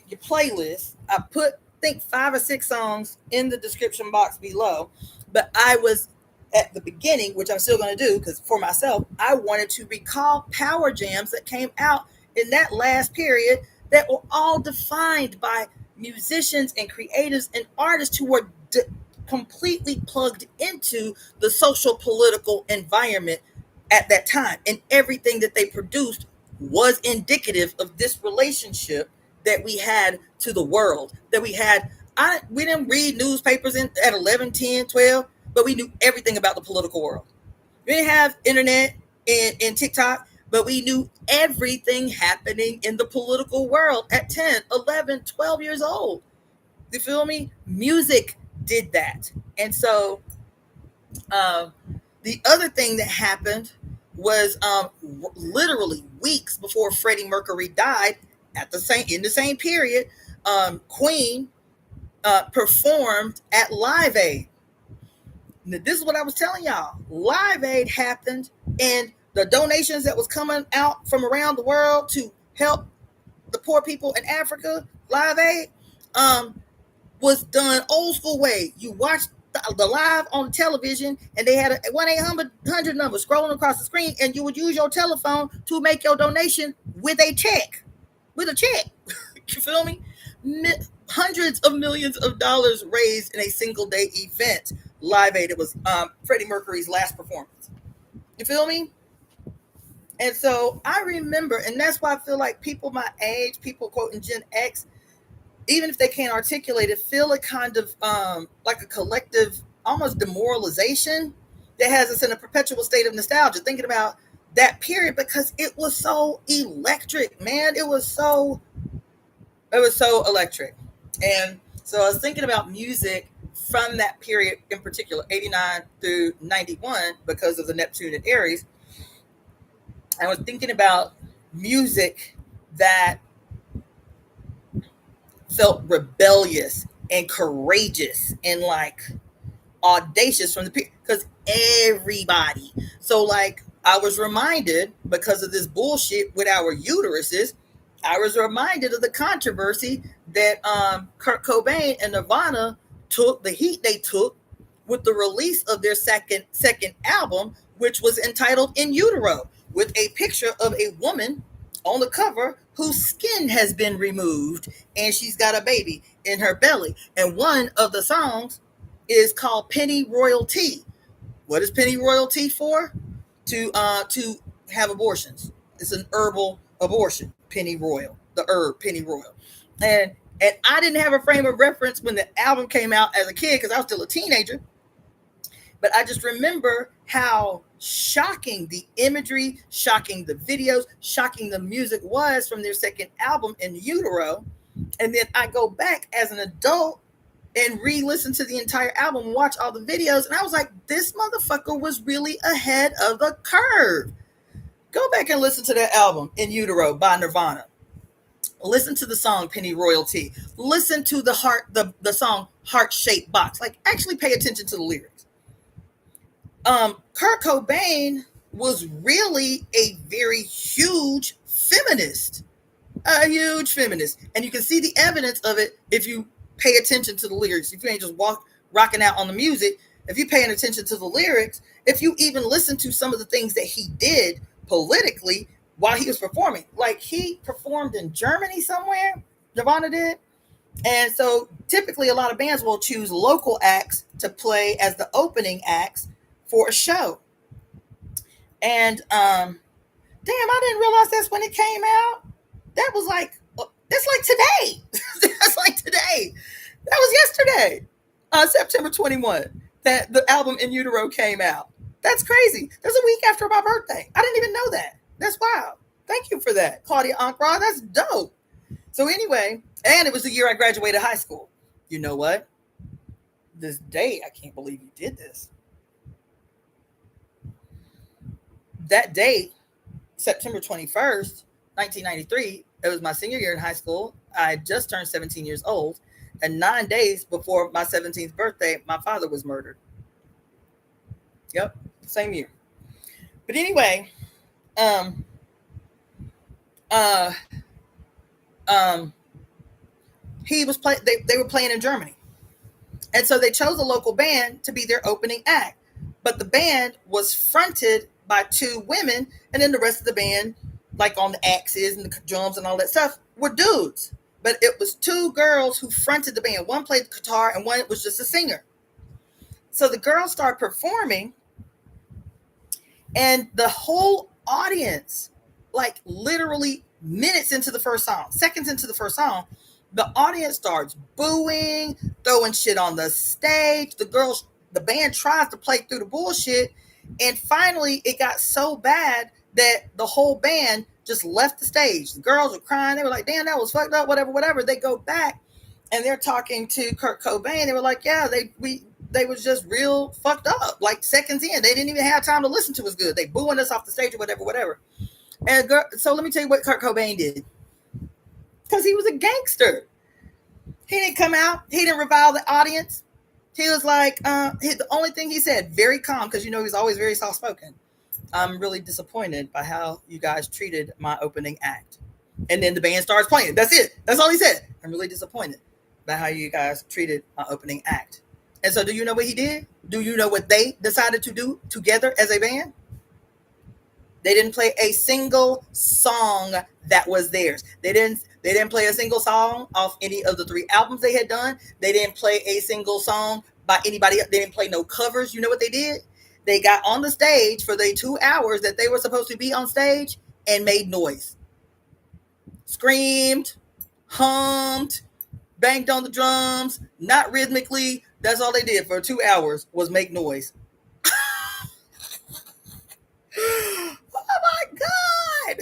your playlist. I put think 5 or 6 songs in the description box below, but I was at the beginning, which I'm still going to do because for myself, I wanted to recall power jams that came out in that last period that were all defined by musicians and creatives and artists who were completely plugged into the social political environment at that time, and everything that they produced was indicative of this relationship that we had to the world, that we had. We didn't read newspapers at 11, 10, 12, but we knew everything about the political world. We didn't have internet and TikTok, but we knew everything happening in the political world at 10, 11, 12 years old. You feel me? Music did that. And so um, the other thing that happened was literally weeks before Freddie Mercury died, at the same in the same period, Queen performed at Live Aid. Now, this is what I was telling y'all. Live Aid happened, and the donations that was coming out from around the world to help the poor people in Africa, Live Aid, um, was done old school way. You watched the live on television, and they had a 1-800 number scrolling across the screen, and you would use your telephone to make your donation with a check. With a check. You feel me? Hundreds of millions of dollars raised in a single day event. Live Aid. It was Freddie Mercury's last performance. You feel me? And so I remember, and that's why I feel like people my age, people quoting Gen X, even if they can't articulate it, feel a kind of like a collective, almost demoralization that has us in a perpetual state of nostalgia, thinking about that period because it was so electric, man. It was so electric. And so I was thinking about music from that period in particular, 89 through 91, because of the Neptune and Aries. I was thinking about music that felt rebellious and courageous and like audacious from the period, because everybody. So like I was reminded, because of this bullshit with our uteruses, I was reminded of the controversy that Kurt Cobain and Nirvana took, the heat they took with the release of their second album, which was entitled In Utero, with a picture of a woman on the cover whose skin has been removed and she's got a baby in her belly. And one of the songs is called Penny Royalty. What is penny royalty for? To have abortions. It's an herbal abortion. Penny Royal, the herb penny royal. And I didn't have a frame of reference when the album came out as a kid because I was still a teenager. But I just remember how shocking the imagery, shocking the videos, shocking the music was from their second album, In Utero. And then I go back as an adult and re-listen to the entire album and watch all the videos. And I was like, this motherfucker was really ahead of the curve. Go back and listen to that album, In Utero by Nirvana. Listen to the song Penny Royalty. Listen to the song Heart Shaped Box. Like, actually pay attention to the lyrics. Kurt Cobain was really a very huge feminist. A huge feminist. And you can see the evidence of it if you pay attention to the lyrics. If you ain't just rocking out on the music, if you're paying attention to the lyrics, if you even listen to some of the things that he did politically while he was performing. Like, he performed in Germany somewhere, Nirvana did. And so typically a lot of bands will choose local acts to play as the opening acts for a show. And damn, I didn't realize that's when it came out. That's like today. That's like today. That was yesterday, September 21, that the album In Utero came out. That's crazy. That's a week after my birthday. I didn't even know that. That's wild. Thank you for that, Claudia Ankra. That's dope. So anyway, and it was the year I graduated high school. You know what? This day, I can't believe you did this. That date, September 21st, 1993, it was my senior year in high school. I just turned 17 years old. And 9 days before my 17th birthday, my father was murdered. Yep, same year. But anyway, he was they were playing in Germany. And so they chose a local band to be their opening act. But the band was fronted by two women, and then the rest of the band, like on the axes and the drums and all that stuff, were dudes. But it was two girls who fronted the band. One played the guitar and one was just a singer. So the girls started performing, and the whole audience, like literally minutes into the first song, seconds into the first song, the audience starts booing, throwing shit on the stage. The band tries to play through the bullshit. And finally, it got so bad that the whole band just left the stage. The girls were crying. They were like, damn, that was fucked up, whatever. They go back and they're talking to Kurt Cobain. They were like, yeah, they was just real fucked up. Like seconds in, they didn't even have time to listen to us good. They booing us off the stage or whatever. And so let me tell you what Kurt Cobain did. Because he was a gangster. He didn't come out. He didn't revile the audience. He was like, the only thing he said, very calm, because you know he's always very soft-spoken. I'm really disappointed by how you guys treated my opening act. And then the band starts playing. That's it. That's all he said. I'm really disappointed by how you guys treated my opening act. And so do you know what he did? Do you know what they decided to do together as a band? They didn't play a single song that was theirs. They didn't play a single song off any of the 3 albums they had done. They didn't play a single song by anybody. They didn't play no covers. You know what they did? They got on the stage for the 2 hours that they were supposed to be on stage and made noise. Screamed, hummed, banged on the drums, not rhythmically. That's all they did for 2 hours was make noise. Oh my God.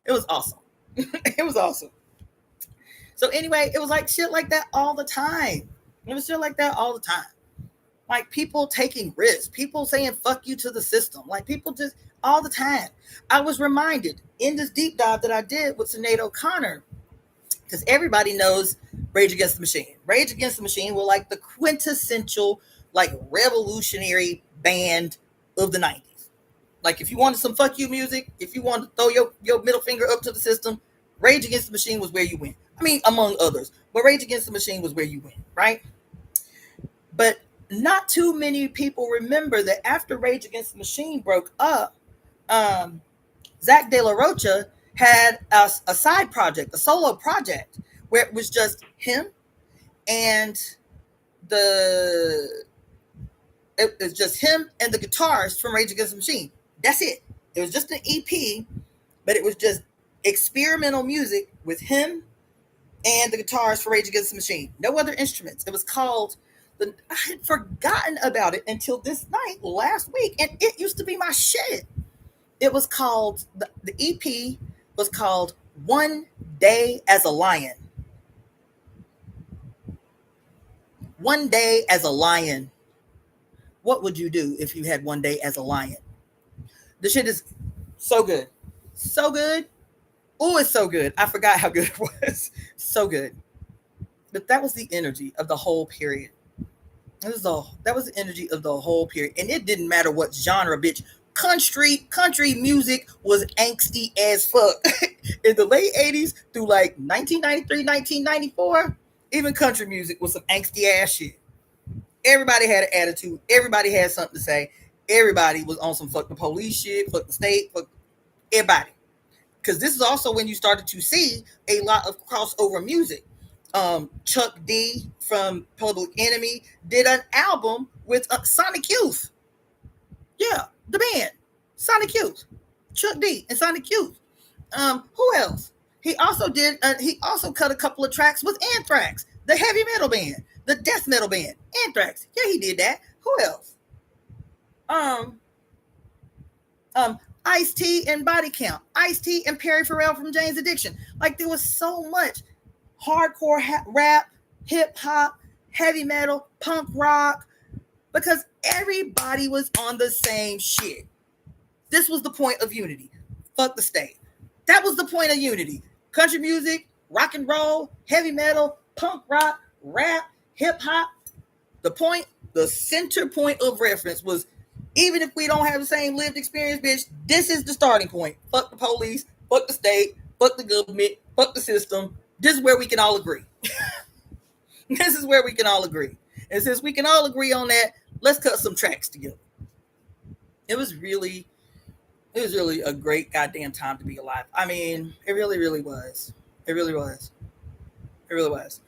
It was awesome. It was awesome. So anyway, it was like shit like that all the time. It was shit like that all the time. Like people taking risks, people saying fuck you to the system. Like people just all the time. I was reminded in this deep dive that I did with Sinead O'Connor, because everybody knows Rage Against the Machine. Rage Against the Machine were like the quintessential, like revolutionary band of the 90s. Like if you wanted some fuck you music, if you wanted to throw your middle finger up to the system, Rage Against the Machine was where you went. I mean, among others, but Rage Against the Machine was where you went, right? But not too many people remember that after Rage Against the Machine broke up, Zach De La Rocha had a side project, a solo project, where it was just him and the guitarist from Rage Against the Machine. That's it. It was just an EP, but it was just experimental music with him and the guitarist for Rage Against the Machine. No other instruments. It was called I had forgotten about it until this night last week, and it used to be my shit. It was called the EP was called One Day as a Lion. One Day as a Lion. What would you do if you had one day as a lion? The shit is so good. So good. Oh, it's so good. I forgot how good it was. So good. But that was the energy of the whole period. That was the energy of the whole period. And it didn't matter what genre, bitch. Country music was angsty as fuck. In the late 80s through like 1993, 1994, even country music was some angsty ass shit. Everybody had an attitude. Everybody had something to say. Everybody was on some fuck the police shit, fuck the state, fuck everybody. Because this is also when you started to see a lot of crossover music. Chuck D from Public Enemy did an album with Sonic Youth. Yeah, the band Sonic Youth, Chuck D and Sonic Youth. Who else? He also cut a couple of tracks with Anthrax, the heavy metal band, the death metal band, Anthrax. Yeah, he did that. Who else? Ice-T and Body Count, Ice-T and Perry Farrell from Jane's Addiction. Like there was so much hardcore rap, hip hop, heavy metal, punk rock, because everybody was on the same shit. This was the point of unity. Fuck the state. That was the point of unity. Country music, rock and roll, heavy metal, punk rock, rap, hip hop. The center point of reference was, even if we don't have the same lived experience, bitch, this is the starting point. Fuck the police, fuck the state, fuck the government, fuck the system. This is where we can all agree. This is where we can all agree. And since we can all agree on that, let's cut some tracks together. It was really a great goddamn time to be alive. I mean, it really, really was. It really was. It really was.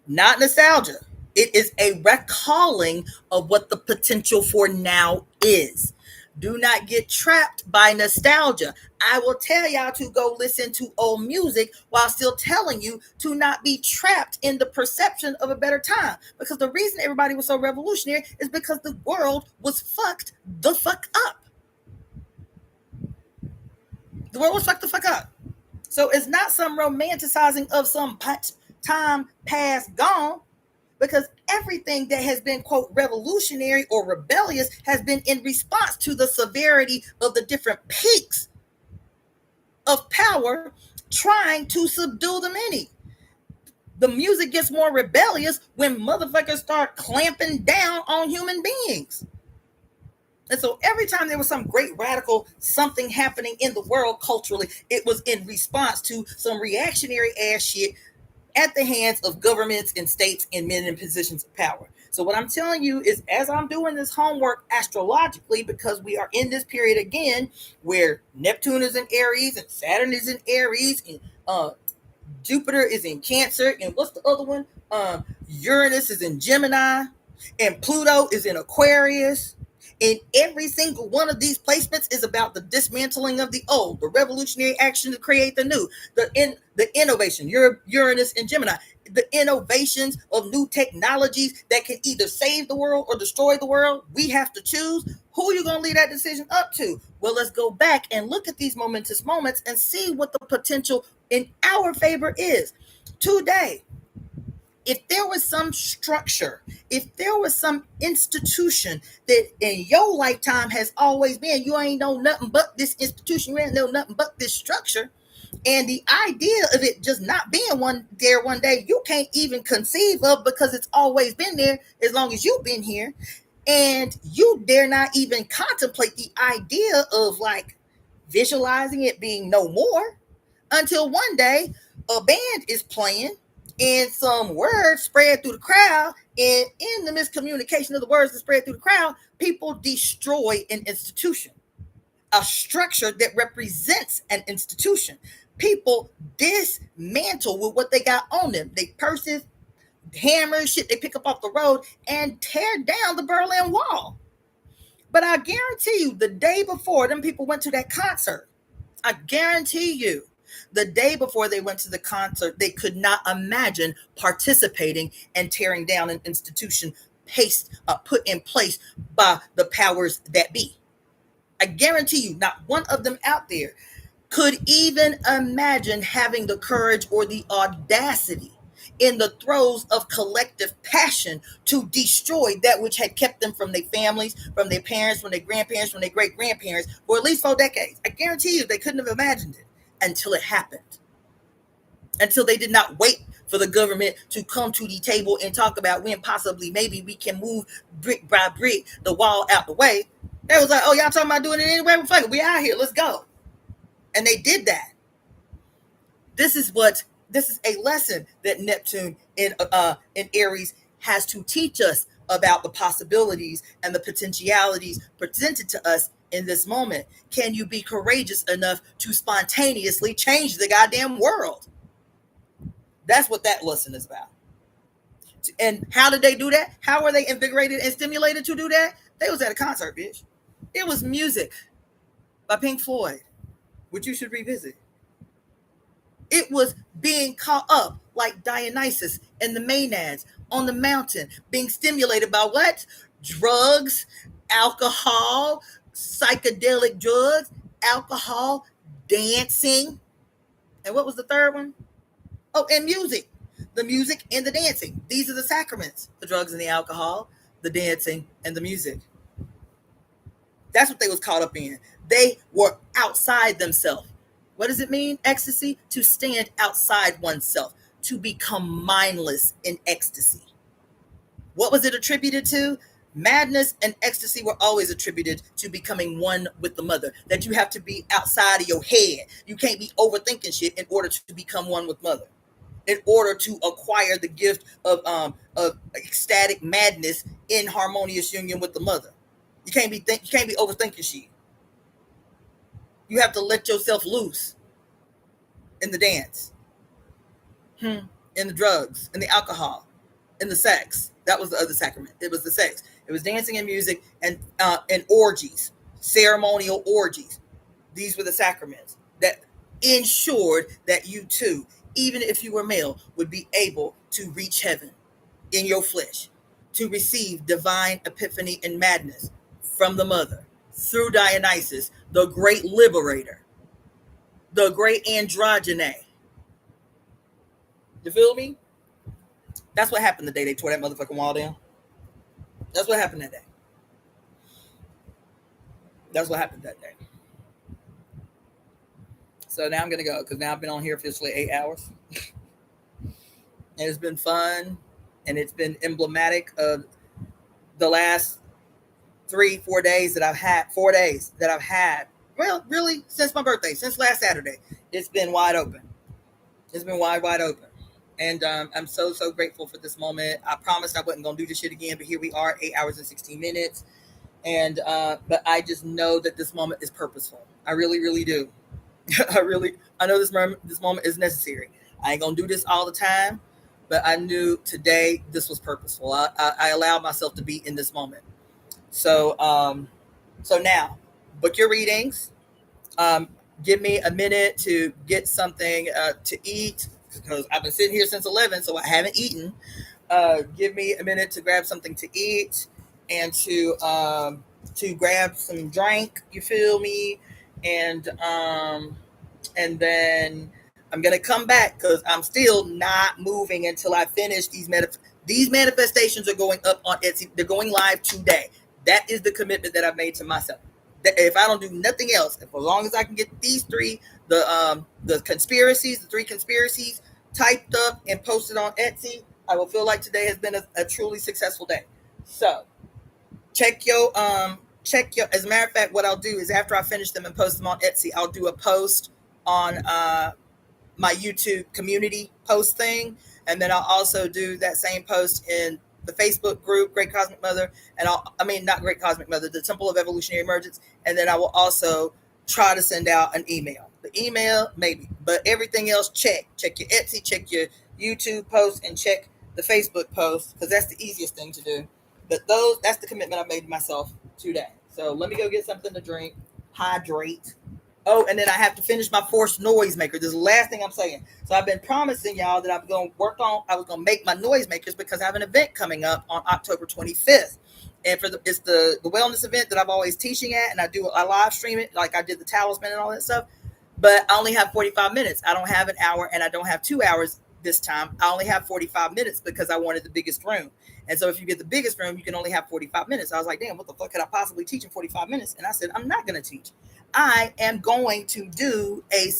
Not nostalgia. It is a recalling of what the potential for now is. Do not get trapped by nostalgia. I will tell y'all to go listen to old music while still telling you to not be trapped in the perception of a better time. Because the reason everybody was so revolutionary is because the world was fucked the fuck up. The world was fucked the fuck up. So it's not some romanticizing of some time past gone. Because everything that has been, quote, revolutionary or rebellious has been in response to the severity of the different peaks of power trying to subdue the many. The music gets more rebellious when motherfuckers start clamping down on human beings. And so every time there was some great radical something happening in the world culturally, it was in response to some reactionary ass shit at the hands of governments and states and men in positions of power. So what I'm telling you is, as I'm doing this homework astrologically, because we are in this period again where Neptune is in Aries and Saturn is in Aries and Jupiter is in Cancer, and what's the other one? Uranus is in Gemini, and Pluto is in Aquarius, And every single one of these placements is about the dismantling of the old, the revolutionary action to create the new, the innovation, Uranus and Gemini, the innovations of new technologies that can either save the world or destroy the world. We have to choose who you're going to leave that decision up to. Well, let's go back and look at these momentous moments and see what the potential in our favor is today. If there was some structure, if there was some institution that in your lifetime has always been, you ain't know nothing but this institution, you ain't know nothing but this structure, and the idea of it just not being one day, you can't even conceive of, because it's always been there as long as you've been here, and you dare not even contemplate the idea of like visualizing it being no more, until one day a band is playing and some words spread through the crowd, and in the miscommunication of the words that spread through the crowd, people destroy an institution, a structure that represents an institution. People dismantle with what they got on them. They purses, hammers, shit they pick up off the road, and tear down the Berlin Wall. But I guarantee you, the day before them people went to that concert, I guarantee you, the day before they went to the concert, they could not imagine participating and tearing down an institution put in place by the powers that be. I guarantee you, not one of them out there could even imagine having the courage or the audacity in the throes of collective passion to destroy that which had kept them from their families, from their parents, from their grandparents, from their great-grandparents for at least 4 decades. I guarantee you they couldn't have imagined it until it happened. Until they did not wait for the government to come to the table and talk about when possibly maybe we can move brick by brick the wall out the way. They was like, oh, y'all talking about doing it anyway? Fuck it, we out here, let's go. And they did that. This is a lesson that Neptune in Aries has to teach us about the possibilities and the potentialities presented to us in this moment. Can you be courageous enough to spontaneously change the goddamn world? That's what that lesson is about. And how did they do that? How were they invigorated and stimulated to do that? They was at a concert, bitch. It was music by Pink Floyd, which you should revisit. It was being caught up like Dionysus and the Maenads on the mountain, being stimulated by what? Drugs, alcohol, psychedelic drugs, alcohol, dancing. And what was the third one? Oh, and music. The music and the dancing. These are the sacraments. The drugs and the alcohol, the dancing, and the music. That's what they was caught up in. They were outside themselves. What does it mean, ecstasy? To stand outside oneself, to become mindless in ecstasy. What was it attributed to? Madness and ecstasy were always attributed to becoming one with the mother. That you have to be outside of your head. You can't be overthinking shit in order to become one with mother. In order to acquire the gift of ecstatic madness in harmonious union with the mother. You can't be overthinking shit. You have to let yourself loose in the dance, in the drugs, in the alcohol, in the sex. That was the other sacrament. It was the sex. It was dancing and music and orgies, ceremonial orgies. These were the sacraments that ensured that you too, even if you were male, would be able to reach heaven in your flesh, to receive divine epiphany and madness from the mother through Dionysus, the great liberator, the great androgyny. You feel me? That's what happened the day they tore that motherfucking wall down. That's what happened that day. That's what happened that day. So now I'm going to go, because now I've been on here officially 8 hours. And it's been fun, and it's been emblematic of the last 3-4 days that I've had. 4 days that I've had. Well, really, since my birthday, since last Saturday, it's been wide open. It's been wide open. And I'm so grateful for this moment. I promised I wasn't going to do this shit again, but here we are, 8 hours and 16 minutes. And but I just know that this moment is purposeful. I really, really do. I know this moment is necessary. I ain't going to do this all the time, but I knew today this was purposeful. I allowed myself to be in this moment. So now book your readings. Give me a minute to get something to eat because I've been sitting here since 11, so I haven't eaten. Give me a minute to grab something to eat and to grab some drink. You feel me? And then I'm gonna come back because I'm still not moving until I finish these manifestations are going up on Etsy. They're going live today. That is the commitment that I've made to myself. That if I don't do nothing else, if as long as I can get these three, the conspiracies, the three conspiracies typed up and posted on Etsy, I will feel like today has been a truly successful day. So check your as a matter of fact, what I'll do is after I finish them and post them on Etsy, I'll do a post on my YouTube community post thing, and then I'll also do that same post in the Facebook group Great Cosmic Mother, and not Great Cosmic Mother, the Temple of Evolutionary Emergence, and then I will also try to send out an email. The email maybe, but everything else check your Etsy, check your YouTube post, and check the Facebook post because that's the easiest thing to do. But that's the commitment I made to myself today. So let me go get something to drink, hydrate. Oh, and then I have to finish my forced noisemaker. This is the last thing I'm saying. So I've been promising y'all that I was going to make my noisemakers because I have an event coming up on October 25th. And it's the wellness event that I'm always teaching at, and I live stream it like I did the talisman and all that stuff. But I only have 45 minutes. I don't have an hour, and I don't have 2 hours this time. I only have 45 minutes because I wanted the biggest room. And so if you get the biggest room, you can only have 45 minutes. I was like, damn, what the fuck could I possibly teach in 45 minutes? And I said, I'm not going to teach. I am going to do a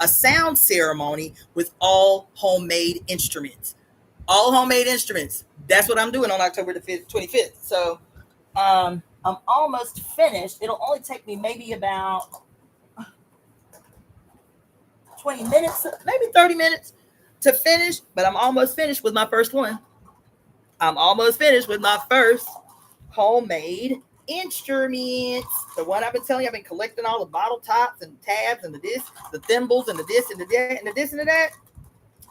sound ceremony with all homemade instruments. All homemade instruments. That's what I'm doing on October the 25th. So I'm almost finished. It'll only take me maybe about 20 minutes, maybe 30 minutes to finish, but I'm almost finished with my first one. I'm almost finished with my first homemade instruments. The one I've been telling you, I've been collecting all the bottle tops and tabs and the thimbles and the this and the that and the this and the that.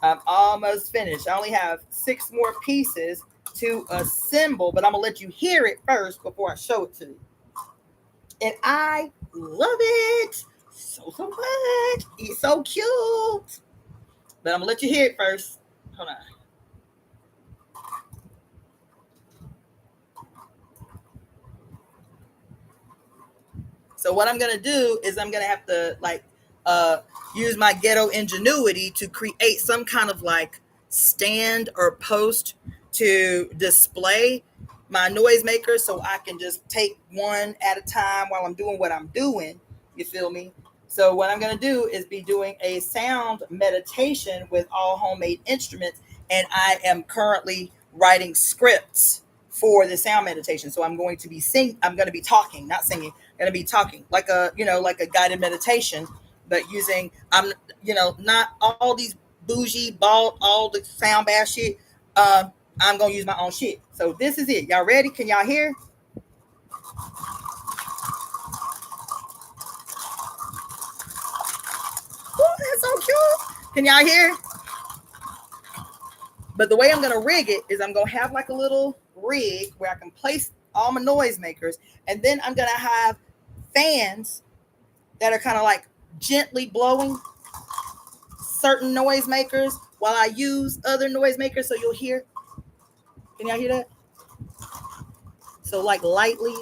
I'm almost finished. I only have 6 more pieces to assemble, but I'm gonna let you hear it first before I show it to you. And I love it so much. It's so cute. But I'm gonna let you hear it first. Hold on. So what I'm gonna do is I'm gonna have to use my ghetto ingenuity to create some kind of stand or post to display my noisemaker, so I can just take one at a time while I'm doing what I'm doing. You feel me? So what I'm gonna do is be doing a sound meditation with all homemade instruments, and I am currently writing scripts for the sound meditation. So I'm going to be I'm going to be talking, not singing. I'm going to be talking like a guided meditation, but using not all these bougie bald all the sound bath shit. I'm going to use my own shit. So this is it. Y'all ready? Can y'all hear? Oh, that's so cute. Can y'all hear? But the way I'm going to rig it is I'm going to have a little rig where I can place all my noisemakers, and then I'm going to have fans that are kind of gently blowing certain noisemakers while I use other noisemakers, so you'll hear. Can y'all hear that? So lightly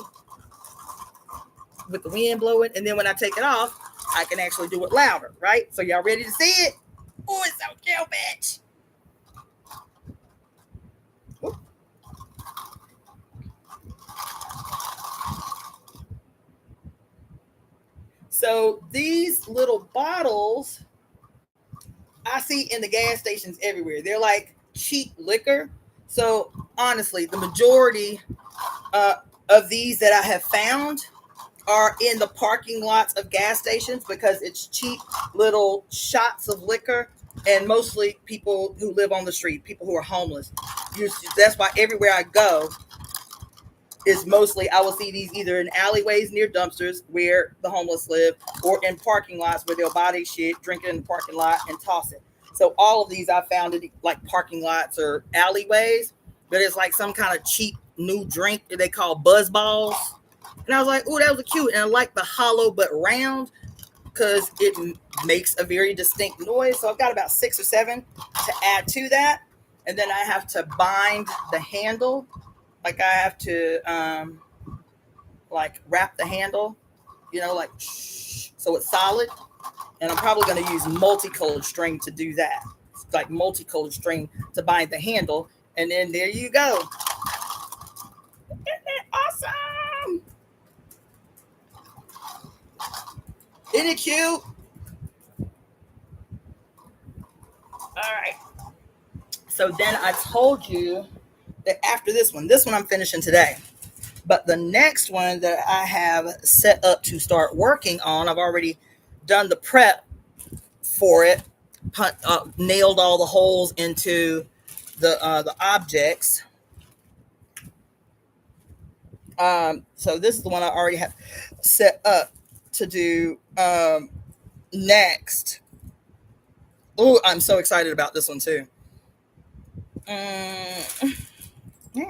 with the wind blowing, and then when I take it off, I can actually do it louder, right? So y'all ready to see it? Oh, it's so cute, bitch. So these little bottles I see in the gas stations everywhere. They're like cheap liquor. So honestly, the majority of these that I have found are in the parking lots of gas stations because it's cheap little shots of liquor, and mostly people who live on the street, people who are homeless. That's why everywhere I go is mostly I will see these either in alleyways near dumpsters where the homeless live, or in parking lots where they'll buy their shit, drink it in the parking lot, and toss it. So all of these I found in parking lots or alleyways, but it's some kind of cheap new drink that they call Buzz Balls. And I was like, oh, that was cute. And I like the hollow but round because it makes a very distinct noise. So I've got about 6 or 7 to add to that. And then I have to bind the handle. Like I have to like wrap the handle, like so it's solid. And I'm probably going to use multicolored string to do that. It's like multicolored string to bind the handle. And then there you go. Isn't that awesome? Isn't it cute? All right. So then I told you that after this one I'm finishing today. But the next one that I have set up to start working on, I've already done the prep for it, nailed all the holes into the objects. So this is the one I already have set up to do next. Oh, I'm so excited about this one too. Yeah,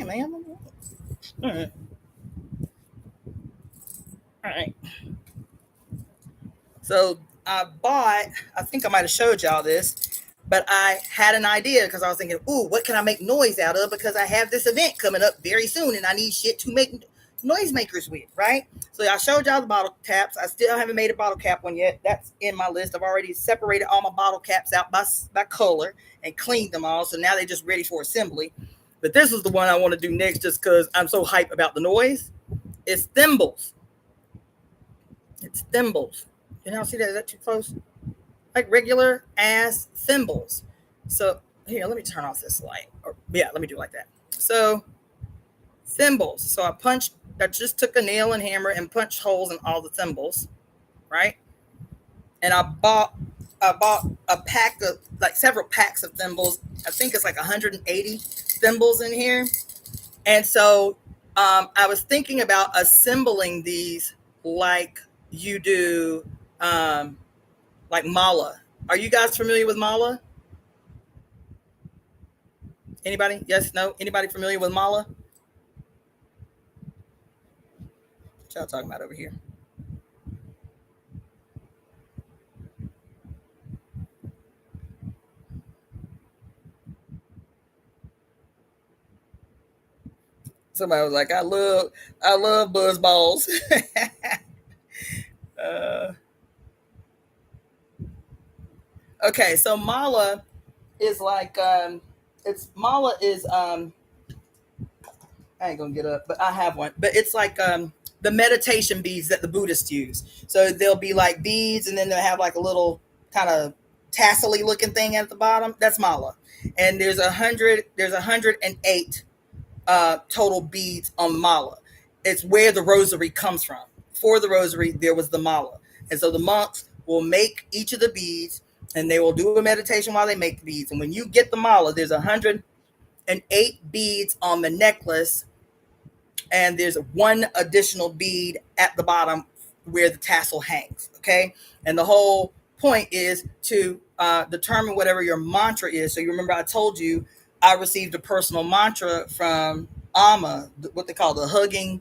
man. All right. All right. So I think I might have showed y'all this, but I had an idea because I was thinking, ooh, what can I make noise out of? Because I have this event coming up very soon and I need shit to make noisemakers with, right? So I showed y'all the bottle caps. I still haven't made a bottle cap one yet. That's in my list. I've already separated all my bottle caps out by color and cleaned them all. So now they're just ready for assembly. But this is the one I want to do next just because I'm so hyped about the noise. It's Thimbles. It's Thimbles. Can y'all see that? Is that too close? Like regular ass thimbles. So here, let me turn off this light. Let me do it like that. So thimbles. So I just took a nail and hammer and punched holes in all the thimbles, right? And I bought a pack of like several packs of thimbles. I think it's like 180 thimbles in here. And so I was thinking about assembling these like you do like mala. Are you guys familiar with mala? Anybody? Yes, no? Anybody familiar with mala? What y'all talking about over here? Somebody was like, I love buzz balls. Okay, so mala is like mala is I ain't gonna get up, but I have one. But it's like the meditation beads that the Buddhists use. So there'll be like beads, and then they'll have like a little kind of tassel-y looking thing at the bottom. That's mala. And there's 108 total beads on mala. It's where the rosary comes from. For the rosary, there was the mala. And so the monks will make each of the beads, and they will do a meditation while they make the beads. And when you get the mala, there's 108 beads on the necklace, and there's one additional bead at the bottom where the tassel hangs. Okay, and the whole point is to determine whatever your mantra is. So you remember I told you I received a personal mantra from Amma, what they call the hugging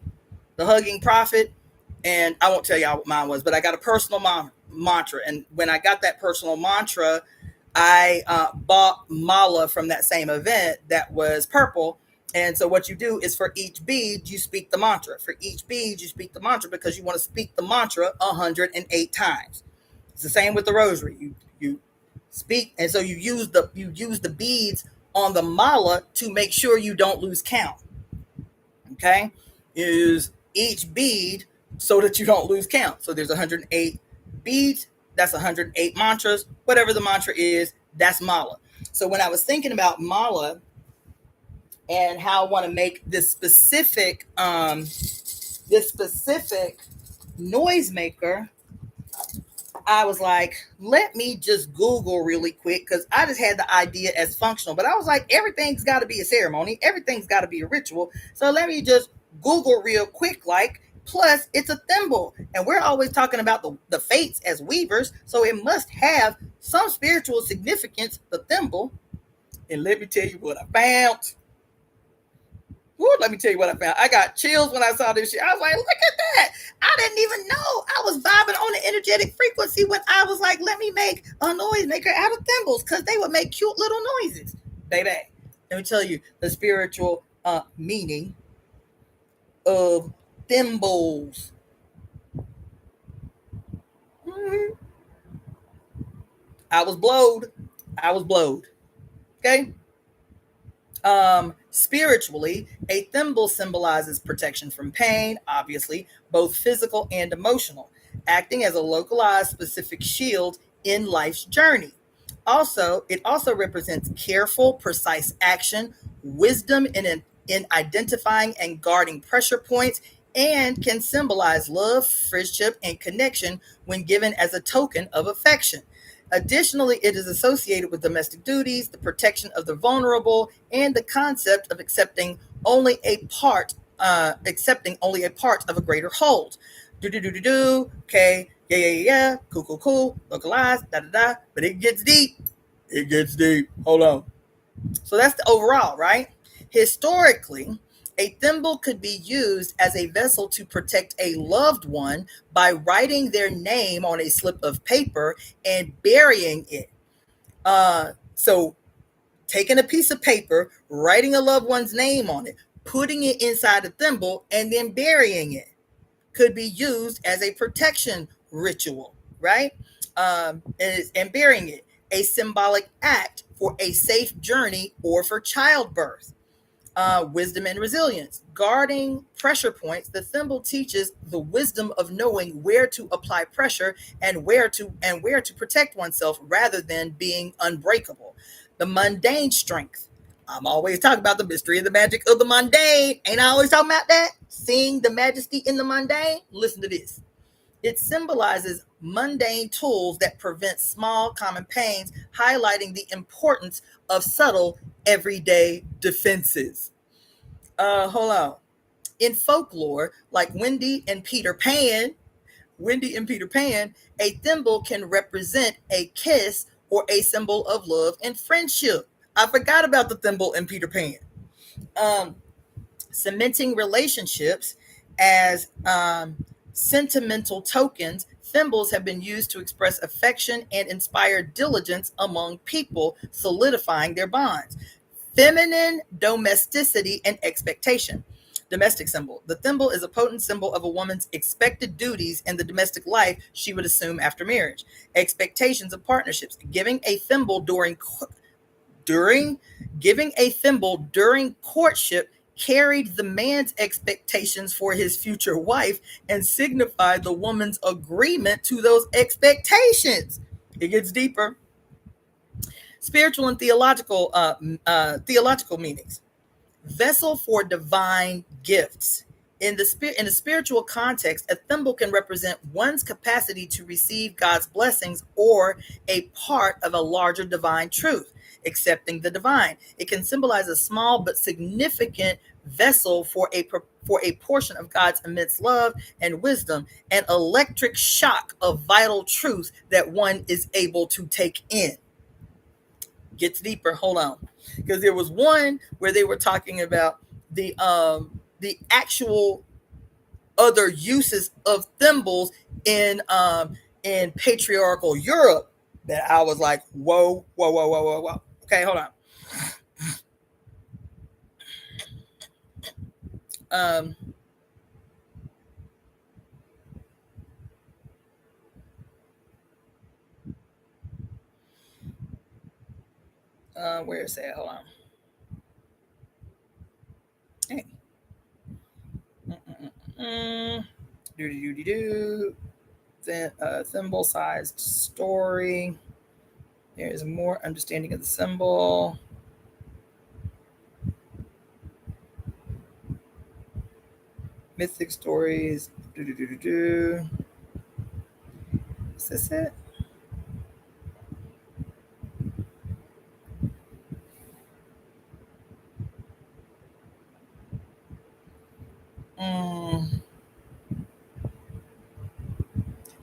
prophet. And I won't tell y'all what mine was, but I got a personal mantra. And when I got that personal mantra, I bought mala from that same event that was purple. And so what you do is for each bead, you speak the mantra. For each bead, you speak the mantra because you want to speak the mantra 108 times. It's the same with the rosary. You speak, and so you use the beads on the mala to make sure you don't lose count. Okay? Use each bead so that you don't lose count. So there's 108 beads. That's 108 mantras. Whatever the mantra is, that's mala. So when I was thinking about mala and how I want to make this specific noisemaker, I was like, let me just Google really quick because I just had the idea as functional. But I was like, everything's got to be a ceremony. Everything's got to be a ritual. So let me just Google real quick, like, plus it's a thimble. And we're always talking about the fates as weavers. So it must have some spiritual significance, the thimble. And let me tell you what I found. Woo, let me tell you what I found. I got chills when I saw this shit. I was like, look at that. I didn't even know. I was vibing on the energetic frequency when I was like, let me make a noise maker out of thimbles because they would make cute little noises. Baby, let me tell you the spiritual meaning of thimbles. Mm-hmm. I was blowed. I was blowed. Okay. Spiritually, a thimble symbolizes protection from pain, obviously, both physical and emotional, acting as a localized, specific shield in life's journey. Also, it also represents careful, precise action, wisdom in identifying and guarding pressure points, and can symbolize love, friendship, and connection when given as a token of affection. Additionally, it is associated with domestic duties, the protection of the vulnerable, and the concept of accepting only a part of a greater whole. Do do do do do. Okay, yeah yeah yeah yeah. Cool cool cool. Localized. Da da da. But it gets deep. It gets deep. Hold on. So that's the overall, right? Historically, a thimble could be used as a vessel to protect a loved one by writing their name on a slip of paper and burying it. So taking a piece of paper, writing a loved one's name on it, putting it inside a thimble, and then burying it could be used as a protection ritual, right? And burying it, a symbolic act for a safe journey or for childbirth. Wisdom and resilience. Guarding pressure points, the thimble teaches the wisdom of knowing where to apply pressure and where to protect oneself rather than being unbreakable. The mundane strength. I'm always talking about the mystery and the magic of the mundane. Ain't I always talking about that? Seeing the majesty in the mundane? Listen to this. It symbolizes mundane tools that prevent small common pains, highlighting the importance of subtle everyday defenses. Hold on. In folklore, like Wendy and Peter Pan, a thimble can represent a kiss or a symbol of love and friendship. I forgot about the thimble in Peter Pan. Um, Cementing relationships as sentimental tokens, thimbles have been used to express affection and inspire diligence among people, solidifying their bonds. Feminine domesticity and expectation. Domestic symbol. The thimble is a potent symbol of a woman's expected duties in the domestic life she would assume after marriage. Expectations of partnerships. Giving a thimble during courtship carried the man's expectations for his future wife and signified the woman's agreement to those expectations. It gets deeper. Spiritual and theological meanings. Vessel for divine gifts. In the spiritual context, a thimble can represent one's capacity to receive God's blessings or a part of a larger divine truth. Accepting the divine. It can symbolize a small but significant vessel for a portion of God's immense love and wisdom, an electric shock of vital truth that one is able to take in. Gets deeper. Hold on, because there was one where they were talking about the actual other uses of thimbles in patriarchal Europe that I was like, whoa, whoa, whoa, whoa, whoa, whoa. Okay, hold on. Um, where is that? Hold on. Hey. Do. Symbol sized story. There is more understanding of the symbol. Mythic stories. Is this it?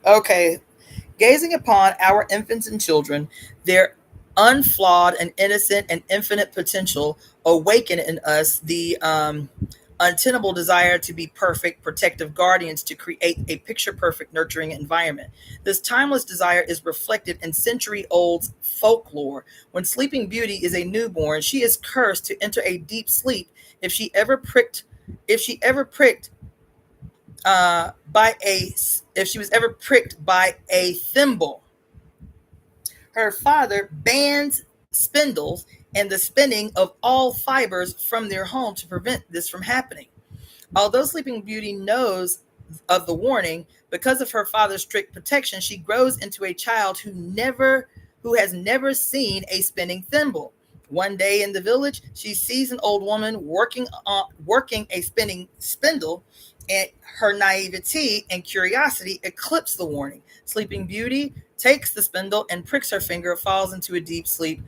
Okay. Gazing upon our infants and children, their unflawed and innocent and infinite potential awaken in us the untenable desire to be perfect, protective guardians to create a picture perfect, nurturing environment. This timeless desire is reflected in century old folklore. When Sleeping Beauty is a newborn, she is cursed to enter a deep sleep if she ever pricked if she ever pricked by a if she was ever pricked by a thimble. Her father bans spindles and the spinning of all fibers from their home to prevent this from happening. Although Sleeping Beauty knows of the warning, because of her father's strict protection, she grows into a child who has never seen a spinning thimble. One day in the village, she sees an old woman working a spinning spindle, and her naivety and curiosity eclipse the warning. Sleeping Beauty takes the spindle and pricks her finger, falls into a deep sleep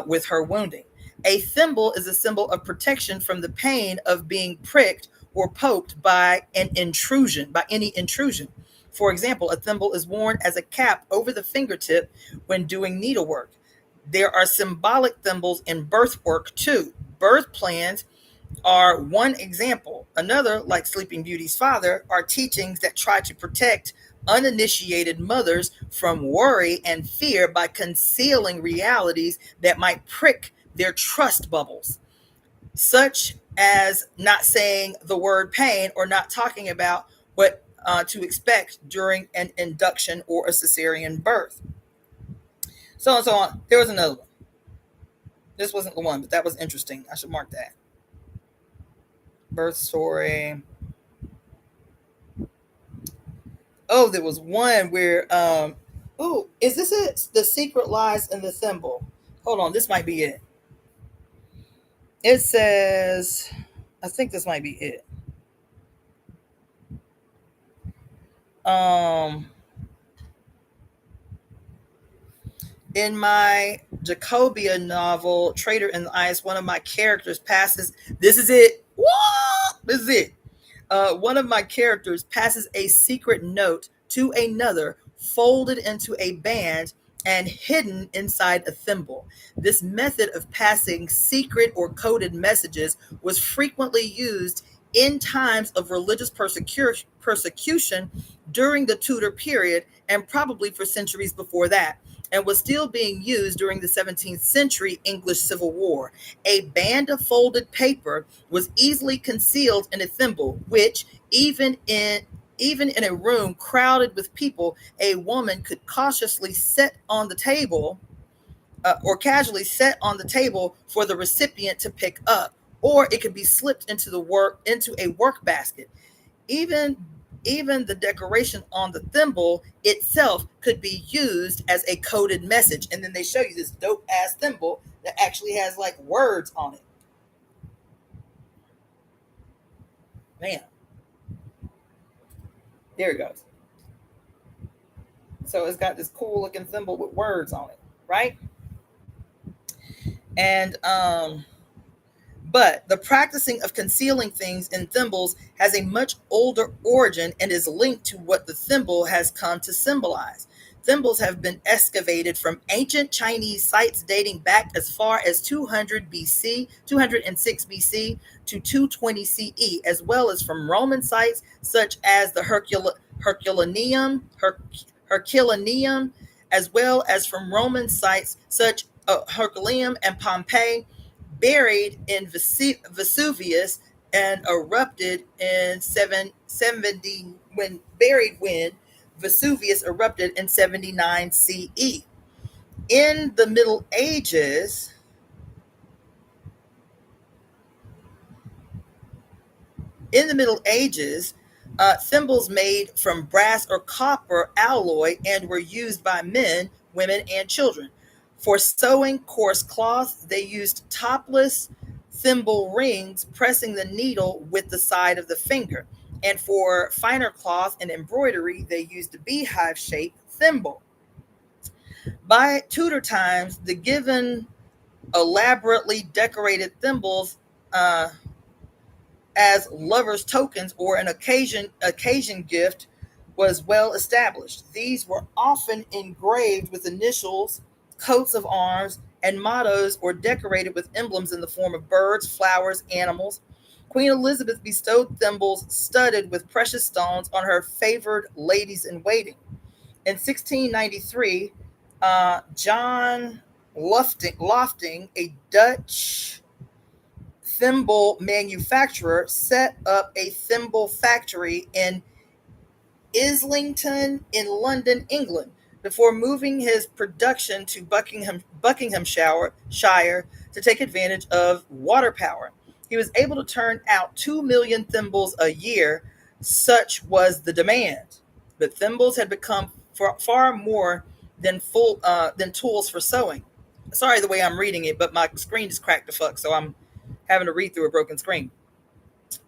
with her wounding. A thimble is a symbol of protection from the pain of being pricked or poked by any intrusion. For example, a thimble is worn as a cap over the fingertip when doing needlework. There are symbolic thimbles in birth work too. Birth plans are one example. Another, like Sleeping Beauty's father, are teachings that try to protect uninitiated mothers from worry and fear by concealing realities that might prick their trust bubbles, such as not saying the word pain or not talking about what to expect during an induction or a cesarean birth. So on and so on. There was another one. This wasn't the one, but that was interesting. I should mark that. Birth story. Oh, there was one where, oh, is this it? The secret lies in the thimble. Hold on, this might be it. It says, I think this might be it. Um, in my Jacobia novel, Traitor in the Ice, one of my characters passes. This is it. What? This is it. One of my characters passes a secret note to another, folded into a band and hidden inside a thimble. This method of passing secret or coded messages was frequently used in times of religious persecution during the Tudor period and probably for centuries before that, and was still being used during the 17th century English Civil War. A band of folded paper was easily concealed in a thimble, which even in a room crowded with people, a woman could cautiously set on the table or casually set on the table for the recipient to pick up, or it could be slipped into a work basket. Even even the decoration on the thimble itself could be used as a coded message. And then they show you this dope ass thimble that actually has like words on it. Man, there it goes. So it's got this cool looking thimble with words on it, right? And but the practicing of concealing things in thimbles has a much older origin and is linked to what the thimble has come to symbolize. Thimbles have been excavated from ancient Chinese sites dating back as far as 200 BC, 206 BC to 220 CE, as well as from Roman sites such as the Herculaneum, as well as from Roman sites such Herculaneum and Pompeii, buried in Vesuvius and erupted in 770 when Vesuvius erupted in 79 CE. In the Middle Ages, in the Middle Ages, thimbles made from brass or copper alloy and were used by men, women, and children. For sewing coarse cloth, they used topless thimble rings, pressing the needle with the side of the finger. And for finer cloth and embroidery, they used a beehive shaped thimble. By Tudor times, the given elaborately decorated thimbles as lovers' tokens or an occasion gift was well established. These were often engraved with initials, coats of arms, and mottos, or decorated with emblems in the form of birds, flowers, animals, Queen Elizabeth bestowed thimbles studded with precious stones on her favored ladies in waiting. In 1693, John Lofting, a Dutch thimble manufacturer, set up a thimble factory in Islington in London, England, before moving his production to Buckinghamshire to take advantage of water power. He was able to turn out 2 million thimbles a year, such was the demand. But thimbles had become far more than tools for sewing. Sorry the way I'm reading it, but my screen just cracked the fuck, so I'm having to read through a broken screen.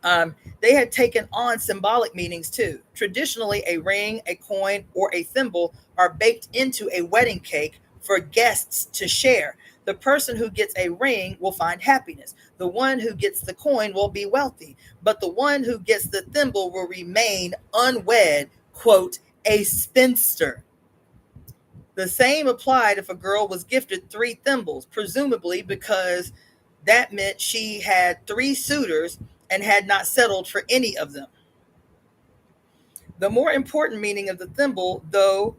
They had taken on symbolic meanings too. Traditionally, a ring, a coin, or a thimble are baked into a wedding cake for guests to share. The person who gets a ring will find happiness. The one who gets the coin will be wealthy. But the one who gets the thimble will remain unwed, quote, a spinster. The same applied if a girl was gifted 3 thimbles, presumably because that meant she had 3 suitors and had not settled for any of them. The more important meaning of the thimble, though,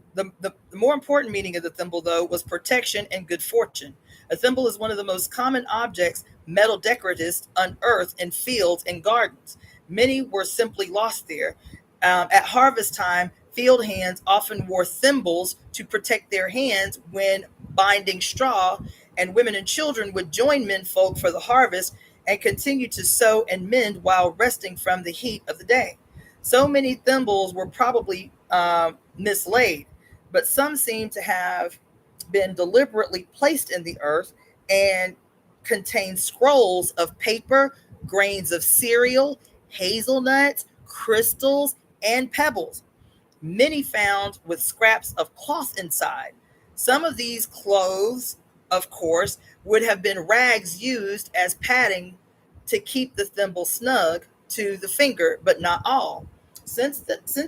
was protection and good fortune. A thimble is one of the most common objects metal decoratists unearthed in fields and gardens. Many were simply lost there. At harvest time, field hands often wore thimbles to protect their hands when binding straw, and women and children would join menfolk for the harvest and continue to sew and mend while resting from the heat of the day. So many thimbles were probably mislaid, but some seem to have been deliberately placed in the earth and contain scrolls of paper, grains of cereal, hazelnuts, crystals, and pebbles, many found with scraps of cloth inside. Some of these clothes, of course, would have been rags used as padding to keep the thimble snug to the finger, but not all. Since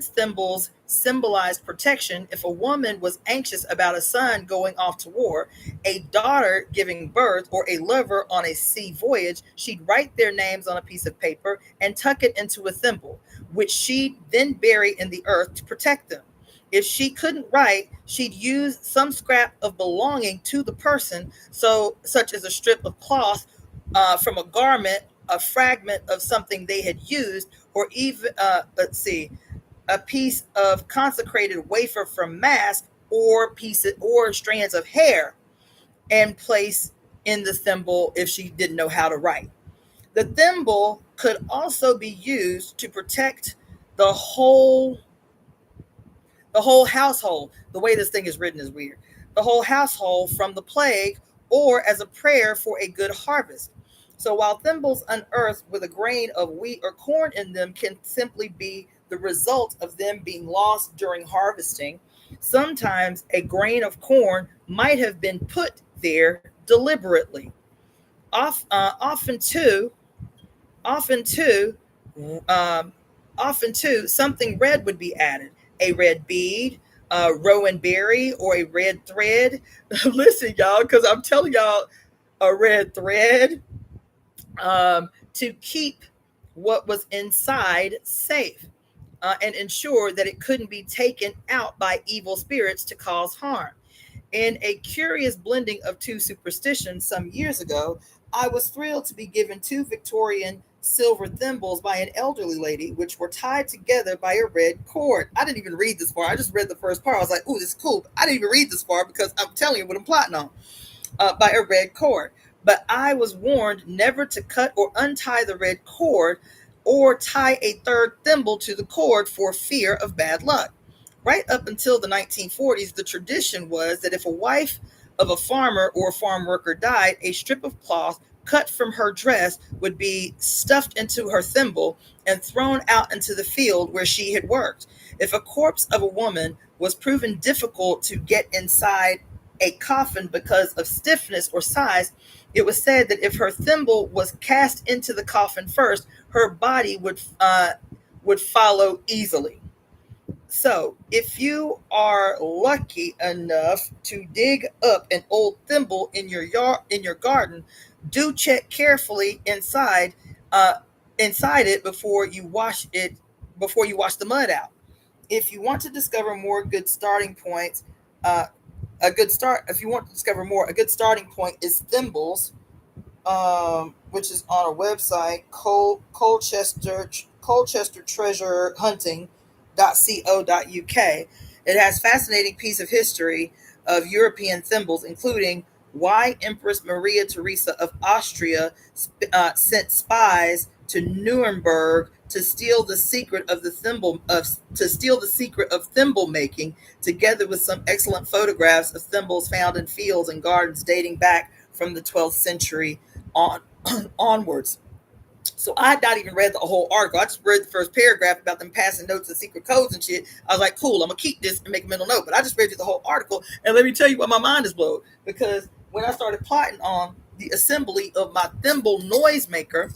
thimbles symbolized protection, if a woman was anxious about a son going off to war, a daughter giving birth, or a lover on a sea voyage, she'd write their names on a piece of paper and tuck it into a thimble, which she'd then bury in the earth to protect them. If she couldn't write, she'd use some scrap of belonging to the person, such as a strip of cloth from a garment, a fragment of something they had used, or even, a piece of consecrated wafer from mass, or strands of hair, and place in the thimble if she didn't know how to write. The thimble could also be used to protect the whole household. The way this thing is written is weird. The whole household from the plague, or as a prayer for a good harvest. So while thimbles unearthed with a grain of wheat or corn in them can simply be the result of them being lost during harvesting, sometimes a grain of corn might have been put there deliberately. Often too, something red would be added: a red bead, a rowan berry, or a red thread. Listen, y'all, because I'm telling y'all, a red thread, to keep what was inside safe, and ensure that it couldn't be taken out by evil spirits to cause harm. In a curious blending of 2 superstitions some years ago, I was thrilled to be given 2 Victorian silver thimbles by an elderly lady, which were tied together by a red cord. I didn't even read this far. I just read the first part. I was like, "Ooh, this is cool." I didn't even read this far because I'm telling you what I'm plotting on. By a red cord. But I was warned never to cut or untie the red cord or tie a third thimble to the cord for fear of bad luck. Right up until the 1940s, the tradition was that if a wife of a farmer or a farm worker died, a strip of cloth cut from her dress would be stuffed into her thimble and thrown out into the field where she had worked. If a corpse of a woman was proven difficult to get inside a coffin because of stiffness or size, it was said that if her thimble was cast into the coffin first, her body would follow easily. So, if you are lucky enough to dig up an old thimble in your garden, do check carefully inside. inside it before you wash the mud out. If you want to discover more good starting points, if you want to discover more, a good starting point is Thimbles, which is on our website, Colchester Treasure Hunting.co.uk. It has fascinating piece of history of European thimbles, including why Empress Maria Theresa of Austria sent spies to Nuremberg to steal the secret of thimble making, together with some excellent photographs of thimbles found in fields and gardens dating back from the 12th century on onwards. So I had not even read the whole article. I just read the first paragraph about them passing notes and secret codes and shit. I was like, cool, I'm gonna keep this and make a mental note. But I just read through the whole article, and let me tell you what my mind is blown. Because when I started plotting on the assembly of my thimble noisemaker,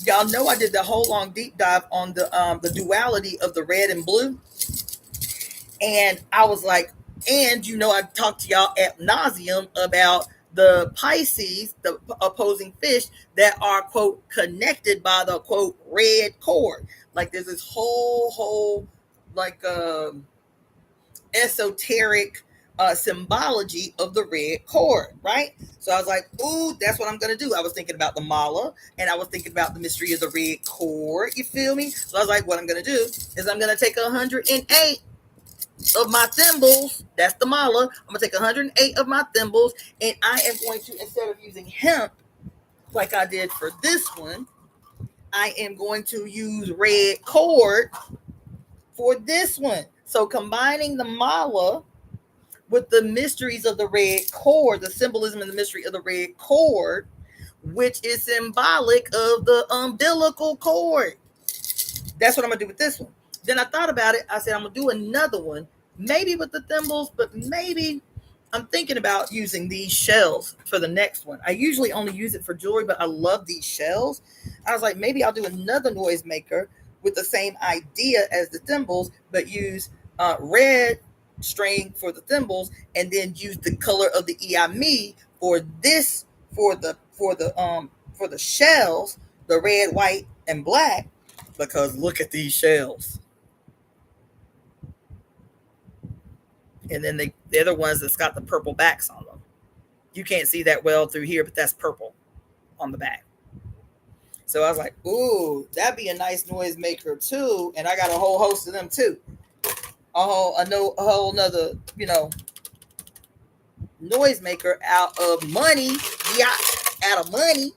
y'all know I did the whole long deep dive on the duality of the red and blue. And I was like, and I talked to y'all ad nauseum about the Pisces, the opposing fish that are, quote, connected by the, quote, red cord. Like there's this whole like esoteric symbology of the red cord, right? So I was like, ooh, that's what I'm going to do. I was thinking about the mala, and I was thinking about the mystery of the red cord. You feel me? So I was like, what I'm going to do is I'm going to take 108 of my thimbles. That's the mala. I'm going to take 108 of my thimbles, and I am going to, instead of using hemp like I did for this one, I am going to use red cord for this one. So combining the mala with the mysteries of the red cord, the symbolism and the mystery of the red cord, which is symbolic of the umbilical cord. That's what I'm going to do with this one. Then I thought about it. I said, I'm going to do another one, maybe with the thimbles, but maybe I'm thinking about using these shells for the next one. I usually only use it for jewelry, but I love these shells. I was like, maybe I'll do another noisemaker with the same idea as the thimbles, but use red string for the thimbles, and then use the color of the EIME for this, for the shells, the red, white, and black. Because look at these shells. And then they're the ones that's got the purple backs on them. You can't see that well through here, but that's purple on the back. So I was like, ooh, that'd be a nice noisemaker too. And I got a whole host of them too. A whole nother, noisemaker out of money. Yeah, out of money.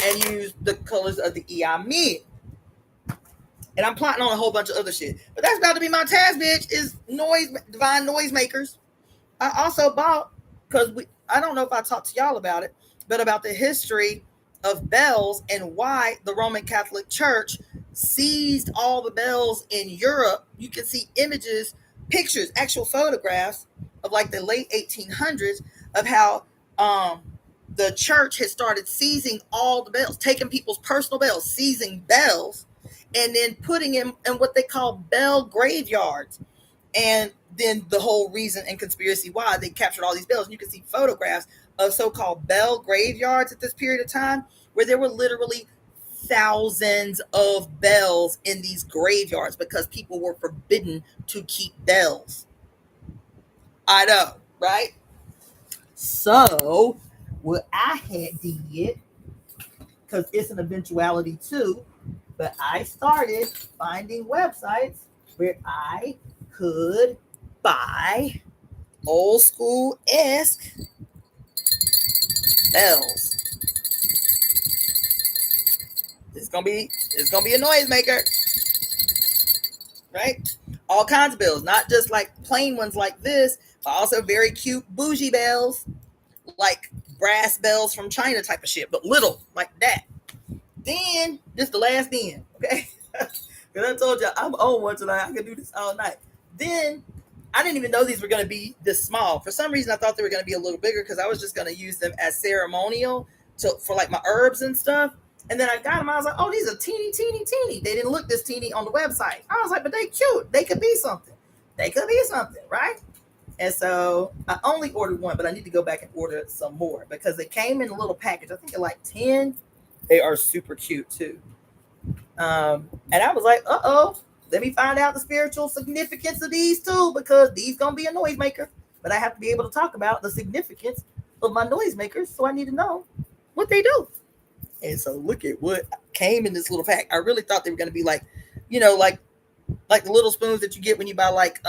And use the colors of the EIME. And I'm plotting on a whole bunch of other shit. But that's about to be my task, bitch, is divine noisemakers. I also bought, because I don't know if I talked to y'all about it, but about the history of bells and why the Roman Catholic Church seized all the bells in Europe. You can see images, pictures, actual photographs of like the late 1800s of how the church has started seizing all the bells, taking people's personal bells, seizing bells, and then putting them in what they call bell graveyards. And then the whole reason and conspiracy why they captured all these bells. And you can see photographs of so-called bell graveyards at this period of time, where there were literally thousands of bells in these graveyards because people were forbidden to keep bells. I know, right? So what I had did, because it's an eventuality too, but I started finding websites where I could buy old school-esque bells. It's gonna be a noisemaker, right? All kinds of bells, not just like plain ones like this, but also very cute bougie bells, like brass bells from China type of shit, but little like that. Then, this the last then, okay? Because I told you I'm on one tonight. I can do this all night. Then, I didn't even know these were going to be this small. For some reason, I thought they were going to be a little bigger because I was just going to use them as ceremonial for like my herbs and stuff. And then I got them. I was like, oh, these are teeny, teeny, teeny. They didn't look this teeny on the website. I was like, but they cute. They could be something. They could be something, right? And so I only ordered one, but I need to go back and order some more because they came in a little package. I think they're like 10 They are super cute too. And I was like, let me find out the spiritual significance of these too, because these gonna be a noisemaker. But I have to be able to talk about the significance of my noisemakers, so I need to know what they do. And so look at what came in this little pack. I really thought they were gonna be like, like the little spoons that you get when you buy like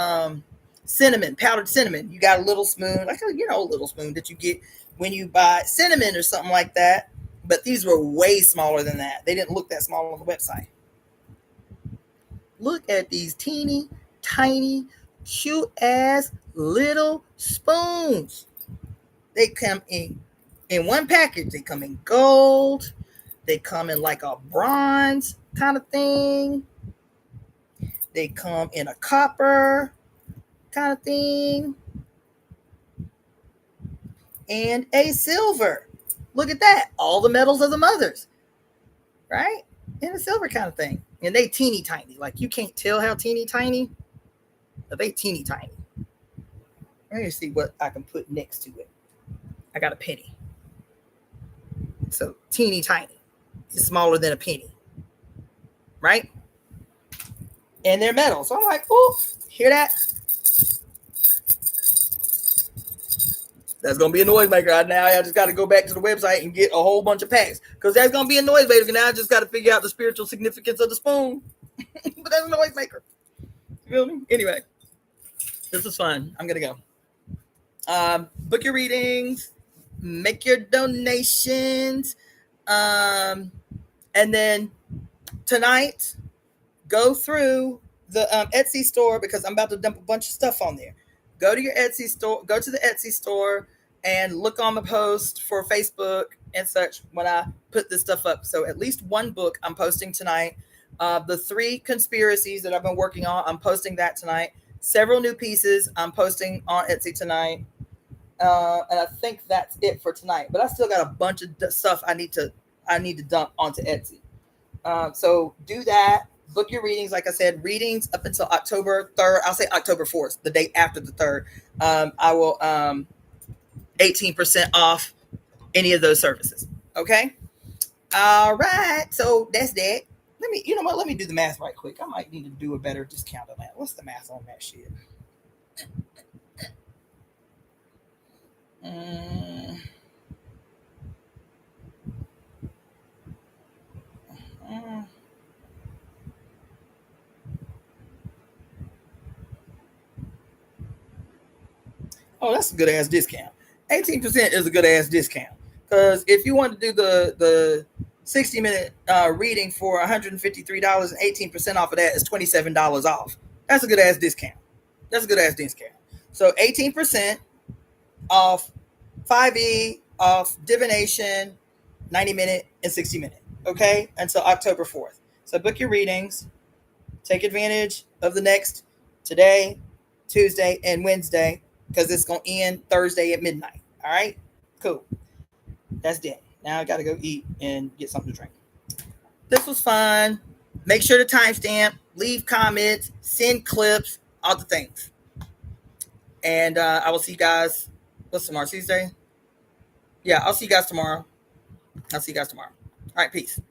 cinnamon, powdered cinnamon. You got a little spoon, like a little spoon that you get when you buy cinnamon or something like that. But these were way smaller than that. They didn't look that small on the website. Look at these teeny, tiny, cute ass little spoons. They come in one package. They come in gold. They come in like a bronze kind of thing. They come in a copper kind of thing. And a silver. Look at that. All the metals of the mothers. Right? And a silver kind of thing. And they teeny tiny. Like you can't tell how teeny tiny. But they teeny tiny. Let me see what I can put next to it. I got a penny. So teeny tiny. It's smaller than a penny. Right? And they're metal. So I'm like, oh, hear that? That's going to be a noisemaker. Now I just got to go back to the website and get a whole bunch of packs. Because that's going to be a noisemaker. Now I just got to figure out the spiritual significance of the spoon. But that's a noisemaker. You feel me? Anyway, this was fun. I'm going to go. Book your readings. Make your donations. And then tonight, go through the Etsy store because I'm about to dump a bunch of stuff on there. Go to your Etsy store, go to the Etsy store and look on the post for Facebook and such when I put this stuff up. So at least one book I'm posting tonight. The 3 conspiracies that I've been working on, I'm posting that tonight. Several new pieces I'm posting on Etsy tonight. And I think that's it for tonight. But I still got a bunch of stuff I need to dump onto Etsy. So do that. Book your readings. Like I said, readings up until October 3rd. I'll say October 4th, the day after the 3rd. I will 18% off any of those services. Okay. All right. So that's that. Let me do the math right quick. I might need to do a better discount on that. What's the math on that shit? Oh, that's a good ass discount. 18% is a good ass discount. Because if you want to do the 60-minute reading for $153 and 18% off of that is $27 off. That's a good ass discount. So 18% off 5E, off divination, 90-minute and 60-minute. Okay? Until October 4th. So book your readings. Take advantage of the next today, Tuesday, and Wednesday. Because it's going to end Thursday at midnight. All right? Cool. That's it. Now I got to go eat and get something to drink. This was fun. Make sure to timestamp, leave comments, send clips, all the things. And I will see you guys. What's tomorrow? Tuesday? Yeah, I'll see you guys tomorrow. All right, peace.